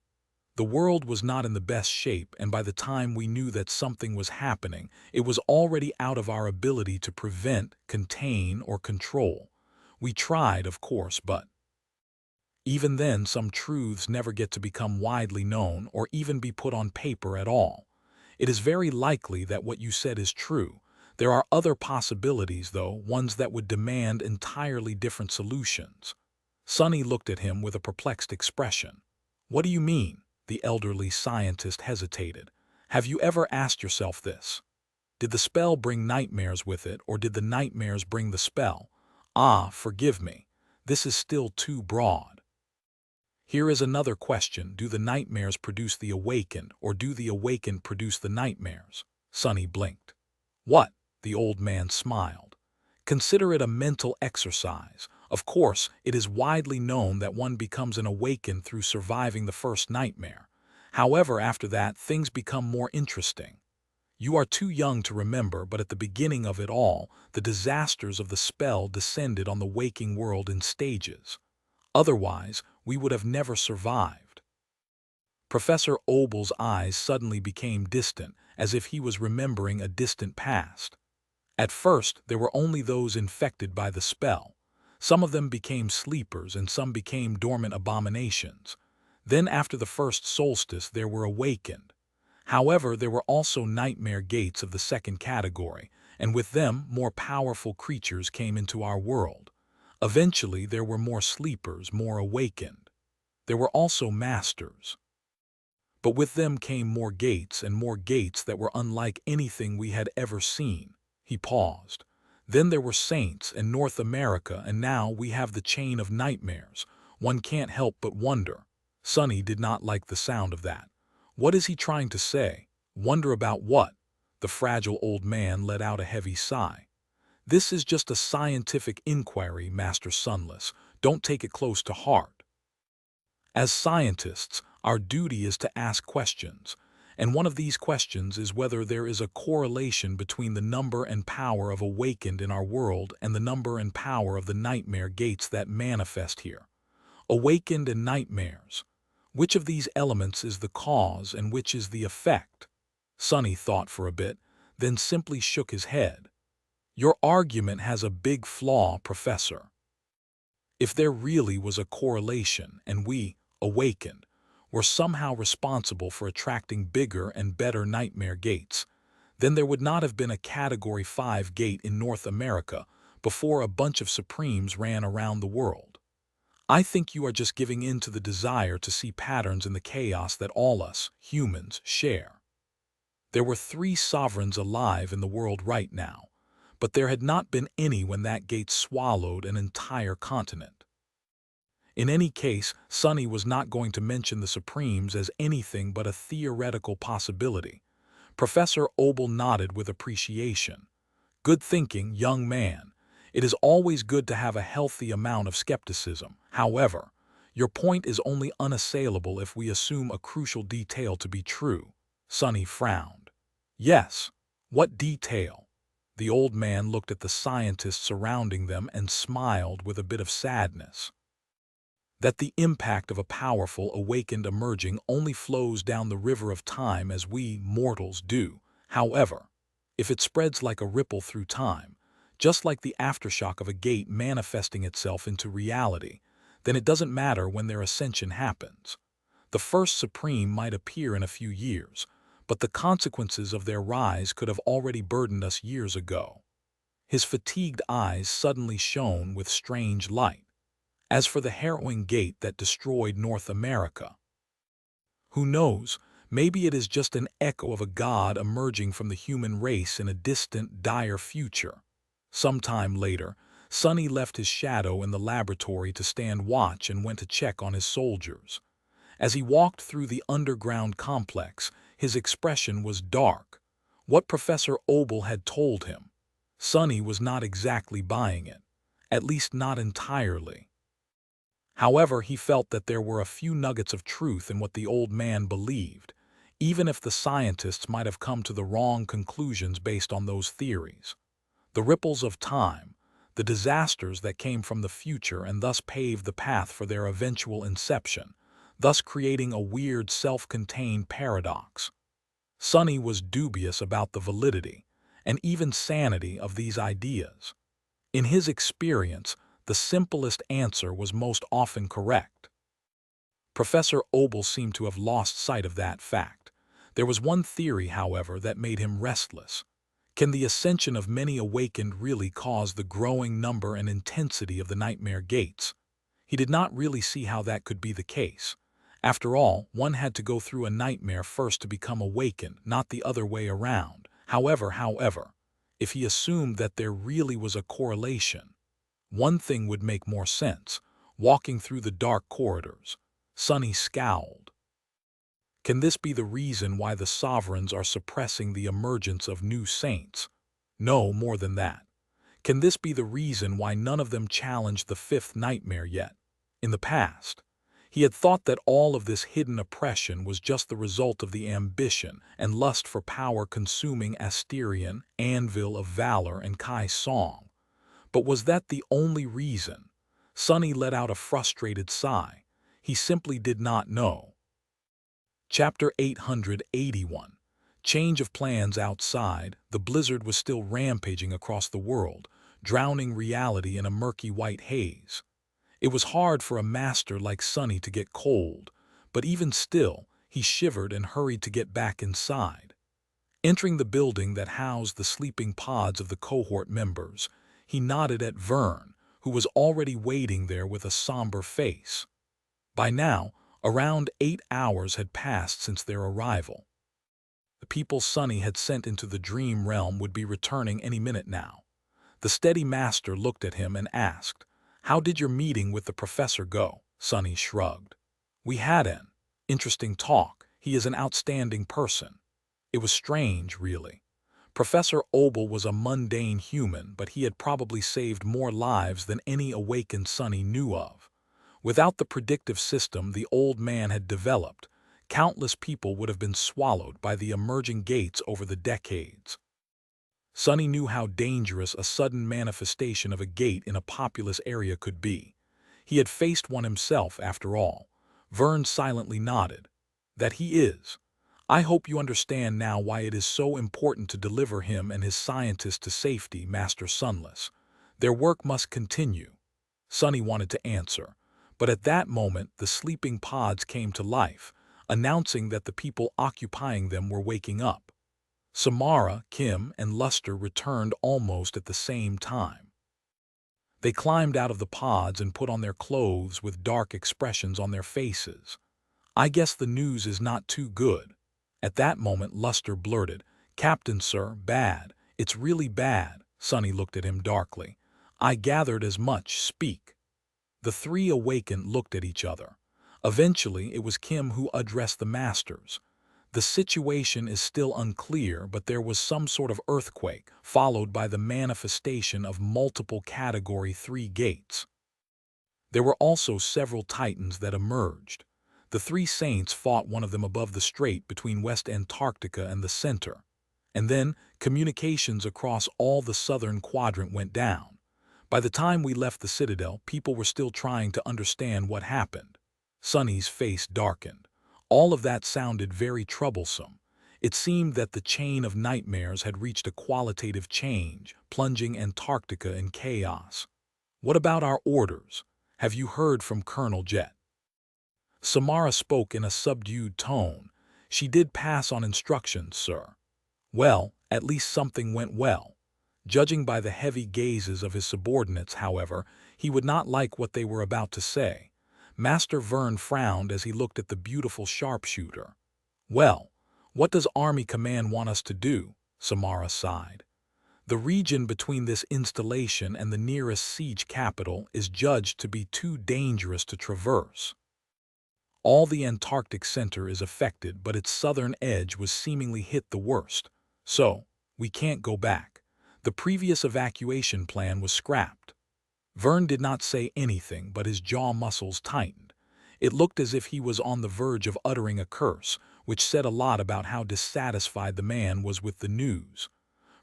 the world was not in the best shape, and by the time we knew that something was happening, it was already out of our ability to prevent, contain, or control. We tried, of course, but even then some truths never get to become widely known or even be put on paper at all. It is very likely that what you said is true. There are other possibilities, though, ones that would demand entirely different solutions. Sonny looked at him with a perplexed expression. What do you mean? The elderly scientist hesitated. Have you ever asked yourself this? Did the spell bring nightmares with it, or did the nightmares bring the spell? Ah, forgive me. This is still too broad. Here is another question. Do the nightmares produce the awakened, or do the awakened produce the nightmares? Sonny blinked. What? The old man smiled. Consider it a mental exercise. Of course, it is widely known that one becomes an awakened through surviving the first nightmare. However, after that, things become more interesting. You are too young to remember, but at the beginning of it all, the disasters of the spell descended on the waking world in stages. Otherwise, we would have never survived. Professor Obel's eyes suddenly became distant, as if he was remembering a distant past. At first, there were only those infected by the spell. Some of them became sleepers and some became dormant abominations. Then after the first solstice, there were awakened. However, there were also nightmare gates of the second category, and with them, more powerful creatures came into our world. Eventually, there were more sleepers, more awakened. There were also masters. But with them came more gates and more gates that were unlike anything we had ever seen. He paused. Then there were saints in North America, and now we have the chain of nightmares. One can't help but wonder. Sonny did not like the sound of that. What is he trying to say? Wonder about what? The fragile old man let out a heavy sigh. This is just a scientific inquiry, Master Sunless. Don't take it close to heart. As scientists, our duty is to ask questions, and one of these questions is whether there is a correlation between the number and power of awakened in our world and the number and power of the nightmare gates that manifest here. Awakened and nightmares. Which of these elements is the cause and which is the effect? Sonny thought for a bit, then simply shook his head. Your argument has a big flaw, Professor. If there really was a correlation and we, awakened, were somehow responsible for attracting bigger and better nightmare gates, then there would not have been a Category 5 gate in North America before a bunch of Supremes ran around the world. I think you are just giving in to the desire to see patterns in the chaos that all us, humans, share. There were 3 sovereigns alive in the world right now, but there had not been any when that gate swallowed an entire continent. In any case, Sonny was not going to mention the Supremes as anything but a theoretical possibility. Professor Obel nodded with appreciation. Good thinking, young man. It is always good to have a healthy amount of skepticism. However, your point is only unassailable if we assume a crucial detail to be true. Sonny frowned. Yes, what detail? The old man looked at the scientists surrounding them and smiled with a bit of sadness. That the impact of a powerful, awakened emerging only flows down the river of time as we, mortals, do. However, if it spreads like a ripple through time, just like the aftershock of a gate manifesting itself into reality, then it doesn't matter when their ascension happens. The first Supreme might appear in a few years, but the consequences of their rise could have already burdened us years ago. His fatigued eyes suddenly shone with strange light. As for the harrowing gate that destroyed North America, who knows, maybe it is just an echo of a god emerging from the human race in a distant, dire future. Sometime later, Sonny left his shadow in the laboratory to stand watch and went to check on his soldiers. As he walked through the underground complex, his expression was dark. What Professor Obel had told him, Sonny was not exactly buying it, at least not entirely. However, he felt that there were a few nuggets of truth in what the old man believed, even if the scientists might have come to the wrong conclusions based on those theories. The ripples of time, the disasters that came from the future and thus paved the path for their eventual inception, thus creating a weird self-contained paradox. Sonny was dubious about the validity and even sanity of these ideas. In his experience, the simplest answer was most often correct. Professor Obel seemed to have lost sight of that fact. There was one theory, however, that made him restless. Can the ascension of many awakened really cause the growing number and intensity of the nightmare gates? He did not really see how that could be the case. After all, one had to go through a nightmare first to become awakened, not the other way around. However, if he assumed that there really was a correlation, one thing would make more sense: walking through the dark corridors. Sonny scowled. Can this be the reason why the sovereigns are suppressing the emergence of new saints? No, more than that. Can this be the reason why none of them challenged the 5th nightmare yet? In the past, he had thought that all of this hidden oppression was just the result of the ambition and lust for power consuming Asterion, Anvil of Valor, and Kai Song. But was that the only reason? Sonny let out a frustrated sigh. He simply did not know. Chapter 881. Change of plans outside. The blizzard was still rampaging across the world, drowning reality in a murky white haze. It was hard for a master like Sonny to get cold, but even still, he shivered and hurried to get back inside. Entering the building that housed the sleeping pods of the cohort members, he nodded at Vern, who was already waiting there with a somber face. By now, around 8 hours had passed since their arrival. The people Sonny had sent into the dream realm would be returning any minute now. The steady master looked at him and asked, "How did your meeting with the professor go?" Sonny shrugged. "We had an interesting talk. He is an outstanding person." It was strange, really. Professor Obel was a mundane human, but he had probably saved more lives than any awakened Sonny knew of. Without the predictive system the old man had developed, countless people would have been swallowed by the emerging gates over the decades. Sonny knew how dangerous a sudden manifestation of a gate in a populous area could be. He had faced one himself, after all. Vern silently nodded. That he is. I hope you understand now why it is so important to deliver him and his scientists to safety, Master Sunless. Their work must continue. Sonny wanted to answer, but at that moment the sleeping pods came to life, announcing that the people occupying them were waking up. Samara, Kim, and Luster returned almost at the same time. They climbed out of the pods and put on their clothes with dark expressions on their faces. I guess the news is not too good. At that moment Luster blurted, "Captain, sir, bad. It's really bad." Sonny looked at him darkly. "I gathered as much. Speak." The three awakened looked at each other. Eventually it was Kim who addressed the masters. The situation is still unclear, but there was some sort of earthquake, followed by the manifestation of multiple Category 3 gates. There were also several Titans that emerged. The three Saints fought one of them above the strait between West Antarctica and the center. And then communications across all the southern quadrant went down. By the time we left the Citadel, people were still trying to understand what happened. Sonny's face darkened. All of that sounded very troublesome. It seemed that the chain of nightmares had reached a qualitative change, plunging Antarctica in chaos. What about our orders? Have you heard from Colonel Jet? Samara spoke in a subdued tone. She did pass on instructions, sir. Well, at least something went well. Judging by the heavy gazes of his subordinates, however, he would not like what they were about to say. Master Vern frowned as he looked at the beautiful sharpshooter. "Well, what does Army Command want us to do?" Samara sighed. "The region between this installation and the nearest siege capital is judged to be too dangerous to traverse. All the Antarctic center is affected, but its southern edge was seemingly hit the worst. So, we can't go back. The previous evacuation plan was scrapped." Vern did not say anything, but his jaw muscles tightened. It looked as if he was on the verge of uttering a curse, which said a lot about how dissatisfied the man was with the news.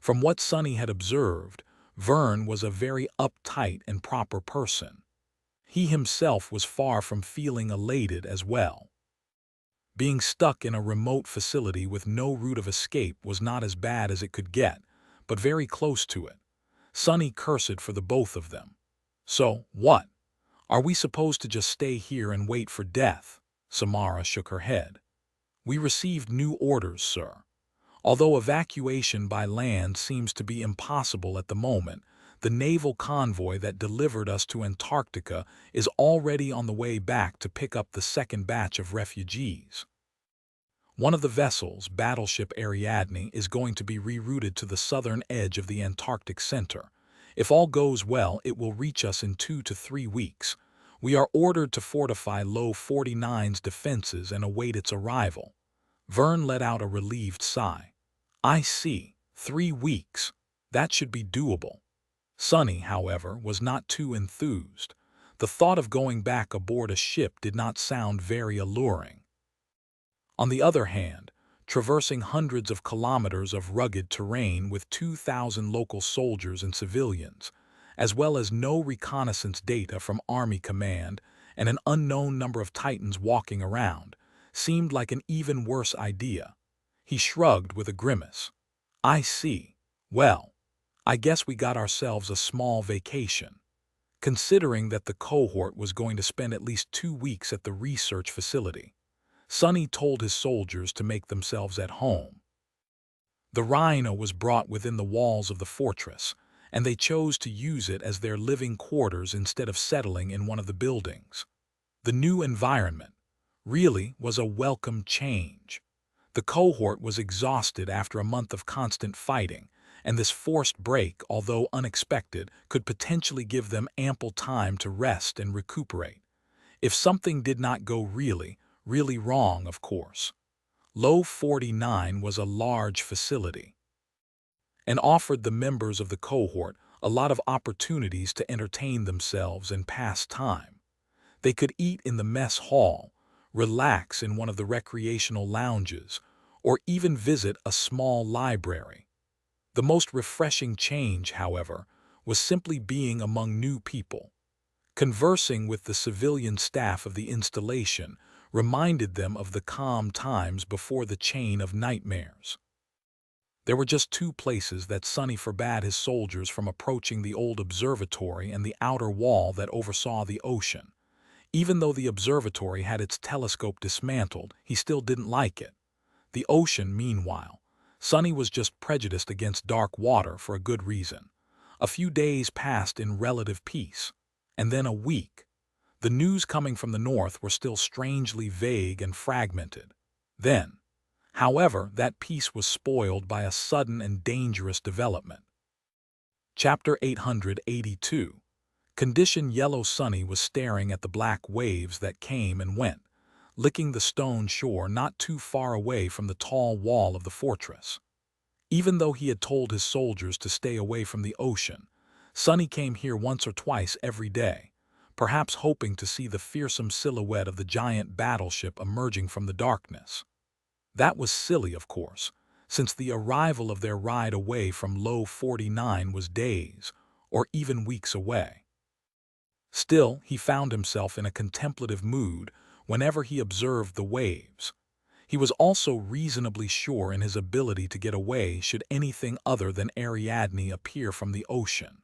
From what Sonny had observed, Vern was a very uptight and proper person. He himself was far from feeling elated as well. Being stuck in a remote facility with no route of escape was not as bad as it could get, but very close to it. Sonny cursed for the both of them. "So, what? Are we supposed to just stay here and wait for death?" Samara shook her head. "We received new orders, sir. Although evacuation by land seems to be impossible at the moment, the naval convoy that delivered us to Antarctica is already on the way back to pick up the second batch of refugees. One of the vessels, battleship Ariadne, is going to be rerouted to the southern edge of the Antarctic center. If all goes well, it will reach us in 2 to 3 weeks. We are ordered to fortify Low 49's defenses and await its arrival." Vern let out a relieved sigh. "I see. 3 weeks. That should be doable." Sonny, however, was not too enthused. The thought of going back aboard a ship did not sound very alluring. On the other hand, traversing hundreds of kilometers of rugged terrain with 2,000 local soldiers and civilians, as well as no reconnaissance data from Army Command and an unknown number of Titans walking around, seemed like an even worse idea. He shrugged with a grimace. "I see. Well, I guess we got ourselves a small vacation." Considering that the cohort was going to spend at least 2 weeks at the research facility, Sonny told his soldiers to make themselves at home. The Rhino was brought within the walls of the fortress, and they chose to use it as their living quarters instead of settling in one of the buildings. The new environment really was a welcome change. The cohort was exhausted after a month of constant fighting, and this forced break, although unexpected, could potentially give them ample time to rest and recuperate. If something did not go really wrong, of course. Low 49 was a large facility. and offered the members of the cohort a lot of opportunities to entertain themselves and pass time. They could eat in the mess hall, relax in one of the recreational lounges, or even visit a small library. The most refreshing change, however, was simply being among new people. Conversing with the civilian staff of the installation reminded them of the calm times before the chain of nightmares. There were just two places that Sonny forbade his soldiers from approaching: the old observatory and the outer wall that oversaw the ocean. Even though the observatory had its telescope dismantled, he still didn't like it. The ocean, meanwhile, Sonny was just prejudiced against dark water for a good reason. A few days passed in relative peace, and then a week. The news coming from the north were still strangely vague and fragmented. Then, however, that peace was spoiled by a sudden and dangerous development. Chapter 882. Condition Yellow. Sonny was staring at the black waves that came and went, licking the stone shore not too far away from the tall wall of the fortress. Even though he had told his soldiers to stay away from the ocean, Sonny came here once or twice every day, perhaps hoping to see the fearsome silhouette of the giant battleship emerging from the darkness. That was silly, of course, since the arrival of their ride away from Low 49 was days, or even weeks away. Still, he found himself in a contemplative mood whenever he observed the waves. He was also reasonably sure in his ability to get away should anything other than Ariadne appear from the ocean.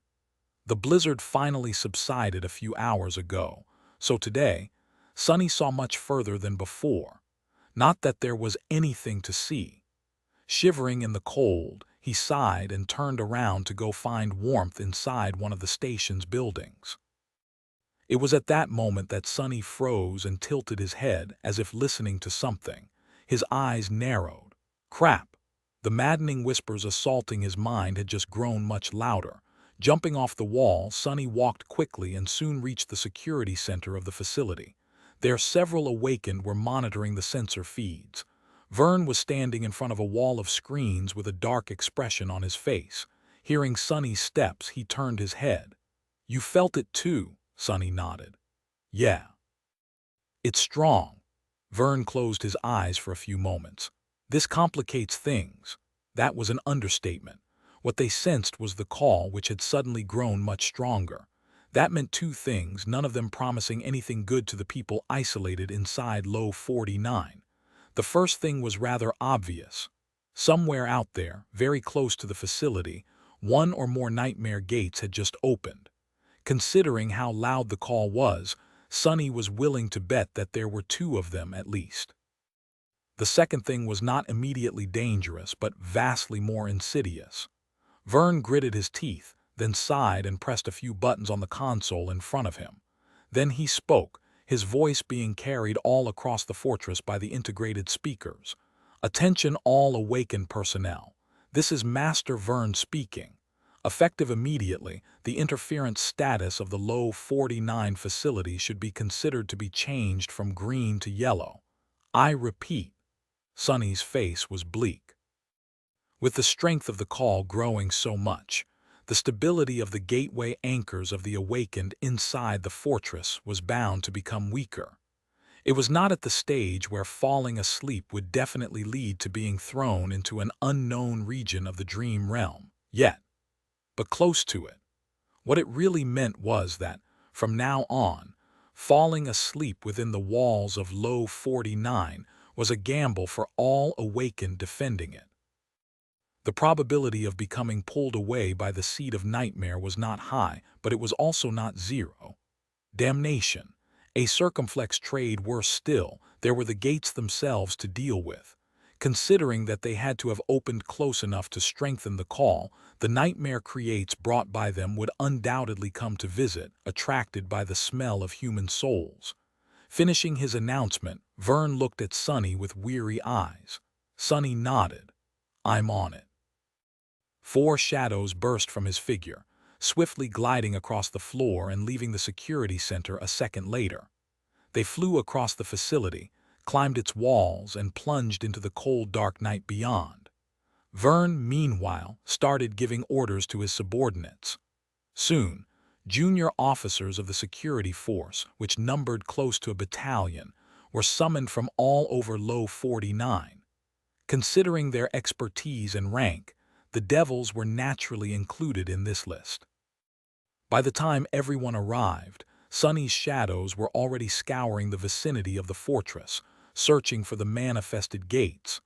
The blizzard finally subsided a few hours ago, so today, Sonny saw much further than before. Not that there was anything to see. Shivering in the cold, he sighed and turned around to go find warmth inside one of the station's buildings. It was at that moment that Sonny froze and tilted his head as if listening to something. His eyes narrowed. Crap! The maddening whispers assaulting his mind had just grown much louder. Jumping off the wall, Sonny walked quickly and soon reached the security center of the facility. There, several awakened were monitoring the sensor feeds. Vern was standing in front of a wall of screens with a dark expression on his face. Hearing Sonny's steps, he turned his head. "You felt it too," Sonny nodded. "Yeah. It's strong." Vern closed his eyes for a few moments. "This complicates things." That was an understatement. What they sensed was the call, which had suddenly grown much stronger. That meant two things, none of them promising anything good to the people isolated inside Low 49. The first thing was rather obvious. Somewhere out there, very close to the facility, one or more nightmare gates had just opened. Considering how loud the call was, Sonny was willing to bet that there were two of them at least. The second thing was not immediately dangerous, but vastly more insidious. Vern gritted his teeth, then sighed and pressed a few buttons on the console in front of him. Then he spoke, his voice being carried all across the fortress by the integrated speakers. "Attention all awakened personnel. This is Master Vern speaking. Effective immediately, the interference status of the Low 49 facility should be considered to be changed from green to yellow. I repeat." Sonny's face was bleak. With the strength of the call growing so much, the stability of the gateway anchors of the awakened inside the fortress was bound to become weaker. It was not at the stage where falling asleep would definitely lead to being thrown into an unknown region of the dream realm, yet, but close to it. What it really meant was that, from now on, falling asleep within the walls of Low 49 was a gamble for all awakened defending it. The probability of becoming pulled away by the seed of nightmare was not high, but it was also not zero. Damnation. A circumflex trade. Worse still, there were the gates themselves to deal with. Considering that they had to have opened close enough to strengthen the call, the nightmare creates brought by them would undoubtedly come to visit, attracted by the smell of human souls. Finishing his announcement, Vern looked at Sonny with weary eyes. Sonny nodded. "I'm on it." 4 shadows burst from his figure, swiftly gliding across the floor and leaving the security center a second later. They flew across the facility, climbed its walls, and plunged into the cold dark night beyond. Vern, meanwhile, started giving orders to his subordinates. Soon, junior officers of the security force, which numbered close to a battalion, were summoned from all over Low 49. Considering their expertise and rank, the Devils were naturally included in this list. By the time everyone arrived, Sonny's shadows were already scouring the vicinity of the fortress, searching for the manifested gates.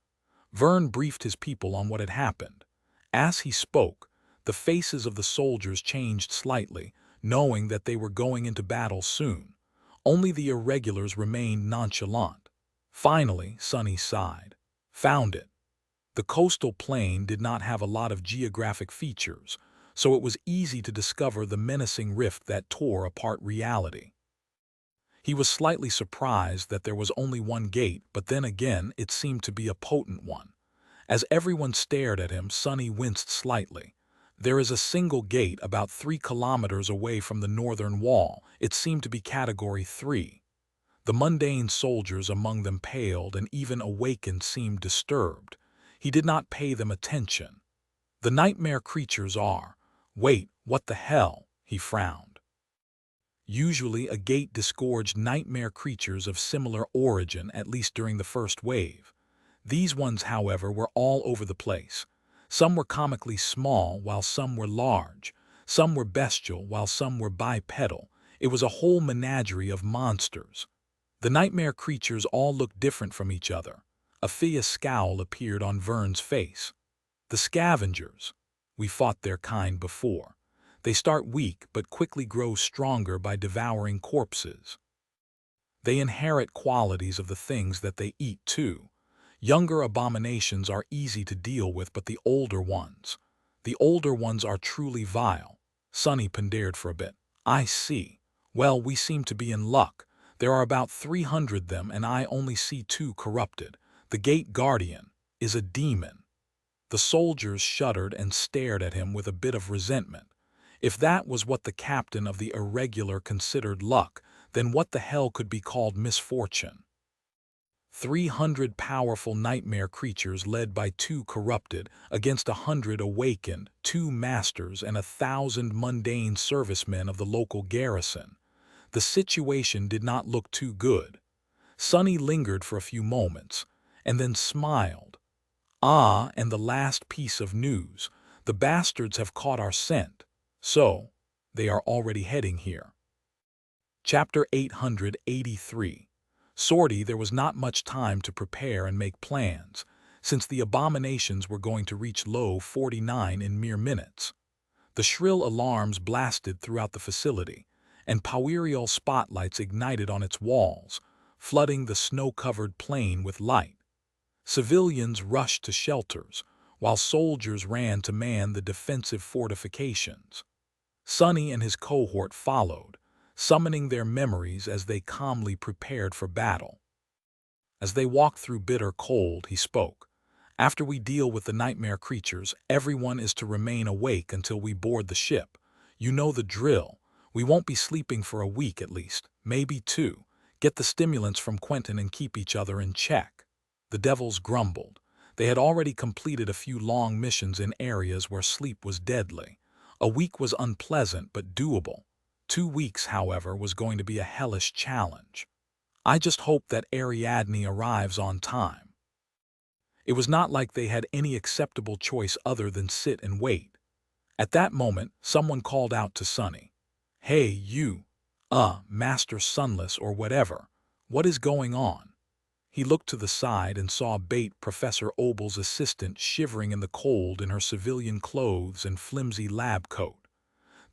Vern briefed his people on what had happened. As he spoke, the faces of the soldiers changed slightly, knowing that they were going into battle soon. Only the irregulars remained nonchalant. Finally, Sonny sighed. Found it. The coastal plain did not have a lot of geographic features, so it was easy to discover the menacing rift that tore apart reality. He was slightly surprised that there was only one gate, but then again it seemed to be a potent one. As everyone stared at him, Sonny winced slightly. There is a single gate about 3 kilometers away from the northern wall. It seemed to be Category 3. The mundane soldiers among them paled, and even awakened seemed disturbed. He did not pay them attention. The nightmare creatures are. Wait, what the hell? He frowned. Usually a gate disgorged nightmare creatures of similar origin, at least during the first wave. These ones, however, were all over the place. Some were comically small, while some were large. Some were bestial, while some were bipedal. It was a whole menagerie of monsters. The nightmare creatures all looked different from each other. A fierce scowl appeared on Vern's face. The scavengers. We fought their kind before. They start weak but quickly grow stronger by devouring corpses. They inherit qualities of the things that they eat too. Younger abominations are easy to deal with, but the older ones are truly vile. Sonny pondered for a bit. I see. Well, we seem to be in luck. There are about 300 them, and I only see 2 corrupted. The gate guardian is a demon. The soldiers shuddered and stared at him with a bit of resentment. If that was what the captain of the irregular considered luck, then what the hell could be called misfortune? 300 powerful nightmare creatures led by 2 corrupted against 100 awakened, 2 masters, and 1,000 mundane servicemen of the local garrison. The situation did not look too good. Sonny lingered for a few moments, and then smiled. Ah, and the last piece of news. The bastards have caught our scent. So, they are already heading here. Chapter 883. Sortie. There was not much time to prepare and make plans, since the abominations were going to reach Low 49 in mere minutes. The shrill alarms blasted throughout the facility, and powereal spotlights ignited on its walls, flooding the snow-covered plain with light. Civilians rushed to shelters, while soldiers ran to man the defensive fortifications. Sonny and his cohort followed, summoning their memories as they calmly prepared for battle. As they walked through bitter cold, he spoke. After we deal with the nightmare creatures, everyone is to remain awake until we board the ship. You know the drill. We won't be sleeping for a week at least, maybe 2. Get the stimulants from Quentin and keep each other in check. The Devils grumbled. They had already completed a few long missions in areas where sleep was deadly. A week was unpleasant but doable. 2 weeks, however, was going to be a hellish challenge. I just hope that Ariadne arrives on time. It was not like they had any acceptable choice other than sit and wait. At that moment, someone called out to Sonny. Hey, you, Master Sunless or whatever, what is going on? He looked to the side and saw Bate, Professor Obel's assistant, shivering in the cold in her civilian clothes and flimsy lab coat.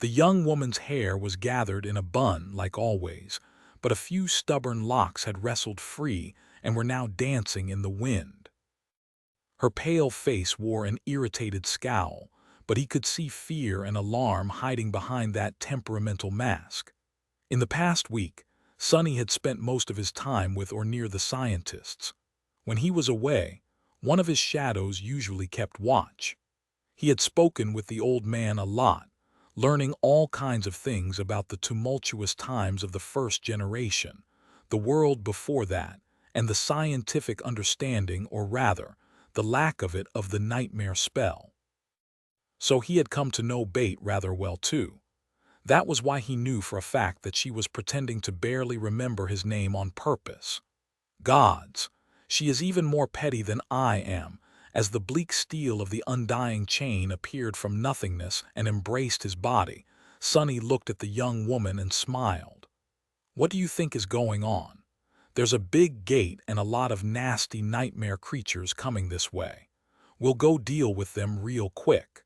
The young woman's hair was gathered in a bun like always, but a few stubborn locks had wrestled free and were now dancing in the wind. Her pale face wore an irritated scowl, but he could see fear and alarm hiding behind that temperamental mask. In the past week, Sonny had spent most of his time with or near the scientists. When he was away, one of his shadows usually kept watch. He had spoken with the old man a lot, learning all kinds of things about the tumultuous times of the first generation, the world before that, and the scientific understanding, or rather, the lack of the nightmare spell. So he had come to know Bait rather well too. That was why he knew for a fact that she was pretending to barely remember his name on purpose. Gods, she is even more petty than I am, as the bleak steel of the undying chain appeared from nothingness and embraced his body. Sonny looked at the young woman and smiled. What do you think is going on? There's a big gate and a lot of nasty nightmare creatures coming this way. We'll go deal with them real quick.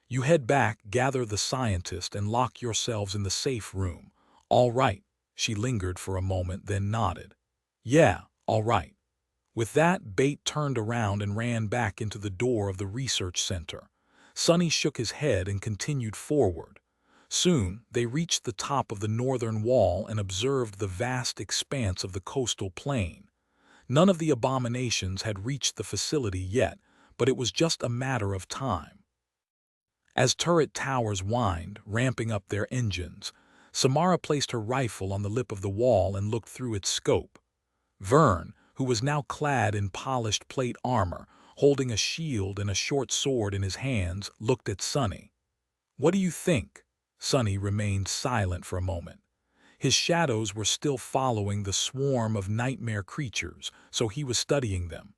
You head back, gather the scientist, and lock yourselves in the safe room. All right. She lingered for a moment, then nodded. Yeah, all right. With that, Bait turned around and ran back into the door of the research center. Sonny shook his head and continued forward. Soon, they reached the top of the northern wall and observed the vast expanse of the coastal plain. None of the abominations had reached the facility yet, but it was just a matter of time. As turret towers whined, ramping up their engines, Samara placed her rifle on the lip of the wall and looked through its scope. Vern, who was now clad in polished plate armor, holding a shield and a short sword in his hands, looked at Sonny. What do you think? Sonny remained silent for a moment. His shadows were still following the swarm of nightmare creatures, so he was studying them.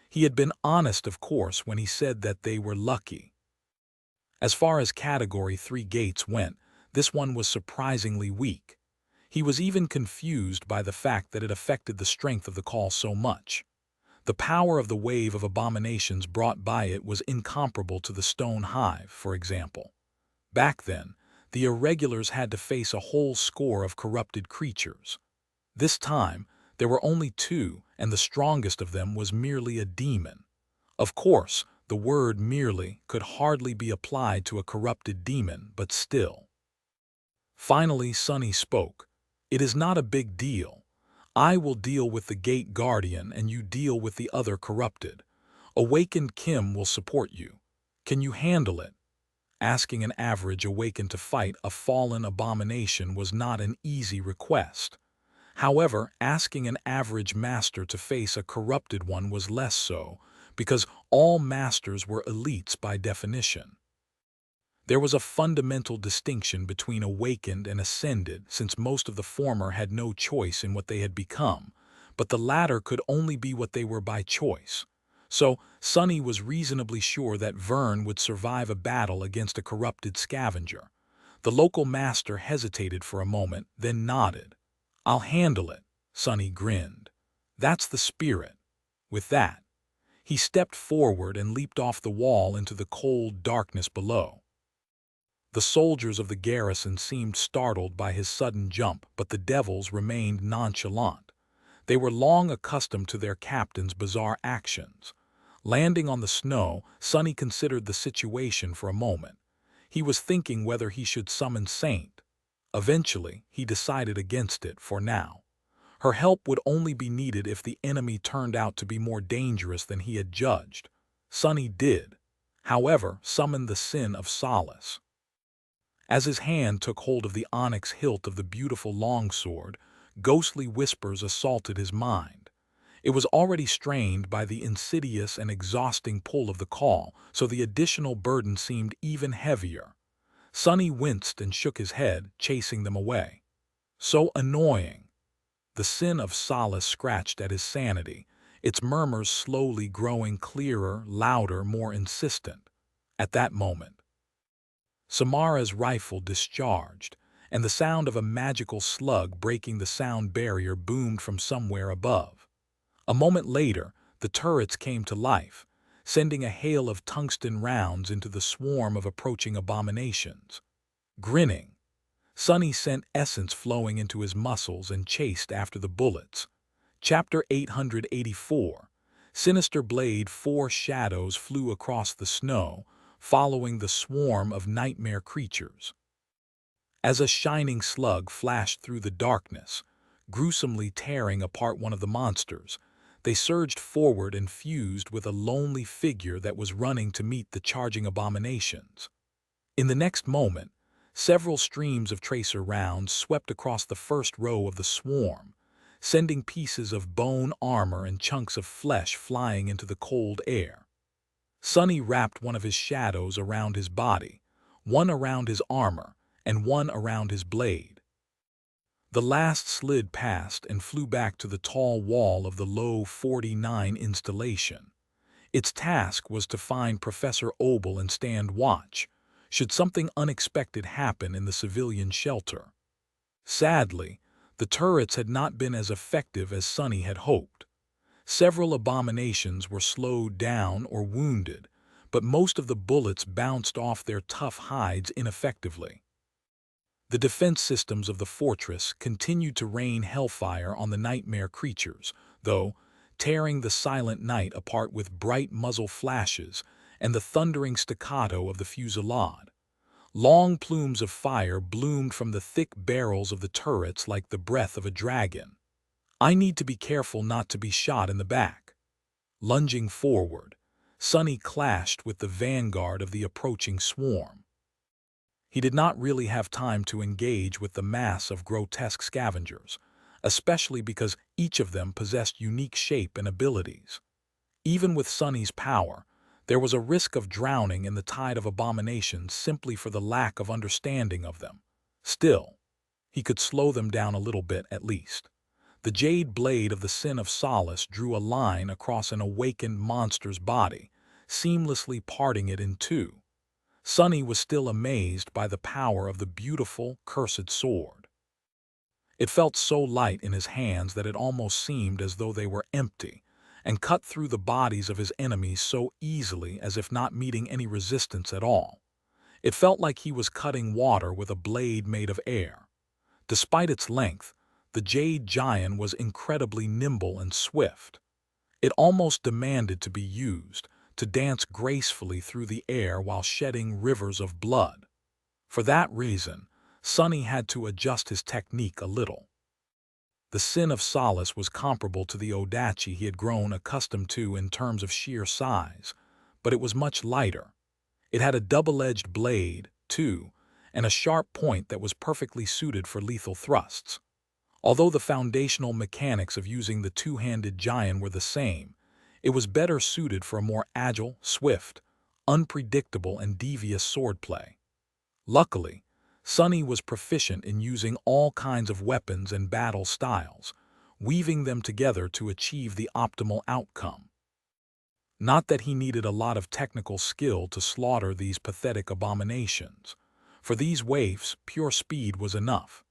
He had been honest, of course, when he said that they were lucky. As far as Category 3 gates went, this one was surprisingly weak. He was even confused by the fact that it affected the strength of the call so much. The power of the wave of abominations brought by it was incomparable to the stone hive, for example. Back then, the irregulars had to face a whole score of corrupted creatures. This time, there were only two, and the strongest of them was merely a demon. Of course, the word merely could hardly be applied to a corrupted demon, but still. Finally, Sonny spoke. It is not a big deal. I will deal with the gate guardian and you deal with the other corrupted. Awakened Kim will support you. Can you handle it? Asking an average awakened to fight a fallen abomination was not an easy request. However, asking an average master to face a corrupted one was less so, because all masters were elites by definition. There was a fundamental distinction between awakened and ascended, since most of the former had no choice in what they had become, but the latter could only be what they were by choice. So, Sonny was reasonably sure that Vern would survive a battle against a corrupted scavenger. The local master hesitated for a moment, then nodded. I'll handle it, Sonny grinned. That's the spirit. With that, he stepped forward and leaped off the wall into the cold darkness below. The soldiers of the garrison seemed startled by his sudden jump, but the devils remained nonchalant. They were long accustomed to their captain's bizarre actions. Landing on the snow, Sonny considered the situation for a moment. He was thinking whether he should summon Saint. Eventually, he decided against it for now. Her help would only be needed if the enemy turned out to be more dangerous than he had judged. Sonny did, however, summon the Sin of Solace. As his hand took hold of the onyx hilt of the beautiful longsword, ghostly whispers assaulted his mind. It was already strained by the insidious and exhausting pull of the call, so the additional burden seemed even heavier. Sonny winced and shook his head, chasing them away. So annoying. The Sin of Solace scratched at his sanity, its murmurs slowly growing clearer, louder, more insistent. At that moment, Samara's rifle discharged, and the sound of a magical slug breaking the sound barrier boomed from somewhere above. A moment later, the turrets came to life, sending a hail of tungsten rounds into the swarm of approaching abominations. Grinning, Sonny sent essence flowing into his muscles and chased after the bullets. Chapter 884. Sinister Blade. 4 shadows flew across the snow, following the swarm of nightmare creatures. As a shining slug flashed through the darkness, gruesomely tearing apart one of the monsters, they surged forward and fused with a lonely figure that was running to meet the charging abominations. In the next moment, several streams of tracer rounds swept across the first row of the swarm, sending pieces of bone armor and chunks of flesh flying into the cold air. Sonny wrapped one of his shadows around his body, one around his armor, and one around his blade. The last slid past and flew back to the tall wall of the low 49 installation. Its task was to find Professor Obel and stand watch, should something unexpected happen in the civilian shelter. Sadly, the turrets had not been as effective as Sonny had hoped. Several abominations were slowed down or wounded, but most of the bullets bounced off their tough hides ineffectively. The defense systems of the fortress continued to rain hellfire on the nightmare creatures, though, tearing the silent night apart with bright muzzle flashes and the thundering staccato of the fusillade. Long plumes of fire bloomed from the thick barrels of the turrets like the breath of a dragon. I need to be careful not to be shot in the back. Lunging forward, Sonny clashed with the vanguard of the approaching swarm. He did not really have time to engage with the mass of grotesque scavengers, especially because each of them possessed unique shape and abilities. Even with Sonny's power, there was a risk of drowning in the tide of abominations simply for the lack of understanding of them. Still, he could slow them down a little bit at least. The jade blade of the Sin of Solace drew a line across an awakened monster's body, seamlessly parting it in two. Sonny was still amazed by the power of the beautiful, cursed sword. It felt so light in his hands that it almost seemed as though they were empty, and cut through the bodies of his enemies so easily as if not meeting any resistance at all. It felt like he was cutting water with a blade made of air. Despite its length, the jade giant was incredibly nimble and swift. It almost demanded to be used, to dance gracefully through the air while shedding rivers of blood. For that reason, Sonny had to adjust his technique a little. The Sin of Solace was comparable to the Odachi he had grown accustomed to in terms of sheer size, but it was much lighter. It had a double-edged blade, too, and a sharp point that was perfectly suited for lethal thrusts. Although the foundational mechanics of using the two-handed giant were the same, it was better suited for a more agile, swift, unpredictable, and devious swordplay. Luckily, Sonny was proficient in using all kinds of weapons and battle styles, weaving them together to achieve the optimal outcome. Not that he needed a lot of technical skill to slaughter these pathetic abominations. For these waifs, pure speed was enough.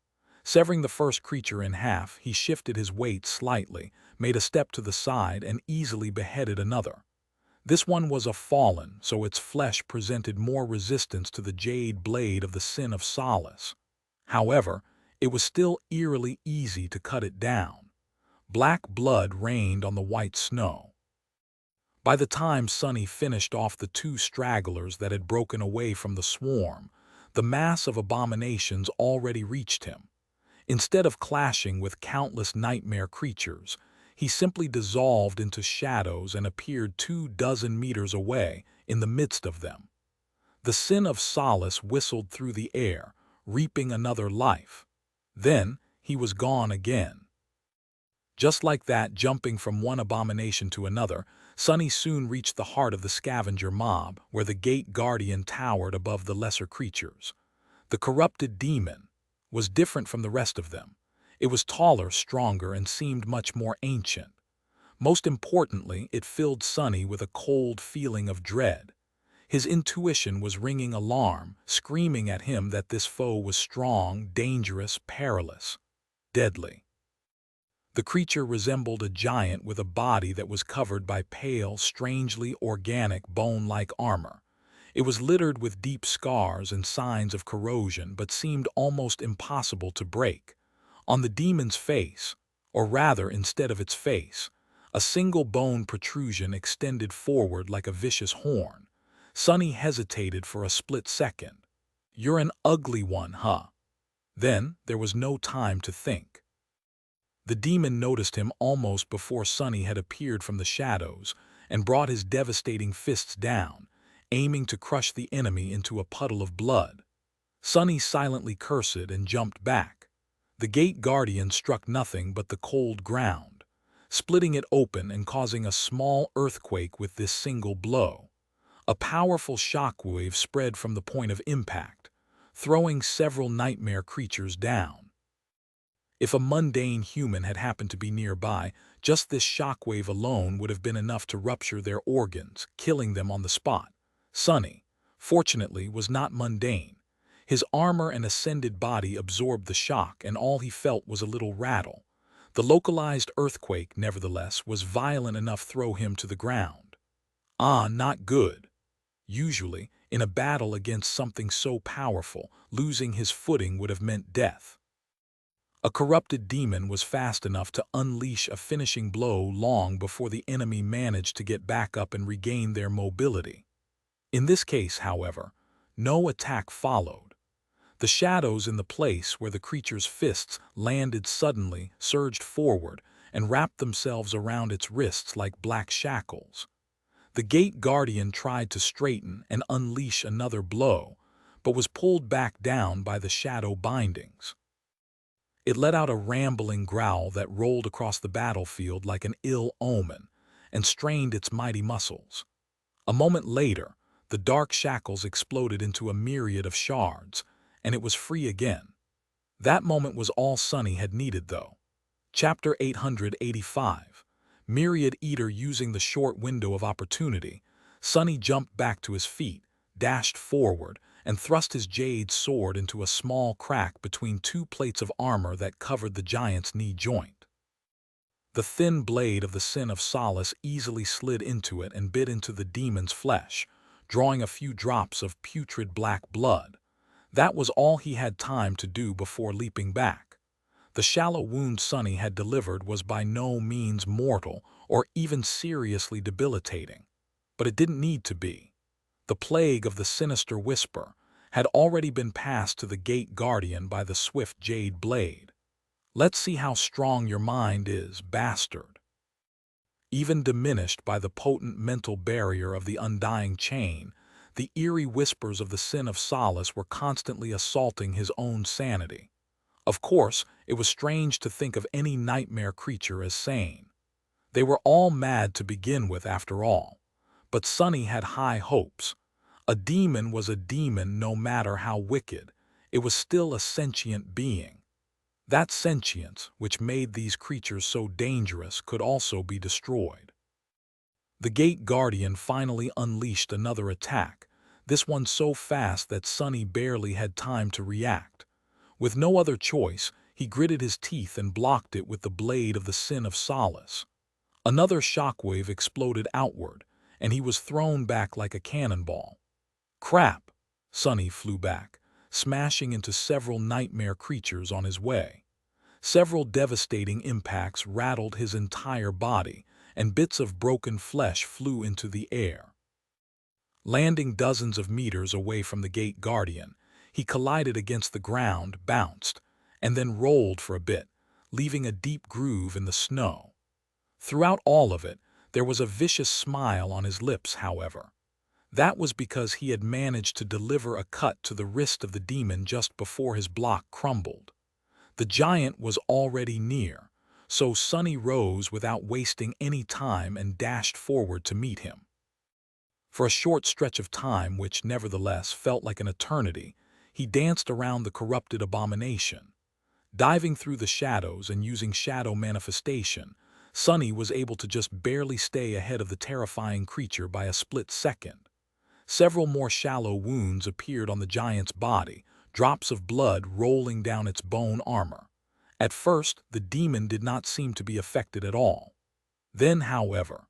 Severing the first creature in half, he shifted his weight slightly, made a step to the side, and easily beheaded another. This one was a fallen, so its flesh presented more resistance to the jade blade of the Sin of Solace. However, it was still eerily easy to cut it down. Black blood rained on the white snow. By the time Sonny finished off the two stragglers that had broken away from the swarm, the mass of abominations already reached him. Instead of clashing with countless nightmare creatures, he simply dissolved into shadows and appeared 24 meters away in the midst of them. The Sin of Solace whistled through the air, reaping another life. Then he was gone again. Just like that, jumping from one abomination to another, Sonny soon reached the heart of the scavenger mob, where the gate guardian towered above the lesser creatures. The corrupted demon was different from the rest of them. It was taller, stronger, and seemed much more ancient. Most importantly, it filled Sonny with a cold feeling of dread. His intuition was ringing alarm, screaming at him that this foe was strong, dangerous, perilous, deadly. The creature resembled a giant with a body that was covered by pale, strangely organic bone-like armor. It was littered with deep scars and signs of corrosion, but seemed almost impossible to break. On the demon's face, or rather instead of its face, a single bone protrusion extended forward like a vicious horn. Sonny hesitated for a split second. "You're an ugly one, huh?" Then there was no time to think. The demon noticed him almost before Sonny had appeared from the shadows and brought his devastating fists down, aiming to crush the enemy into a puddle of blood. Sonny silently cursed and jumped back. The gate guardian struck nothing but the cold ground, splitting it open and causing a small earthquake with this single blow. A powerful shockwave spread from the point of impact, throwing several nightmare creatures down. If a mundane human had happened to be nearby, just this shockwave alone would have been enough to rupture their organs, killing them on the spot. Sonny, fortunately, was not mundane. His armor and ascended body absorbed the shock, and all he felt was a little rattle. The localized earthquake, nevertheless, was violent enough to throw him to the ground. Ah, not good. Usually, in a battle against something so powerful, losing his footing would have meant death. A corrupted demon was fast enough to unleash a finishing blow long before the enemy managed to get back up and regain their mobility. In this case, however, no attack followed. The shadows in the place where the creature's fists landed suddenly surged forward and wrapped themselves around its wrists like black shackles. The gate guardian tried to straighten and unleash another blow, but was pulled back down by the shadow bindings. It let out a rambling growl that rolled across the battlefield like an ill omen and strained its mighty muscles. A moment later, the dark shackles exploded into a myriad of shards, and it was free again. That moment was all Sonny had needed, though. Chapter 885. Myriad Eater. Using the short window of opportunity, Sonny jumped back to his feet, dashed forward, and thrust his jade sword into a small crack between two plates of armor that covered the giant's knee joint. The thin blade of the Sin of Solace easily slid into it and bit into the demon's flesh, drawing a few drops of putrid black blood. That was all he had time to do before leaping back. The shallow wound Sonny had delivered was by no means mortal or even seriously debilitating, but it didn't need to be. The plague of the sinister whisper had already been passed to the gate guardian by the swift jade blade. Let's see how strong your mind is, bastard. Even diminished by the potent mental barrier of the undying chain, the eerie whispers of the Sin of Solace were constantly assaulting his own sanity. Of course, it was strange to think of any nightmare creature as sane. They were all mad to begin with, after all. But Sonny had high hopes. A demon was a demon no matter how wicked. It was still a sentient being. That sentience, which made these creatures so dangerous, could also be destroyed. The gate guardian finally unleashed another attack, this one so fast that Sonny barely had time to react. With no other choice, he gritted his teeth and blocked it with the blade of the Sin of Solace. Another shockwave exploded outward, and he was thrown back like a cannonball. Crap! Sonny flew back, smashing into several nightmare creatures on his way. Several devastating impacts rattled his entire body, and bits of broken flesh flew into the air. Landing dozens of meters away from the gate guardian, he collided against the ground, bounced, and then rolled for a bit, leaving a deep groove in the snow. Throughout all of it, there was a vicious smile on his lips, however. That was because he had managed to deliver a cut to the wrist of the demon just before his block crumbled. The giant was already near, so Sonny rose without wasting any time and dashed forward to meet him. For a short stretch of time, which nevertheless felt like an eternity, he danced around the corrupted abomination. Diving through the shadows and using shadow manifestation, Sonny was able to just barely stay ahead of the terrifying creature by a split second. Several more shallow wounds appeared on the giant's body, drops of blood rolling down its bone armor. At first, the demon did not seem to be affected at all. Then, however,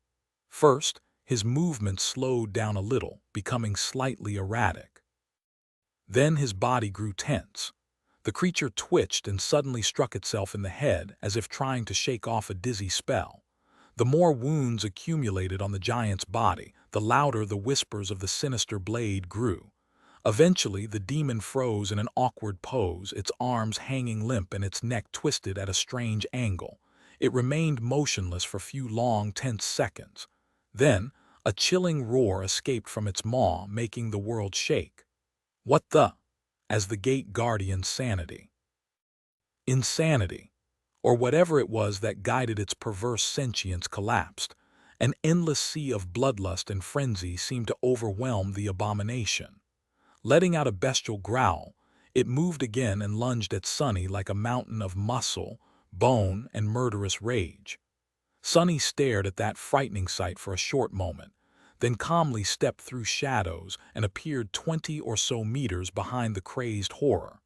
first, his movements slowed down a little, becoming slightly erratic. Then his body grew tense. The creature twitched and suddenly struck itself in the head as if trying to shake off a dizzy spell. The more wounds accumulated on the giant's body, the louder the whispers of the sinister blade grew. Eventually, the demon froze in an awkward pose, its arms hanging limp and its neck twisted at a strange angle. It remained motionless for a few long, tense seconds. Then, a chilling roar escaped from its maw, making the world shake. What the? As the gate guardian's sanity. Insanity, or whatever it was that guided its perverse sentience, collapsed. An endless sea of bloodlust and frenzy seemed to overwhelm the abomination. Letting out a bestial growl, it moved again and lunged at Sonny like a mountain of muscle, bone, and murderous rage. Sonny stared at that frightening sight for a short moment, then calmly stepped through shadows and appeared 20 or so meters behind the crazed horror.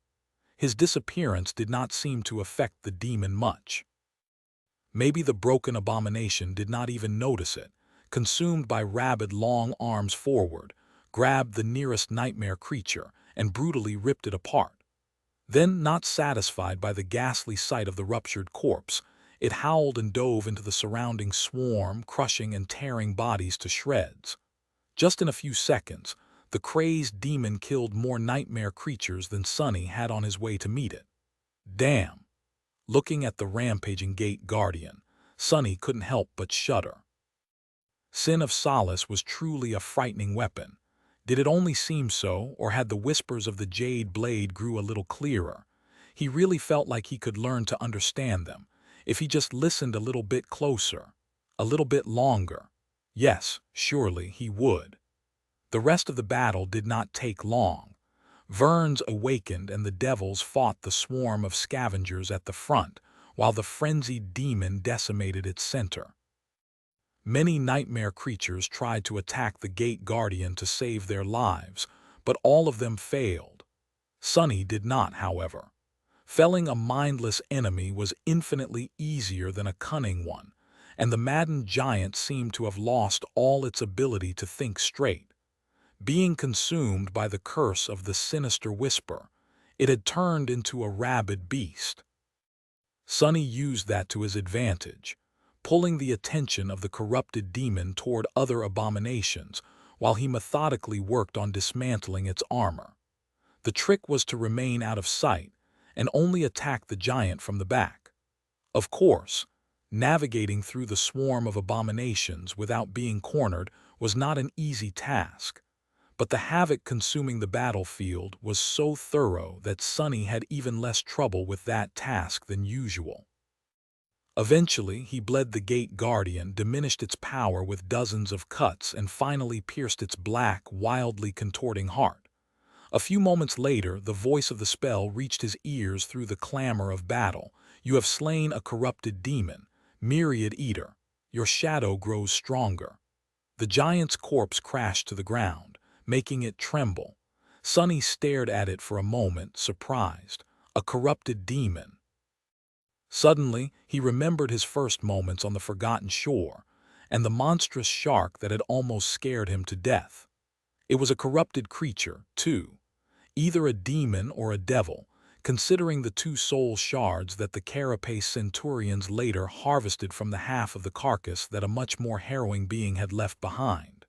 His disappearance did not seem to affect the demon much. Maybe the broken abomination did not even notice it, consumed by rabid long arms forward, grabbed the nearest nightmare creature and brutally ripped it apart. Then, not satisfied by the ghastly sight of the ruptured corpse, it howled and dove into the surrounding swarm, crushing and tearing bodies to shreds. Just in a few seconds, the crazed demon killed more nightmare creatures than Sonny had on his way to meet it. Damn! Looking at the rampaging gate guardian, Sonny couldn't help but shudder. Sin of Solace was truly a frightening weapon. Did it only seem so, or had the whispers of the jade blade grew a little clearer? He really felt like he could learn to understand them, if he just listened a little bit closer, a little bit longer. Yes, surely he would. The rest of the battle did not take long. Verns awakened and the devils fought the swarm of scavengers at the front, while the frenzied demon decimated its center. Many nightmare creatures tried to attack the gate guardian to save their lives, but all of them failed. Sonny did not, however. Felling a mindless enemy was infinitely easier than a cunning one, and the maddened giant seemed to have lost all its ability to think straight. Being consumed by the curse of the sinister whisper, it had turned into a rabid beast. Sonny used that to his advantage, pulling the attention of the corrupted demon toward other abominations while he methodically worked on dismantling its armor. The trick was to remain out of sight and only attack the giant from the back. Of course, navigating through the swarm of abominations without being cornered was not an easy task, but the havoc consuming the battlefield was so thorough that Sonny had even less trouble with that task than usual. Eventually, he bled the gate guardian, diminished its power with dozens of cuts, and finally pierced its black, wildly contorting heart. A few moments later, the voice of the spell reached his ears through the clamor of battle. "You have slain a corrupted demon, myriad eater. Your shadow grows stronger." The giant's corpse crashed to the ground, making it tremble. Sonny stared at it for a moment, surprised. A corrupted demon. Suddenly, he remembered his first moments on the forgotten shore, and the monstrous shark that had almost scared him to death. It was a corrupted creature, too. Either a demon or a devil, considering the two soul shards that the carapace centurions later harvested from the half of the carcass that a much more harrowing being had left behind.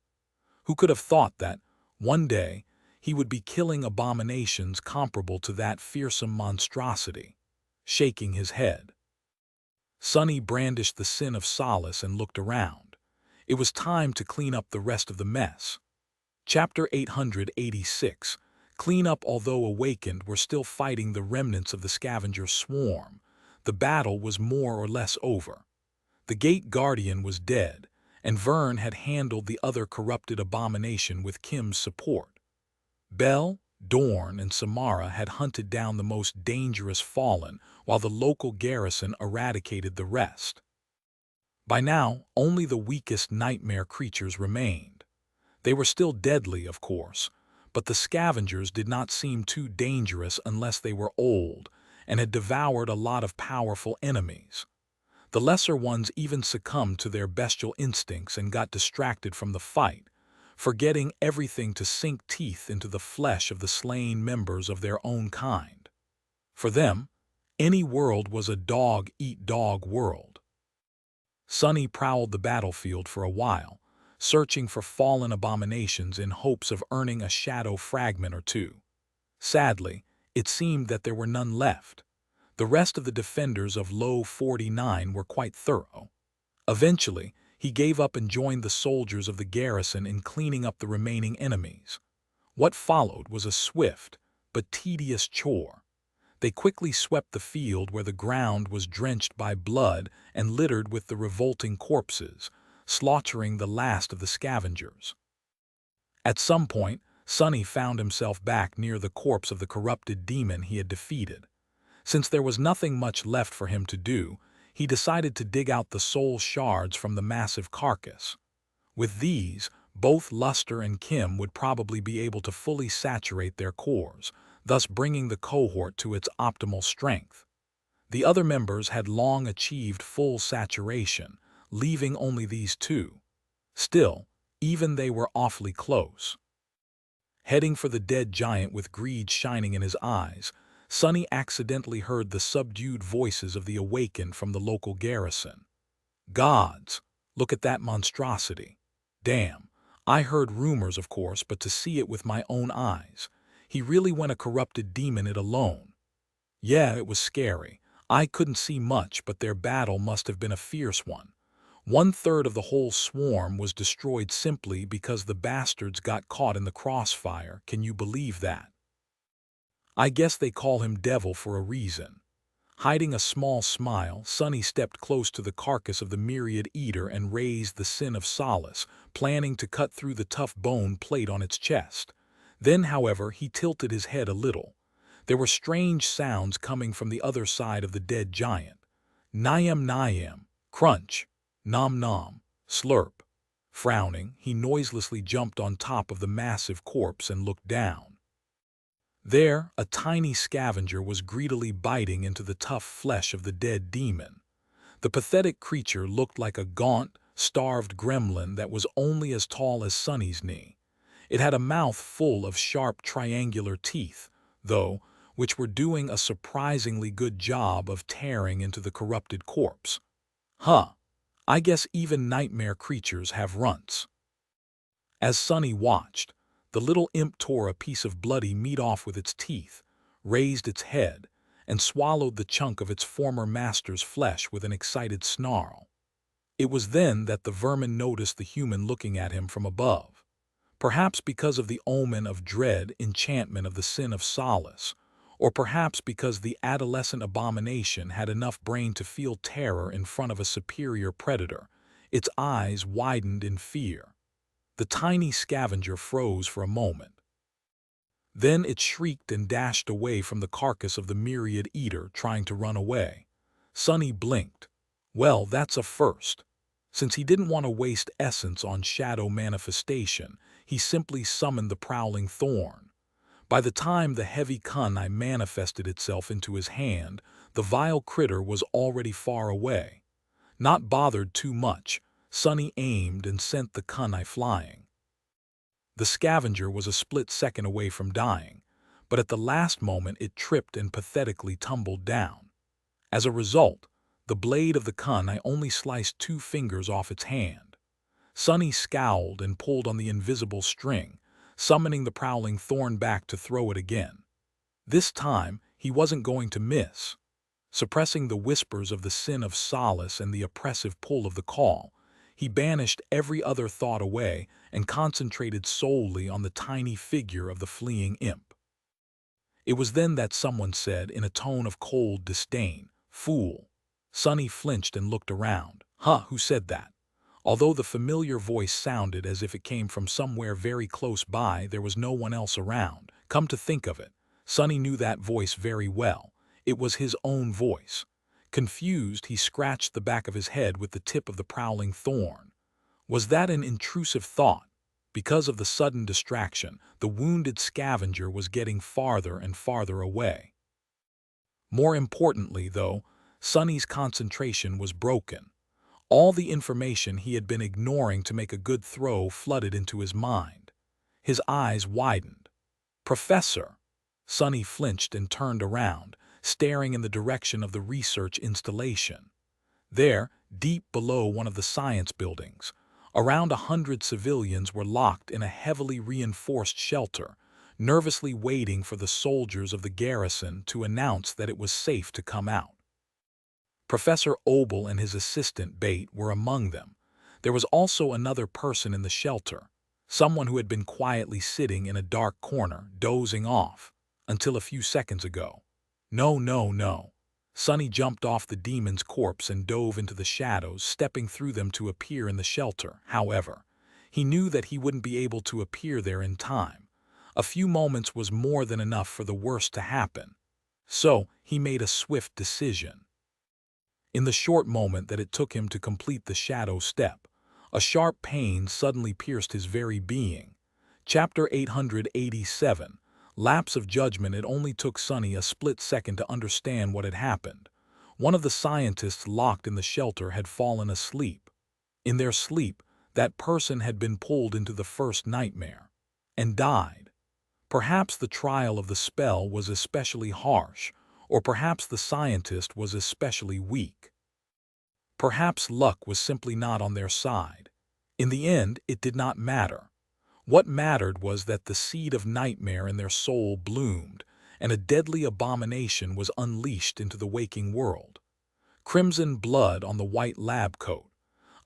Who could have thought that, one day, he would be killing abominations comparable to that fearsome monstrosity? Shaking his head, Sonny brandished the Sin of Solace and looked around. It was time to clean up the rest of the mess. Chapter 886. Clean up. Although awakened, were still fighting the remnants of the scavenger swarm. The battle was more or less over. The gate guardian was dead, and Vern had handled the other corrupted abomination with Kim's support. Belle, Dorn, and Samara had hunted down the most dangerous fallen, while the local garrison eradicated the rest. By now, only the weakest nightmare creatures remained. They were still deadly, of course, but the scavengers did not seem too dangerous unless they were old and had devoured a lot of powerful enemies. The lesser ones even succumbed to their bestial instincts and got distracted from the fight, forgetting everything to sink teeth into the flesh of the slain members of their own kind. For them, any world was a dog-eat-dog world. Sonny prowled the battlefield for a while, searching for fallen abominations in hopes of earning a shadow fragment or two. Sadly, it seemed that there were none left. The rest of the defenders of Low 49 were quite thorough. Eventually, he gave up and joined the soldiers of the garrison in cleaning up the remaining enemies. What followed was a swift but tedious chore. They quickly swept the field where the ground was drenched by blood and littered with the revolting corpses, slaughtering the last of the scavengers. At some point, Sonny found himself back near the corpse of the corrupted demon he had defeated. Since there was nothing much left for him to do, he decided to dig out the soul shards from the massive carcass. With these, both Luster and Kim would probably be able to fully saturate their cores, thus bringing the cohort to its optimal strength. The other members had long achieved full saturation, leaving only these two. Still, even they were awfully close. Heading for the dead giant with greed shining in his eyes, Sonny accidentally heard the subdued voices of the awakened from the local garrison. "Gods, look at that monstrosity. Damn, I heard rumors, of course, but to see it with my own eyes. He really went a corrupted demon it alone. Yeah, it was scary. I couldn't see much, but their battle must have been a fierce one. 1/3 of the whole swarm was destroyed simply because the bastards got caught in the crossfire. Can you believe that? I guess they call him Devil for a reason." Hiding a small smile, Sonny stepped close to the carcass of the myriad eater and raised the sin of solace, planning to cut through the tough bone plate on its chest. Then, however, he tilted his head a little. There were strange sounds coming from the other side of the dead giant. Nyam nyam, crunch, nom nom, slurp. Frowning, he noiselessly jumped on top of the massive corpse and looked down. There, a tiny scavenger was greedily biting into the tough flesh of the dead demon. The pathetic creature looked like a gaunt, starved gremlin that was only as tall as Sonny's knee. It had a mouth full of sharp triangular teeth, though, which were doing a surprisingly good job of tearing into the corrupted corpse. Huh, I guess even nightmare creatures have runts. As Sonny watched, the little imp tore a piece of bloody meat off with its teeth, raised its head, and swallowed the chunk of its former master's flesh with an excited snarl. It was then that the vermin noticed the human looking at him from above. Perhaps because of the omen of dread enchantment of the sin of solace, or perhaps because the adolescent abomination had enough brain to feel terror in front of a superior predator, its eyes widened in fear. The tiny scavenger froze for a moment. Then it shrieked and dashed away from the carcass of the myriad eater, trying to run away. Sonny blinked. Well, that's a first. Since he didn't want to waste essence on shadow manifestation, he simply summoned the prowling thorn. By the time the heavy kunai manifested itself into his hand, the vile critter was already far away. Not bothered too much, Sonny aimed and sent the kunai flying. The scavenger was a split second away from dying, but at the last moment it tripped and pathetically tumbled down. As a result, the blade of the kunai only sliced 2 fingers off its hand. Sonny scowled and pulled on the invisible string, summoning the prowling thorn back to throw it again. This time, he wasn't going to miss. Suppressing the whispers of the sin of solace and the oppressive pull of the call, he banished every other thought away and concentrated solely on the tiny figure of the fleeing imp. It was then that someone said in a tone of cold disdain, "Fool." Sonny flinched and looked around. Huh, who said that? Although the familiar voice sounded as if it came from somewhere very close by, there was no one else around. Come to think of it, Sonny knew that voice very well. It was his own voice. Confused, he scratched the back of his head with the tip of the prowling thorn. Was that an intrusive thought? Because of the sudden distraction, the wounded scavenger was getting farther and farther away. More importantly, though, Sonny's concentration was broken. All the information he had been ignoring to make a good throw flooded into his mind. His eyes widened. "Professor!" Sonny flinched and turned around, staring in the direction of the research installation. There, deep below one of the science buildings, around 100 civilians were locked in a heavily reinforced shelter, nervously waiting for the soldiers of the garrison to announce that it was safe to come out. Professor Obel and his assistant Bate were among them. There was also another person in the shelter, someone who had been quietly sitting in a dark corner, dozing off, until a few seconds ago. No, no, no. Sonny jumped off the demon's corpse and dove into the shadows, stepping through them to appear in the shelter. However, he knew that he wouldn't be able to appear there in time. A few moments was more than enough for the worst to happen. So, he made a swift decision. In the short moment that it took him to complete the shadow step, a sharp pain suddenly pierced his very being. Chapter 887, Lapse of Judgment. It only took Sonny a split second to understand what had happened. One of the scientists locked in the shelter had fallen asleep. In their sleep, that person had been pulled into the first nightmare and died. Perhaps the trial of the spell was especially harsh, or perhaps the scientist was especially weak. Perhaps luck was simply not on their side. In the end, it did not matter. What mattered was that the seed of nightmare in their soul bloomed, and a deadly abomination was unleashed into the waking world. Crimson blood on the white lab coat,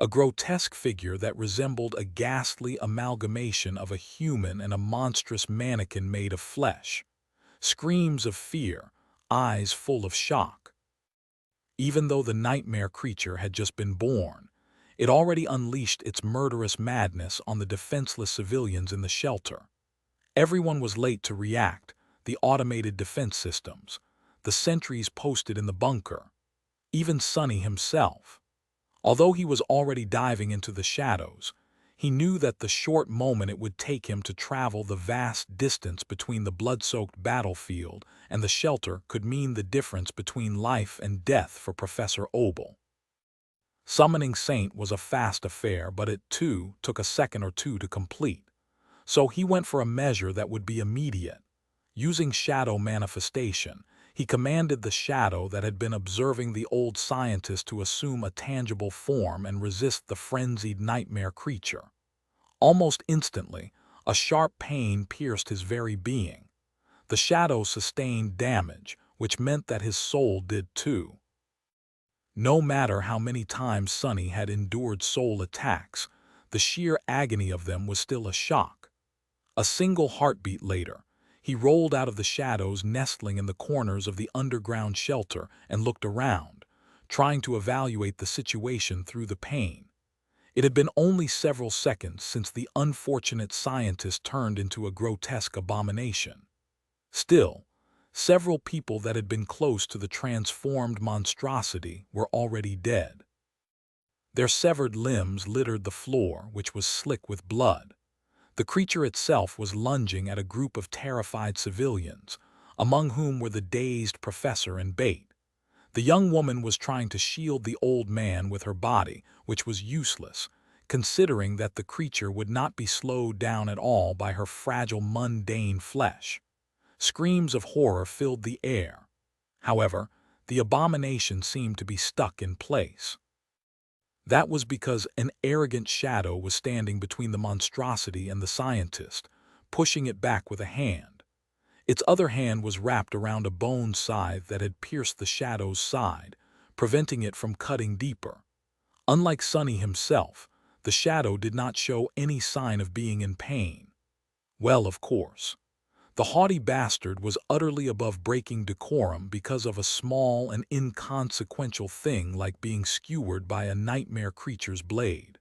a grotesque figure that resembled a ghastly amalgamation of a human and a monstrous mannequin made of flesh. Screams of fear, eyes full of shock. Even though the nightmare creature had just been born, it already unleashed its murderous madness on the defenseless civilians in the shelter. Everyone was late to react: the automated defense systems, the sentries posted in the bunker, even Sonny himself. Although he was already diving into the shadows, he knew that the short moment it would take him to travel the vast distance between the blood-soaked battlefield and the shelter could mean the difference between life and death for Professor Obel. Summoning Saint was a fast affair, but it, too, took a second or two to complete. So he went for a measure that would be immediate. Using shadow manifestation, he commanded the shadow that had been observing the old scientist to assume a tangible form and resist the frenzied nightmare creature. Almost instantly, a sharp pain pierced his very being. The shadow sustained damage, which meant that his soul did too. No matter how many times Sonny had endured soul attacks, the sheer agony of them was still a shock. A single heartbeat later, he rolled out of the shadows nestling in the corners of the underground shelter and looked around, trying to evaluate the situation through the pain. It had been only several seconds since the unfortunate scientist turned into a grotesque abomination. Still, several people that had been close to the transformed monstrosity were already dead. Their severed limbs littered the floor, which was slick with blood. The creature itself was lunging at a group of terrified civilians, among whom were the dazed professor and Bate. The young woman was trying to shield the old man with her body, which was useless, considering that the creature would not be slowed down at all by her fragile, mundane flesh. Screams of horror filled the air. However, the abomination seemed to be stuck in place. That was because an arrogant shadow was standing between the monstrosity and the scientist, pushing it back with a hand. Its other hand was wrapped around a bone scythe that had pierced the shadow's side, preventing it from cutting deeper. Unlike Sonny himself, the shadow did not show any sign of being in pain. Well, of course. The haughty bastard was utterly above breaking decorum because of a small and inconsequential thing like being skewered by a nightmare creature's blade.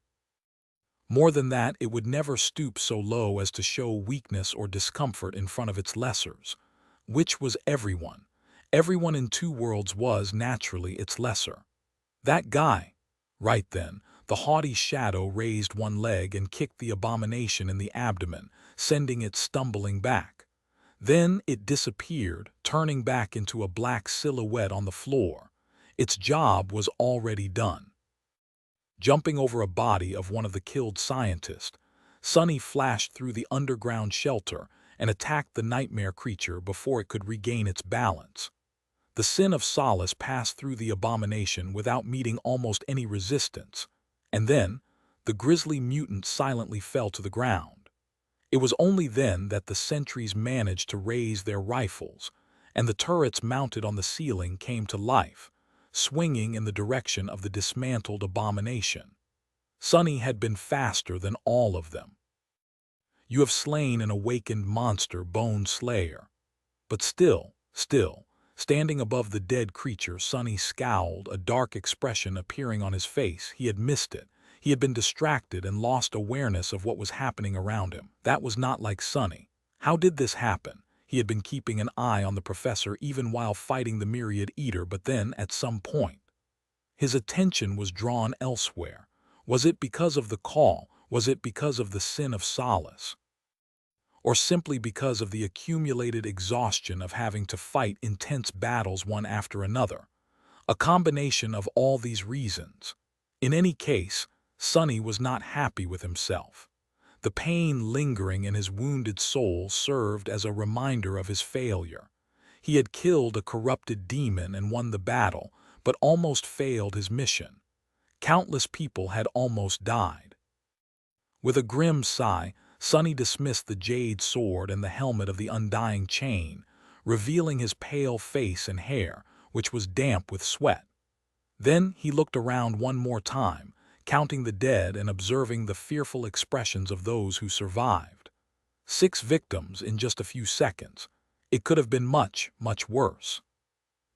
More than that, it would never stoop so low as to show weakness or discomfort in front of its lessers, which was everyone. Everyone in Two Worlds was, naturally, its lesser. That guy. Right then, the haughty shadow raised one leg and kicked the abomination in the abdomen, sending it stumbling back. Then it disappeared, turning back into a black silhouette on the floor. Its job was already done. Jumping over a body of one of the killed scientists, Sonny flashed through the underground shelter and attacked the nightmare creature before it could regain its balance. The sin of solace passed through the abomination without meeting almost any resistance, and then the grisly mutant silently fell to the ground. It was only then that the sentries managed to raise their rifles, and the turrets mounted on the ceiling came to life, swinging in the direction of the dismantled abomination. Sonny had been faster than all of them. You have slain an awakened monster, Bone Slayer. But still, Standing above the dead creature, Sonny scowled, a dark expression appearing on his face. He had missed it. He had been distracted and lost awareness of what was happening around him. That was not like Sonny. How did this happen? He had been keeping an eye on the professor even while fighting the myriad eater, but then, at some point, his attention was drawn elsewhere. Was it because of the call? Was it because of the sin of solace? Or simply because of the accumulated exhaustion of having to fight intense battles one after another? A combination of all these reasons. In any case, Sonny was not happy with himself. The pain lingering in his wounded soul served as a reminder of his failure. He had killed a corrupted demon and won the battle, but almost failed his mission. Countless people had almost died. With a grim sigh, Sonny dismissed the jade sword and the helmet of the undying chain, revealing his pale face and hair, which was damp with sweat. Then he looked around one more time, counting the dead and observing the fearful expressions of those who survived. 6 victims in just a few seconds. It could have been much, much worse.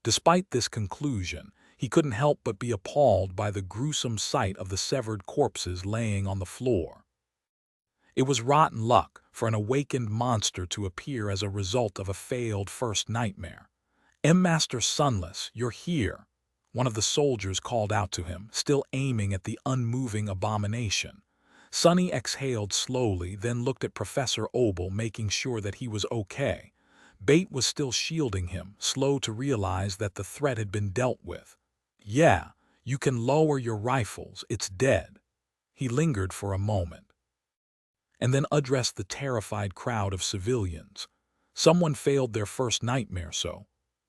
Despite this conclusion, he couldn't help but be appalled by the gruesome sight of the severed corpses laying on the floor. It was rotten luck for an awakened monster to appear as a result of a failed first nightmare. "Master Sunless, you're here," one of the soldiers called out to him, still aiming at the unmoving abomination. Sonny exhaled slowly, then looked at Professor Obel, making sure that he was okay. Bait was still shielding him, slow to realize that the threat had been dealt with. "Yeah, you can lower your rifles, it's dead." He lingered for a moment, and then addressed the terrified crowd of civilians. "Someone failed their first nightmare,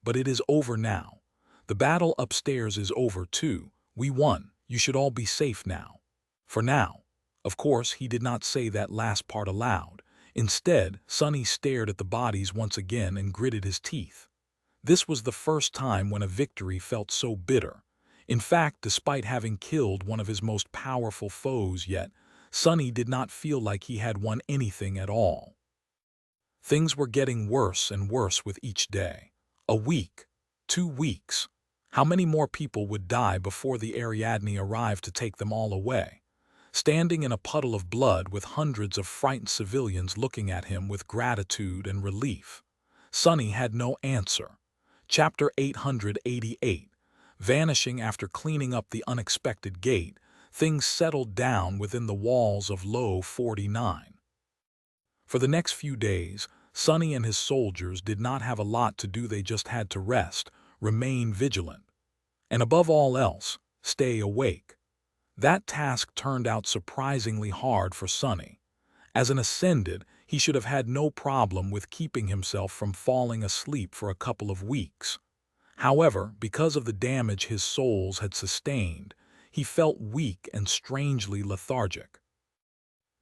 but it is over now. The battle upstairs is over too. We won. You should all be safe now. For now." Of course, he did not say that last part aloud. Instead, Sonny stared at the bodies once again and gritted his teeth. This was the first time when a victory felt so bitter. In fact, despite having killed one of his most powerful foes yet, Sonny did not feel like he had won anything at all. Things were getting worse and worse with each day. A week, 2 weeks. How many more people would die before the Ariadne arrived to take them all away? Standing in a puddle of blood with hundreds of frightened civilians looking at him with gratitude and relief, Sonny had no answer. Chapter 888. Vanishing after cleaning up the unexpected gate, things settled down within the walls of Low 49. For the next few days, Sonny and his soldiers did not have a lot to do. They just had to rest, remain vigilant, and above all else, stay awake. That task turned out surprisingly hard for Sonny. As an Ascended, he should have had no problem with keeping himself from falling asleep for a couple of weeks. However, because of the damage his souls had sustained, he felt weak and strangely lethargic.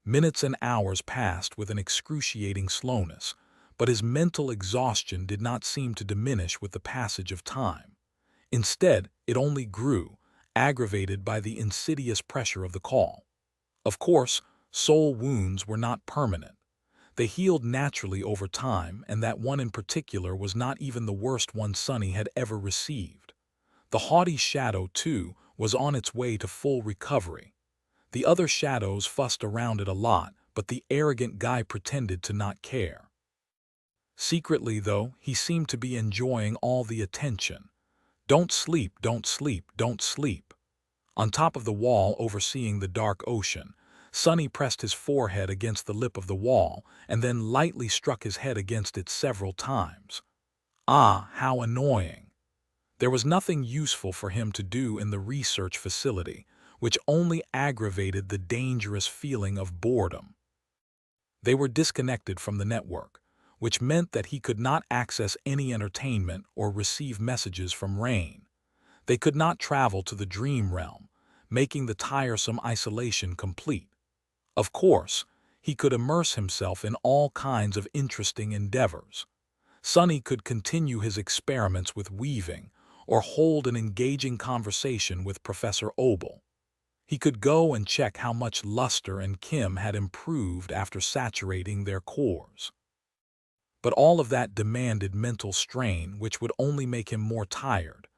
Minutes and hours passed with an excruciating slowness, but his mental exhaustion did not seem to diminish with the passage of time. Instead, it only grew, aggravated by the insidious pressure of the call. Of course, soul wounds were not permanent. They healed naturally over time, and that one in particular was not even the worst one Sonny had ever received. The haughty shadow, too, was on its way to full recovery. The other shadows fussed around it a lot, but the arrogant guy pretended to not care. Secretly, though, he seemed to be enjoying all the attention. "Don't sleep, don't sleep, don't sleep." On top of the wall overseeing the dark ocean, Sonny pressed his forehead against the lip of the wall and then lightly struck his head against it several times. Ah, how annoying. There was nothing useful for him to do in the research facility, which only aggravated the dangerous feeling of boredom. They were disconnected from the network, which meant that he could not access any entertainment or receive messages from Rain. They could not travel to the dream realm, making the tiresome isolation complete. Of course, he could immerse himself in all kinds of interesting endeavors. Sonny could continue his experiments with weaving or hold an engaging conversation with Professor Obel. He could go and check how much Luster and Kim had improved after saturating their cores. But all of that demanded mental strain, which would only make him more tired.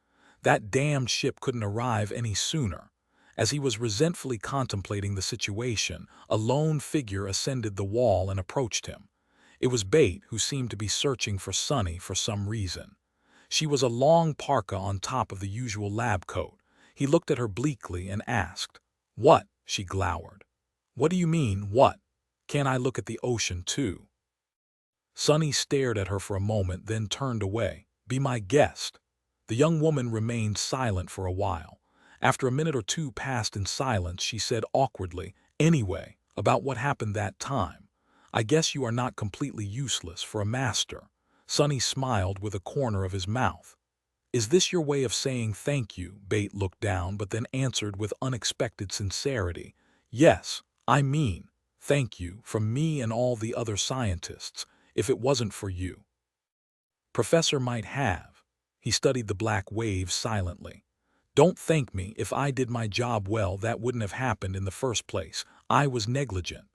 That damned ship couldn't arrive any sooner. As he was resentfully contemplating the situation, a lone figure ascended the wall and approached him. It was Bate, who seemed to be searching for Sonny for some reason. She was a long parka on top of the usual lab coat. He looked at her bleakly and asked, "What?" She glowered. "What do you mean, what? Can't I look at the ocean, too?" Sonny stared at her for a moment, then turned away. "Be my guest." The young woman remained silent for a while. After a minute or two passed in silence, she said awkwardly, "Anyway, about what happened that time. I guess you are not completely useless for a master." Sonny smiled with a corner of his mouth. "Is this your way of saying thank you?" Bate looked down, but then answered with unexpected sincerity. "Yes, I mean, thank you from me and all the other scientists. If it wasn't for you, Professor might have." He studied the black waves silently. "Don't thank me. If I did my job well, that wouldn't have happened in the first place. I was negligent."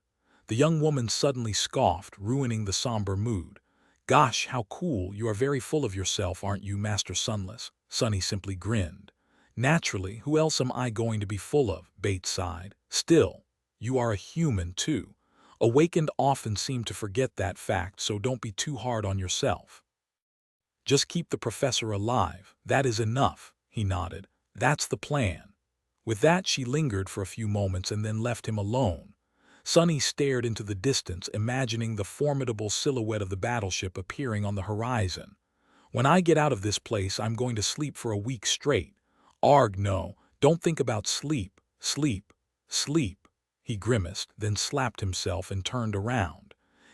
The young woman suddenly scoffed, ruining the somber mood. "Gosh, how cool. You are very full of yourself, aren't you, Master Sunless?" Sonny simply grinned. "Naturally, who else am I going to be full of?" Bates sighed. "Still, you are a human, too. Awakened often seem to forget that fact, so don't be too hard on yourself. Just keep the professor alive. That is enough." He nodded. "That's the plan." With that, she lingered for a few moments and then left him alone. Sonny stared into the distance, imagining the formidable silhouette of the battleship appearing on the horizon. "When I get out of this place, I'm going to sleep for a week straight." "Arg, no, don't think about sleep. Sleep. Sleep." He grimaced, then slapped himself and turned around.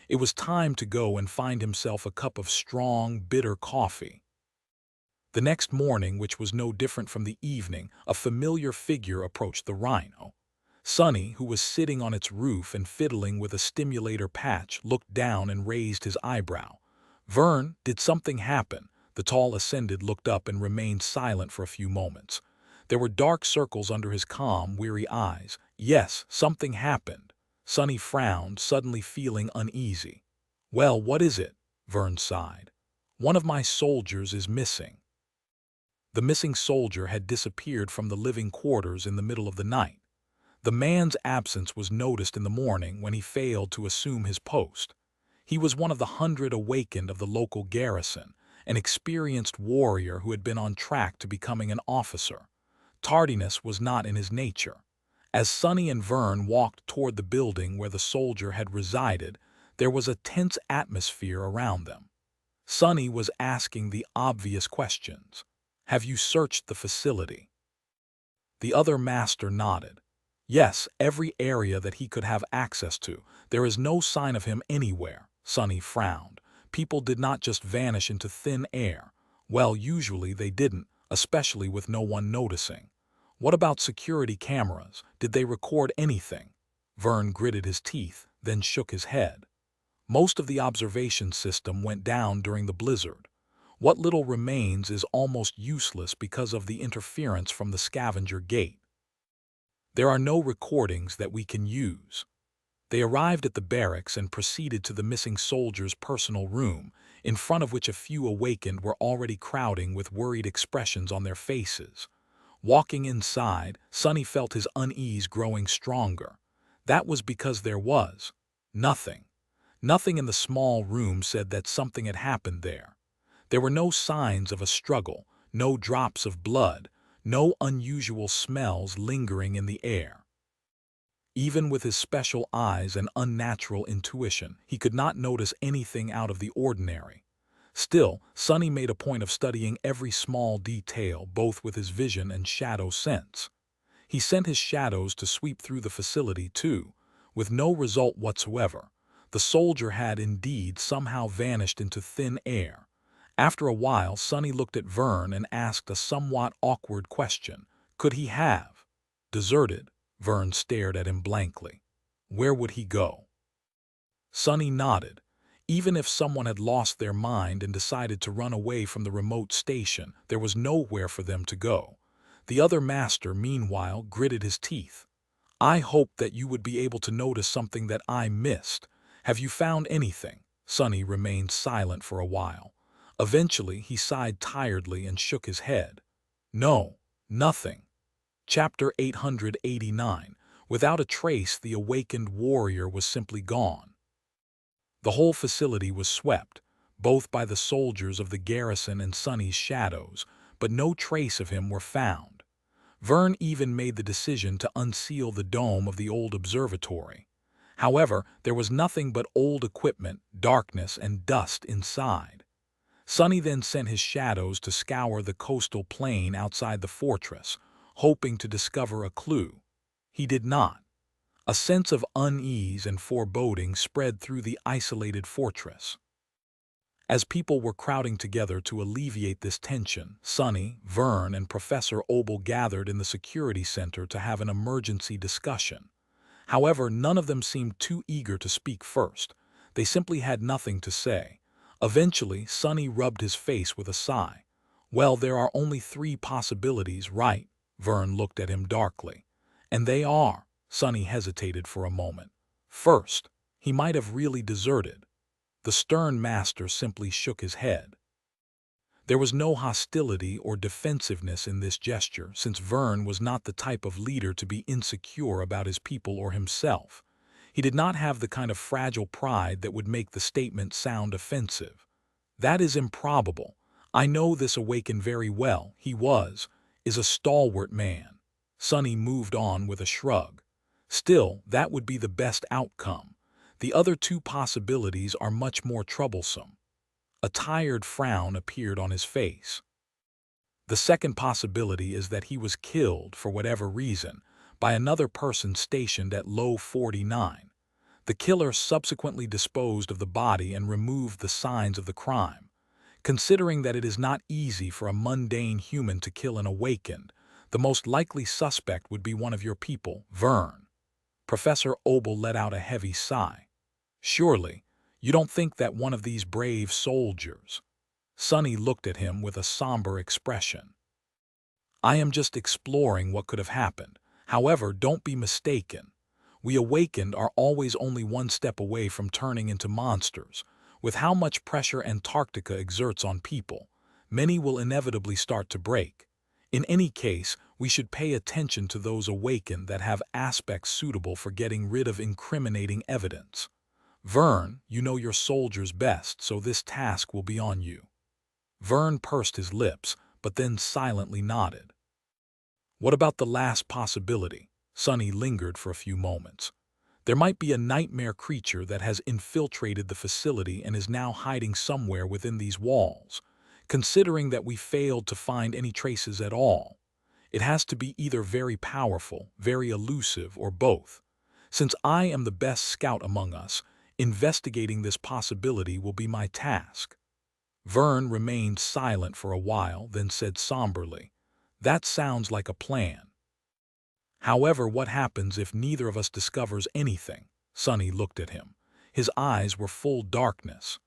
It was time to go and find himself a cup of strong, bitter coffee. The next morning, which was no different from the evening, a familiar figure approached the Rhino. Sonny, who was sitting on its roof and fiddling with a stimulator patch, looked down and raised his eyebrow. "Vern, did something happen?" The tall ascendant looked up and remained silent for a few moments. There were dark circles under his calm, weary eyes. "Yes, something happened." Sonny frowned, suddenly feeling uneasy. "Well, what is it?" Vern sighed. "One of my soldiers is missing." The missing soldier had disappeared from the living quarters in the middle of the night. The man's absence was noticed in the morning when he failed to assume his post. He was one of the 100 awakened of the local garrison, an experienced warrior who had been on track to becoming an officer. Tardiness was not in his nature. As Sonny and Vern walked toward the building where the soldier had resided, there was a tense atmosphere around them. Sonny was asking the obvious questions. "Have you searched the facility?" The other master nodded. "Yes, every area that he could have access to. There is no sign of him anywhere." Sonny frowned. "People did not just vanish into thin air." "Well, usually they didn't, especially with no one noticing." "What about security cameras? Did they record anything?" Vern gritted his teeth, then shook his head. "Most of the observation system went down during the blizzard. What little remains is almost useless because of the interference from the scavenger gate. There are no recordings that we can use." They arrived at the barracks and proceeded to the missing soldier's personal room, in front of which a few awakened were already crowding with worried expressions on their faces. Walking inside, Sonny felt his unease growing stronger. That was because there was nothing. Nothing in the small room said that something had happened there. There were no signs of a struggle, no drops of blood, no unusual smells lingering in the air. Even with his special eyes and unnatural intuition, he could not notice anything out of the ordinary. Still, Sonny made a point of studying every small detail, both with his vision and shadow sense. He sent his shadows to sweep through the facility too, with no result whatsoever. The soldier had indeed somehow vanished into thin air. After a while, Sonny looked at Vern and asked a somewhat awkward question. Could he have deserted? Vern stared at him blankly. Where would he go? Sonny nodded. Even if someone had lost their mind and decided to run away from the remote station, there was nowhere for them to go. The other master, meanwhile, gritted his teeth. "I hoped that you would be able to notice something that I missed. Have you found anything?" Sonny remained silent for a while. Eventually, he sighed tiredly and shook his head. No, nothing. Chapter 889. Without a trace, the awakened warrior was simply gone. The whole facility was swept, both by the soldiers of the garrison and Sonny's shadows, but no trace of him were found. Vern even made the decision to unseal the dome of the old observatory. However, there was nothing but old equipment, darkness, and dust inside. Sonny then sent his shadows to scour the coastal plain outside the fortress, hoping to discover a clue. He did not. A sense of unease and foreboding spread through the isolated fortress. As people were crowding together to alleviate this tension, Sonny, Vern, and Professor Obel gathered in the security center to have an emergency discussion. However, none of them seemed too eager to speak first. They simply had nothing to say. Eventually, Sonny rubbed his face with a sigh. Well, there are only three possibilities, right? Vern looked at him darkly. And they are. Sonny hesitated for a moment. First, he might have really deserted. The stern master simply shook his head. There was no hostility or defensiveness in this gesture, since Vern was not the type of leader to be insecure about his people or himself. He did not have the kind of fragile pride that would make the statement sound offensive. That is improbable. I know this awakened very well. He is a stalwart man. Sonny moved on with a shrug. Still, that would be the best outcome. The other two possibilities are much more troublesome. A tired frown appeared on his face. The second possibility is that he was killed, for whatever reason, by another person stationed at Low 49. The killer subsequently disposed of the body and removed the signs of the crime. Considering that it is not easy for a mundane human to kill an awakened, the most likely suspect would be one of your people, Vern. Professor Obel let out a heavy sigh. Surely, you don't think that one of these brave soldiers? Sonny looked at him with a somber expression. I am just exploring what could have happened. However, don't be mistaken. We awakened are always only one step away from turning into monsters. With how much pressure Antarctica exerts on people, many will inevitably start to break. In any case, we should pay attention to those awakened that have aspects suitable for getting rid of incriminating evidence. Vern, you know your soldiers best, so this task will be on you. Vern pursed his lips, but then silently nodded. What about the last possibility? Sonny lingered for a few moments. There might be a nightmare creature that has infiltrated the facility and is now hiding somewhere within these walls. Considering that we failed to find any traces at all, it has to be either very powerful, very elusive, or both. Since I am the best scout among us, investigating this possibility will be my task. Vern remained silent for a while, then said somberly, That sounds like a plan. However, what happens if neither of us discovers anything? Sonny looked at him. His eyes were full darkness.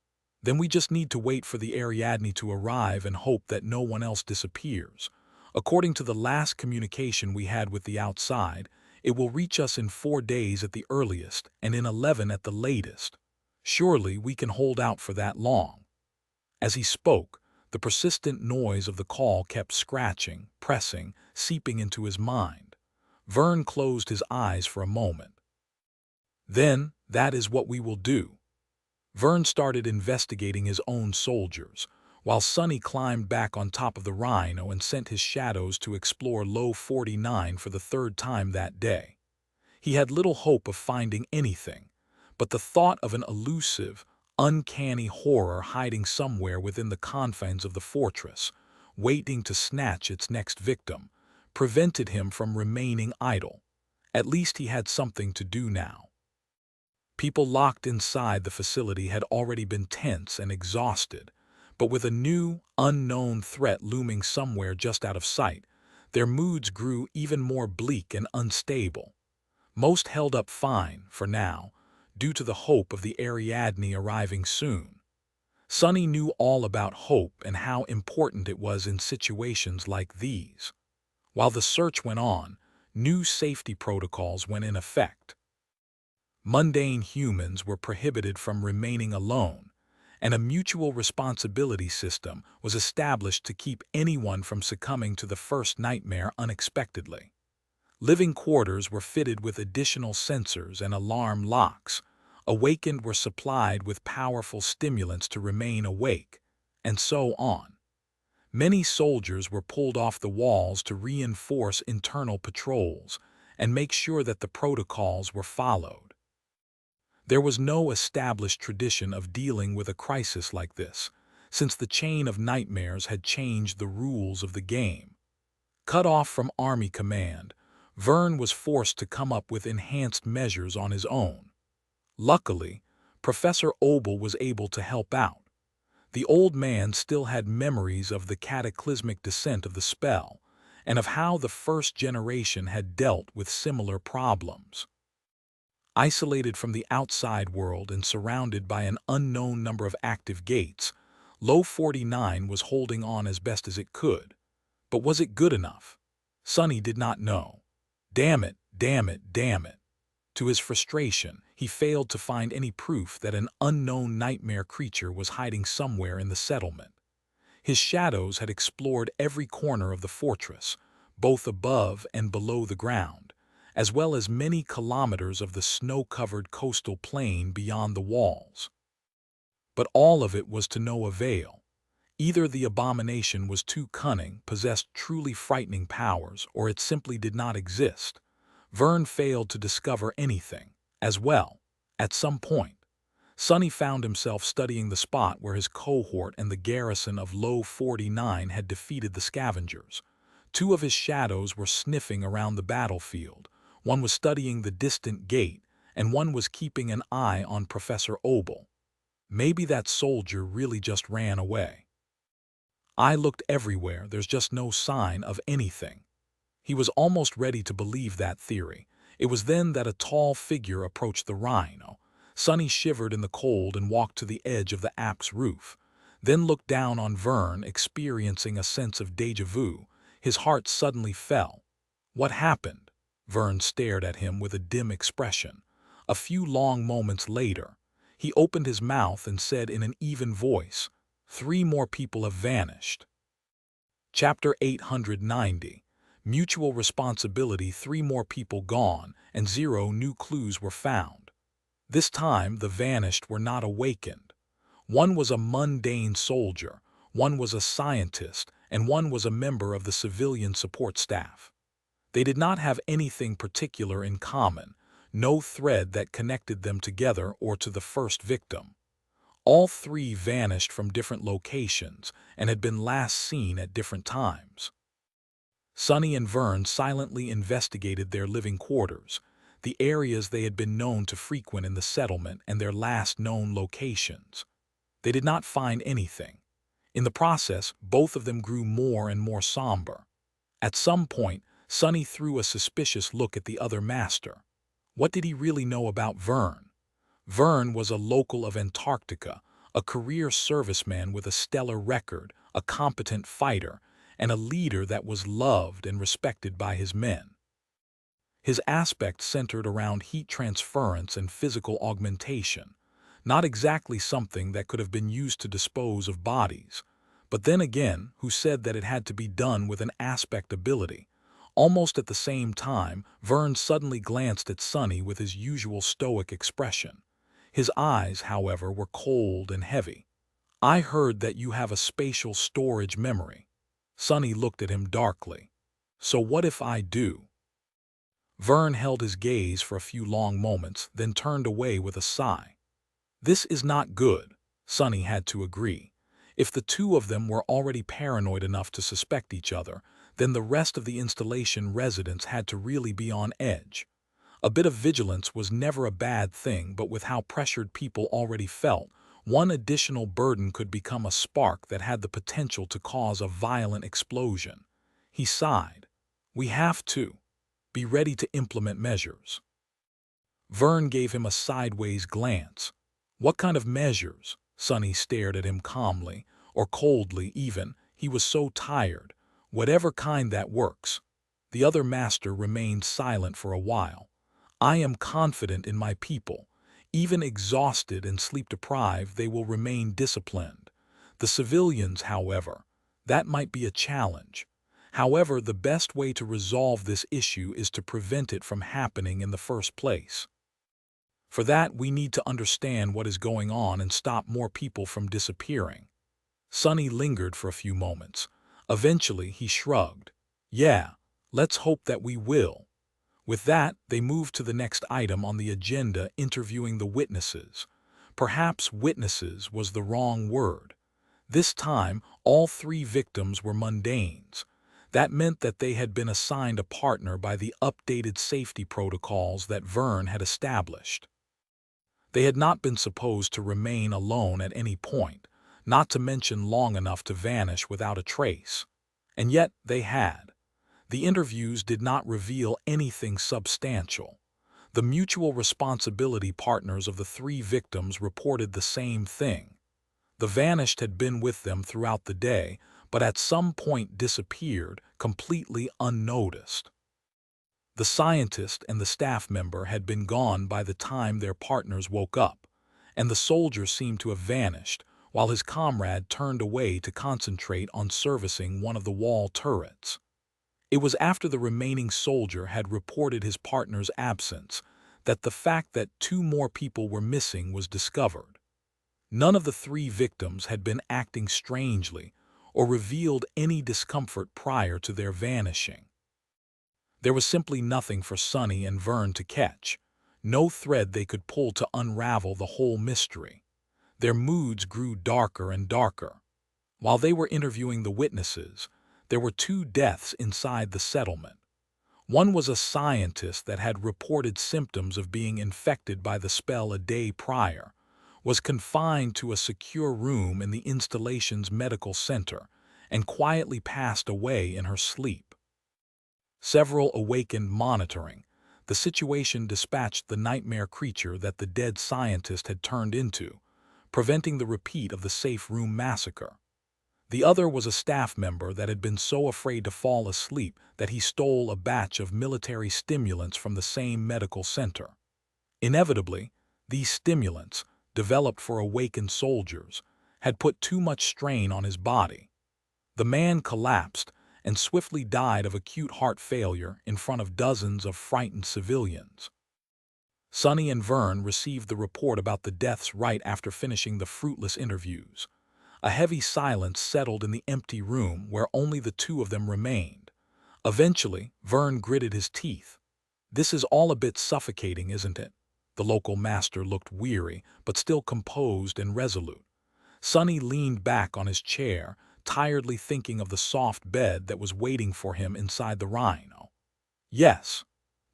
Then we just need to wait for the Ariadne to arrive and hope that no one else disappears. According to the last communication we had with the outside, it will reach us in 4 days at the earliest and in 11 at the latest. Surely we can hold out for that long. As he spoke, the persistent noise of the call kept scratching, pressing, seeping into his mind. Vern closed his eyes for a moment. Then, that is what we will do. Vern started investigating his own soldiers, while Sonny climbed back on top of the rhino and sent his shadows to explore Low 49 for the third time that day. He had little hope of finding anything, but the thought of an elusive, uncanny horror hiding somewhere within the confines of the fortress, waiting to snatch its next victim, prevented him from remaining idle. At least he had something to do now. People locked inside the facility had already been tense and exhausted, but with a new, unknown threat looming somewhere just out of sight, their moods grew even more bleak and unstable. Most held up fine, for now, due to the hope of the Ariadne arriving soon. Sonny knew all about hope and how important it was in situations like these. While the search went on, new safety protocols went in effect. Mundane humans were prohibited from remaining alone, and a mutual responsibility system was established to keep anyone from succumbing to the first nightmare unexpectedly. Living quarters were fitted with additional sensors and alarm locks. Awakened were supplied with powerful stimulants to remain awake, and so on. Many soldiers were pulled off the walls to reinforce internal patrols and make sure that the protocols were followed. There was no established tradition of dealing with a crisis like this, since the chain of nightmares had changed the rules of the game. Cut off from Army command, Vern was forced to come up with enhanced measures on his own. Luckily, Professor Obel was able to help out. The old man still had memories of the cataclysmic descent of the spell, and of how the first generation had dealt with similar problems. Isolated from the outside world and surrounded by an unknown number of active gates, Low 49 was holding on as best as it could. But was it good enough? Sonny did not know. Damn it, damn it, damn it. To his frustration, he failed to find any proof that an unknown nightmare creature was hiding somewhere in the settlement. His shadows had explored every corner of the fortress, both above and below the ground, as well as many kilometers of the snow-covered coastal plain beyond the walls. But all of it was to no avail. Either the abomination was too cunning, possessed truly frightening powers, or it simply did not exist. Vern failed to discover anything. As well, at some point, Sonny found himself studying the spot where his cohort and the garrison of Low 49 had defeated the scavengers. Two of his shadows were sniffing around the battlefield. One was studying the distant gate, and one was keeping an eye on Professor Obel. Maybe that soldier really just ran away. I looked everywhere, there's just no sign of anything. He was almost ready to believe that theory. It was then that a tall figure approached the rhino. Sonny shivered in the cold and walked to the edge of the app's roof, then looked down on Vern, experiencing a sense of déjà vu. His heart suddenly fell. What happened? Vern stared at him with a dim expression. A few long moments later, he opened his mouth and said in an even voice, "3 more people have vanished." Chapter 890. Mutual responsibility. 3 more people gone, and 0 new clues were found. This time the vanished were not awakened. One was a mundane soldier, one was a scientist, and one was a member of the civilian support staff. They did not have anything particular in common, no thread that connected them together or to the first victim. All 3 vanished from different locations and had been last seen at different times. Sonny and Vern silently investigated their living quarters, the areas they had been known to frequent in the settlement, and their last known locations. They did not find anything. In the process, both of them grew more and more somber. At some point, Sonny threw a suspicious look at the other master. What did he really know about Vern? Vern was a local of Antarctica, a career serviceman with a stellar record, a competent fighter, and a leader that was loved and respected by his men. His aspect centered around heat transference and physical augmentation, not exactly something that could have been used to dispose of bodies. But then again, who said that it had to be done with an aspect ability? Almost at the same time, Vern suddenly glanced at Sonny with his usual stoic expression. His eyes, however, were cold and heavy. "I heard that you have a spatial storage memory." Sonny looked at him darkly. "So what if I do?" Vern held his gaze for a few long moments, then turned away with a sigh. This is not good, Sonny had to agree. If the two of them were already paranoid enough to suspect each other, then the rest of the installation residents had to really be on edge. A bit of vigilance was never a bad thing, but with how pressured people already felt, one additional burden could become a spark that had the potential to cause a violent explosion. He sighed. "We have to be ready to implement measures." Vern gave him a sideways glance. "What kind of measures?" Sonny stared at him calmly, or coldly even. He was so tired. "Whatever kind that works." The other master remained silent for a while. I am confident in my people. Even exhausted and sleep-deprived, they will remain disciplined. The civilians, however, that might be a challenge. However, the best way to resolve this issue is to prevent it from happening in the first place. For that, we need to understand what is going on and stop more people from disappearing. Sonny lingered for a few moments. Eventually, he shrugged. Yeah, let's hope that we will. With that, they moved to the next item on the agenda, interviewing the witnesses. Perhaps witnesses was the wrong word. This time, all three victims were mundanes. That meant that they had been assigned a partner by the updated safety protocols that Vern had established. They had not been supposed to remain alone at any point, not to mention long enough to vanish without a trace. And yet they had. The interviews did not reveal anything substantial. The mutual responsibility partners of the three victims reported the same thing. The vanished had been with them throughout the day, but at some point disappeared, completely unnoticed. The scientist and the staff member had been gone by the time their partners woke up, and the soldier seemed to have vanished, while his comrade turned away to concentrate on servicing one of the wall turrets. It was after the remaining soldier had reported his partner's absence that the fact that two more people were missing was discovered. None of the three victims had been acting strangely or revealed any discomfort prior to their vanishing. There was simply nothing for Sonny and Vern to catch, no thread they could pull to unravel the whole mystery. Their moods grew darker and darker. While they were interviewing the witnesses, there were two deaths inside the settlement. One was a scientist that had reported symptoms of being infected by the spell a day prior, was confined to a secure room in the installation's medical center, and quietly passed away in her sleep. Several awakened monitoring. The situation dispatched the nightmare creature that the dead scientist had turned into, preventing the repeat of the safe room massacre. The other was a staff member that had been so afraid to fall asleep that he stole a batch of military stimulants from the same medical center. Inevitably, these stimulants, developed for awakened soldiers, had put too much strain on his body. The man collapsed and swiftly died of acute heart failure in front of dozens of frightened civilians. Sonny and Vern received the report about the deaths right after finishing the fruitless interviews. A heavy silence settled in the empty room where only the two of them remained. Eventually, Vern gritted his teeth. "This is all a bit suffocating, isn't it?" The local master looked weary, but still composed and resolute. Sonny leaned back on his chair, tiredly thinking of the soft bed that was waiting for him inside the rhino. Yes,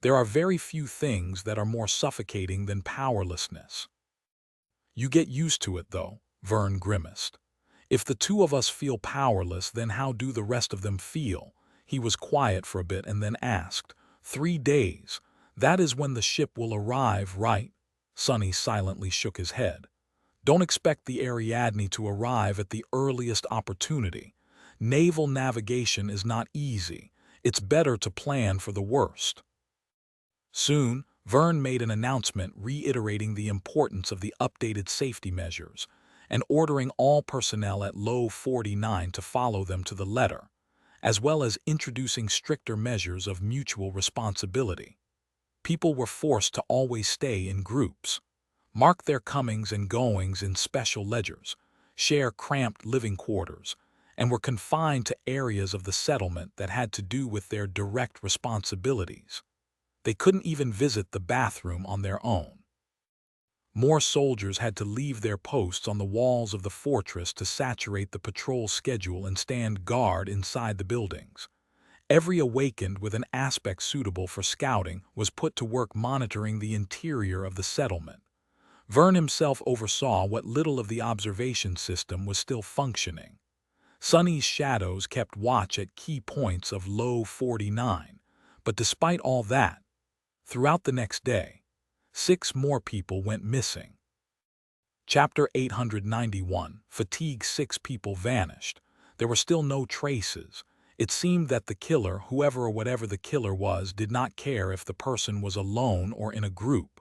there are very few things that are more suffocating than powerlessness. You get used to it, though, Vern grimaced. If the two of us feel powerless, then how do the rest of them feel? He was quiet for a bit and then asked, 3 days. That is when the ship will arrive, right? Sonny silently shook his head. Don't expect the Ariadne to arrive at the earliest opportunity. Naval navigation is not easy. It's better to plan for the worst. Soon, Vern made an announcement reiterating the importance of the updated safety measures and ordering all personnel at Low 49 to follow them to the letter, as well as introducing stricter measures of mutual responsibility. People were forced to always stay in groups, mark their comings and goings in special ledgers, share cramped living quarters, and were confined to areas of the settlement that had to do with their direct responsibilities. They couldn't even visit the bathroom on their own. More soldiers had to leave their posts on the walls of the fortress to saturate the patrol schedule and stand guard inside the buildings. Every awakened with an aspect suitable for scouting was put to work monitoring the interior of the settlement. Vern himself oversaw what little of the observation system was still functioning. Sonny's shadows kept watch at key points of Low 49, but despite all that, throughout the next day, 6 more people went missing. Chapter 891, Fatigue. 6 people vanished. There were still no traces. It seemed that the killer, whoever or whatever the killer was, did not care if the person was alone or in a group.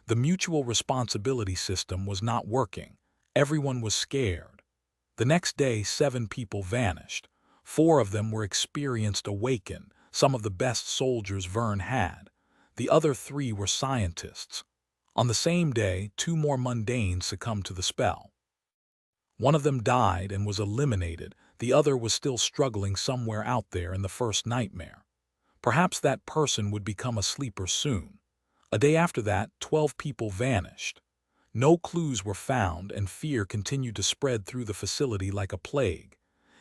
The mutual responsibility system was not working. Everyone was scared. The next day, 7 people vanished. 4 of them were experienced awakened, some of the best soldiers Vern had. The other 3 were scientists. On the same day, 2 more mundanes succumbed to the spell. One of them died and was eliminated. The other was still struggling somewhere out there in the first nightmare. Perhaps that person would become a sleeper soon. A day after that, 12 people vanished. No clues were found, and fear continued to spread through the facility like a plague.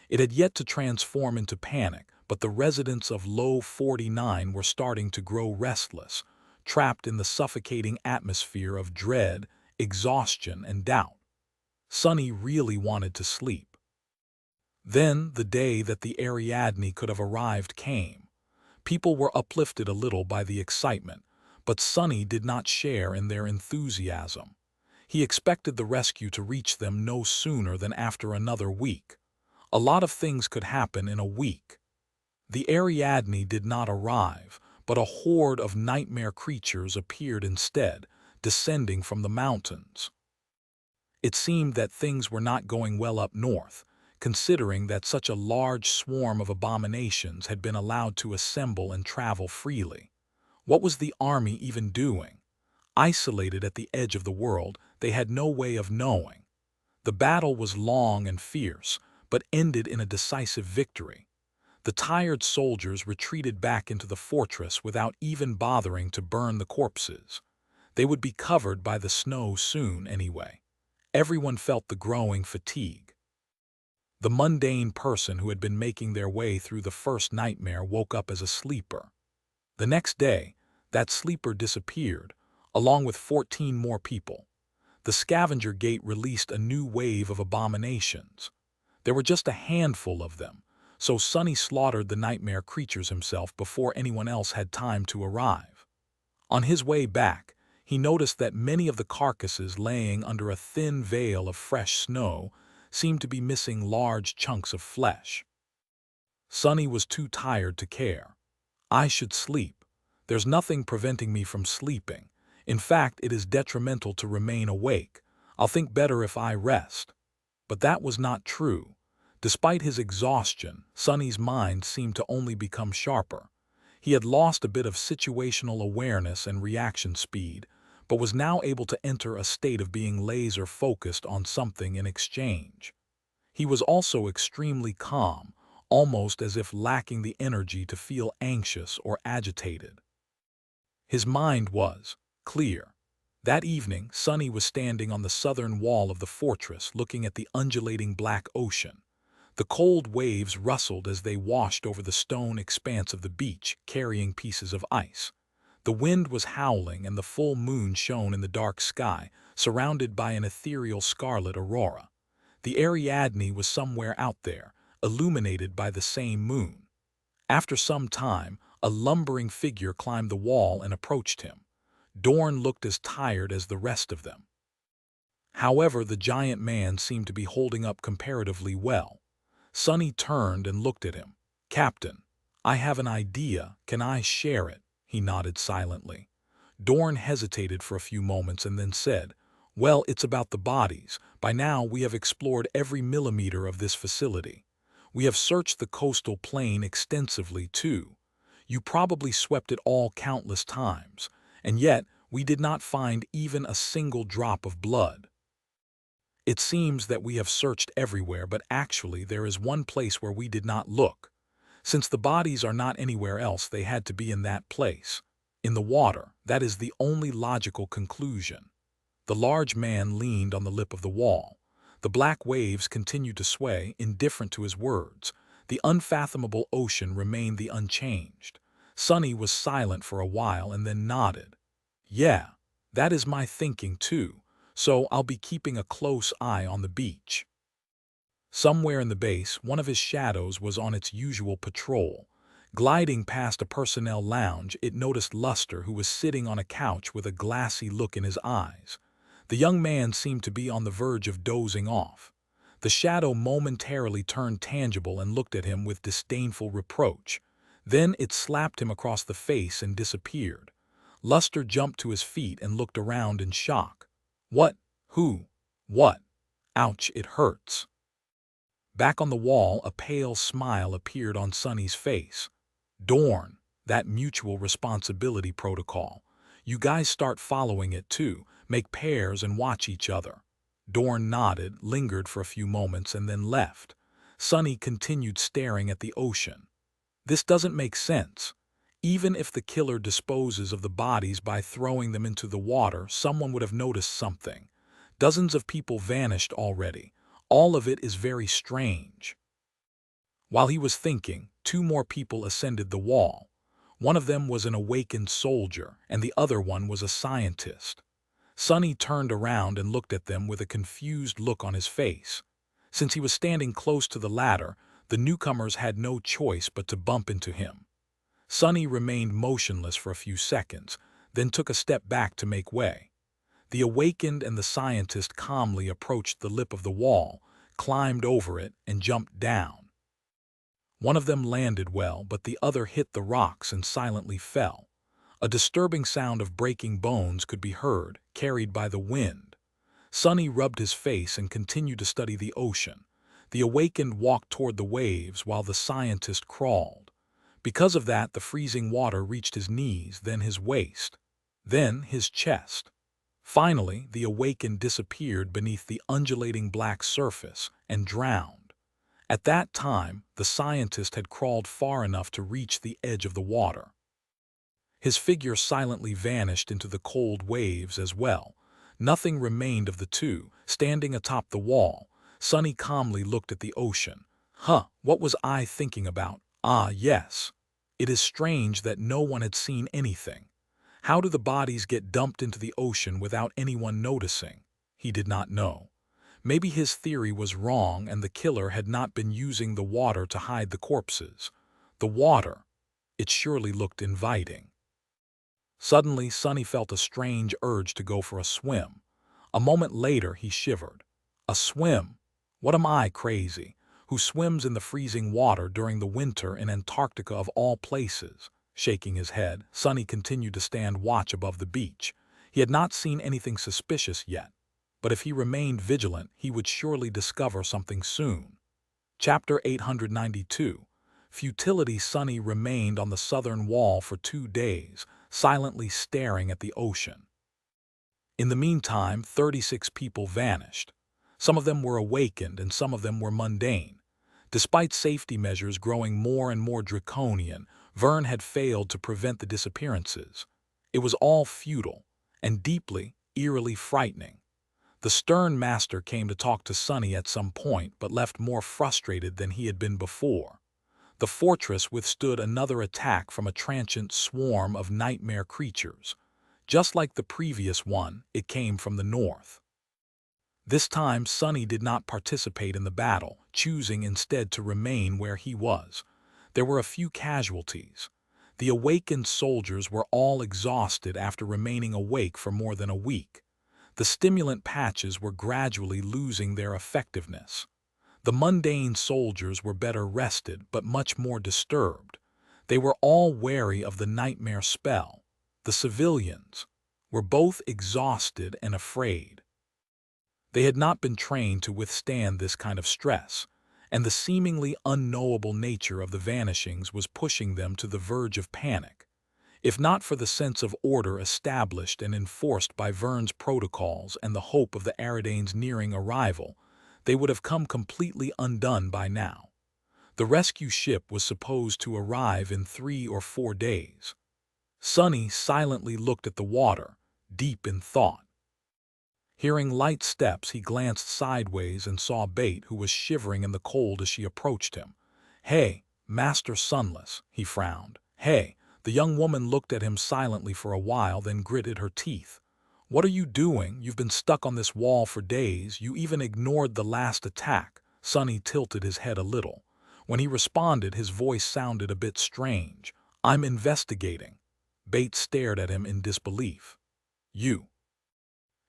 It had yet to transform into panic, but the residents of Low 49 were starting to grow restless, trapped in the suffocating atmosphere of dread, exhaustion, and doubt. Sonny really wanted to sleep. Then, the day that the Ariadne could have arrived came. People were uplifted a little by the excitement, but Sonny did not share in their enthusiasm. He expected the rescue to reach them no sooner than after another week. A lot of things could happen in a week. The Ariadne did not arrive, but a horde of nightmare creatures appeared instead, descending from the mountains. It seemed that things were not going well up north, considering that such a large swarm of abominations had been allowed to assemble and travel freely. What was the army even doing? Isolated at the edge of the world, they had no way of knowing. The battle was long and fierce, but ended in a decisive victory. The tired soldiers retreated back into the fortress without even bothering to burn the corpses. They would be covered by the snow soon anyway. Everyone felt the growing fatigue. The mundane person who had been making their way through the first nightmare woke up as a sleeper. The next day, that sleeper disappeared, along with 14 more people. The scavenger gate released a new wave of abominations. There were just a handful of them, so Sonny slaughtered the nightmare creatures himself before anyone else had time to arrive. On his way back, he noticed that many of the carcasses laying under a thin veil of fresh snow seemed to be missing large chunks of flesh. Sonny was too tired to care. I should sleep. There's nothing preventing me from sleeping. In fact, it is detrimental to remain awake. I'll think better if I rest. But that was not true. Despite his exhaustion, Sonny's mind seemed to only become sharper. He had lost a bit of situational awareness and reaction speed, but was now able to enter a state of being laser-focused on something in exchange. He was also extremely calm, almost as if lacking the energy to feel anxious or agitated. His mind was clear. That evening, Sonny was standing on the southern wall of the fortress looking at the undulating black ocean. The cold waves rustled as they washed over the stone expanse of the beach, carrying pieces of ice. The wind was howling and the full moon shone in the dark sky, surrounded by an ethereal scarlet aurora. The Ariadne was somewhere out there, illuminated by the same moon. After some time, a lumbering figure climbed the wall and approached him. Dorn looked as tired as the rest of them. However, the giant man seemed to be holding up comparatively well. Sonny turned and looked at him. "Captain, I have an idea. Can I share it?" He nodded silently. Dorn hesitated for a few moments and then said, "Well, it's about the bodies. By now we have explored every millimeter of this facility. We have searched the coastal plain extensively, too. You probably swept it all countless times, and yet we did not find even a single drop of blood. It seems that we have searched everywhere, but actually there is one place where we did not look. Since the bodies are not anywhere else, they had to be in that place. In the water, that is the only logical conclusion." The large man leaned on the lip of the wall. The black waves continued to sway, indifferent to his words. The unfathomable ocean remained the unchanged. Sonny was silent for a while and then nodded. "Yeah, that is my thinking too, so I'll be keeping a close eye on the beach." Somewhere in the base, one of his shadows was on its usual patrol. Gliding past a personnel lounge, it noticed Luster, who was sitting on a couch with a glassy look in his eyes. The young man seemed to be on the verge of dozing off. The shadow momentarily turned tangible and looked at him with disdainful reproach. Then it slapped him across the face and disappeared. Luster jumped to his feet and looked around in shock. What? Who? What? Ouch, it hurts. Back on the wall, a pale smile appeared on Sonny's face. Dorn, that mutual responsibility protocol. You guys start following it too. Make pairs and watch each other. Dorn nodded, lingered for a few moments, and then left. Sonny continued staring at the ocean. This doesn't make sense. Even if the killer disposes of the bodies by throwing them into the water, someone would have noticed something. Dozens of people vanished already. All of it is very strange. While he was thinking, two more people ascended the wall. One of them was an awakened soldier, and the other one was a scientist. Sonny turned around and looked at them with a confused look on his face. Since he was standing close to the latter, the newcomers had no choice but to bump into him. Sonny remained motionless for a few seconds, then took a step back to make way. The awakened and the scientist calmly approached the lip of the wall, climbed over it, and jumped down. One of them landed well, but the other hit the rocks and silently fell. A disturbing sound of breaking bones could be heard, carried by the wind. Sonny rubbed his face and continued to study the ocean. The awakened walked toward the waves while the scientist crawled. Because of that, the freezing water reached his knees, then his waist, then his chest. Finally, the awakened disappeared beneath the undulating black surface and drowned. At that time, the scientist had crawled far enough to reach the edge of the water. His figure silently vanished into the cold waves as well. Nothing remained of the two. Standing atop the wall, Sonny calmly looked at the ocean. What was I thinking about? Ah, yes. It is strange that no one had seen anything. How do the bodies get dumped into the ocean without anyone noticing? He did not know. Maybe his theory was wrong and the killer had not been using the water to hide the corpses. The water. It surely looked inviting. Suddenly, Sonny felt a strange urge to go for a swim. A moment later, he shivered. A swim? What am I, crazy? Who swims in the freezing water during the winter in Antarctica of all places? Shaking his head, Sonny continued to stand watch above the beach. He had not seen anything suspicious yet, but if he remained vigilant, he would surely discover something soon. Chapter 892. Futility. Sonny remained on the southern wall for 2 days, silently staring at the ocean. In the meantime, 36 people vanished. Some of them were awakened and some of them were mundane. Despite safety measures growing more and more draconian, Vern had failed to prevent the disappearances. It was all futile and deeply, eerily frightening. The stern master came to talk to Sonny at some point, but left more frustrated than he had been before. The fortress withstood another attack from a transient swarm of nightmare creatures. Just like the previous one, it came from the north. This time, Sonny did not participate in the battle, choosing instead to remain where he was. There were a few casualties. The awakened soldiers were all exhausted after remaining awake for more than a week. The stimulant patches were gradually losing their effectiveness. The mundane soldiers were better rested but much more disturbed. They were all wary of the nightmare spell. The civilians were both exhausted and afraid. They had not been trained to withstand this kind of stress, and the seemingly unknowable nature of the vanishings was pushing them to the verge of panic. If not for the sense of order established and enforced by Vern's protocols and the hope of the Aridanes' nearing arrival, they would have come completely undone by now. The rescue ship was supposed to arrive in 3 or 4 days. Sonny silently looked at the water, deep in thought. Hearing light steps, he glanced sideways and saw Bate, who was shivering in the cold as she approached him. "Hey, Master Sunless," he frowned. "Hey." The young woman looked at him silently for a while, then gritted her teeth. "What are you doing? You've been stuck on this wall for days. You even ignored the last attack." Sonny tilted his head a little. When he responded, his voice sounded a bit strange. "I'm investigating." Bates stared at him in disbelief. You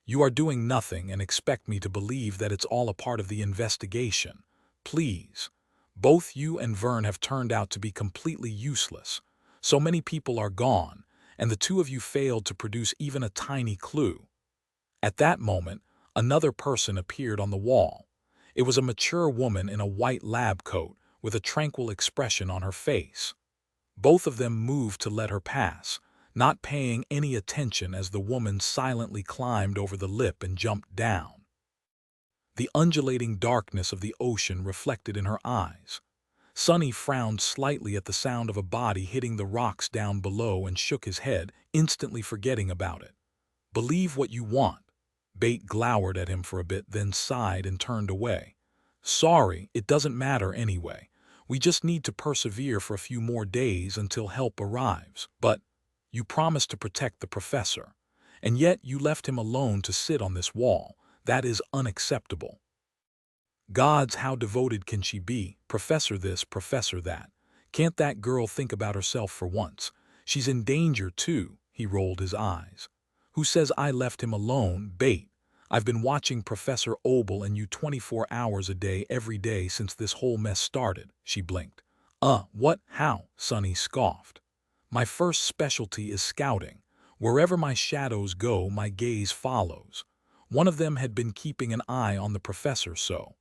You are doing nothing and expect me to believe that it's all a part of the investigation. Please. Both you and Vern have turned out to be completely useless. So many people are gone, and the two of you failed to produce even a tiny clue. At that moment, another person appeared on the wall. It was a mature woman in a white lab coat with a tranquil expression on her face. Both of them moved to let her pass, not paying any attention as the woman silently climbed over the lip and jumped down. The undulating darkness of the ocean reflected in her eyes. Sonny frowned slightly at the sound of a body hitting the rocks down below and shook his head, instantly forgetting about it. Believe what you want. Bate glowered at him for a bit, then sighed and turned away. Sorry, it doesn't matter anyway. We just need to persevere for a few more days until help arrives. But you promised to protect the professor, and yet you left him alone to sit on this wall. That is unacceptable. Gods, how devoted can she be? Professor this, professor that. Can't that girl think about herself for once? She's in danger too. He rolled his eyes. Who says I left him alone? Bate. I've been watching Professor Obel and you 24 hours a day every day since this whole mess started. She blinked. What? How? Sonny scoffed. My first specialty is scouting. Wherever my shadows go, my gaze follows. One of them had been keeping an eye on the professor, so.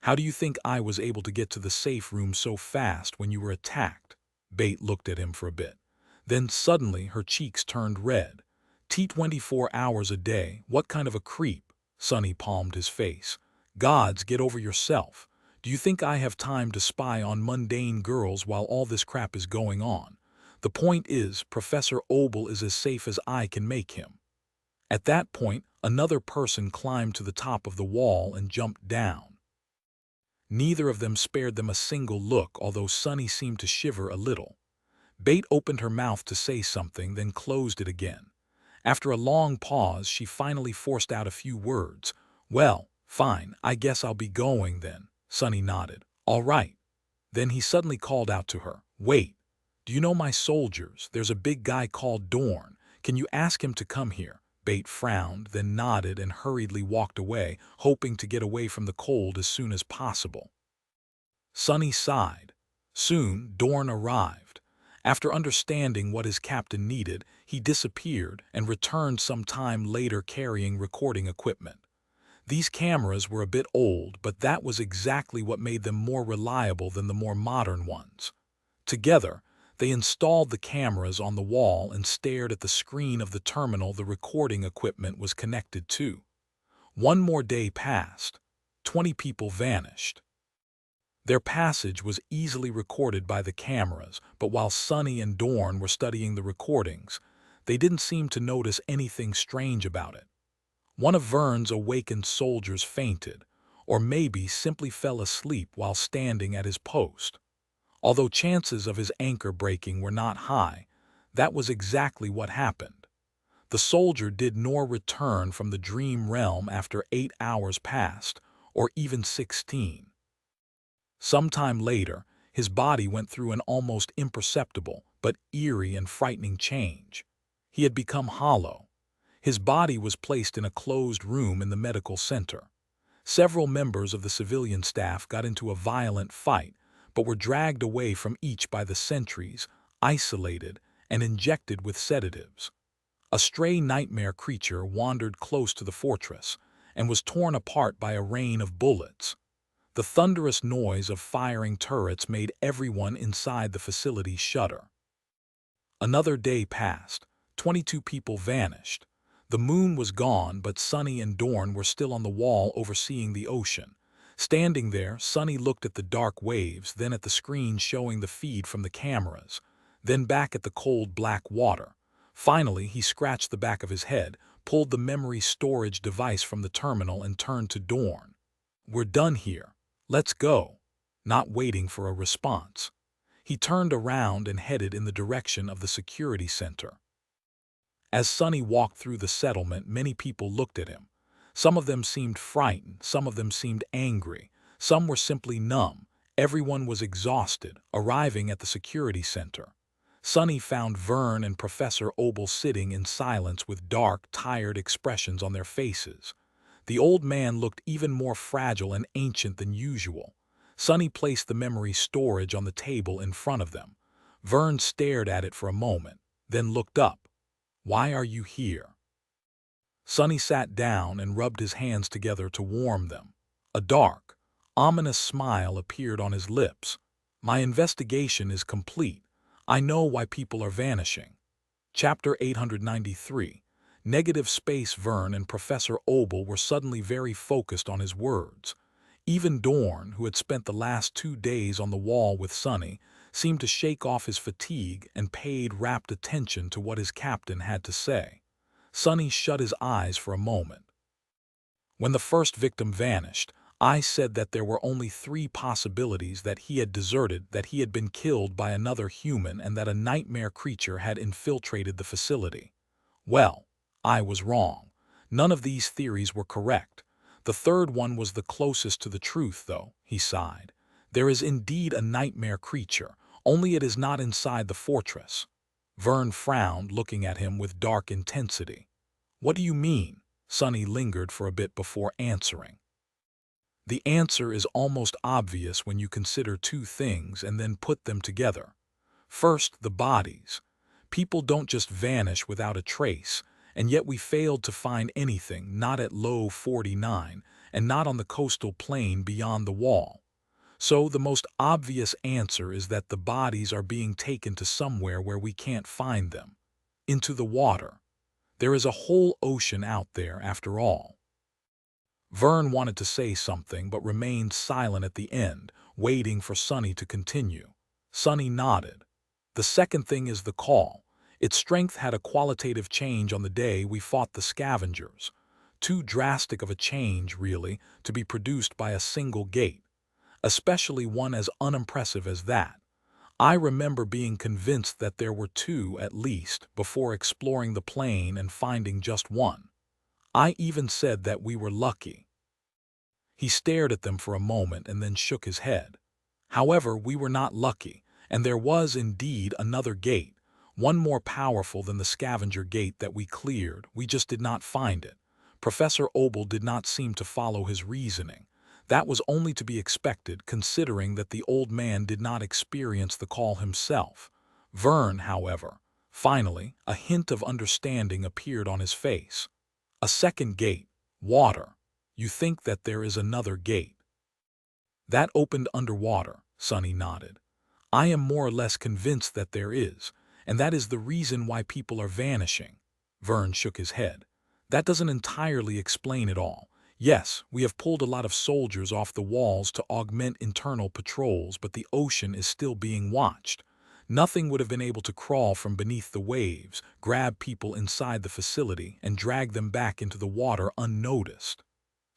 How do you think I was able to get to the safe room so fast when you were attacked? Bate looked at him for a bit. Then suddenly her cheeks turned red. 24 hours a day, what kind of a creep? Sonny palmed his face. Gods, get over yourself. Do you think I have time to spy on mundane girls while all this crap is going on? The point is, Professor Obel is as safe as I can make him. At that point, another person climbed to the top of the wall and jumped down. Neither of them spared them a single look, although Sonny seemed to shiver a little. Bate opened her mouth to say something, then closed it again. After a long pause, she finally forced out a few words. Well, fine, I guess I'll be going then. Sonny nodded. All right. Then he suddenly called out to her. Wait, do you know my soldiers? There's a big guy called Dorn. Can you ask him to come here? Bate frowned, then nodded and hurriedly walked away, hoping to get away from the cold as soon as possible. Sonny sighed. Soon, Dorn arrived. After understanding what his captain needed, he disappeared and returned some time later carrying recording equipment. These cameras were a bit old, but that was exactly what made them more reliable than the more modern ones. Together, they installed the cameras on the wall and stared at the screen of the terminal the recording equipment was connected to. One more day passed. 20 people vanished. Their passage was easily recorded by the cameras, but while Sonny and Dorn were studying the recordings, they didn't seem to notice anything strange about it. One of Vern's awakened soldiers fainted, or maybe simply fell asleep while standing at his post. Although chances of his anchor breaking were not high, that was exactly what happened. The soldier did nor return from the dream realm after 8 hours passed, or even 16. Sometime later, his body went through an almost imperceptible but eerie and frightening change. He had become hollow. His body was placed in a closed room in the medical center. Several members of the civilian staff got into a violent fight, but were dragged away from each by the sentries, isolated, and injected with sedatives. A stray nightmare creature wandered close to the fortress and was torn apart by a rain of bullets. The thunderous noise of firing turrets made everyone inside the facility shudder. Another day passed. 22 people vanished. The moon was gone, but Sonny and Dorn were still on the wall overseeing the ocean. Standing there, Sonny looked at the dark waves, then at the screen showing the feed from the cameras, then back at the cold black water. Finally, he scratched the back of his head, pulled the memory storage device from the terminal and turned to Dorn. We're done here. Let's go. Not waiting for a response, he turned around and headed in the direction of the security center. As Sonny walked through the settlement, many people looked at him. Some of them seemed frightened, some of them seemed angry, some were simply numb. Everyone was exhausted, arriving at the security center. Sonny found Vern and Professor Obel sitting in silence with dark, tired expressions on their faces. The old man looked even more fragile and ancient than usual. Sonny placed the memory storage on the table in front of them. Vern stared at it for a moment, then looked up. "Why are you here?" Sonny sat down and rubbed his hands together to warm them. A dark, ominous smile appeared on his lips. "My investigation is complete. I know why people are vanishing." Chapter 893. Negative space. Vern and Professor Obel were suddenly very focused on his words. Even Dorn, who had spent the last 2 days on the wall with Sonny, seemed to shake off his fatigue and paid rapt attention to what his captain had to say. Sonny shut his eyes for a moment. "When the first victim vanished, I said that there were only 3 possibilities: that he had deserted, that he had been killed by another human, and that a nightmare creature had infiltrated the facility. Well, I was wrong. None of these theories were correct. The third one was the closest to the truth, though," he sighed. "There is indeed a nightmare creature, only it is not inside the fortress." Vern frowned, looking at him with dark intensity. "What do you mean?" Sonny lingered for a bit before answering. "The answer is almost obvious when you consider 2 things and then put them together. First, the bodies. People don't just vanish without a trace, and yet we failed to find anything, not at Low 49, and not on the coastal plain beyond the wall. So the most obvious answer is that the bodies are being taken to somewhere where we can't find them. Into the water. There is a whole ocean out there, after all." Vern wanted to say something but remained silent at the end, waiting for Sonny to continue. Sonny nodded. "The second thing is the call. Its strength had a qualitative change on the day we fought the scavengers. Too drastic of a change, really, to be produced by a single gate, especially one as unimpressive as that. I remember being convinced that there were 2 at least before exploring the plain and finding just one. I even said that we were lucky." He stared at them for a moment and then shook his head. "However, we were not lucky, and there was indeed another gate, one more powerful than the scavenger gate that we cleared. We just did not find it." Professor Obel did not seem to follow his reasoning. That was only to be expected, considering that the old man did not experience the call himself. Vern, however, finally, a hint of understanding appeared on his face. "A second gate. Water. You think that there is another gate?" "That opened underwater," Sonny nodded. "I am more or less convinced that there is, and that is the reason why people are vanishing." Vern shook his head. "That doesn't entirely explain it all. Yes, we have pulled a lot of soldiers off the walls to augment internal patrols, but the ocean is still being watched. Nothing would have been able to crawl from beneath the waves, grab people inside the facility, and drag them back into the water unnoticed."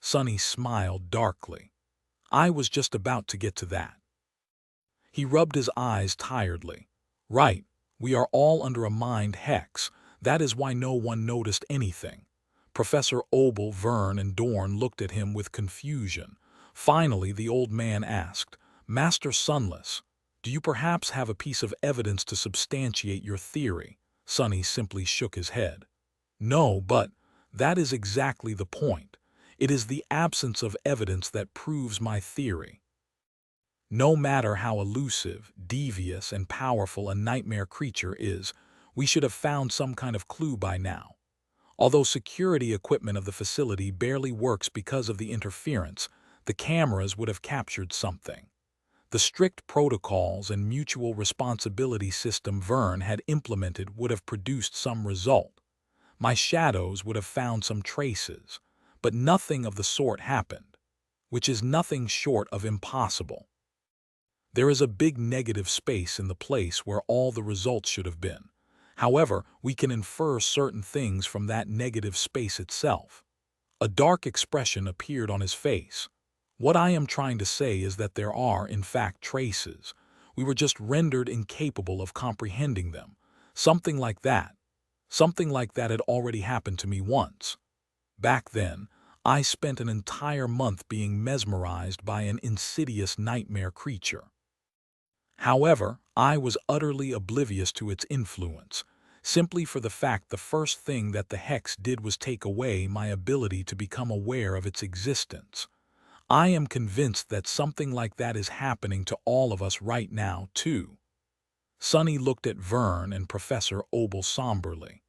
Sonny smiled darkly. "I was just about to get to that." He rubbed his eyes tiredly. "Right, we are all under a mind hex. That is why no one noticed anything." Professor Obel, Vern, and Dorn looked at him with confusion. Finally, the old man asked, "Master Sunless, do you perhaps have a piece of evidence to substantiate your theory?" Sonny simply shook his head. "No, but that is exactly the point. It is the absence of evidence that proves my theory. No matter how elusive, devious, and powerful a nightmare creature is, we should have found some kind of clue by now. Although security equipment of the facility barely works because of the interference, the cameras would have captured something. The strict protocols and mutual responsibility system Vern had implemented would have produced some result. My shadows would have found some traces, but nothing of the sort happened, which is nothing short of impossible. There is a big negative space in the place where all the results should have been. However, we can infer certain things from that negative space itself." A dark expression appeared on his face. "What I am trying to say is that there are, in fact, traces. We were just rendered incapable of comprehending them. Something like that. Something like that had already happened to me once. Back then, I spent an entire month being mesmerized by an insidious nightmare creature." However, I was utterly oblivious to its influence, simply for the fact the first thing that the hex did was take away my ability to become aware of its existence. I am convinced that something like that is happening to all of us right now, too. Sonny looked at Vern and Professor Obel somberly.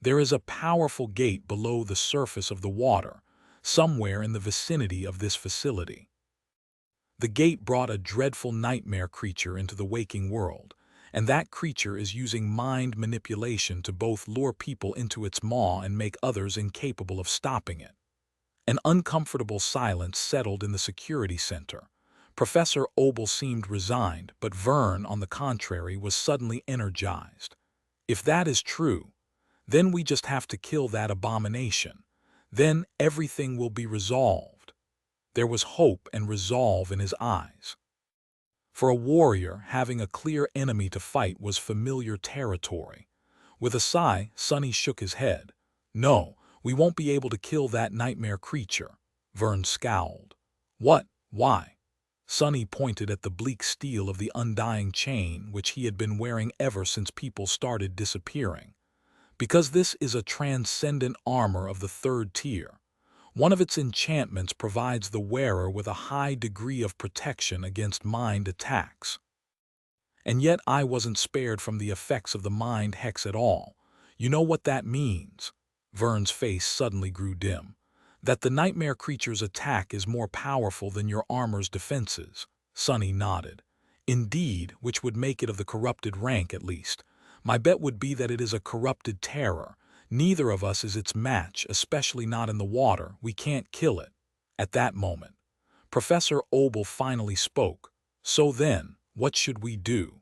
There is a powerful gate below the surface of the water, somewhere in the vicinity of this facility. The gate brought a dreadful nightmare creature into the waking world, and that creature is using mind manipulation to both lure people into its maw and make others incapable of stopping it. An uncomfortable silence settled in the security center. Professor Obel seemed resigned, but Vern, on the contrary, was suddenly energized. If that is true, then we just have to kill that abomination. Then everything will be resolved. There was hope and resolve in his eyes. For a warrior, having a clear enemy to fight was familiar territory. With a sigh, Sonny shook his head. No, we won't be able to kill that nightmare creature. Vern scowled. What? Why? Sonny pointed at the bleak steel of the undying chain which he had been wearing ever since people started disappearing. Because this is a transcendent armor of the third tier. One of its enchantments provides the wearer with a high degree of protection against mind attacks. And yet I wasn't spared from the effects of the mind hex at all. You know what that means? Vern's face suddenly grew dim. That the nightmare creature's attack is more powerful than your armor's defenses. Sonny nodded. Indeed, which would make it of the corrupted rank at least. My bet would be that it is a corrupted terror. Neither of us is its match, especially not in the water. We can't kill it. At that moment, Professor Obel finally spoke. So then, what should we do?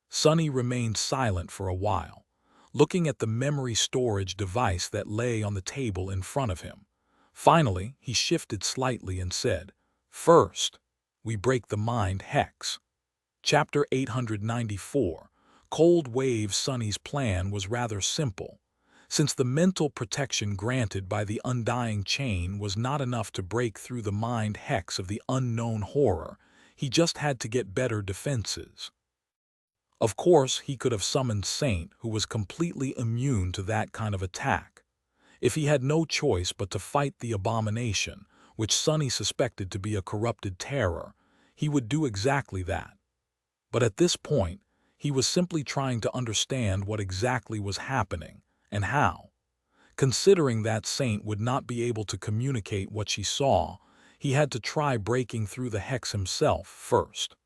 Sonny remained silent for a while, looking at the memory storage device that lay on the table in front of him. Finally, he shifted slightly and said, First, we break the mind hex. Chapter 894. Cold Wave. Sonny's plan was rather simple. Since the mental protection granted by the undying chain was not enough to break through the mind hex of the unknown horror, he just had to get better defenses. Of course, he could have summoned Saint, who was completely immune to that kind of attack. If he had no choice but to fight the abomination, which Sonny suspected to be a corrupted terror, he would do exactly that. But at this point, he was simply trying to understand what exactly was happening and how. Considering that Saint would not be able to communicate what she saw, he had to try breaking through the hex himself first.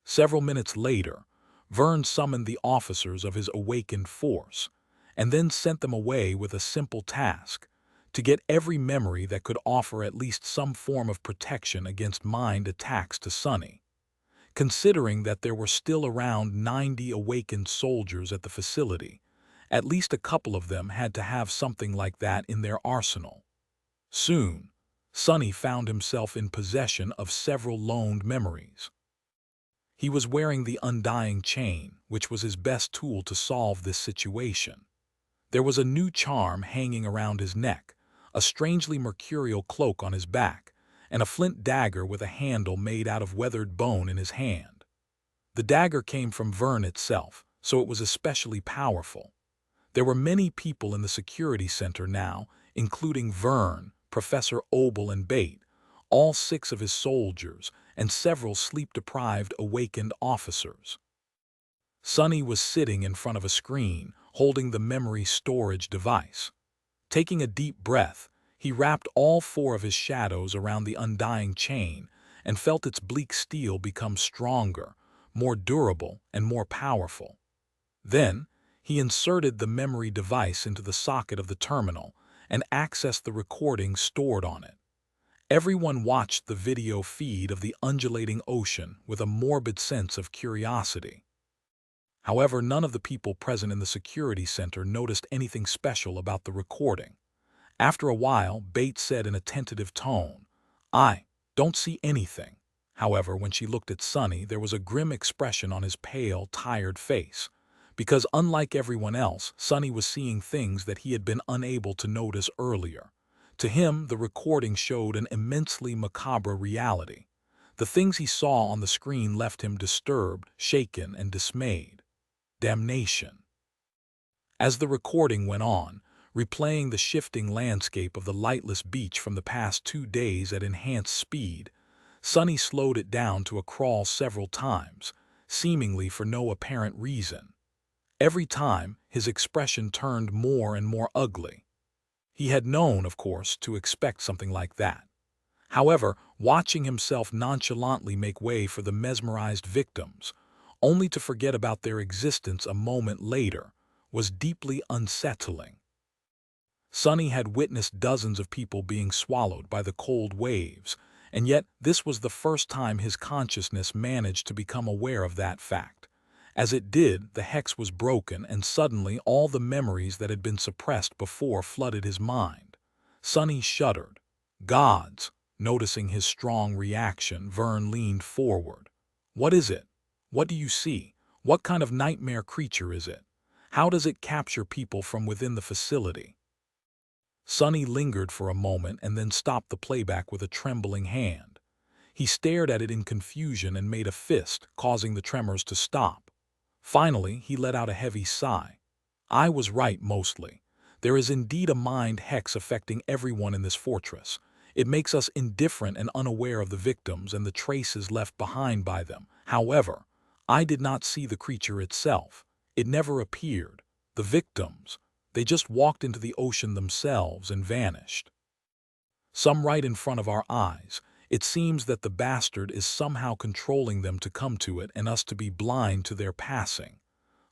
Several minutes later, Vern summoned the officers of his awakened force, and then sent them away with a simple task: to get every memory that could offer at least some form of protection against mind attacks to Sonny. Considering that there were still around 90 awakened soldiers at the facility, at least a couple of them had to have something like that in their arsenal. Soon, Sonny found himself in possession of several loaned memories. He was wearing the undying chain, which was his best tool to solve this situation. There was a new charm hanging around his neck, a strangely mercurial cloak on his back, and a flint dagger with a handle made out of weathered bone in his hand. The dagger came from Vern itself, so it was especially powerful. There were many people in the security center now, including Vern, Professor Obel, and Bate, all 6 of his soldiers, and several sleep-deprived awakened officers. Sonny was sitting in front of a screen, holding the memory storage device. Taking a deep breath, he wrapped all 4 of his shadows around the undying chain and felt its bleak steel become stronger, more durable, and more powerful. Then, he inserted the memory device into the socket of the terminal and accessed the recording stored on it. Everyone watched the video feed of the undulating ocean with a morbid sense of curiosity. However, none of the people present in the security center noticed anything special about the recording. After a while, Bates said in a tentative tone, "I don't see anything." However, when she looked at Sonny, there was a grim expression on his pale, tired face. Because unlike everyone else, Sonny was seeing things that he had been unable to notice earlier. To him, the recording showed an immensely macabre reality. The things he saw on the screen left him disturbed, shaken, and dismayed. Damnation. As the recording went on, replaying the shifting landscape of the lightless beach from the past 2 days at enhanced speed, Sonny slowed it down to a crawl several times, seemingly for no apparent reason. Every time, his expression turned more and more ugly. He had known, of course, to expect something like that. However, watching himself nonchalantly make way for the mesmerized victims, only to forget about their existence a moment later, was deeply unsettling. Sonny had witnessed dozens of people being swallowed by the cold waves, and yet this was the first time his consciousness managed to become aware of that fact. As it did, the hex was broken, and suddenly all the memories that had been suppressed before flooded his mind. Sonny shuddered. Gods! Noticing his strong reaction, Vern leaned forward. What is it? What do you see? What kind of nightmare creature is it? How does it capture people from within the facility? Sonny lingered for a moment and then stopped the playback with a trembling hand. He stared at it in confusion and made a fist, causing the tremors to stop. Finally, he let out a heavy sigh. I was right, mostly. There is indeed a mind hex affecting everyone in this fortress. It makes us indifferent and unaware of the victims and the traces left behind by them. However, I did not see the creature itself. It never appeared. The victims, they just walked into the ocean themselves and vanished. Some right in front of our eyes. It seems that the bastard is somehow controlling them to come to it and us to be blind to their passing.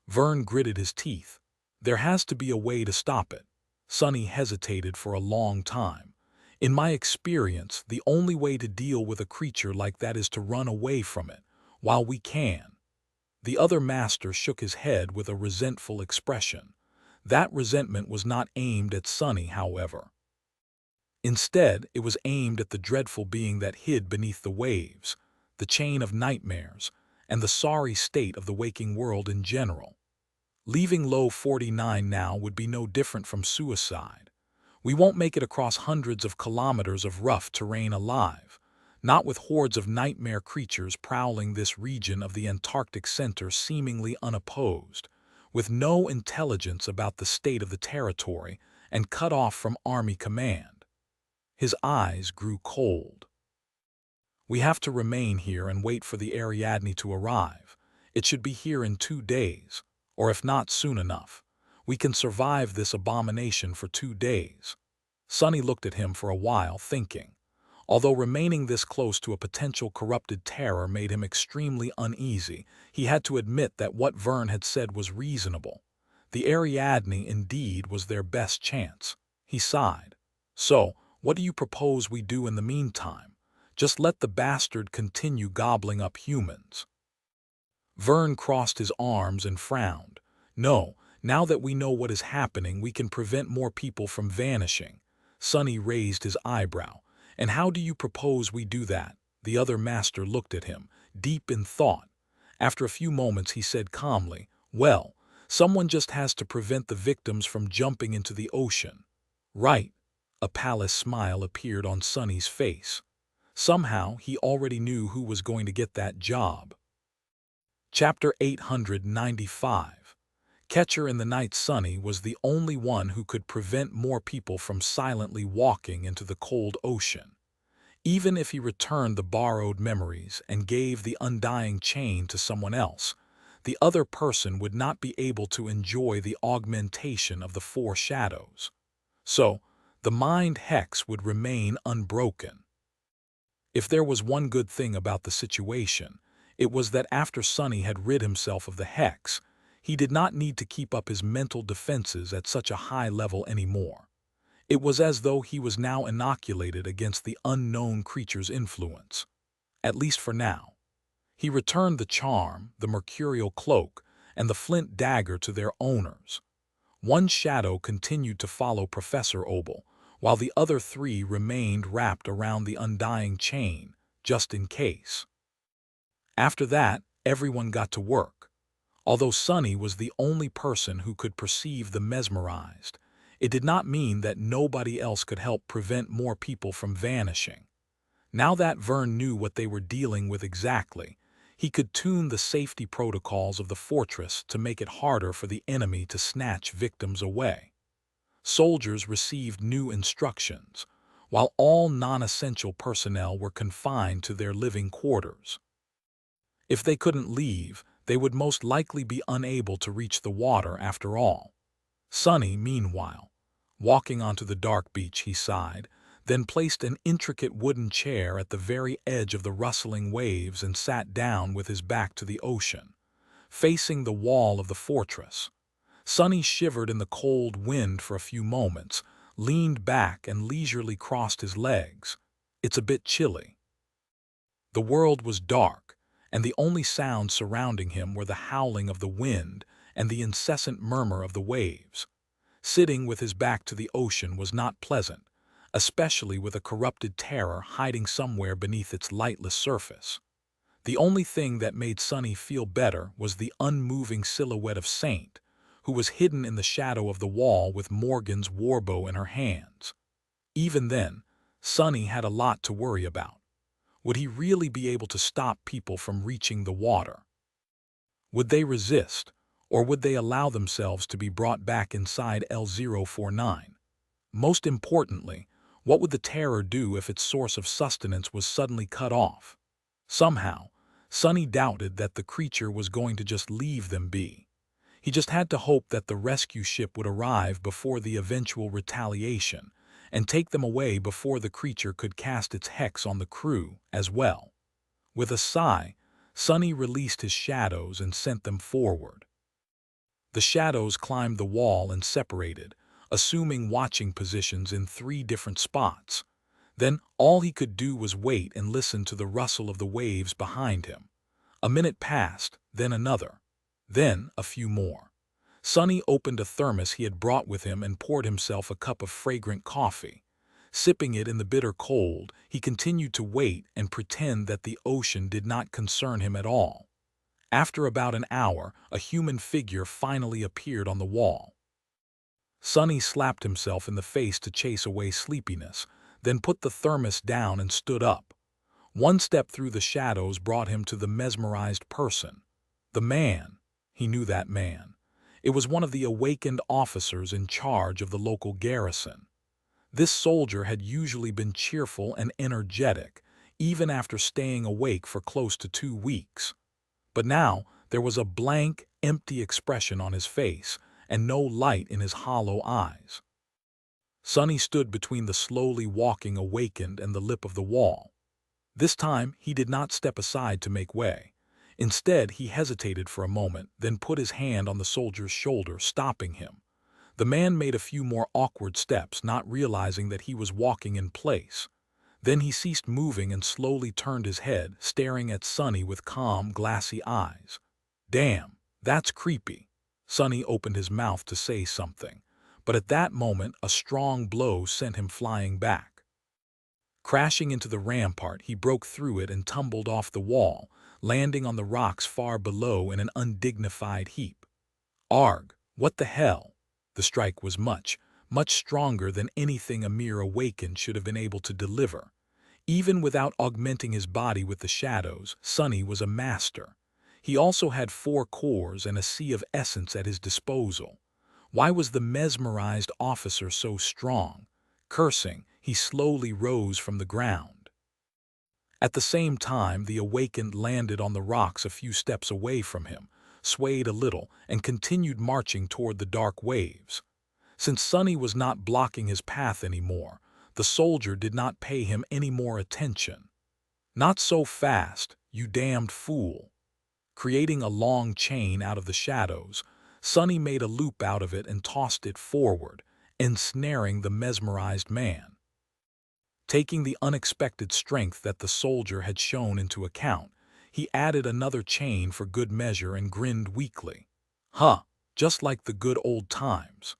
Vern gritted his teeth. There has to be a way to stop it. Sonny hesitated for a long time. In my experience, the only way to deal with a creature like that is to run away from it, while we can. The other master shook his head with a resentful expression. That resentment was not aimed at Sonny, however. Instead, it was aimed at the dreadful being that hid beneath the waves, the chain of nightmares, and the sorry state of the waking world in general. Leaving Low 49 now would be no different from suicide. We won't make it across hundreds of kilometers of rough terrain alive, not with hordes of nightmare creatures prowling this region of the Antarctic center seemingly unopposed, with no intelligence about the state of the territory and cut off from Army command. His eyes grew cold. We have to remain here and wait for the Ariadne to arrive. It should be here in 2 days, or if not soon enough. We can survive this abomination for 2 days. Sonny looked at him for a while, thinking. Although remaining this close to a potential corrupted terror made him extremely uneasy, he had to admit that what Vern had said was reasonable. The Ariadne indeed was their best chance. He sighed. So, what do you propose we do in the meantime? Just let the bastard continue gobbling up humans. Vern crossed his arms and frowned. No, now that we know what is happening, we can prevent more people from vanishing. Sonny raised his eyebrow. And how do you propose we do that? The other master looked at him, deep in thought. After a few moments, he said calmly, well, someone just has to prevent the victims from jumping into the ocean. Right. A palace smile appeared on Sonny's face. Somehow, he already knew who was going to get that job. Chapter 895. Catcher in the Night. Sonny was the only one who could prevent more people from silently walking into the cold ocean. Even if he returned the borrowed memories and gave the undying chain to someone else, the other person would not be able to enjoy the augmentation of the 4 shadows. So, the mind hex would remain unbroken. If there was one good thing about the situation, it was that after Sonny had rid himself of the hex, he did not need to keep up his mental defenses at such a high level anymore. It was as though he was now inoculated against the unknown creature's influence, at least for now. He returned the charm, the mercurial cloak, and the flint dagger to their owners. One shadow continued to follow Professor Obel, while the other 3 remained wrapped around the undying chain, just in case. After that, everyone got to work. Although Sonny was the only person who could perceive the mesmerized, it did not mean that nobody else could help prevent more people from vanishing. Now that Vern knew what they were dealing with exactly, he could tune the safety protocols of the fortress to make it harder for the enemy to snatch victims away. Soldiers received new instructions, while all non-essential personnel were confined to their living quarters. If they couldn't leave, they would most likely be unable to reach the water after all. Sonny, meanwhile, walking onto the dark beach, he sighed, then placed an intricate wooden chair at the very edge of the rustling waves and sat down with his back to the ocean, facing the wall of the fortress. Sonny shivered in the cold wind for a few moments, leaned back and leisurely crossed his legs. It's a bit chilly. The world was dark, and the only sounds surrounding him were the howling of the wind and the incessant murmur of the waves. Sitting with his back to the ocean was not pleasant, especially with a corrupted terror hiding somewhere beneath its lightless surface. The only thing that made Sonny feel better was the unmoving silhouette of Saint, who was hidden in the shadow of the wall with Morgan's warbow in her hands. Even then, Sonny had a lot to worry about. Would he really be able to stop people from reaching the water? Would they resist, or would they allow themselves to be brought back inside L049? Most importantly, what would the terror do if its source of sustenance was suddenly cut off? Somehow, Sonny doubted that the creature was going to just leave them be. He just had to hope that the rescue ship would arrive before the eventual retaliation and take them away before the creature could cast its hex on the crew as well. With a sigh, Sonny released his shadows and sent them forward. The shadows climbed the wall and separated, assuming watching positions in 3 different spots. Then all he could do was wait and listen to the rustle of the waves behind him. A minute passed, then another, then a few more. Sonny opened a thermos he had brought with him and poured himself a cup of fragrant coffee. Sipping it in the bitter cold, he continued to wait and pretend that the ocean did not concern him at all. After about an hour, a human figure finally appeared on the wall. Sonny slapped himself in the face to chase away sleepiness, then put the thermos down and stood up. One step through the shadows brought him to the mesmerized person. The man. He knew that man. It was one of the awakened officers in charge of the local garrison. This soldier had usually been cheerful and energetic, even after staying awake for close to 2 weeks. But now there was a blank, empty expression on his face and no light in his hollow eyes. Sonny stood between the slowly walking awakened and the lip of the wall. This time he did not step aside to make way. Instead, he hesitated for a moment, then put his hand on the soldier's shoulder, stopping him. The man made a few more awkward steps, not realizing that he was walking in place. Then he ceased moving and slowly turned his head, staring at Sonny with calm, glassy eyes. "Damn, that's creepy." Sonny opened his mouth to say something, but at that moment a strong blow sent him flying back. Crashing into the rampart, he broke through it and tumbled off the wall, landing on the rocks far below in an undignified heap. Arg, what the hell? The strike was much stronger than anything a mere awakened should have been able to deliver. Even without augmenting his body with the shadows, Sonny was a master. He also had 4 cores and a sea of essence at his disposal. Why was the mesmerized officer so strong? Cursing, he slowly rose from the ground. At the same time, the awakened landed on the rocks a few steps away from him, swayed a little, and continued marching toward the dark waves. Since Sonny was not blocking his path anymore, the soldier did not pay him any more attention. "Not so fast, you damned fool." Creating a long chain out of the shadows, Sonny made a loop out of it and tossed it forward, ensnaring the mesmerized man. Taking the unexpected strength that the soldier had shown into account, he added another chain for good measure and grinned weakly. Huh, just like the good old times.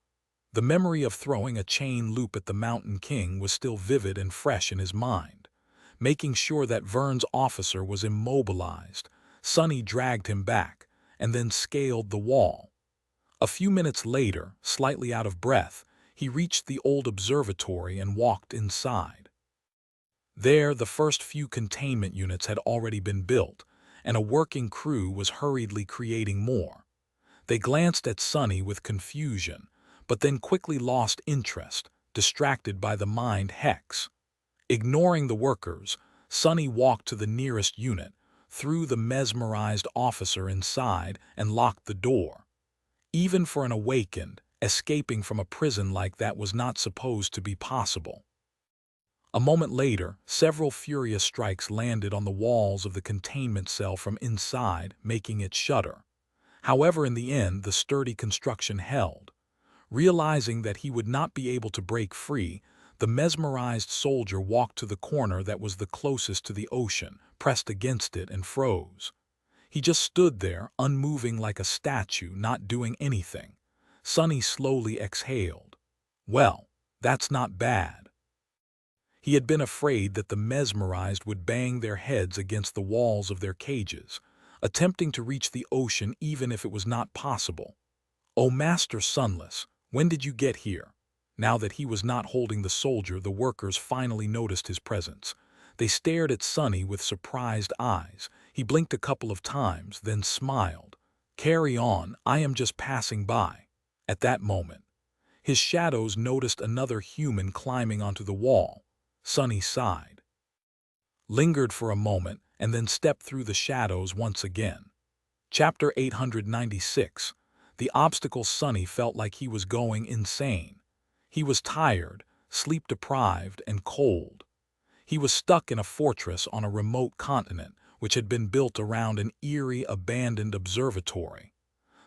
The memory of throwing a chain loop at the Mountain King was still vivid and fresh in his mind. Making sure that Vern's officer was immobilized, Sonny dragged him back and then scaled the wall. A few minutes later, slightly out of breath, he reached the old observatory and walked inside. There, the first few containment units had already been built, and a working crew was hurriedly creating more. They glanced at Sonny with confusion, but then quickly lost interest, distracted by the mined hex. Ignoring the workers, Sonny walked to the nearest unit, threw the mesmerized officer inside, and locked the door. Even for an awakened, escaping from a prison like that was not supposed to be possible. A moment later, several furious strikes landed on the walls of the containment cell from inside, making it shudder. However, in the end, the sturdy construction held. Realizing that he would not be able to break free, the mesmerized soldier walked to the corner that was the closest to the ocean, pressed against it, and froze. He just stood there, unmoving like a statue, not doing anything. Sonny slowly exhaled. Well, that's not bad. He had been afraid that the mesmerized would bang their heads against the walls of their cages, attempting to reach the ocean even if it was not possible. "Oh, Master Sunless, when did you get here?" Now that he was not holding the soldier, the workers finally noticed his presence. They stared at Sonny with surprised eyes. He blinked a couple of times, then smiled. "Carry on, I am just passing by." At that moment, his shadows noticed another human climbing onto the wall. Sonny sighed, lingered for a moment, and then stepped through the shadows once again. Chapter 896. The obstacle. Sonny felt like he was going insane. He was tired, sleep-deprived, and cold. He was stuck in a fortress on a remote continent, which had been built around an eerie, abandoned observatory.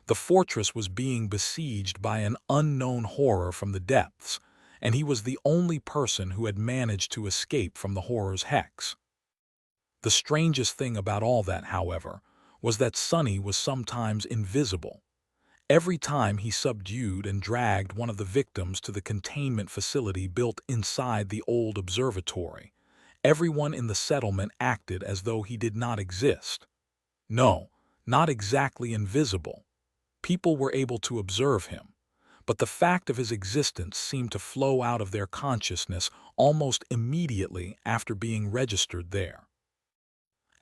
The fortress was being besieged by an unknown horror from the depths, and he was the only person who had managed to escape from the horror's hex. The strangest thing about all that, however, was that Sonny was sometimes invisible. Every time he subdued and dragged one of the victims to the containment facility built inside the old observatory, everyone in the settlement acted as though he did not exist. No, not exactly invisible. People were able to observe him, but the fact of his existence seemed to flow out of their consciousness almost immediately after being registered there.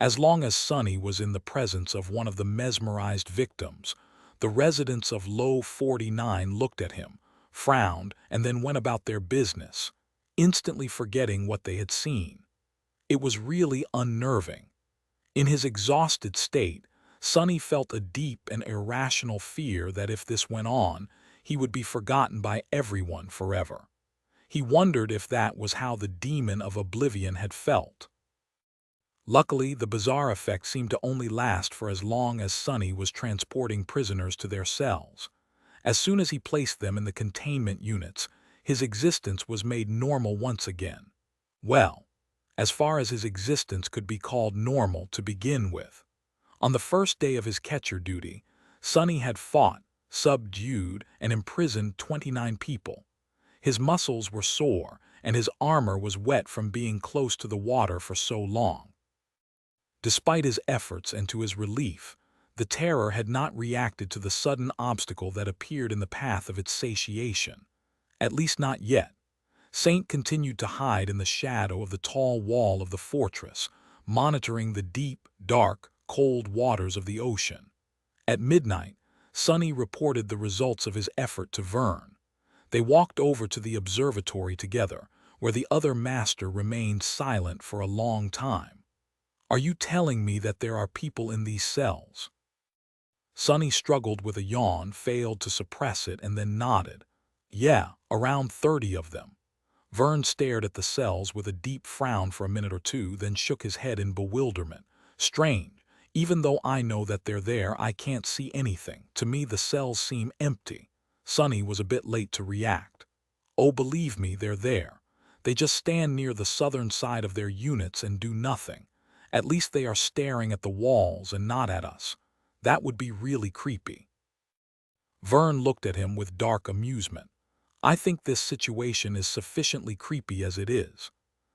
As long as Sonny was in the presence of one of the mesmerized victims, the residents of Low 49 looked at him, frowned, and then went about their business, instantly forgetting what they had seen. It was really unnerving. In his exhausted state, Sonny felt a deep and irrational fear that if this went on, he would be forgotten by everyone forever. He wondered if that was how the demon of oblivion had felt. Luckily, the bizarre effect seemed to only last for as long as Sonny was transporting prisoners to their cells. As soon as he placed them in the containment units, his existence was made normal once again. Well, as far as his existence could be called normal to begin with. On the first day of his catcher duty, Sonny had fought, subdued, and imprisoned 29 people. His muscles were sore, and his armor was wet from being close to the water for so long. Despite his efforts and to his relief, the terror had not reacted to the sudden obstacle that appeared in the path of its satiation. At least not yet. Saint continued to hide in the shadow of the tall wall of the fortress, monitoring the deep, dark, cold waters of the ocean. At midnight, Sonny reported the results of his effort to Vern. They walked over to the observatory together, where the other master remained silent for a long time. "Are you telling me that there are people in these cells?" Sonny struggled with a yawn, failed to suppress it, and then nodded. "Yeah, around 30 of them." Vern stared at the cells with a deep frown for a minute or two, then shook his head in bewilderment. "Strange. Even though I know that they're there, I can't see anything. To me, the cells seem empty." Sonny was a bit late to react. "Oh, believe me, they're there. They just stand near the southern side of their units and do nothing. At least they are staring at the walls and not at us. That would be really creepy." Vern looked at him with dark amusement. "I think this situation is sufficiently creepy as it is."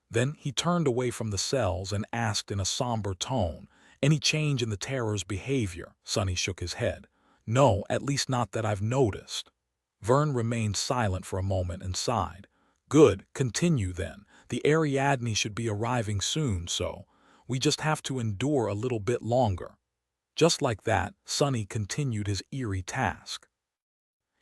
Then he turned away from the cells and asked in a somber tone, "Any change in the terror's behavior?" Sonny shook his head. "No, at least not that I've noticed." Vern remained silent for a moment and sighed. "Good, continue then. The Ariadne should be arriving soon, so we just have to endure a little bit longer." Just like that, Sonny continued his eerie task.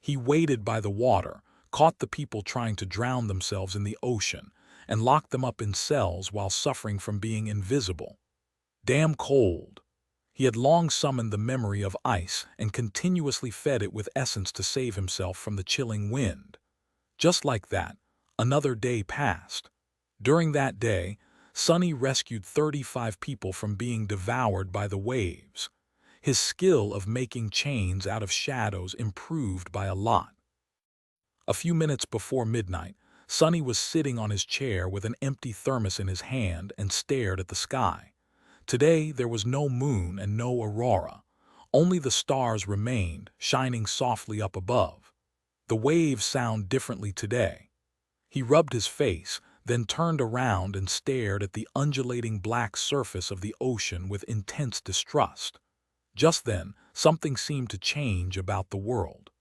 He waited by the water, caught the people trying to drown themselves in the ocean, and locked them up in cells while suffering from being invisible. Damn cold. He had long summoned the memory of ice and continuously fed it with essence to save himself from the chilling wind. Just like that, another day passed. During that day, Sonny rescued 35 people from being devoured by the waves. His skill of making chains out of shadows improved by a lot. A few minutes before midnight, Sonny was sitting on his chair with an empty thermos in his hand and stared at the sky. Today there was no moon and no aurora. Only the stars remained, shining softly up above. The waves sound differently today. He rubbed his face, then turned around and stared at the undulating black surface of the ocean with intense distrust. Just then, something seemed to change about the world.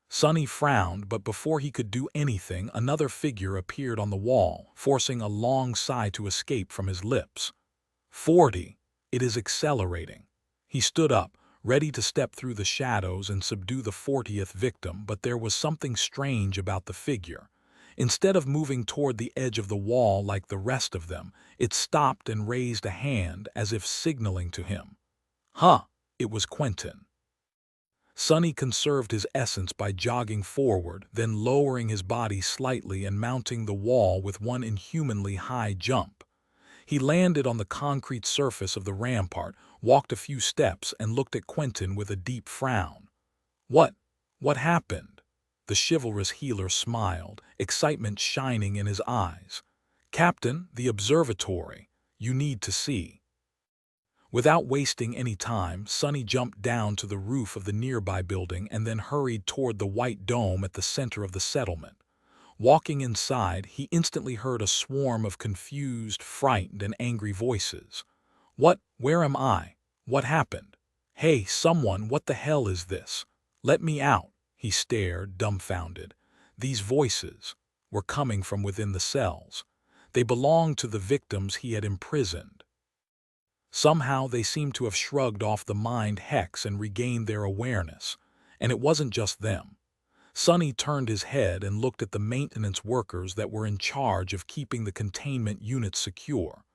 Sonny frowned, but before he could do anything, another figure appeared on the wall, forcing a long sigh to escape from his lips. 40. It is accelerating. He stood up, ready to step through the shadows and subdue the 40th victim, but there was something strange about the figure. Instead of moving toward the edge of the wall like the rest of them, it stopped and raised a hand as if signaling to him. Huh, it was Quentin. Sonny conserved his essence by jogging forward, then lowering his body slightly and mounting the wall with one inhumanly high jump. He landed on the concrete surface of the rampart, walked a few steps, and looked at Quentin with a deep frown. What happened?" The chivalrous healer smiled, excitement shining in his eyes. "Captain, the observatory. You need to see." Without wasting any time, Sonny jumped down to the roof of the nearby building and then hurried toward the white dome at the center of the settlement. Walking inside, he instantly heard a swarm of confused, frightened, and angry voices. Where am I? What happened? Hey, someone, what the hell is this? Let me out." He stared, dumbfounded. These voices were coming from within the cells. They belonged to the victims he had imprisoned. Somehow they seemed to have shrugged off the mind hex and regained their awareness. And it wasn't just them. Sonny turned his head and looked at the maintenance workers that were in charge of keeping the containment units secure.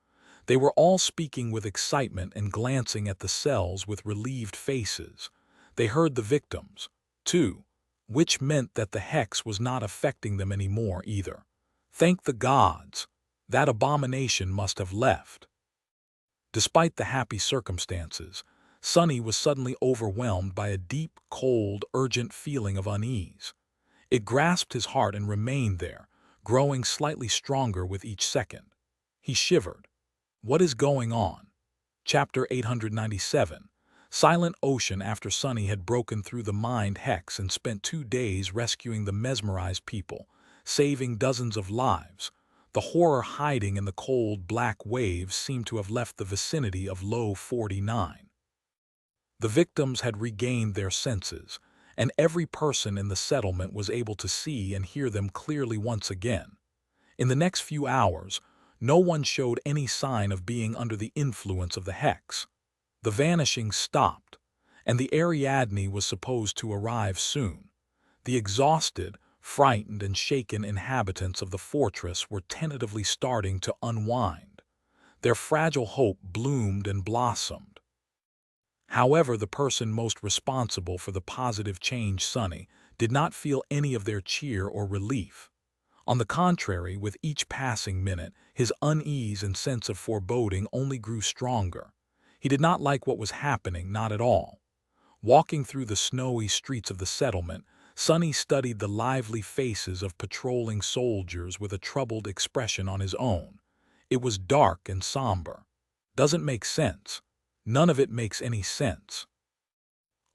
They were all speaking with excitement and glancing at the cells with relieved faces. They heard the victims, too, which meant that the hex was not affecting them anymore either. Thank the gods! That abomination must have left. Despite the happy circumstances, Sonny was suddenly overwhelmed by a deep, cold, urgent feeling of unease. It grasped his heart and remained there, growing slightly stronger with each second. He shivered. What is going on? Chapter 897. Silent Ocean. After Sonny had broken through the mind hex and spent 2 days rescuing the mesmerized people, saving dozens of lives, the horror hiding in the cold black waves seemed to have left the vicinity of Low 49. The victims had regained their senses, and every person in the settlement was able to see and hear them clearly once again. In the next few hours, no one showed any sign of being under the influence of the hex. The vanishing stopped, and the Ariadne was supposed to arrive soon. The exhausted, frightened, and shaken inhabitants of the fortress were tentatively starting to unwind. Their fragile hope bloomed and blossomed. However, the person most responsible for the positive change, Sonny, did not feel any of their cheer or relief. On the contrary, with each passing minute, his unease and sense of foreboding only grew stronger. He did not like what was happening, not at all. Walking through the snowy streets of the settlement, Sonny studied the lively faces of patrolling soldiers with a troubled expression on his own. It was dark and somber. Doesn't make sense. None of it makes any sense.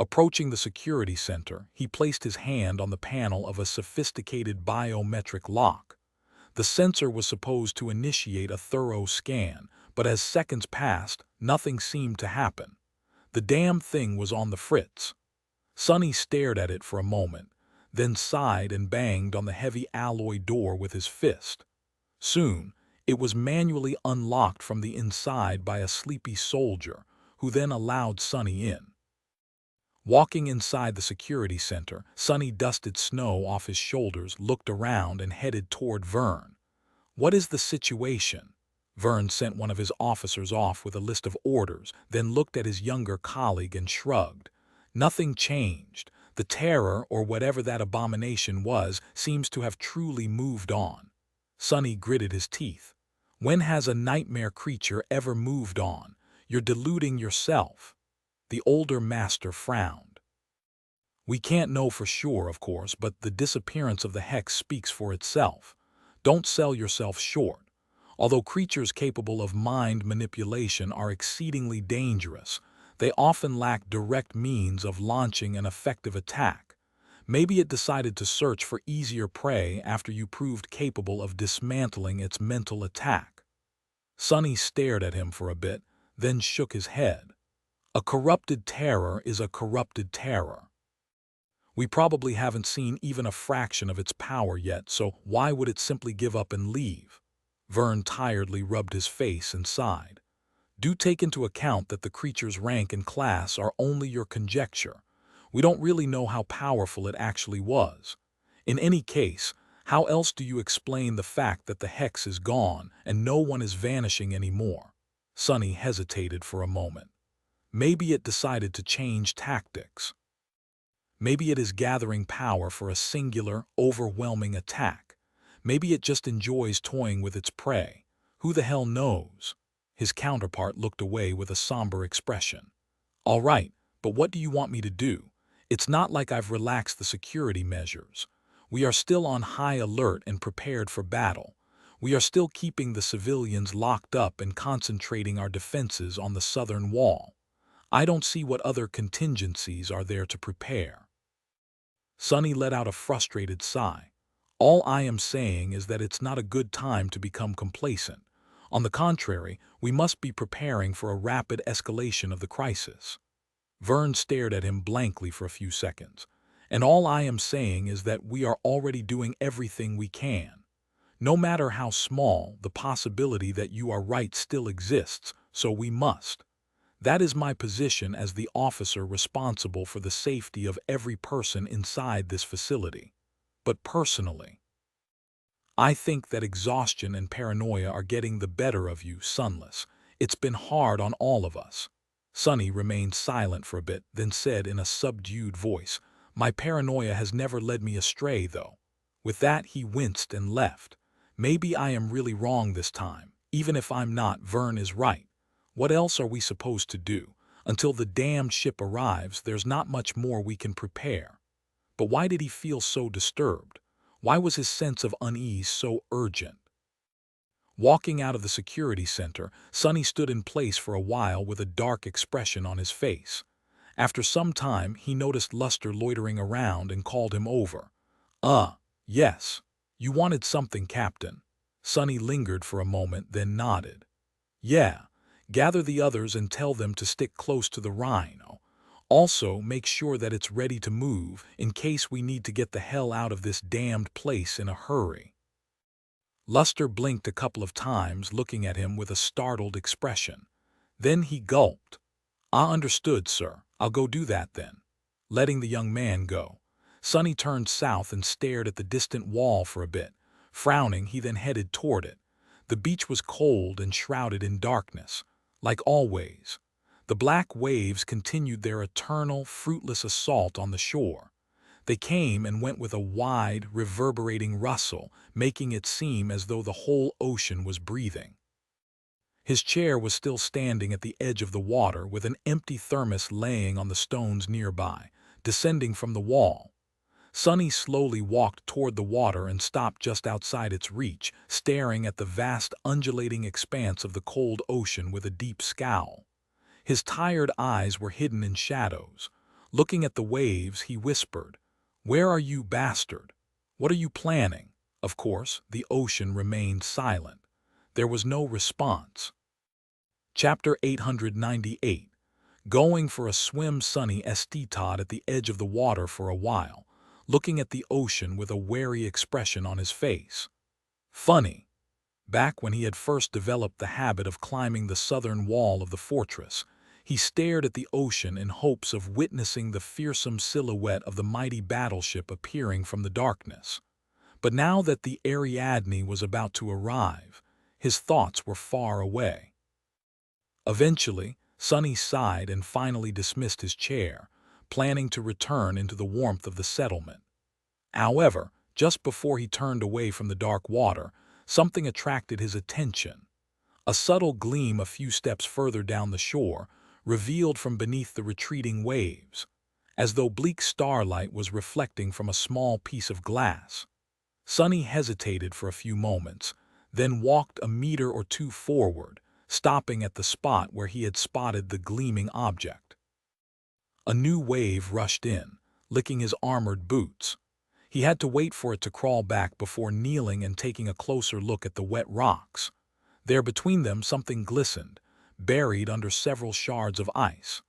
Approaching the security center, he placed his hand on the panel of a sophisticated biometric lock. The sensor was supposed to initiate a thorough scan, but as seconds passed, nothing seemed to happen. The damn thing was on the fritz. Sonny stared at it for a moment, then sighed and banged on the heavy alloy door with his fist. Soon, it was manually unlocked from the inside by a sleepy soldier, who then allowed Sonny in. Walking inside the security center, Sonny dusted snow off his shoulders, looked around, and headed toward Vern. "What is the situation?" Vern sent one of his officers off with a list of orders, then looked at his younger colleague and shrugged. "Nothing changed. The terror, or whatever that abomination was, seems to have truly moved on." Sonny gritted his teeth. "When has a nightmare creature ever moved on? You're deluding yourself." The older master frowned. "We can't know for sure, of course, but the disappearance of the hex speaks for itself. Don't sell yourself short. Although creatures capable of mind manipulation are exceedingly dangerous, they often lack direct means of launching an effective attack. Maybe it decided to search for easier prey after you proved capable of dismantling its mental attack." Sonny stared at him for a bit, then shook his head. "A corrupted terror is a corrupted terror. We probably haven't seen even a fraction of its power yet, so why would it simply give up and leave?" Vern tiredly rubbed his face and sighed. "Do take into account that the creature's rank and class are only your conjecture. We don't really know how powerful it actually was. In any case, how else do you explain the fact that the hex is gone and no one is vanishing anymore?" Sonny hesitated for a moment. "Maybe it decided to change tactics. Maybe it is gathering power for a singular, overwhelming attack. Maybe it just enjoys toying with its prey. Who the hell knows?" His counterpart looked away with a somber expression. "All right, but what do you want me to do? It's not like I've relaxed the security measures. We are still on high alert and prepared for battle. We are still keeping the civilians locked up and concentrating our defenses on the southern wall. I don't see what other contingencies are there to prepare." Sonny let out a frustrated sigh. "All I am saying is that it's not a good time to become complacent. On the contrary, we must be preparing for a rapid escalation of the crisis." Vern stared at him blankly for a few seconds. "And all I am saying is that we are already doing everything we can. No matter how small, the possibility that you are right still exists, so we must. That is my position as the officer responsible for the safety of every person inside this facility. But personally, I think that exhaustion and paranoia are getting the better of you, Sunless. It's been hard on all of us." Sonny remained silent for a bit, then said in a subdued voice, "My paranoia has never led me astray, though." With that, he winced and left. "Maybe I am really wrong this time. Even if I'm not, Vern is right. What else are we supposed to do? Until the damned ship arrives, there's not much more we can prepare." But why did he feel so disturbed? Why was his sense of unease so urgent? Walking out of the security center, Sonny stood in place for a while with a dark expression on his face. After some time, he noticed Luster loitering around and called him over. Yes. You wanted something, Captain." Sonny lingered for a moment, then nodded. "Yeah. Gather the others and tell them to stick close to the rhino. Also, make sure that it's ready to move in case we need to get the hell out of this damned place in a hurry." Luster blinked a couple of times, looking at him with a startled expression. Then he gulped. Understood, sir. I'll go do that then." Letting the young man go, Sonny turned south and stared at the distant wall for a bit. Frowning, he then headed toward it. The beach was cold and shrouded in darkness. Like always, the black waves continued their eternal, fruitless assault on the shore. They came and went with a wide, reverberating rustle, making it seem as though the whole ocean was breathing. His chair was still standing at the edge of the water, with an empty thermos laying on the stones nearby. Descending from the wall, Sonny slowly walked toward the water and stopped just outside its reach, staring at the vast, undulating expanse of the cold ocean with a deep scowl. His tired eyes were hidden in shadows. Looking at the waves, he whispered, "Where are you, bastard? What are you planning?" Of course, the ocean remained silent. There was no response. Chapter 898. Going for a swim. Sonny stayed at the edge of the water for a while, looking at the ocean with a wary expression on his face. Funny. Back when he had first developed the habit of climbing the southern wall of the fortress, he stared at the ocean in hopes of witnessing the fearsome silhouette of the mighty battleship appearing from the darkness. But now that the Ariadne was about to arrive, his thoughts were far away. Eventually, Sonny sighed and finally dismissed his chair, planning to return into the warmth of the settlement. However, just before he turned away from the dark water, something attracted his attention. A subtle gleam a few steps further down the shore, revealed from beneath the retreating waves, as though bleak starlight was reflecting from a small piece of glass. Sonny hesitated for a few moments, then walked a meter or two forward, stopping at the spot where he had spotted the gleaming object. A new wave rushed in, licking his armored boots. He had to wait for it to crawl back before kneeling and taking a closer look at the wet rocks. There between them something glistened, buried under several shards of ice.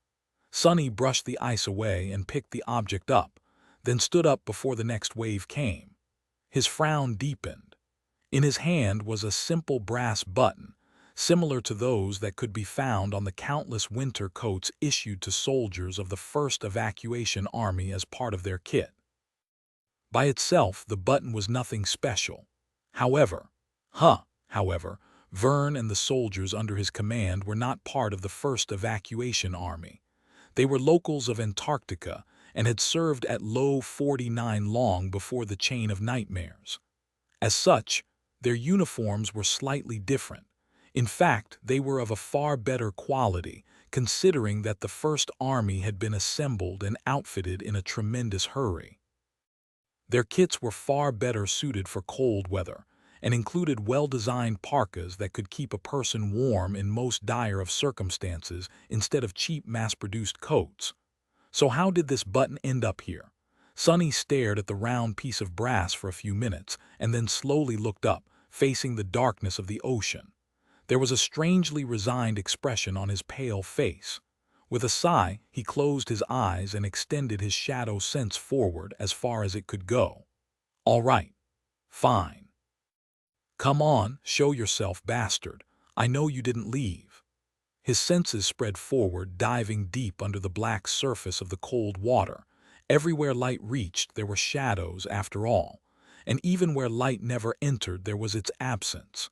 Sonny brushed the ice away and picked the object up, then stood up before the next wave came. His frown deepened. In his hand was a simple brass button, similar to those that could be found on the countless winter coats issued to soldiers of the 1st Evacuation Army as part of their kit. By itself, the button was nothing special. However, Vern and the soldiers under his command were not part of the 1st Evacuation Army. They were locals of Antarctica and had served at Low 49 long before the Chain of Nightmares. As such, their uniforms were slightly different. In fact, they were of a far better quality, considering that the First Army had been assembled and outfitted in a tremendous hurry. Their kits were far better suited for cold weather, and included well-designed parkas that could keep a person warm in most dire of circumstances instead of cheap mass-produced coats. So how did this button end up here? Sonny stared at the round piece of brass for a few minutes and then slowly looked up, facing the darkness of the ocean. There was a strangely resigned expression on his pale face. With a sigh, he closed his eyes and extended his shadow sense forward as far as it could go. "All right. Fine. Come on, show yourself, bastard. I know you didn't leave." His senses spread forward, diving deep under the black surface of the cold water. Everywhere light reached, there were shadows after all, and even where light never entered, there was its absence.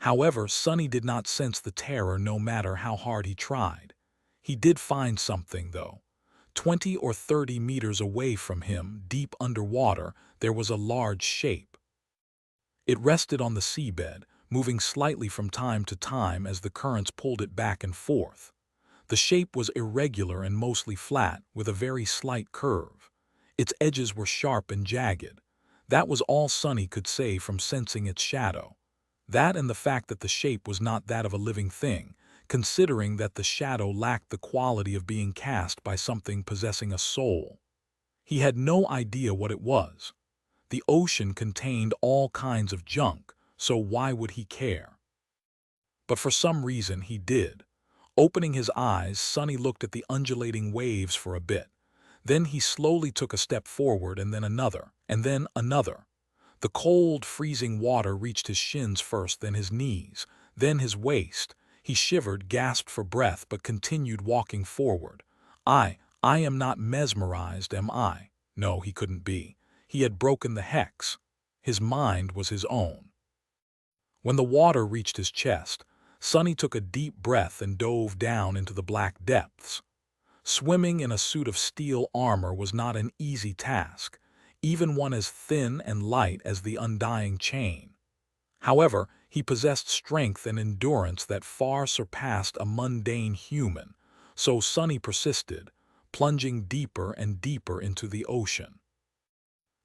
However, Sonny did not sense the terror no matter how hard he tried. He did find something, though. 20 or 30 meters away from him, deep underwater, there was a large shape. It rested on the seabed, moving slightly from time to time as the currents pulled it back and forth. The shape was irregular and mostly flat, with a very slight curve. Its edges were sharp and jagged. That was all Sonny could say from sensing its shadow. That and the fact that the shape was not that of a living thing, considering that the shadow lacked the quality of being cast by something possessing a soul. He had no idea what it was. The ocean contained all kinds of junk, so why would he care? But for some reason he did. Opening his eyes, Sonny looked at the undulating waves for a bit. Then he slowly took a step forward and then another, and then another. The cold, freezing water reached his shins first, then his knees, then his waist. He shivered, gasped for breath, but continued walking forward. I am not mesmerized, am I? No, he couldn't be. He had broken the hex. His mind was his own. When the water reached his chest, Sonny took a deep breath and dove down into the black depths. Swimming in a suit of steel armor was not an easy task, even one as thin and light as the undying chain. However, he possessed strength and endurance that far surpassed a mundane human, so Sonny persisted, plunging deeper and deeper into the ocean.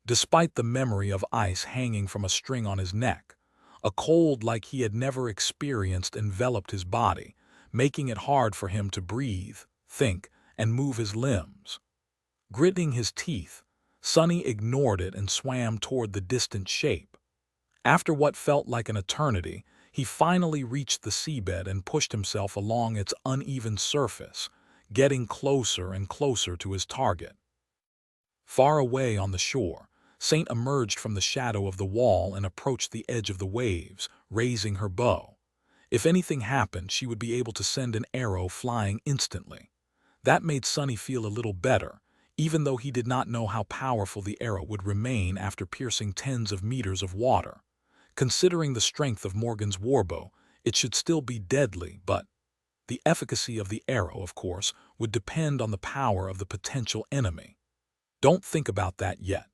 Despite the memory of ice hanging from a string on his neck, a cold like he had never experienced enveloped his body, making it hard for him to breathe, think, and move his limbs. Gritting his teeth, Sonny ignored it and swam toward the distant shape. After what felt like an eternity, he finally reached the seabed and pushed himself along its uneven surface, getting closer and closer to his target. Far away on the shore, Saint emerged from the shadow of the wall and approached the edge of the waves, raising her bow. If anything happened, she would be able to send an arrow flying instantly. That made Sonny feel a little better, even though he did not know how powerful the arrow would remain after piercing tens of meters of water. Considering the strength of Morgan's warbow, it should still be deadly, but the efficacy of the arrow, of course, would depend on the power of the potential enemy. Don't think about that yet.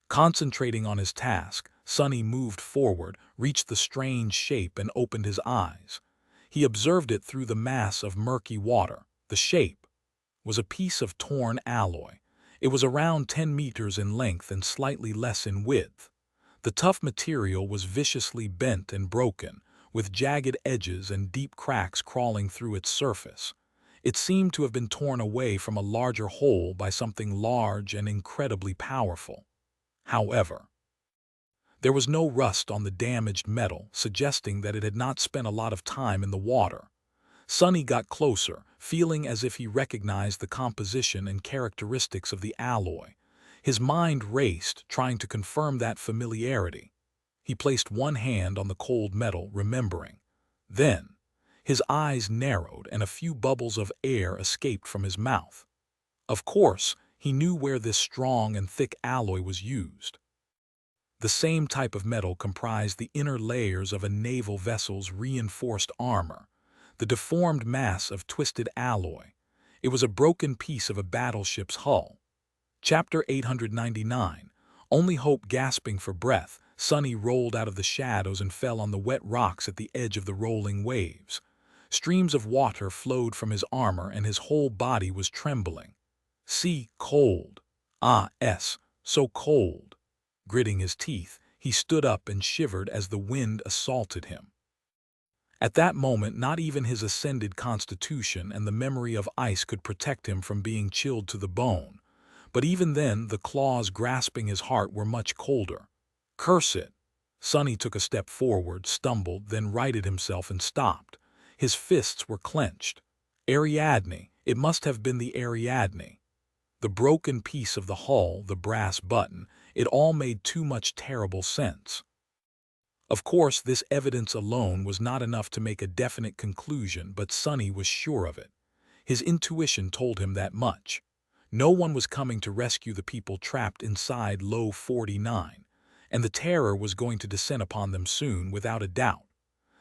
Concentrating on his task, Sonny moved forward, reached the strange shape, and opened his eyes. He observed it through the mass of murky water. The shape was a piece of torn alloy. It was around 10 meters in length and slightly less in width. The tough material was viciously bent and broken, with jagged edges and deep cracks crawling through its surface. It seemed to have been torn away from a larger whole by something large and incredibly powerful. However, there was no rust on the damaged metal, suggesting that it had not spent a lot of time in the water. Sonny got closer, feeling as if he recognized the composition and characteristics of the alloy. His mind raced, trying to confirm that familiarity. He placed one hand on the cold metal, remembering. Then, his eyes narrowed and a few bubbles of air escaped from his mouth. Of course, he knew where this strong and thick alloy was used. The same type of metal comprised the inner layers of a naval vessel's reinforced armor, the deformed mass of twisted alloy. It was a broken piece of a battleship's hull. Chapter 899. Only hope. Gasping for breath, Sonny rolled out of the shadows and fell on the wet rocks at the edge of the rolling waves. Streams of water flowed from his armor and his whole body was trembling. Cold. So cold. Gritting his teeth, he stood up and shivered as the wind assaulted him. At that moment, not even his ascended constitution and the memory of ice could protect him from being chilled to the bone. But even then, the claws grasping his heart were much colder. Curse it! Sonny took a step forward, stumbled, then righted himself and stopped. His fists were clenched. Ariadne! It must have been the Ariadne. The broken piece of the hull, the brass button, it all made too much terrible sense. Of course, this evidence alone was not enough to make a definite conclusion, but Sonny was sure of it. His intuition told him that much. No one was coming to rescue the people trapped inside Low 49, and the terror was going to descend upon them soon, without a doubt.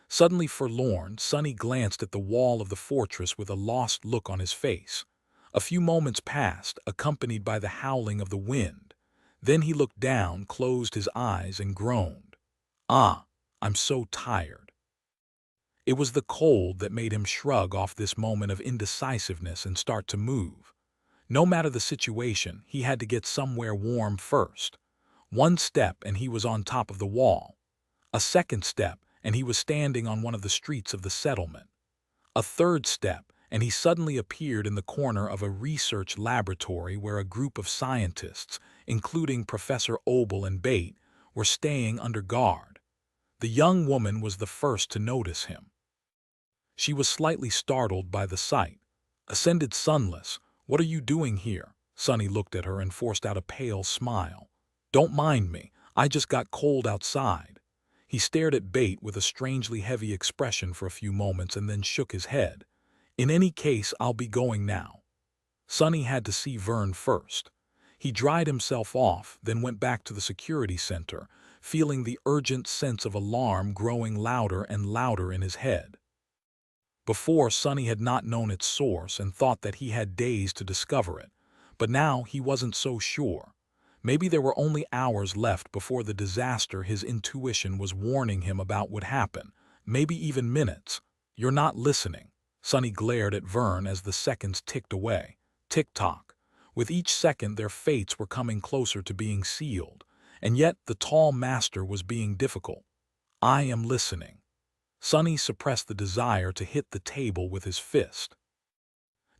Suddenly forlorn, Sonny glanced at the wall of the fortress with a lost look on his face. A few moments passed, accompanied by the howling of the wind. Then he looked down, closed his eyes, and groaned. I'm so tired. It was the cold that made him shrug off this moment of indecisiveness and start to move. No matter the situation, he had to get somewhere warm first. One step and he was on top of the wall. A second step and he was standing on one of the streets of the settlement. A third step and he suddenly appeared in the corner of a research laboratory where a group of scientists, including Professor Obel and Bate, were staying under guard. The young woman was the first to notice him. She was slightly startled by the sight. Ascended Sunless, what are you doing here? Sonny looked at her and forced out a pale smile. Don't mind me, I just got cold outside. He stared at Bate with a strangely heavy expression for a few moments and then shook his head. In any case, I'll be going now. Sonny had to see Vern first. He dried himself off, then went back to the security center, feeling the urgent sense of alarm growing louder and louder in his head. Before, Sonny had not known its source and thought that he had days to discover it, but now he wasn't so sure. Maybe there were only hours left before the disaster his intuition was warning him about would happen, maybe even minutes. You're not listening. Sonny glared at Vern as the seconds ticked away. Tick-tock. With each second, their fates were coming closer to being sealed, and yet the tall master was being difficult. I am listening. Sonny suppressed the desire to hit the table with his fist.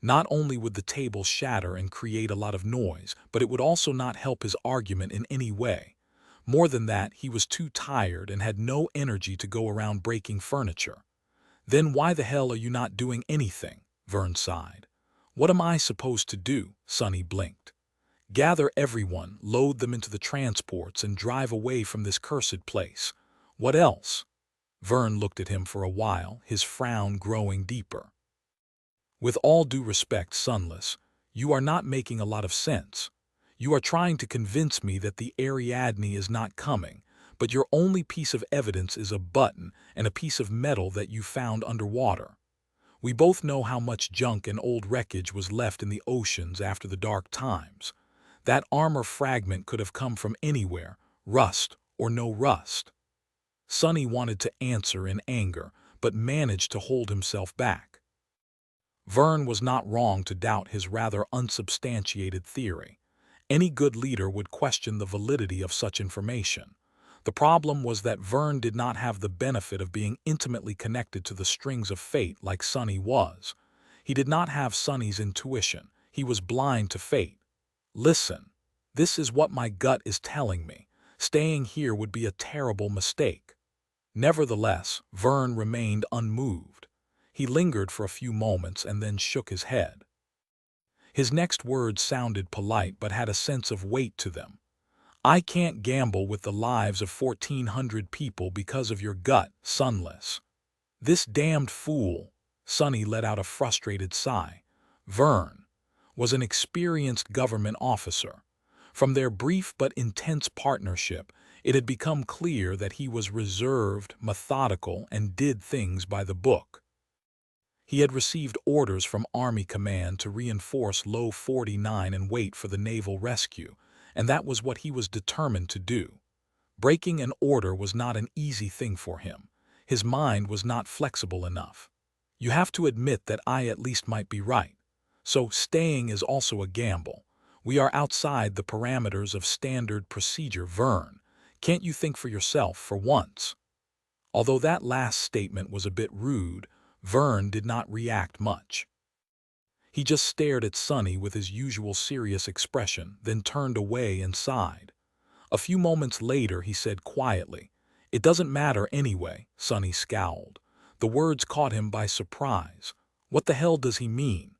Not only would the table shatter and create a lot of noise, but it would also not help his argument in any way. More than that, he was too tired and had no energy to go around breaking furniture. Then why the hell are you not doing anything? Vern sighed. What am I supposed to do? Sonny blinked. Gather everyone, load them into the transports, and drive away from this cursed place. What else? Vern looked at him for a while, his frown growing deeper. With all due respect, Sunless, you are not making a lot of sense. You are trying to convince me that the Ariadne is not coming, but your only piece of evidence is a button and a piece of metal that you found underwater. We both know how much junk and old wreckage was left in the oceans after the dark times. That armor fragment could have come from anywhere, rust or no rust. Sonny wanted to answer in anger, but managed to hold himself back. Vern was not wrong to doubt his rather unsubstantiated theory. Any good leader would question the validity of such information. The problem was that Vern did not have the benefit of being intimately connected to the strings of fate like Sonny was. He did not have Sonny's intuition. He was blind to fate. Listen, this is what my gut is telling me. Staying here would be a terrible mistake. Nevertheless, Vern remained unmoved. He lingered for a few moments and then shook his head. His next words sounded polite but had a sense of weight to them. I can't gamble with the lives of 1,400 people because of your gut, Sunless. This damned fool, Sonny let out a frustrated sigh. Vern was an experienced government officer. From their brief but intense partnership, it had become clear that he was reserved, methodical, and did things by the book. He had received orders from Army Command to reinforce Low 49 and wait for the naval rescue, and that was what he was determined to do. Breaking an order was not an easy thing for him. His mind was not flexible enough. You have to admit that I at least might be right. So staying is also a gamble. We are outside the parameters of standard procedure, Vern. Can't you think for yourself for once? Although that last statement was a bit rude, Vern did not react much. He just stared at Sonny with his usual serious expression, then turned away and sighed. A few moments later he said quietly, "It doesn't matter anyway," Sonny scowled. The words caught him by surprise. What the hell does he mean?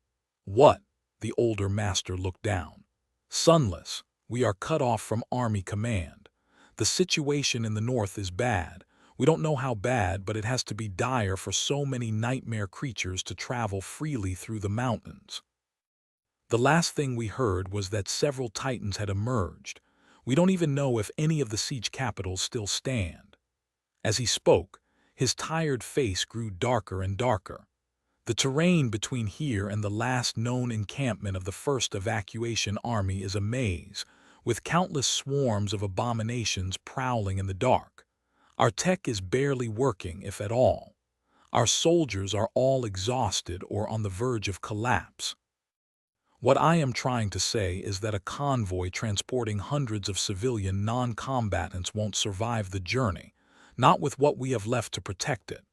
What? The older master looked down. Sunless, we are cut off from Army Command. The situation in the north is bad. We don't know how bad, but it has to be dire for so many nightmare creatures to travel freely through the mountains. The last thing we heard was that several titans had emerged. We don't even know if any of the siege capitals still stand. As he spoke, his tired face grew darker and darker. The terrain between here and the last known encampment of the first evacuation army is a maze, with countless swarms of abominations prowling in the dark. Our tech is barely working, if at all. Our soldiers are all exhausted or on the verge of collapse. What I am trying to say is that a convoy transporting hundreds of civilian non-combatants won't survive the journey, not with what we have left to protect it.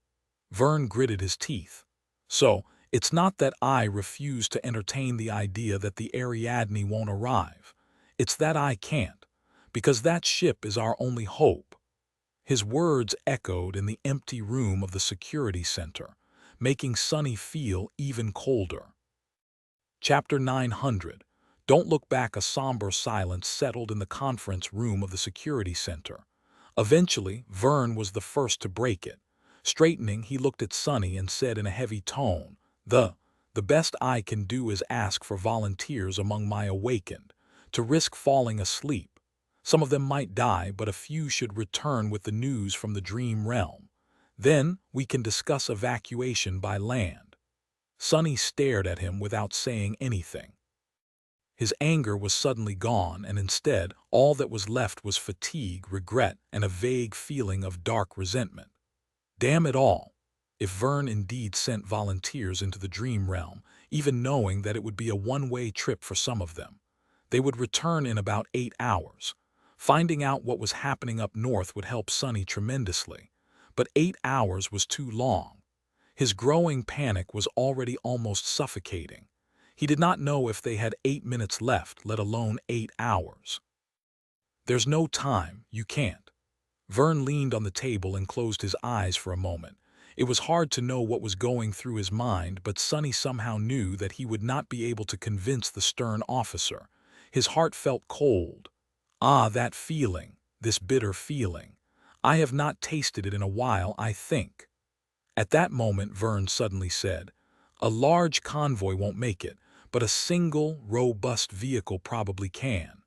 Vern gritted his teeth. So, it's not that I refuse to entertain the idea that the Ariadne won't arrive. It's that I can't, because that ship is our only hope. His words echoed in the empty room of the security center, making Sonny feel even colder. Chapter 900. Don't Look Back. A somber silence settled in the conference room of the security center. Eventually, Vern was the first to break it. Straightening, he looked at Sonny and said in a heavy tone, The best I can do is ask for volunteers among my awakened, to risk falling asleep. Some of them might die, but a few should return with the news from the dream realm. Then we can discuss evacuation by land. Sonny stared at him without saying anything. His anger was suddenly gone, and instead, all that was left was fatigue, regret, and a vague feeling of dark resentment. Damn it all! If Vern indeed sent volunteers into the dream realm, even knowing that it would be a one-way trip for some of them, they would return in about 8 hours. Finding out what was happening up north would help Sonny tremendously, but 8 hours was too long. His growing panic was already almost suffocating. He did not know if they had 8 minutes left, let alone 8 hours. There's no time, you can't. Vern leaned on the table and closed his eyes for a moment. It was hard to know what was going through his mind, but Sonny somehow knew that he would not be able to convince the stern officer. His heart felt cold. Ah, that feeling, this bitter feeling. I have not tasted it in a while, I think. At that moment, Vern suddenly said, "A large convoy won't make it, but a single, robust vehicle probably can."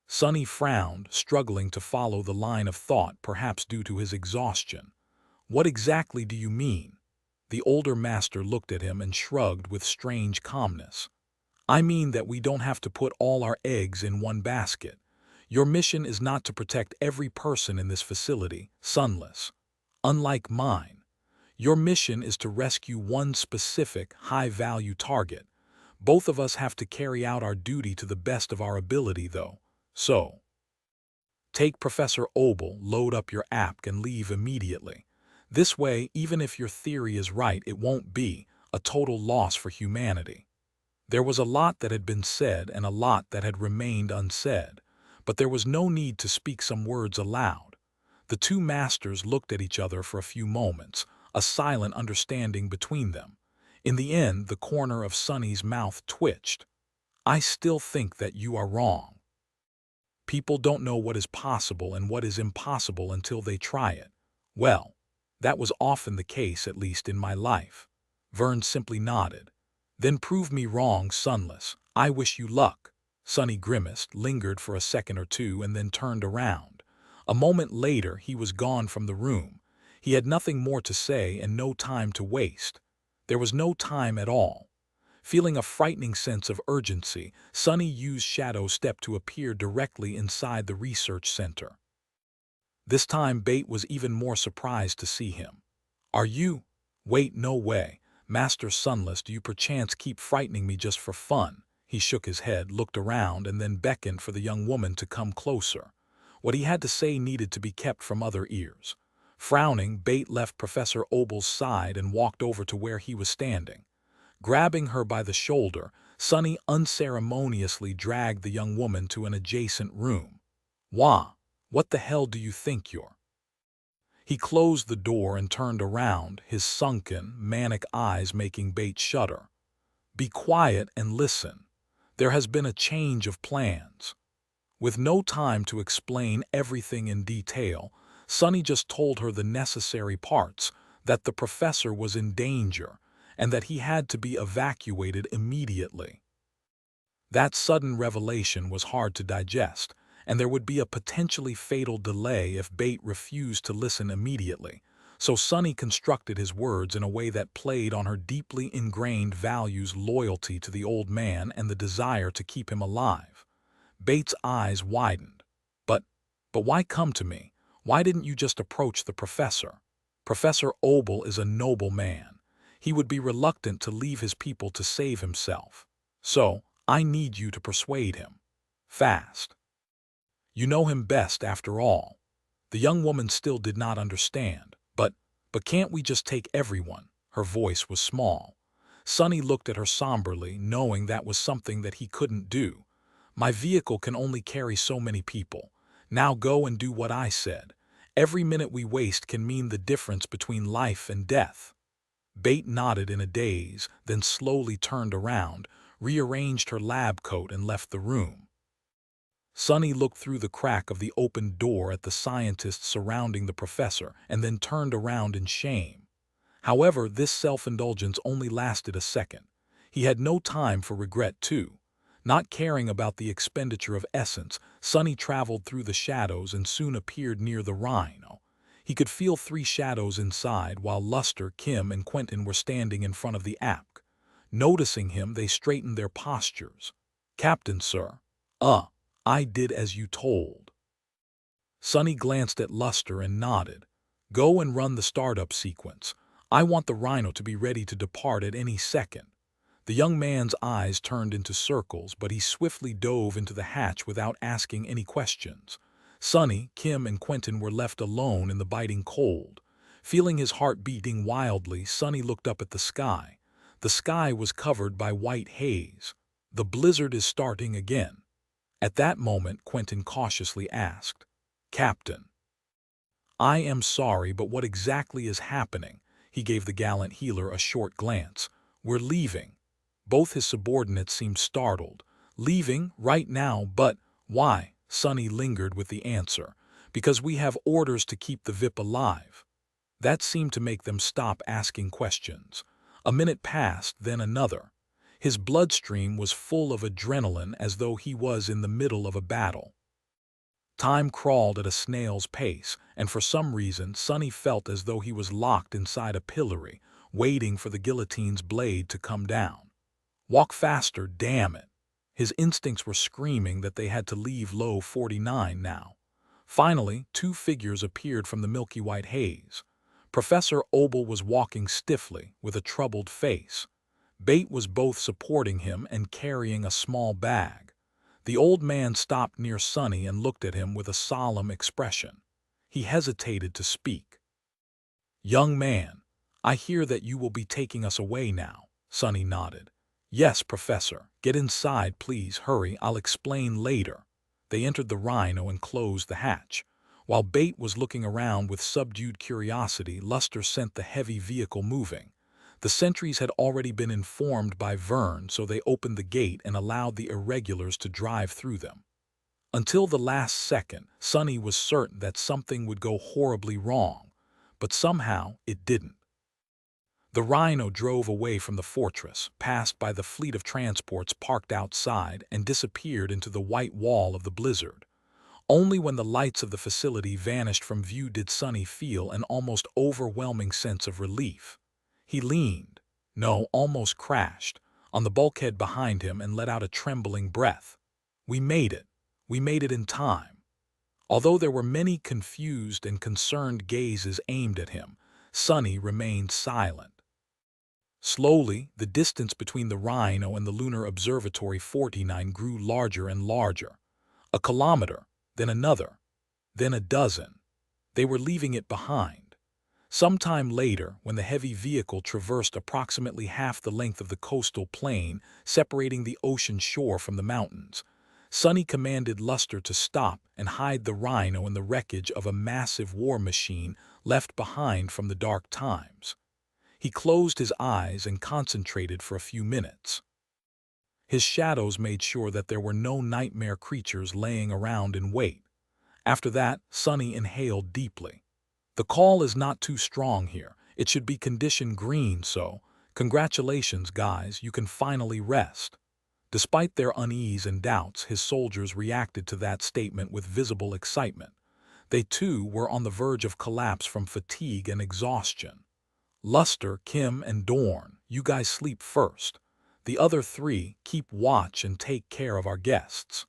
Sonny frowned, struggling to follow the line of thought, perhaps due to his exhaustion. "What exactly do you mean?" The older master looked at him and shrugged with strange calmness. "I mean that we don't have to put all our eggs in one basket. Your mission is not to protect every person in this facility, Sunless. Unlike mine, your mission is to rescue one specific, high-value target. Both of us have to carry out our duty to the best of our ability, though. So, take Professor Obel, load up your app, and leave immediately. This way, even if your theory is right, it won't be a total loss for humanity." There was a lot that had been said and a lot that had remained unsaid, but there was no need to speak some words aloud. The two masters looked at each other for a few moments, a silent understanding between them. In the end, the corner of Sonny's mouth twitched. "I still think that you are wrong. People don't know what is possible and what is impossible until they try it." "Well, that was often the case, at least in my life." Vern simply nodded. "Then prove me wrong, Sunless. I wish you luck." Sonny grimaced, lingered for a second or two, and then turned around. A moment later, he was gone from the room. He had nothing more to say and no time to waste. There was no time at all. Feeling a frightening sense of urgency, Sonny used Shadow Step to appear directly inside the research center. This time, Bate was even more surprised to see him. "Are you—" "Wait, no way. Master Sunless, do you perchance keep frightening me just for fun?" He shook his head, looked around, and then beckoned for the young woman to come closer. What he had to say needed to be kept from other ears. Frowning, Bate left Professor Obel's side and walked over to where he was standing. Grabbing her by the shoulder, Sonny unceremoniously dragged the young woman to an adjacent room. "Wah, what the hell do you think you're—" He closed the door and turned around, his sunken, manic eyes making Bate shudder. "Be quiet and listen. There has been a change of plans." With no time to explain everything in detail, Sonny just told her the necessary parts, that the professor was in danger, and that he had to be evacuated immediately. That sudden revelation was hard to digest, and there would be a potentially fatal delay if Bate refused to listen immediately, so Sonny constructed his words in a way that played on her deeply ingrained values, loyalty to the old man and the desire to keep him alive. Bate's eyes widened. But why come to me? Why didn't you just approach the professor? Professor Obel is a noble man. He would be reluctant to leave his people to save himself. So, I need you to persuade him. Fast. You know him best, after all." The young woman still did not understand. But can't we just take everyone?" Her voice was small. Sonny looked at her somberly, knowing that was something that he couldn't do. "My vehicle can only carry so many people. Now go and do what I said. Every minute we waste can mean the difference between life and death." Bate nodded in a daze, then slowly turned around, rearranged her lab coat, and left the room. Sonny looked through the crack of the open door at the scientists surrounding the professor and then turned around in shame. However, this self-indulgence only lasted a second. He had no time for regret, too. Not caring about the expenditure of essence, Sonny traveled through the shadows and soon appeared near the rhino. He could feel 3 shadows inside, while Luster, Kim, and Quentin were standing in front of the app. Noticing him, they straightened their postures. "Captain, sir." I did as you told." Sonny glanced at Luster and nodded. "Go and run the startup sequence. I want the rhino to be ready to depart at any second." The young man's eyes turned into circles, but he swiftly dove into the hatch without asking any questions. Sonny, Kim, and Quentin were left alone in the biting cold. Feeling his heart beating wildly, Sonny looked up at the sky. The sky was covered by white haze. "The blizzard is starting again." At that moment, Quentin cautiously asked, "Captain." "I am sorry, but what exactly is happening?" He gave the gallant healer a short glance. "We're leaving." Both his subordinates seemed startled. "Leaving? Right now? But why?" Sonny lingered with the answer. Because we have orders to keep the VIP alive. That seemed to make them stop asking questions. A minute passed, then another. His bloodstream was full of adrenaline as though he was in the middle of a battle. Time crawled at a snail's pace, and for some reason Sonny felt as though he was locked inside a pillory, waiting for the guillotine's blade to come down. Walk faster, damn it! His instincts were screaming that they had to leave low 49 now. Finally, two figures appeared from the milky white haze. Professor Obel was walking stiffly, with a troubled face. Bate was both supporting him and carrying a small bag. The old man stopped near Sonny and looked at him with a solemn expression. He hesitated to speak. "Young man, I hear that you will be taking us away now." Sonny nodded. "Yes, Professor. Get inside, please. Hurry, I'll explain later." They entered the Rhino and closed the hatch. While Bate was looking around with subdued curiosity, Luster sent the heavy vehicle moving. The sentries had already been informed by Vern, so they opened the gate and allowed the irregulars to drive through them. Until the last second, Sonny was certain that something would go horribly wrong, but somehow it didn't. The Rhino drove away from the fortress, passed by the fleet of transports parked outside, and disappeared into the white wall of the blizzard. Only when the lights of the facility vanished from view did Sonny feel an almost overwhelming sense of relief. He leaned, no, almost crashed, on the bulkhead behind him and let out a trembling breath. We made it. We made it in time. Although there were many confused and concerned gazes aimed at him, Sonny remained silent. Slowly, the distance between the Rhino and the Lunar Observatory 49 grew larger and larger. A kilometer, then another, then a dozen. They were leaving it behind. Sometime later, when the heavy vehicle traversed approximately half the length of the coastal plain, separating the ocean shore from the mountains, Sonny commanded Luster to stop and hide the Rhino in the wreckage of a massive war machine left behind from the dark times. He closed his eyes and concentrated for a few minutes. His shadows made sure that there were no nightmare creatures laying around in wait. After that, Sonny inhaled deeply. The call is not too strong here. It should be condition green, so congratulations, guys, you can finally rest. Despite their unease and doubts, his soldiers reacted to that statement with visible excitement. They too were on the verge of collapse from fatigue and exhaustion. Luster, Kim, and Dorn, you guys sleep first. The other three, keep watch and take care of our guests.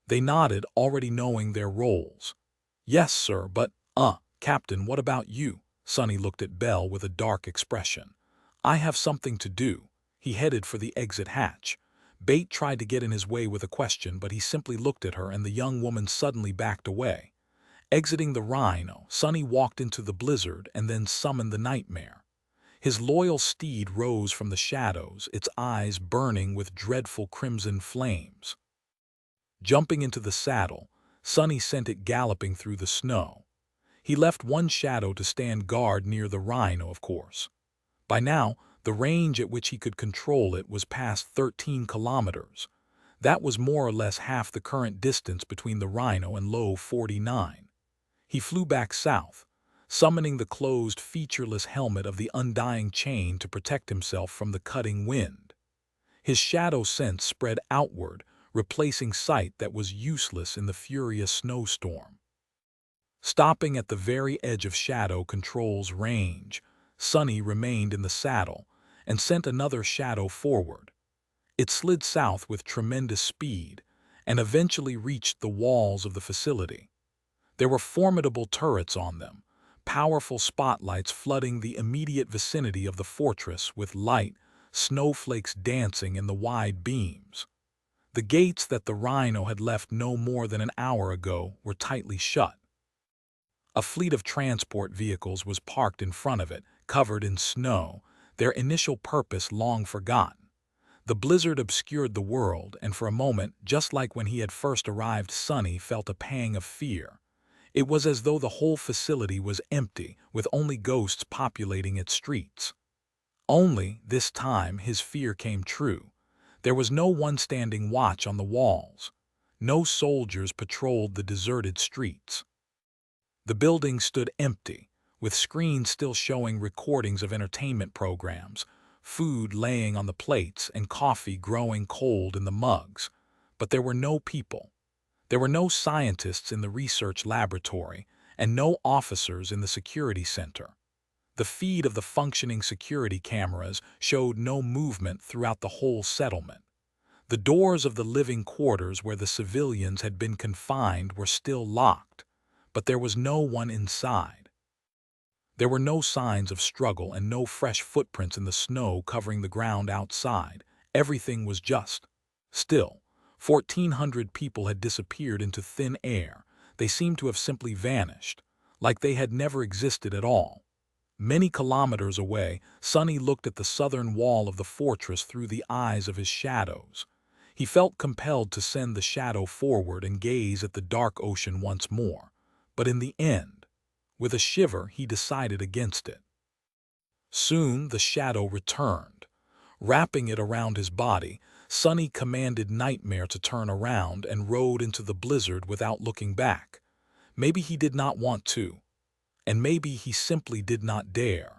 They nodded, already knowing their roles. Yes, sir, but, Captain, what about you? Sonny looked at Bell with a dark expression. I have something to do. He headed for the exit hatch. Bate tried to get in his way with a question, but he simply looked at her and the young woman suddenly backed away. Exiting the Rhino, Sonny walked into the blizzard and then summoned the nightmare. His loyal steed rose from the shadows, its eyes burning with dreadful crimson flames. Jumping into the saddle, Sonny sent it galloping through the snow. He left one shadow to stand guard near the Rhino, of course. By now, the range at which he could control it was past 13 kilometers. That was more or less half the current distance between the Rhino and Low 49. He flew back south, summoning the closed, featureless helmet of the undying chain to protect himself from the cutting wind. His shadow sense spread outward, replacing sight that was useless in the furious snowstorm. Stopping at the very edge of Shadow Control's range, Sonny remained in the saddle and sent another shadow forward. It slid south with tremendous speed and eventually reached the walls of the facility. There were formidable turrets on them, powerful spotlights flooding the immediate vicinity of the fortress with light, snowflakes dancing in the wide beams. The gates that the Rhino had left no more than an hour ago were tightly shut. A fleet of transport vehicles was parked in front of it, covered in snow, their initial purpose long forgotten. The blizzard obscured the world, and for a moment, just like when he had first arrived, Sonny felt a pang of fear. It was as though the whole facility was empty, with only ghosts populating its streets. Only, this time, his fear came true. There was no one standing watch on the walls. No soldiers patrolled the deserted streets. The building stood empty, with screens still showing recordings of entertainment programs, food laying on the plates and coffee growing cold in the mugs. But there were no people. There were no scientists in the research laboratory and no officers in the security center. The feed of the functioning security cameras showed no movement throughout the whole settlement. The doors of the living quarters where the civilians had been confined were still locked, but there was no one inside. There were no signs of struggle and no fresh footprints in the snow covering the ground outside. Everything was just still. 1,400 people had disappeared into thin air. They seemed to have simply vanished, like they had never existed at all. Many kilometers away, Sonny looked at the southern wall of the fortress through the eyes of his shadows. He felt compelled to send the shadow forward and gaze at the dark ocean once more. But in the end, with a shiver, he decided against it. Soon the shadow returned. Wrapping it around his body, Sonny commanded Nightmare to turn around and rode into the blizzard without looking back. Maybe he did not want to, and maybe he simply did not dare.